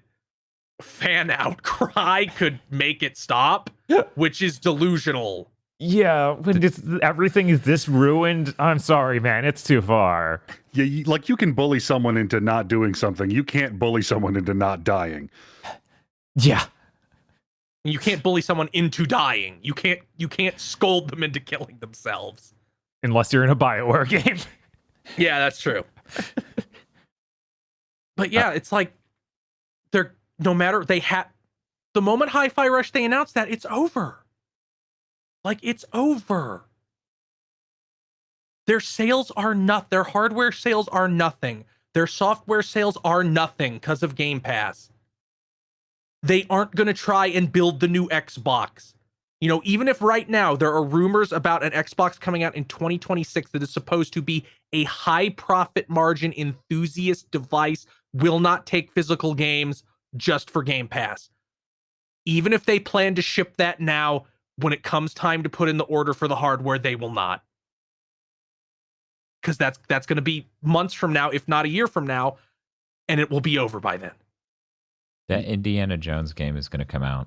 fan outcry could make it stop, which is delusional. Yeah, when everything is this ruined, I'm sorry, man. It's too far. Yeah, you can bully someone into not doing something. You can't bully someone into not dying. Yeah. You can't bully someone into dying. You can't scold them into killing themselves. Unless you're in a BioWare game. Yeah, that's true. But yeah, it's like the moment Hi-Fi Rush they announced that, it's over. Like, it's over. Their sales are not. Their hardware sales are nothing. Their software sales are nothing because of Game Pass. They aren't going to try and build the new Xbox. You know, even if right now there are rumors about an Xbox coming out in 2026 that is supposed to be a high profit margin enthusiast device, will not take physical games just for Game Pass. Even if they plan to ship that now, when it comes time to put in the order for the hardware, they will not. Because that's going to be months from now, if not a year from now, and it will be over by then. That Indiana Jones game is going to come out,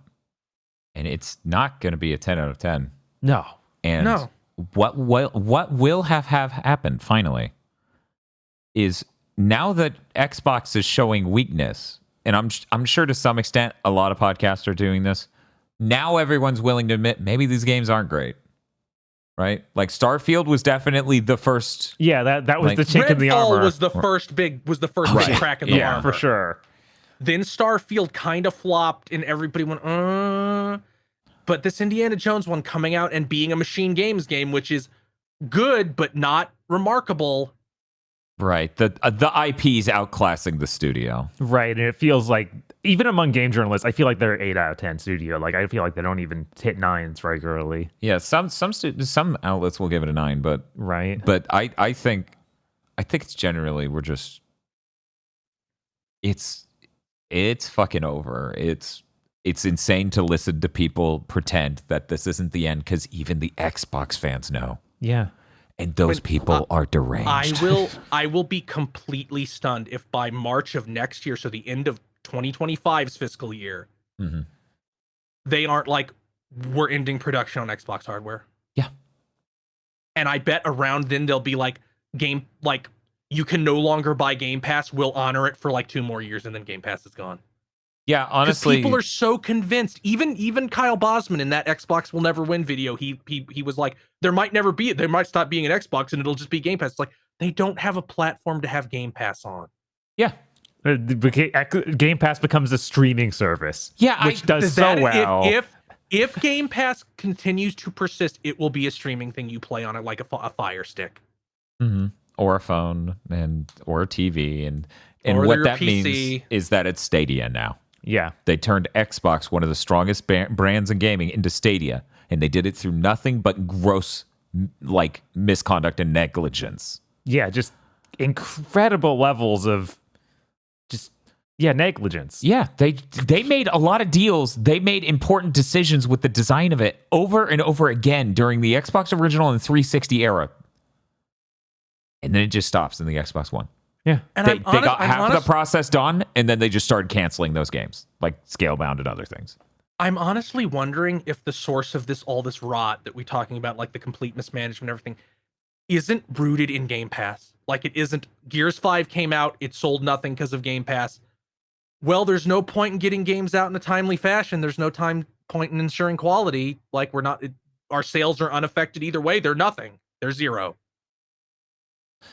and it's not going to be a 10 out of 10. No. And No. what will have happened finally is now that Xbox is showing weakness, and I'm sure to some extent a lot of podcasts are doing this. Now everyone's willing to admit maybe these games aren't great. Right? Like Starfield was definitely the first. Yeah, that was Like, the chink in the Redfall armor. was the first big Right. big crack in the yeah, armor. for sure. Then Starfield kind of flopped, and everybody went, But this Indiana Jones one coming out and being a Machine Games game, which is good but not remarkable. Right. The IP's outclassing the studio. Right, and it feels like even among game journalists, I feel like they're 8 out of 10 studio. Like I feel like they don't even hit 9s regularly. Yeah, some outlets will give it a 9, but Right. I think it's generally it's fucking over. It's insane to listen to people pretend that this isn't the end because even the Xbox fans know. Yeah. And those people are deranged. I will be completely stunned if by March of next year, so the end of 2025's fiscal year, they aren't like, we're ending production on Xbox hardware. Yeah. And I bet around then they'll be like, you can no longer buy Game Pass. We'll honor it for like 2 more years, and then Game Pass is gone. Yeah, honestly, people are so convinced. Even Kyle Bosman in that Xbox will never win video, he was like, there might stop being an Xbox and it'll just be Game Pass. It's like, they don't have a platform to have Game Pass on. yeah. Game Pass becomes a streaming service. Yeah, which does so well. If Game Pass continues to persist, it will be a streaming thing you play on it like a Fire Stick. Or a phone or a TV and Or what your that PC. means is that it's Stadia now. Yeah. They turned Xbox, one of the strongest brands in gaming, into Stadia, and they did it through nothing but gross misconduct and negligence. Yeah, just incredible levels of negligence. Yeah, they made a lot of deals. They made important decisions with the design of it over and over again during the Xbox original and 360 era. And then it just stops in the Xbox One. Yeah. And They got half of the process done, and then they just started canceling those games, like Scalebound and other things. I'm honestly wondering if the source of all this rot that we're talking about, like the complete mismanagement, everything, isn't rooted in Game Pass. Like it isn't. Gears 5 came out, it sold nothing because of Game Pass. Well, there's no point in getting games out in a timely fashion. There's no point in ensuring quality. Like our sales are unaffected either way. They're nothing. They're zero.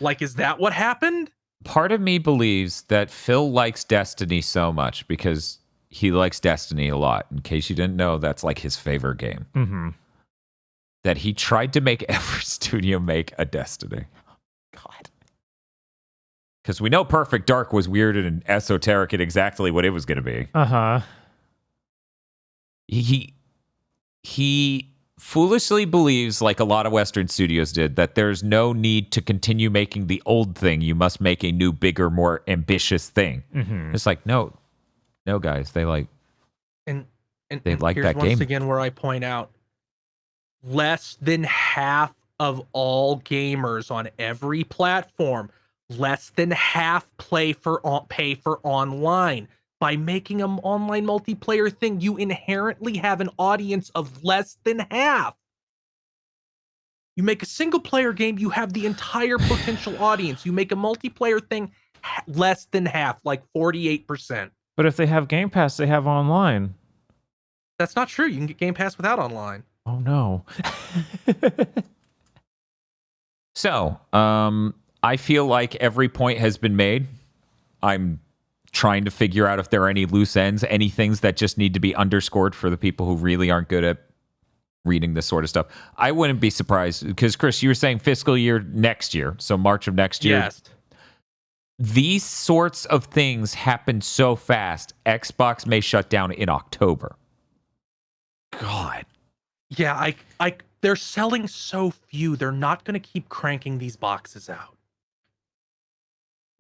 Like, is that what happened? Part of me believes that Phil likes Destiny so much because he likes Destiny a lot. In case you didn't know, that's like his favorite game. Mm-hmm. That he tried to make every studio make a Destiny. God. Because we know Perfect Dark was weird and esoteric and exactly what it was going to be. Uh-huh. He foolishly believes, like a lot of Western studios did, that there's no need to continue making the old thing. You must make a new, bigger, more ambitious thing. Mm-hmm. It's like, no, guys. They like Here's that once game. again where I point out, less than half of all gamers on every platform, less than half pay for online. By making an online multiplayer thing, you inherently have an audience of less than half. You make a single player game, you have the entire potential audience. You make a multiplayer thing, less than half, like 48%. But if they have Game Pass, they have online. That's not true. You can get Game Pass without online. Oh, no. So, I feel like every point has been made. I'm trying to figure out if there are any loose ends, any things that just need to be underscored for the people who really aren't good at reading this sort of stuff. I wouldn't be surprised because, Chris, you were saying fiscal year next year, so March of next year. Yes. These sorts of things happen so fast. Xbox may shut down in October. God. Yeah, they're selling so few. They're not going to keep cranking these boxes out.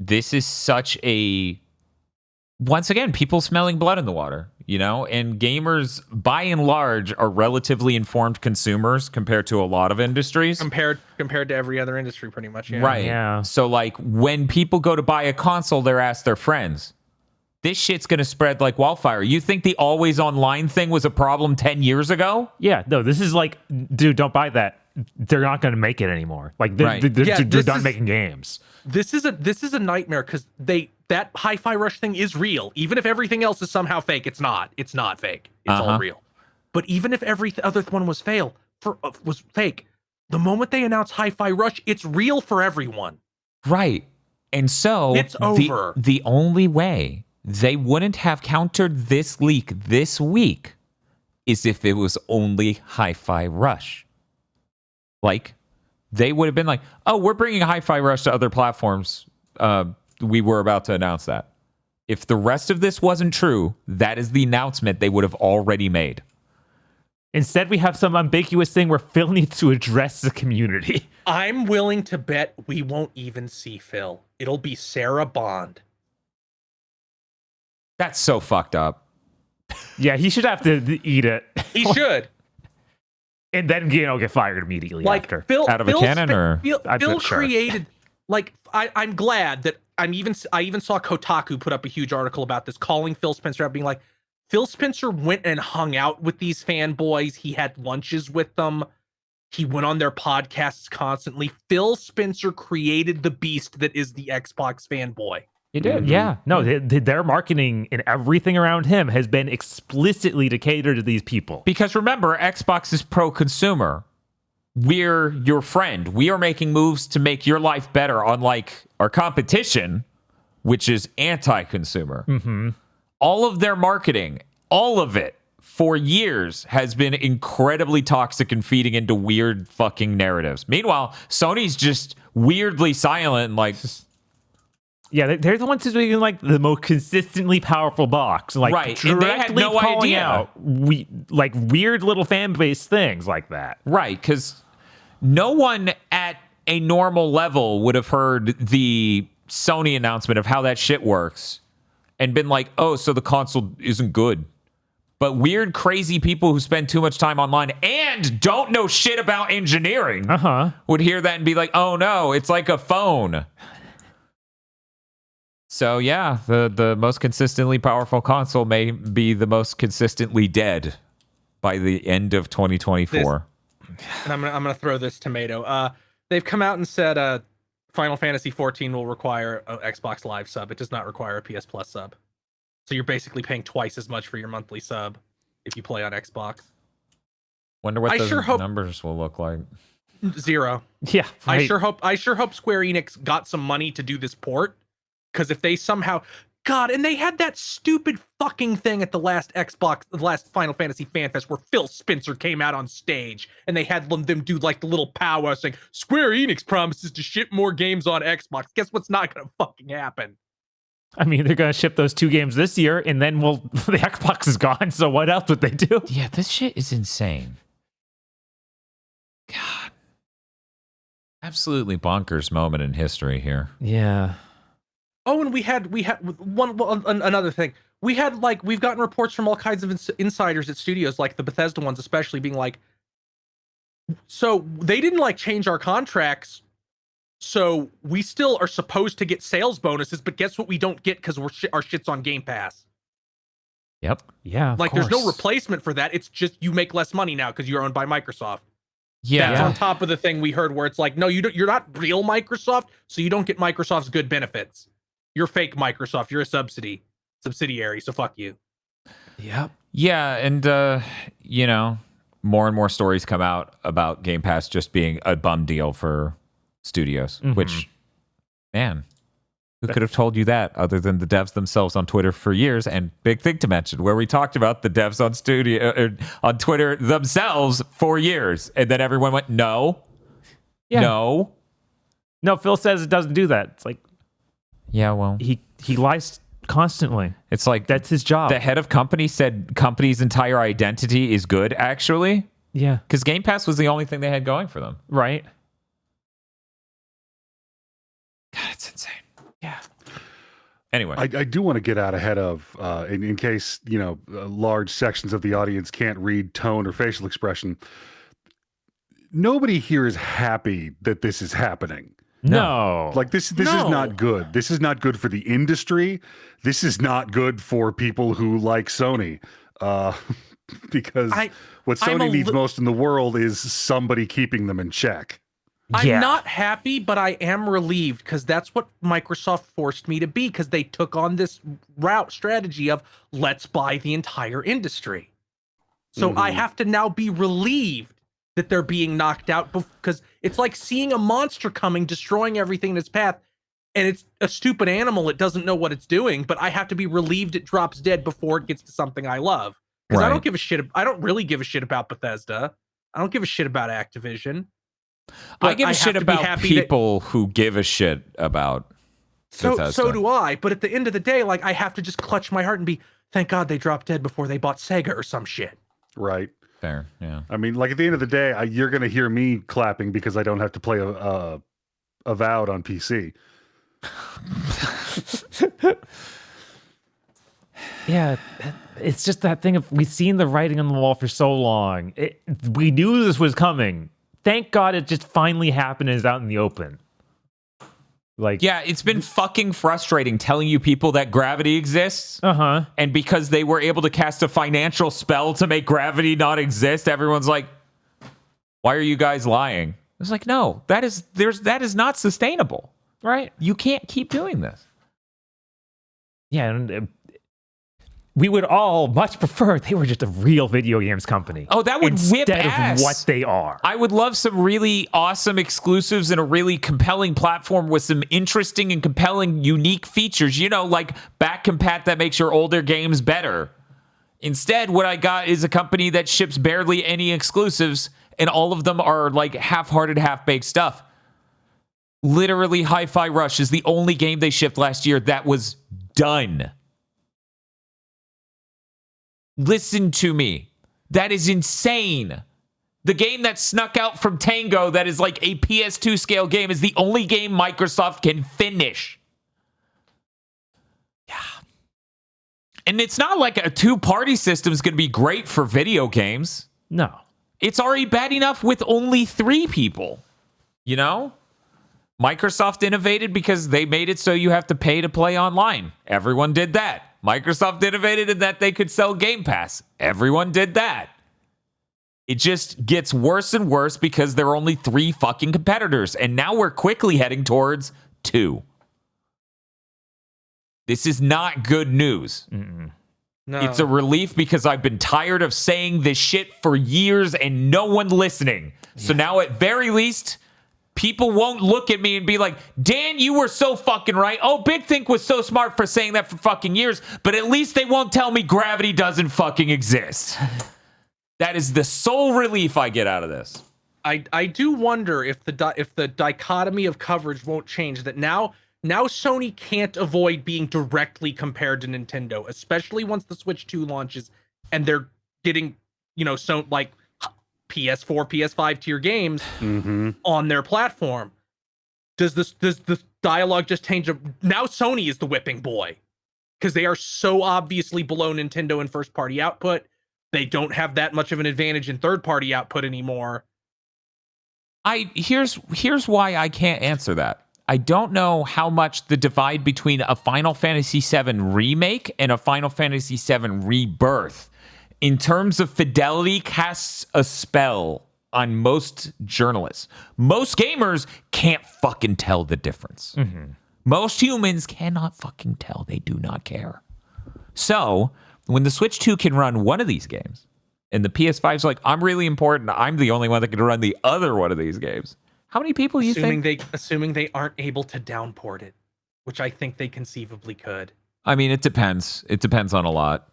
This is such a, once again, people smelling blood in the water, you know, and gamers by and large are relatively informed consumers compared to a lot of industries. Compared to every other industry, pretty much. Yeah. Right. Yeah. So like when people go to buy a console, they're asked their friends. This shit's going to spread like wildfire. You think the always online thing was a problem 10 years ago? Yeah, no, this is like, dude, don't buy that. They're not going to make it anymore. Like, they're done making games. This is a nightmare because that hi-fi rush thing is real. Even if everything else is somehow fake, it's not. It's not fake. It's all real. But even if every other one was fake, the moment they announce hi-fi rush, it's real for everyone. Right. And so it's over. The only way they wouldn't have countered this leak this week is if it was only Hi-Fi Rush. Like, they would have been like, oh, we're bringing Hi-Fi Rush to other platforms. We were about to announce that. If the rest of this wasn't true, that is the announcement they would have already made. Instead, we have some ambiguous thing where Phil needs to address the community. I'm willing to bet we won't even see Phil. It'll be Sarah Bond. That's so fucked up. Yeah, he should have to eat it. He should. And then, get fired immediately after. Phil, out of a cannon, or Phil created. Like, I'm glad that I even saw Kotaku put up a huge article about this, calling Phil Spencer out, being like, Phil Spencer went and hung out with these fanboys. He had lunches with them. He went on their podcasts constantly. Phil Spencer created the beast that is the Xbox fanboy. He did. Yeah. No, their marketing and everything around him has been explicitly to cater to these people. Because remember, Xbox is pro-consumer. We're your friend. We are making moves to make your life better, unlike our competition, which is anti-consumer. Mm-hmm. All of their marketing, all of it, for years, has been incredibly toxic and feeding into weird fucking narratives. Meanwhile, Sony's just weirdly silent and like... Yeah, they're the ones who's making like the most consistently powerful box, like right. And they had no calling idea. Out like weird little fan base things like that. Right, because no one at a normal level would have heard the Sony announcement of how that shit works and been like, oh, so the console isn't good. But weird, crazy people who spend too much time online and don't know shit about engineering would hear that and be like, oh no, it's like a phone. So yeah, the most consistently powerful console may be the most consistently dead by the end of 2024. And I'm gonna throw this tomato. They've come out and said Final Fantasy 14 will require an Xbox Live sub. It does not require a PS Plus sub. So you're basically paying twice as much for your monthly sub if you play on Xbox. Wonder what those numbers will look like. 0. Yeah, right. I sure hope Square Enix got some money to do this port. Because if they somehow, God, and they had that stupid fucking thing at the last Final Fantasy Fan Fest where Phil Spencer came out on stage and they had them do like the little powwow saying, Square Enix promises to ship more games on Xbox. Guess what's not going to fucking happen? I mean, they're going to ship those 2 games this year and then the Xbox is gone. So what else would they do? Yeah, this shit is insane. God. Absolutely bonkers moment in history here. Yeah. Oh, and we had another thing. We've gotten reports from all kinds of insiders at studios, like the Bethesda ones especially, being like, so they didn't like change our contracts, so we still are supposed to get sales bonuses, but guess what we don't get because our shit's on Game Pass. Yep. Yeah. Like there's no replacement for that. It's just you make less money now because you're owned by Microsoft. Yeah. That's on top of the thing we heard where it's like, no, you're not real Microsoft, so you don't get Microsoft's good benefits. You're fake Microsoft. You're a subsidiary. So fuck you. Yep. Yeah, and more and more stories come out about Game Pass just being a bum deal for studios, which, man, Who could have told you that other than the devs themselves on Twitter for years? And big thing to mention, where we talked about the devs on Twitter themselves for years, and then everyone went, no, no. Phil says it doesn't do that. It's like, yeah, well, he lies constantly. It's like that's his job. The head of company said company's entire identity is good, actually. Yeah, because Game Pass was the only thing they had going for them. Right. God, it's insane. Yeah. Anyway, I do want to get out ahead of, in case, large sections of the audience can't read tone or facial expression. Nobody here is happy that this is happening. No. Like this is not good. This is not good for the industry. This is not good for people who like Sony. Because what Sony needs most in the world is somebody keeping them in check. I'm not happy, but I am relieved because that's what Microsoft forced me to be, because they took on this strategy of let's buy the entire industry. So I have to now be relieved that they're being knocked out, because it's like seeing a monster coming, destroying everything in its path, and it's a stupid animal. It doesn't know what it's doing, but I have to be relieved it drops dead before it gets to something I love. Because I don't give a shit. I don't really give a shit about Bethesda. I don't give a shit about Activision. I give a shit about people who give a shit about Bethesda. So do I. But at the end of the day, like, I have to just clutch my heart and be, thank God they dropped dead before they bought Sega or some shit. Right. Fair. Yeah. I mean, like, at the end of the day, you're going to hear me clapping because I don't have to play Avowed on PC. Yeah, it's just that thing of we've seen the writing on the wall for so long. We knew this was coming. Thank God it just finally happened and is out in the open. Like, yeah, it's been fucking frustrating telling you people that gravity exists. And because they were able to cast a financial spell to make gravity not exist, everyone's like, why are you guys lying? It's like, no, that is not sustainable. Right? You can't keep doing this. Yeah, and we would all much prefer they were just a real video games company. Oh, that would whip ass. Of what they are. I would love some really awesome exclusives and a really compelling platform with some interesting and compelling, unique features. Like back compat that makes your older games better. Instead, what I got is a company that ships barely any exclusives, and all of them are like half-hearted, half-baked stuff. Literally, Hi-Fi Rush is the only game they shipped last year that was done. Listen to me. That is insane. The game that snuck out from Tango that is like a PS2 scale game is the only game Microsoft can finish. Yeah. And it's not like a two-party system is going to be great for video games. No. It's already bad enough with only 3 people. Microsoft innovated because they made it so you have to pay to play online. Everyone did that. Microsoft innovated in that they could sell Game Pass. Everyone did that. It just gets worse and worse because there are only 3 fucking competitors. And now we're quickly heading towards 2. This is not good news. No. It's a relief because I've been tired of saying this shit for years and no one listening. So now at very least, people won't look at me and be like, Dan, you were so fucking right. Oh, Big Think was so smart for saying that for fucking years. But at least they won't tell me gravity doesn't fucking exist. That is the sole relief I get out of this. I do wonder if the dichotomy of coverage won't change, that now Sony can't avoid being directly compared to Nintendo, especially once the Switch 2 launches and they're getting, so like PS4, PS5 tier games on their platform. Does the dialogue just change? Now Sony is the whipping boy because they are so obviously below Nintendo in first party output. They don't have that much of an advantage in third party output anymore. Here's why I can't answer that. I don't know how much the divide between a Final Fantasy VII remake and a Final Fantasy VII rebirth in terms of fidelity casts a spell on most journalists. Most gamers can't fucking tell the difference. Most humans cannot fucking tell. They do not care. So when the Switch 2 can run one of these games and the PS5's like, I'm really important, I'm the only one that can run the other one of these games. How many people you think? Assuming they aren't able to downport it. which I think they conceivably could. I mean, it depends. It depends on a lot.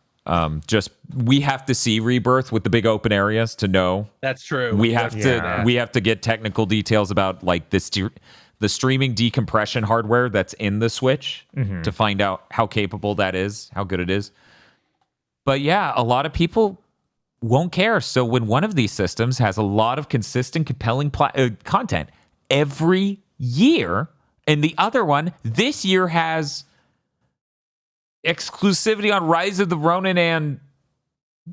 Just we have to see Rebirth with the big open areas to know. That's true. We have Yeah. to we have to get technical details about like the streaming decompression hardware that's in the Switch to find out how capable that is, how good it is. But yeah, a lot of people won't care. So when one of these systems has a lot of consistent, compelling content every year, and the other one this year has exclusivity on Rise of the Ronin and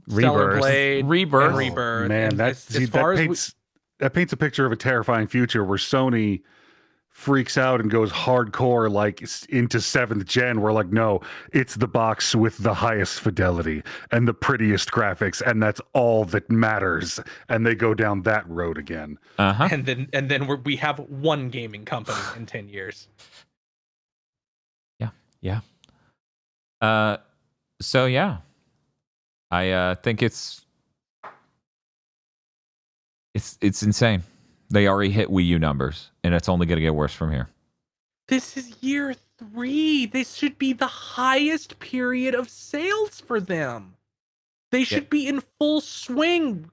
Stellar Rebirth. Blade, Rebirth. and Rebirth. Man, And that as paints a picture of a terrifying future where Sony freaks out and goes hardcore like into 7th gen. We're like, no, it's the box with the highest fidelity and the prettiest graphics, and that's all that matters. And they go down that road again. and then we have one gaming company in 10 years. Yeah. So yeah, I think it's insane. They already hit Wii U numbers, and it's only going to get worse from here. This is year 3. This should be the highest period of sales for them. They should be in full swing.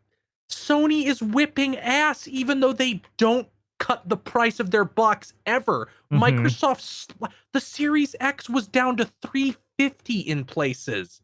Sony is whipping ass, even though they don't cut the price of their box ever. Microsoft's the Series X was down to $350 in places.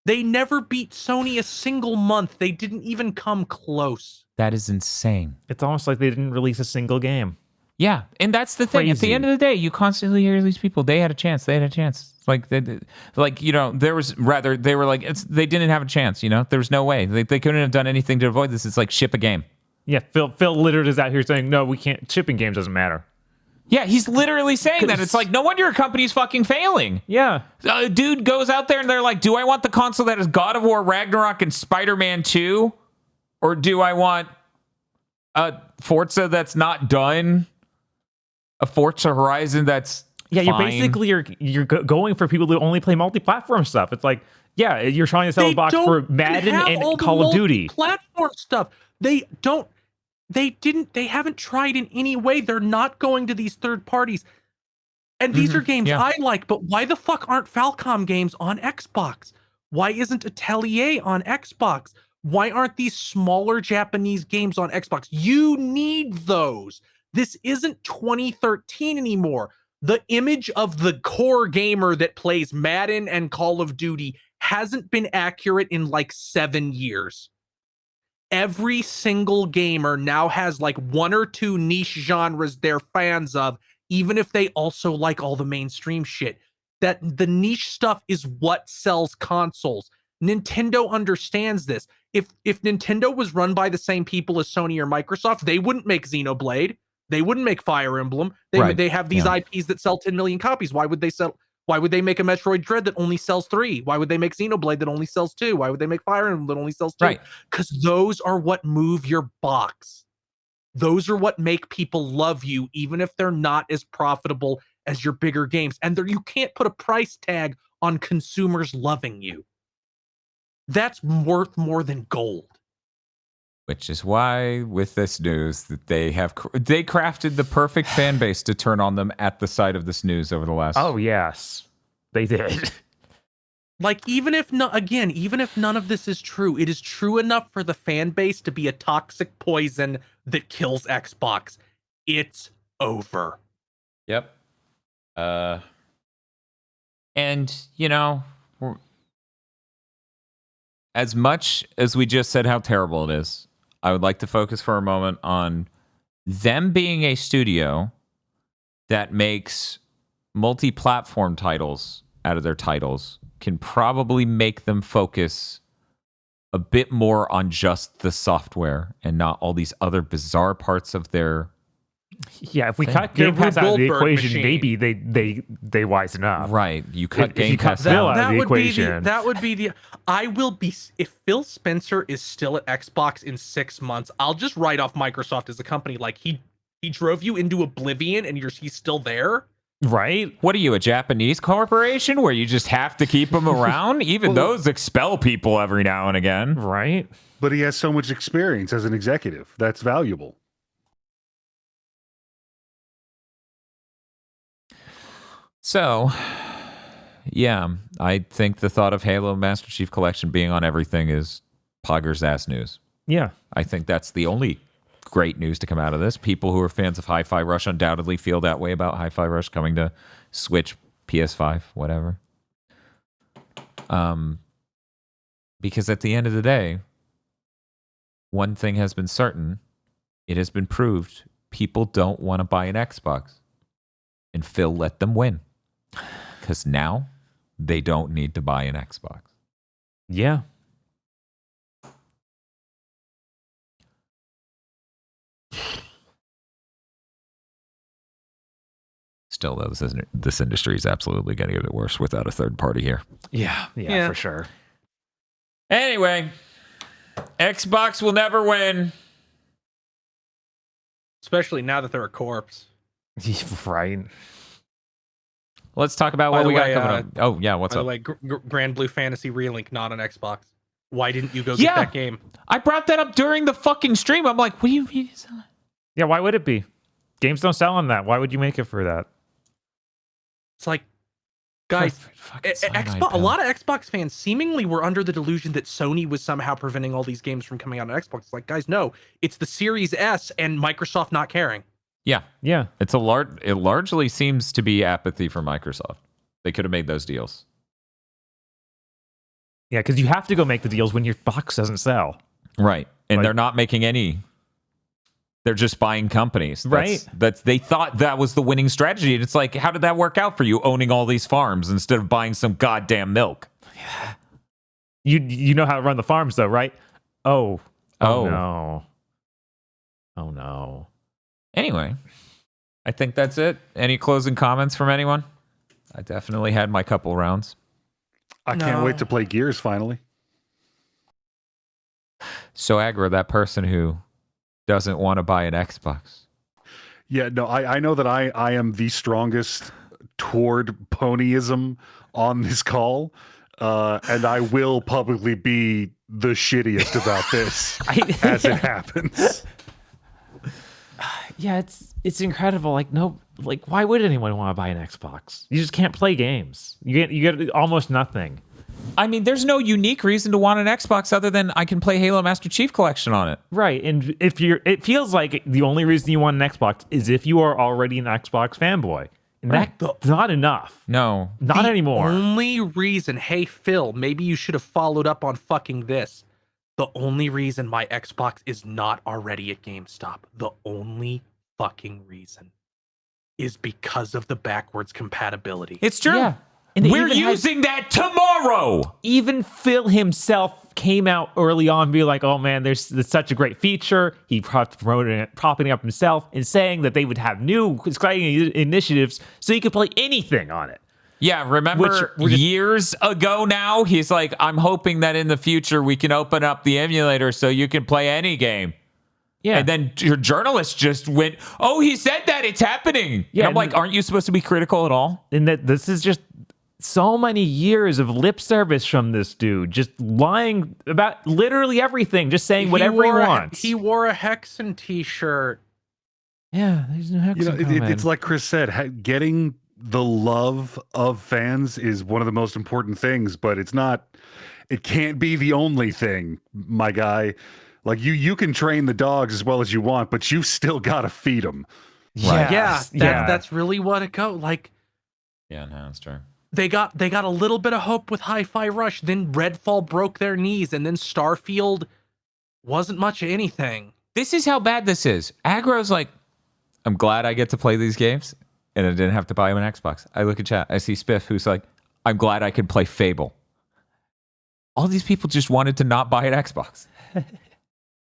They never beat Sony a single month. They didn't even come close. That is insane. It's almost like they didn't release a single game. Yeah, and that's the thing. At the Crazy. end of the day, you constantly hear these people. They had a chance. They had a chance. Like, there was rather they were like they didn't have a chance. There was no way they couldn't have done anything to avoid this. It's like ship a game. Yeah, Phil Lillard is out here saying, no, we can't. Shipping games doesn't matter. Yeah, he's literally saying that. It's like, no wonder your company's fucking failing. Yeah. A dude goes out there and they're like, do I want the console that is God of War, Ragnarok, and Spider-Man 2? Or do I want a Forza that's not done? A Forza Horizon that's Yeah, fine? you're going for people who only play multi-platform stuff. It's like, yeah, you're trying to sell a box for Madden and Call of Duty. Platform stuff. They haven't tried in any way. They're not going to these third parties. And these are games yeah. I like, but why the fuck aren't Falcom games on Xbox? Why isn't Atelier on Xbox? Why aren't these smaller Japanese games on Xbox? You need those. This isn't 2013 anymore. The image of the core gamer that plays Madden and Call of Duty hasn't been accurate in like 7 years. Every single gamer now has like 1 or 2 niche genres they're fans of, even if they also like all the mainstream shit. That the niche stuff is what sells consoles. Nintendo understands this. If Nintendo was run by the same people as Sony or Microsoft, they wouldn't make Xenoblade. They wouldn't make Fire Emblem. They have these IPs that sell 10 million copies. Why would they make a Metroid Dread that only sells 3? Why would they make Xenoblade that only sells 2? Why would they make Fire Emblem that only sells 2? Right. Because those are what move your box. Those are what make people love you, even if they're not as profitable as your bigger games. And you can't put a price tag on consumers loving you. That's worth more than gold. Which is why, with this news, that they crafted the perfect fan base to turn on them at the sight of this news over the last. Oh, yes. They did. Like, even if none of this is true, it is true enough for the fan base to be a toxic poison that kills Xbox. It's over. Yep. And as much as we just said how terrible it is, I would like to focus for a moment on them being a studio that makes multi-platform titles out of their titles can probably make them focus a bit more on just the software and not all these other bizarre parts of their. Yeah, if we cut Game Your Pass out of the Goldberg equation, machine. maybe they wisen up. Right. You cut If you Game cut Pass Phil out. out of the equation. I will be, if Phil Spencer is still at Xbox in 6 months, I'll just write off Microsoft as a company. Like he drove you into oblivion and he's still there. Right? What are you, a Japanese corporation where you just have to keep them around? Even those expel people every now and again. Right? But he has so much experience as an executive. That's valuable. So, yeah, I think the thought of Halo Master Chief Collection being on everything is Pogger's ass news. Yeah. I think that's the only great news to come out of this. People who are fans of Hi-Fi Rush undoubtedly feel that way about Hi-Fi Rush coming to Switch, PS5, whatever. Because at the end of the day, one thing has been certain. It has been proved people don't want to buy an Xbox. And Phil let them win. Because now they don't need to buy an Xbox. Yeah. Still, though, this industry is absolutely going to get worse without a third party here. Yeah, for sure. Anyway, Xbox will never win. Especially now that they're a corpse. Right. Let's talk about By what the we got way, coming up. Oh, yeah, what's By up? the way, Grand Blue Fantasy Relink not on Xbox. Why didn't you go get that game? I brought that up during the fucking stream. I'm like, what do you mean? Yeah, why would it be? Games don't sell on that. Why would you make it for that? It's like, guys, a lot of Xbox fans seemingly were under the delusion that Sony was somehow preventing all these games from coming out on Xbox. It's like, guys, no, it's the Series S and Microsoft not caring. Yeah. Yeah. It largely seems to be apathy for Microsoft. They could have made those deals. Yeah, because you have to go make the deals when your box doesn't sell. Right. And Like- they're not making any. They're just buying companies. Right. They thought that was the winning strategy. And it's like, how did that work out for you, owning all these farms instead of buying some goddamn milk? You know how to run the farms, though, right? Oh Oh. no. Oh, no. Anyway, I think that's it. Any closing comments from anyone? I definitely had my couple rounds. I can't wait to play Gears finally. So aggro, that person who doesn't want to buy an Xbox. Yeah, no, I know that I am the strongest toward ponyism on this call, and I will publicly be the shittiest about this as it happens. Yeah, it's incredible. Like why would anyone want to buy an Xbox? You just can't play games. You get almost nothing. I mean, there's no unique reason to want an Xbox other than I can play Halo Master Chief Collection on it. Right, and it feels like the only reason you want an Xbox is if you are already an Xbox fanboy. And that's not enough. No. Not anymore. Only reason, hey Phil, maybe you should have followed up on fucking this. The only reason my Xbox is not already at GameStop, the only fucking reason is because of the backwards compatibility. It's true. Yeah. And we're using that tomorrow. Even Phil himself came out early on, be like, "Oh man, there's such a great feature." He promoted it, propping up himself and saying that they would have new exciting initiatives so you could play anything on it. Yeah, remember years ago now, he's like, I'm hoping that in the future we can open up the emulator so you can play any game. Yeah. And then your journalist just went, oh, he said that, it's happening. Yeah, and I'm like, aren't you supposed to be critical at all? And that this is just so many years of lip service from this dude, just lying about literally everything, just saying whatever he wants. He wore a Hexen t-shirt. Yeah, there's no Hexen It's like Chris said, getting the love of fans is one of the most important things, but it can't be the only thing, my guy. Like you can train the dogs as well as you want, but you've still got to feed them. Right. Yeah, that's really what it goes. Like, yeah, no, that's true. they got a little bit of hope with Hi-Fi Rush, then Redfall broke their knees, and then Starfield wasn't much of anything. This is how bad this is. Aggro's like, I'm glad I get to play these games, and I didn't have to buy him an Xbox. I look at chat. I see Spiff, who's like, I'm glad I could play Fable. All these people just wanted to not buy an Xbox.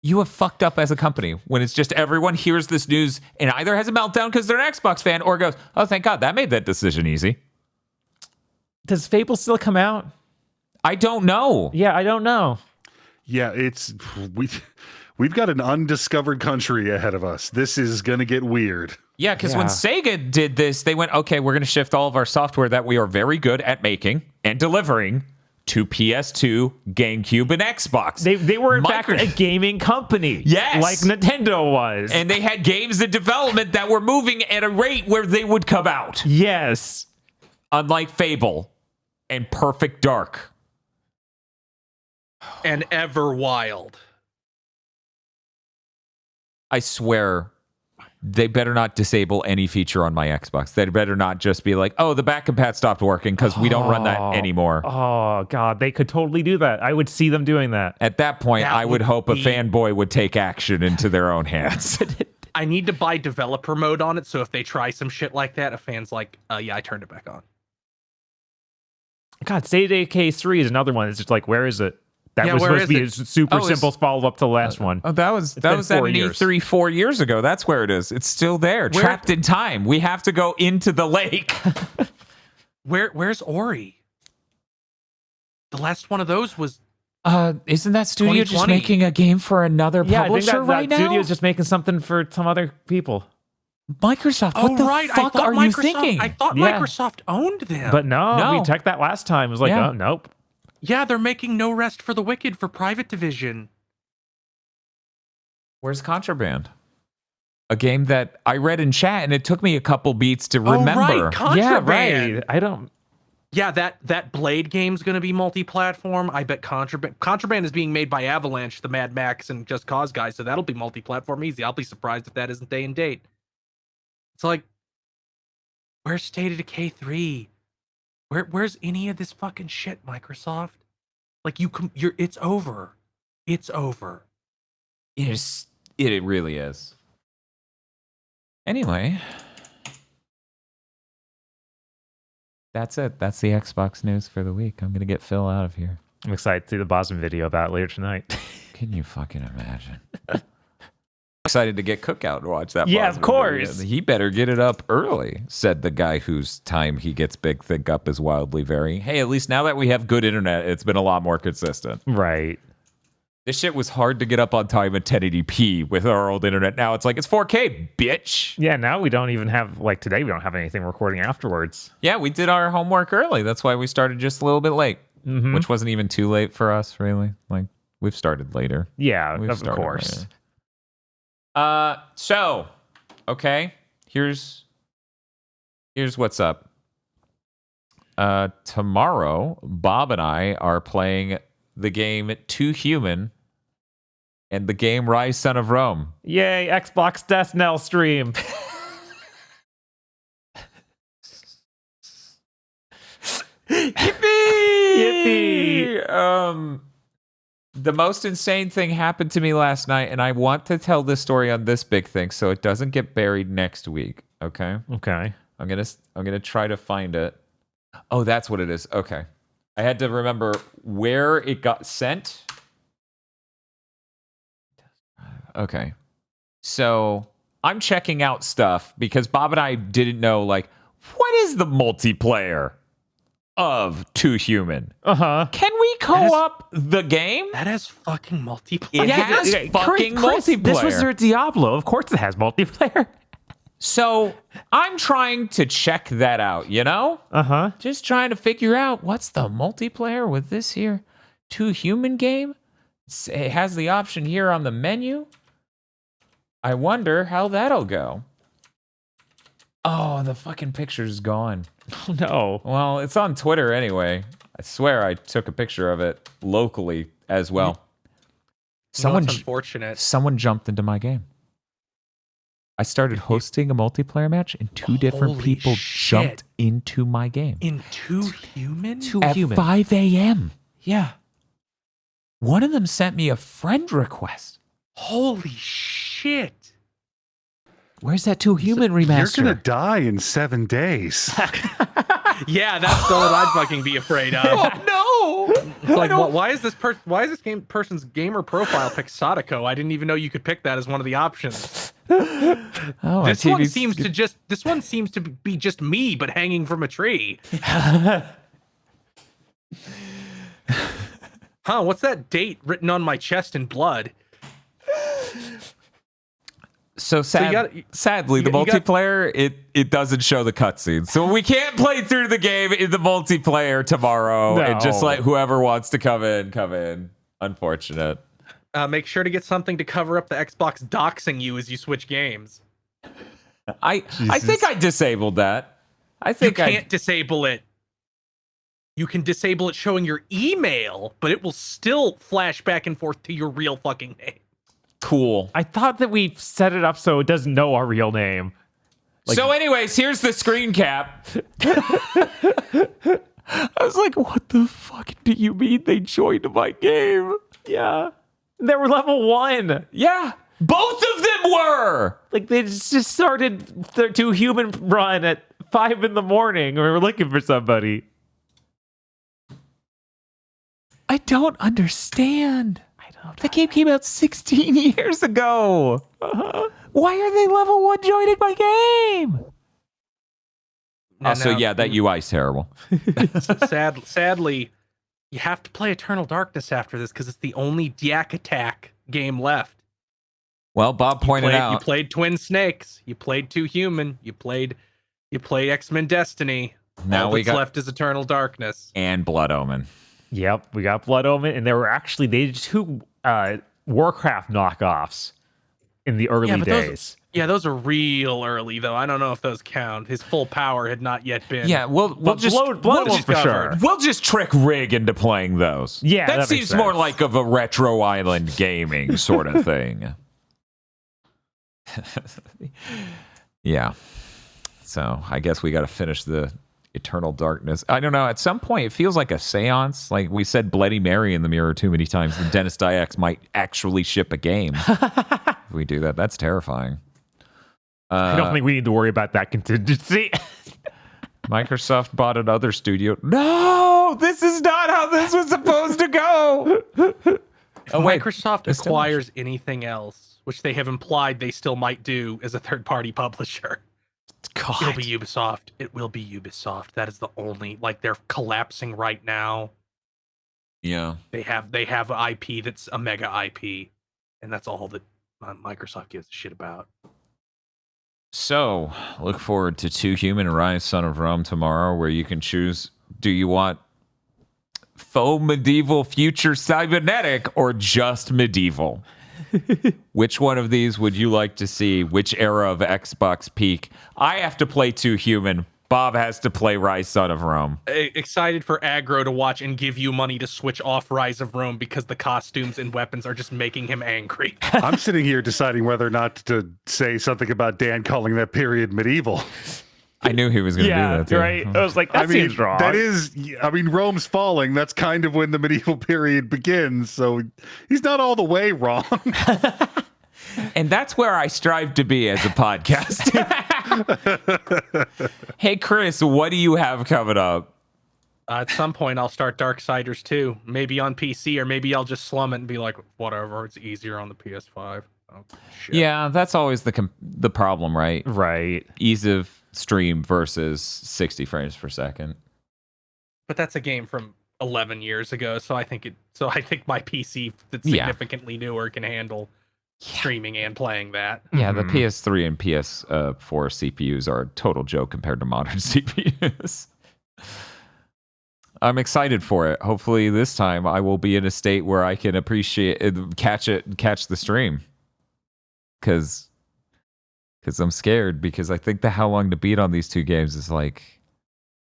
You have fucked up as a company when it's just everyone hears this news and either has a meltdown because they're an Xbox fan or goes, oh, thank God, that made that decision easy. Does Fable still come out? I don't know. Yeah, I don't know. Yeah, we've got an undiscovered country ahead of us. This is going to get weird. Yeah, because when Yeah. Sega did this, they went, okay, we're going to shift all of our software that we are very good at making and delivering to PS2, GameCube, and Xbox. They were in fact a gaming company. Yes. Like Nintendo was. And they had games in development that were moving at a rate where they would come out. yes. Unlike Fable and Perfect Dark. And Everwild. I swear, they better not disable any feature on my Xbox. They better not just be like, oh, the back compat stopped working because we don't run that anymore. Oh, God. They could totally do that. I would see them doing that. At that point, That I would hope a be- fanboy would take action into their own hands. I need to buy developer mode on it, so if they try some shit like that, a fan's like, yeah, I turned it back on. God, State of Decay 3 is another one. It's just like, where is it? That Yeah, was where supposed to be a is super Oh, it's- simple follow-up to the last one. Oh, that was been at 4 an years. E3 4 years ago. That's where it is. It's still there, Where- trapped in time. We have to go into the lake. Where's Ori? The last one of those was Isn't that studio just 2020. making a game for another Yeah, I think publisher that right now? studio is just making something for some other people. Microsoft. What the I fuck thought are you Microsoft, thinking? I thought Yeah. Microsoft owned them. But no, No. we checked that last time. It was like, Yeah. oh, nope. yeah, they're making No Rest for the Wicked for Private Division. Where's Contraband? A game that I read in chat, and it took me a couple beats to remember. Oh, right, Contraband. Yeah, right. I don't... Yeah, that Blade game's going to be multi-platform. I bet Contraband is being made by Avalanche, the Mad Max and Just Cause guys, so that'll be multi-platform easy. I'll be surprised if that isn't day and date. It's like, where's State of Decay 3? Where's any of this fucking shit, Microsoft? Like it's over. It's over. It really is. Anyway, that's it. That's the Xbox news for the week. I'm gonna get Phil out of here. I'm excited to see the Boston video about it later tonight. Can you fucking imagine? Excited to get Cookout and watch that. Yeah, Bosman of course. video. He better get it up early, said the guy whose time he gets Big Think up is wildly varying. Hey, at least now that we have good internet, it's been a lot more consistent. Right. This shit was hard to get up on time at 1080p with our old internet. Now it's like, it's 4K, bitch. Yeah, now we don't even have, like today, we don't have anything recording afterwards. Yeah, we did our homework early. That's why we started just a little bit late, which wasn't even too late for us, really. Like, we've started later. Yeah, We've of started course. later. So, okay, here's what's up. Tomorrow, Bob and I are playing the game Too Human and the game Rise Son of Rome. Yay, Xbox Death Knell stream. Yippee! The most insane thing happened to me last night, and I want to tell this story on this big thing so it doesn't get buried next week. Okay, Okay. I'm gonna try to find it. Oh, that's what it is. Okay, I had to remember where it got sent. Okay, so I'm checking out stuff because Bob and I didn't know, like, what is the multiplayer of Too Human? Uh-huh. Can we co-op the game? That has fucking multiplayer. It has fucking multiplayer. This was their Diablo. Of course it has multiplayer. So I'm trying to check that out, you know? Uh-huh. Just trying to figure out what's the multiplayer with this here Too Human game. It has the option here on the menu. I wonder how that'll go. Oh, the fucking picture's gone. Oh, no. Well, it's on Twitter anyway. I swear I took a picture of it locally as well. Someone's unfortunate. Someone jumped into my game. I started hosting a multiplayer match, and two different Holy people shit. jumped into my game In Too Human? at 5 a.m. Yeah. One of them sent me a friend request. Holy shit. Where's that Too Human remaster? You're gonna die in 7 days. Yeah, that's the one I'd fucking be afraid of. Oh no! It's like, why is this person's gamer profile pick Sadako? I didn't even know you could pick that as one of the options. Oh, my This one TV's seems to be just me, but hanging from a tree. Huh? What's that date written on my chest in blood? So sadly, the you got- multiplayer it doesn't show the cutscenes, so we can't play through the game in the multiplayer tomorrow. And just No. let whoever wants to come in. Unfortunate. Make sure to get something to cover up the Xbox doxing you as you switch games. I think I disabled that. I You think can't disable it. You can disable it showing your email, but it will still flash back and forth to your real fucking name. cool. I thought that we set it up so it doesn't know our real name. So, anyways, here's the screen cap. I was like, what the fuck do you mean they joined my game? Yeah. They were level 1. Yeah, both of them were. Like, they just started their 2 human run at 5 in the morning. We were looking for somebody. I don't understand. The game came out 16 years ago. Why are they level 1 joining my game? Also, yeah, that UI is terrible. Sadly, you have to play Eternal Darkness after this because it's the only Yak Attack game left. Well, Bob pointed You out. played Twin Snakes. You played 2 Human. You played X-Men Destiny. Now All we that's got left is Eternal Darkness. and Blood Omen. Yep, we got Blood Omen, and there were actually they 2 Warcraft knockoffs in the early days. Those are real early though. I don't know if those count. His full power had not yet been. Yeah, we'll just Blood Omen for sure. We'll just trick Rig into playing those. Yeah, that that makes seems more sense. like of a retro island gaming sort of thing. Yeah. So I guess we got to finish the Eternal Darkness. I don't know. At some point, it feels like a seance. Like we said Bloody Mary in the mirror too many times. And Dennis Dyax might actually ship a game. If we do that, that's terrifying. I don't think we need to worry about that contingency. Microsoft bought another studio. No, this is not how this was supposed to go. If wait, Microsoft it's still- acquires anything else, which they have implied they still might do as a third-party publisher, God. it'll be Ubisoft. It will be Ubisoft. That is the only, like, they're collapsing right now. Yeah. They have IP that's a mega IP, and that's all that Microsoft gives a shit about. So, look forward to 2 Human Rise Son of Rome tomorrow, where you can choose, do you want faux medieval future cybernetic or just medieval? Which one of these would you like to see? Which era of Xbox peak? I have to play 2 Human. Bob has to play Rise Son of Rome. Excited for Aggro to watch and give you money to switch off Rise of Rome because the costumes and weapons are just making him angry. I'm sitting here deciding whether or not to say something about Dan calling that period medieval. I knew he was going to do that too. right. I was like, that seems wrong. that is, I mean, Rome's falling. That's kind of when the medieval period begins. So he's not all the way wrong. And that's where I strive to be as a podcast. Hey, Chris, what do you have coming up? At some point, I'll start Darksiders 2. Maybe on PC, or maybe I'll just slum it and be like, whatever, it's easier on the PS5. Oh, shit. Yeah, that's always the problem, right? Right. Ease of stream versus 60 frames per second. But that's a game from 11 years ago, so I think my PC that's Yeah. significantly newer can handle streaming and playing that. Yeah, the PS3 and PS4 CPUs are a total joke compared to modern CPUs. I'm excited for it. Hopefully this time I will be in a state where I can catch the stream. Because I'm scared, because I think how long to beat on these 2 games is like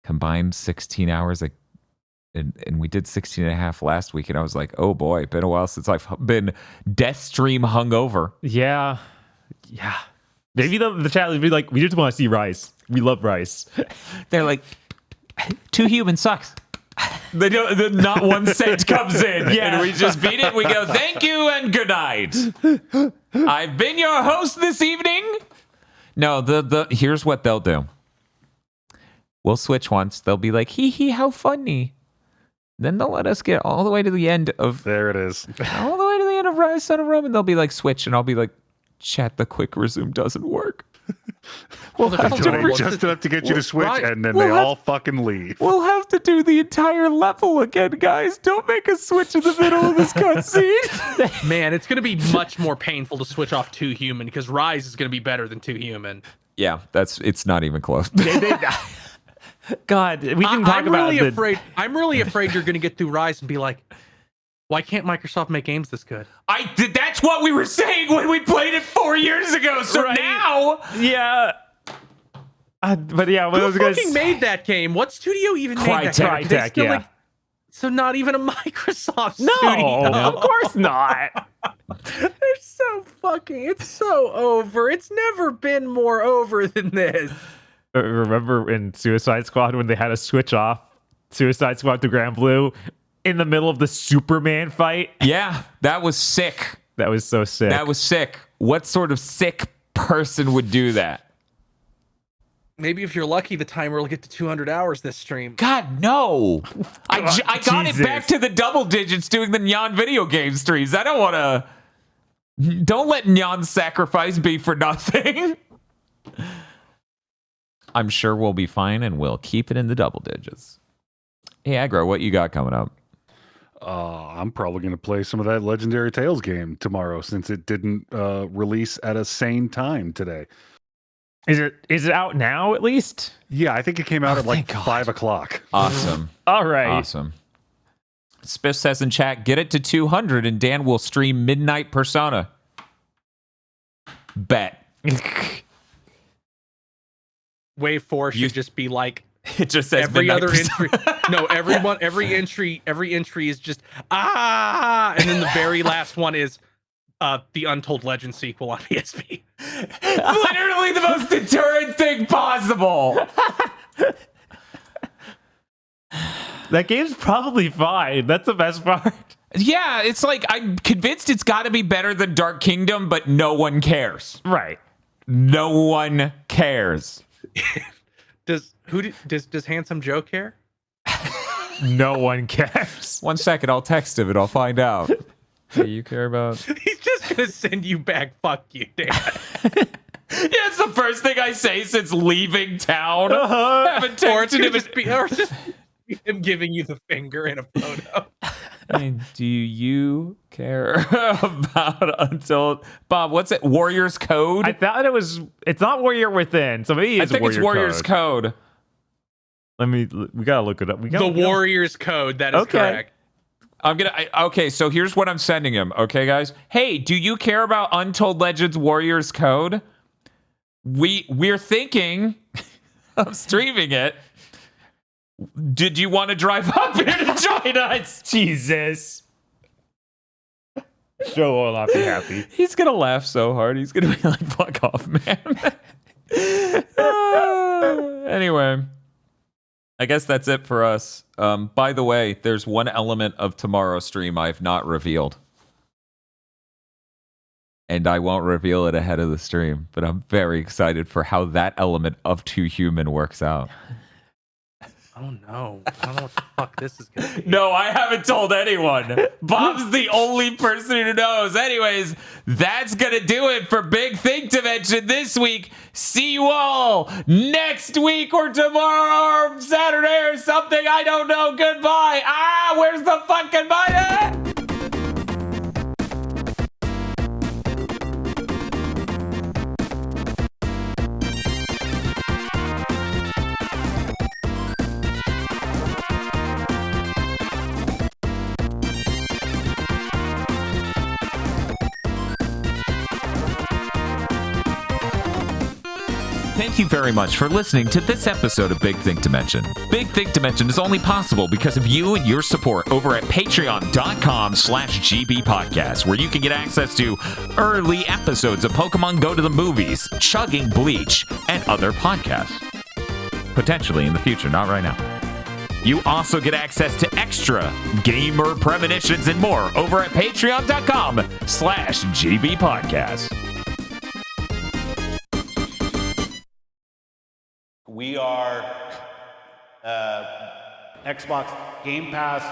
combined 16 hours. Like, and we did 16 and a half last week, and I was like, oh boy, been a while since I've been death stream hungover. Yeah. Yeah. Maybe the chat would be like, we just want to see Rise. We love Rise. They're like, 2 Human sucks. They don't. Not 1 cent comes in. Yeah. And we just beat it. We go, thank you and good night. I've been your host this evening. No, here's what they'll do. We'll switch once. They'll be like, hee hee, how funny. Then they'll let us get all the way to the end of There it is. all the way to the end of Rise Son of Rome, and they'll be like, switch, and I'll be like, chat, the quick resume doesn't work. We'll have Until to they just enough to get you to switch, Right. and then We'll they have- all fucking leave. We'll have to do the entire level again, guys. Don't make us switch in the middle of this cutscene. Man, it's going to be much more painful to switch off 2 Human because Rise is going to be better than 2 Human. Yeah, it's not even close. God, we can talk I'm about really the- afraid. I'm really afraid you're going to get through Rise and be like, why can't Microsoft make games this good? That's what we were saying when we played it 4 years ago. So Right. now, Yeah. But yeah, what I Who was gonna fucking say, made that game? What studio even made that Crytek. game? They Crytek, still, yeah. so not even a Microsoft no, studio. of course not. They're so fucking. It's so over. It's never been more over than this. Remember in Suicide Squad when they had to switch off Suicide Squad to Grand Blue in the middle of the Superman fight? Yeah, that was sick. That was so sick. That was sick. What sort of sick person would do that? Maybe if you're lucky, the timer will get to 200 hours this stream. God, no. I got it back Jesus. to the double digits doing the Nyan video game streams. I don't want to. Don't let Nyan's sacrifice be for nothing. I'm sure we'll be fine and we'll keep it in the double digits. Hey, Aggro, what you got coming up? I'm probably going to play some of that Legendary Tales game tomorrow since it didn't release at a sane time today. Is it out now at least? Yeah, I think it came out at like thank God. 5 o'clock. Awesome. All right. Awesome. Spiff says in chat, get it to 200 and Dan will stream Midnight Persona. Bet. Wave 4 should You- just be like It just says every Midnight other Persona. entry. No, every entry is just and then the very last one is the Untold Legend sequel on PSP. Literally the most deterrent thing possible. That game's probably fine. That's the best part. Yeah, it's like I'm convinced it's got to be better than Dark Kingdom, but no one cares. Right. No one cares. Does Handsome Joe care? No one cares. 1 second, I'll text him and I'll find out. Hey, you care about? He's just gonna send you back. Fuck you, Dan. Yeah, it's the first thing I say since leaving town. Haven't Or it's texted gonna him. just be, or just him giving you the finger in a photo. Hey, do you care about until Bob? What's it? Warriors Code? I thought it's not Warrior Within, so maybe I it's think it's Warriors Code. Code. We gotta look it up. The Warriors Code. That is Okay. correct. Okay, so here's what I'm sending him. Okay, guys. Hey, do you care about Untold Legends Warriors Code? We're thinking of streaming it. Did you want to drive up here to join us? Jesus. Joe will not be happy. He's gonna laugh so hard. He's gonna be like, "Fuck off, man." Anyway, I guess that's it for us. By the way, there's one element of tomorrow's stream I've not revealed. And I won't reveal it ahead of the stream, but I'm very excited for how that element of Too Human works out. Oh no. I don't know what the fuck this is gonna be. No, I haven't told anyone. Bob's the only person who knows. Anyways, that's going to do it for Big Think Dimension this week. See you all next week or tomorrow or Saturday or something. I don't know. Goodbye. Where's the fucking button? Thank you very much for listening to this episode of Big Think Dimension. Big Think Dimension is only possible because of you and your support over at patreon.com/GB Podcast, where you can get access to early episodes of Pokemon Go to the Movies, Chugging Bleach, and other podcasts. Potentially in the future, not right now. You also get access to extra gamer premonitions and more over at patreon.com/GB Podcast. We are Xbox Game Pass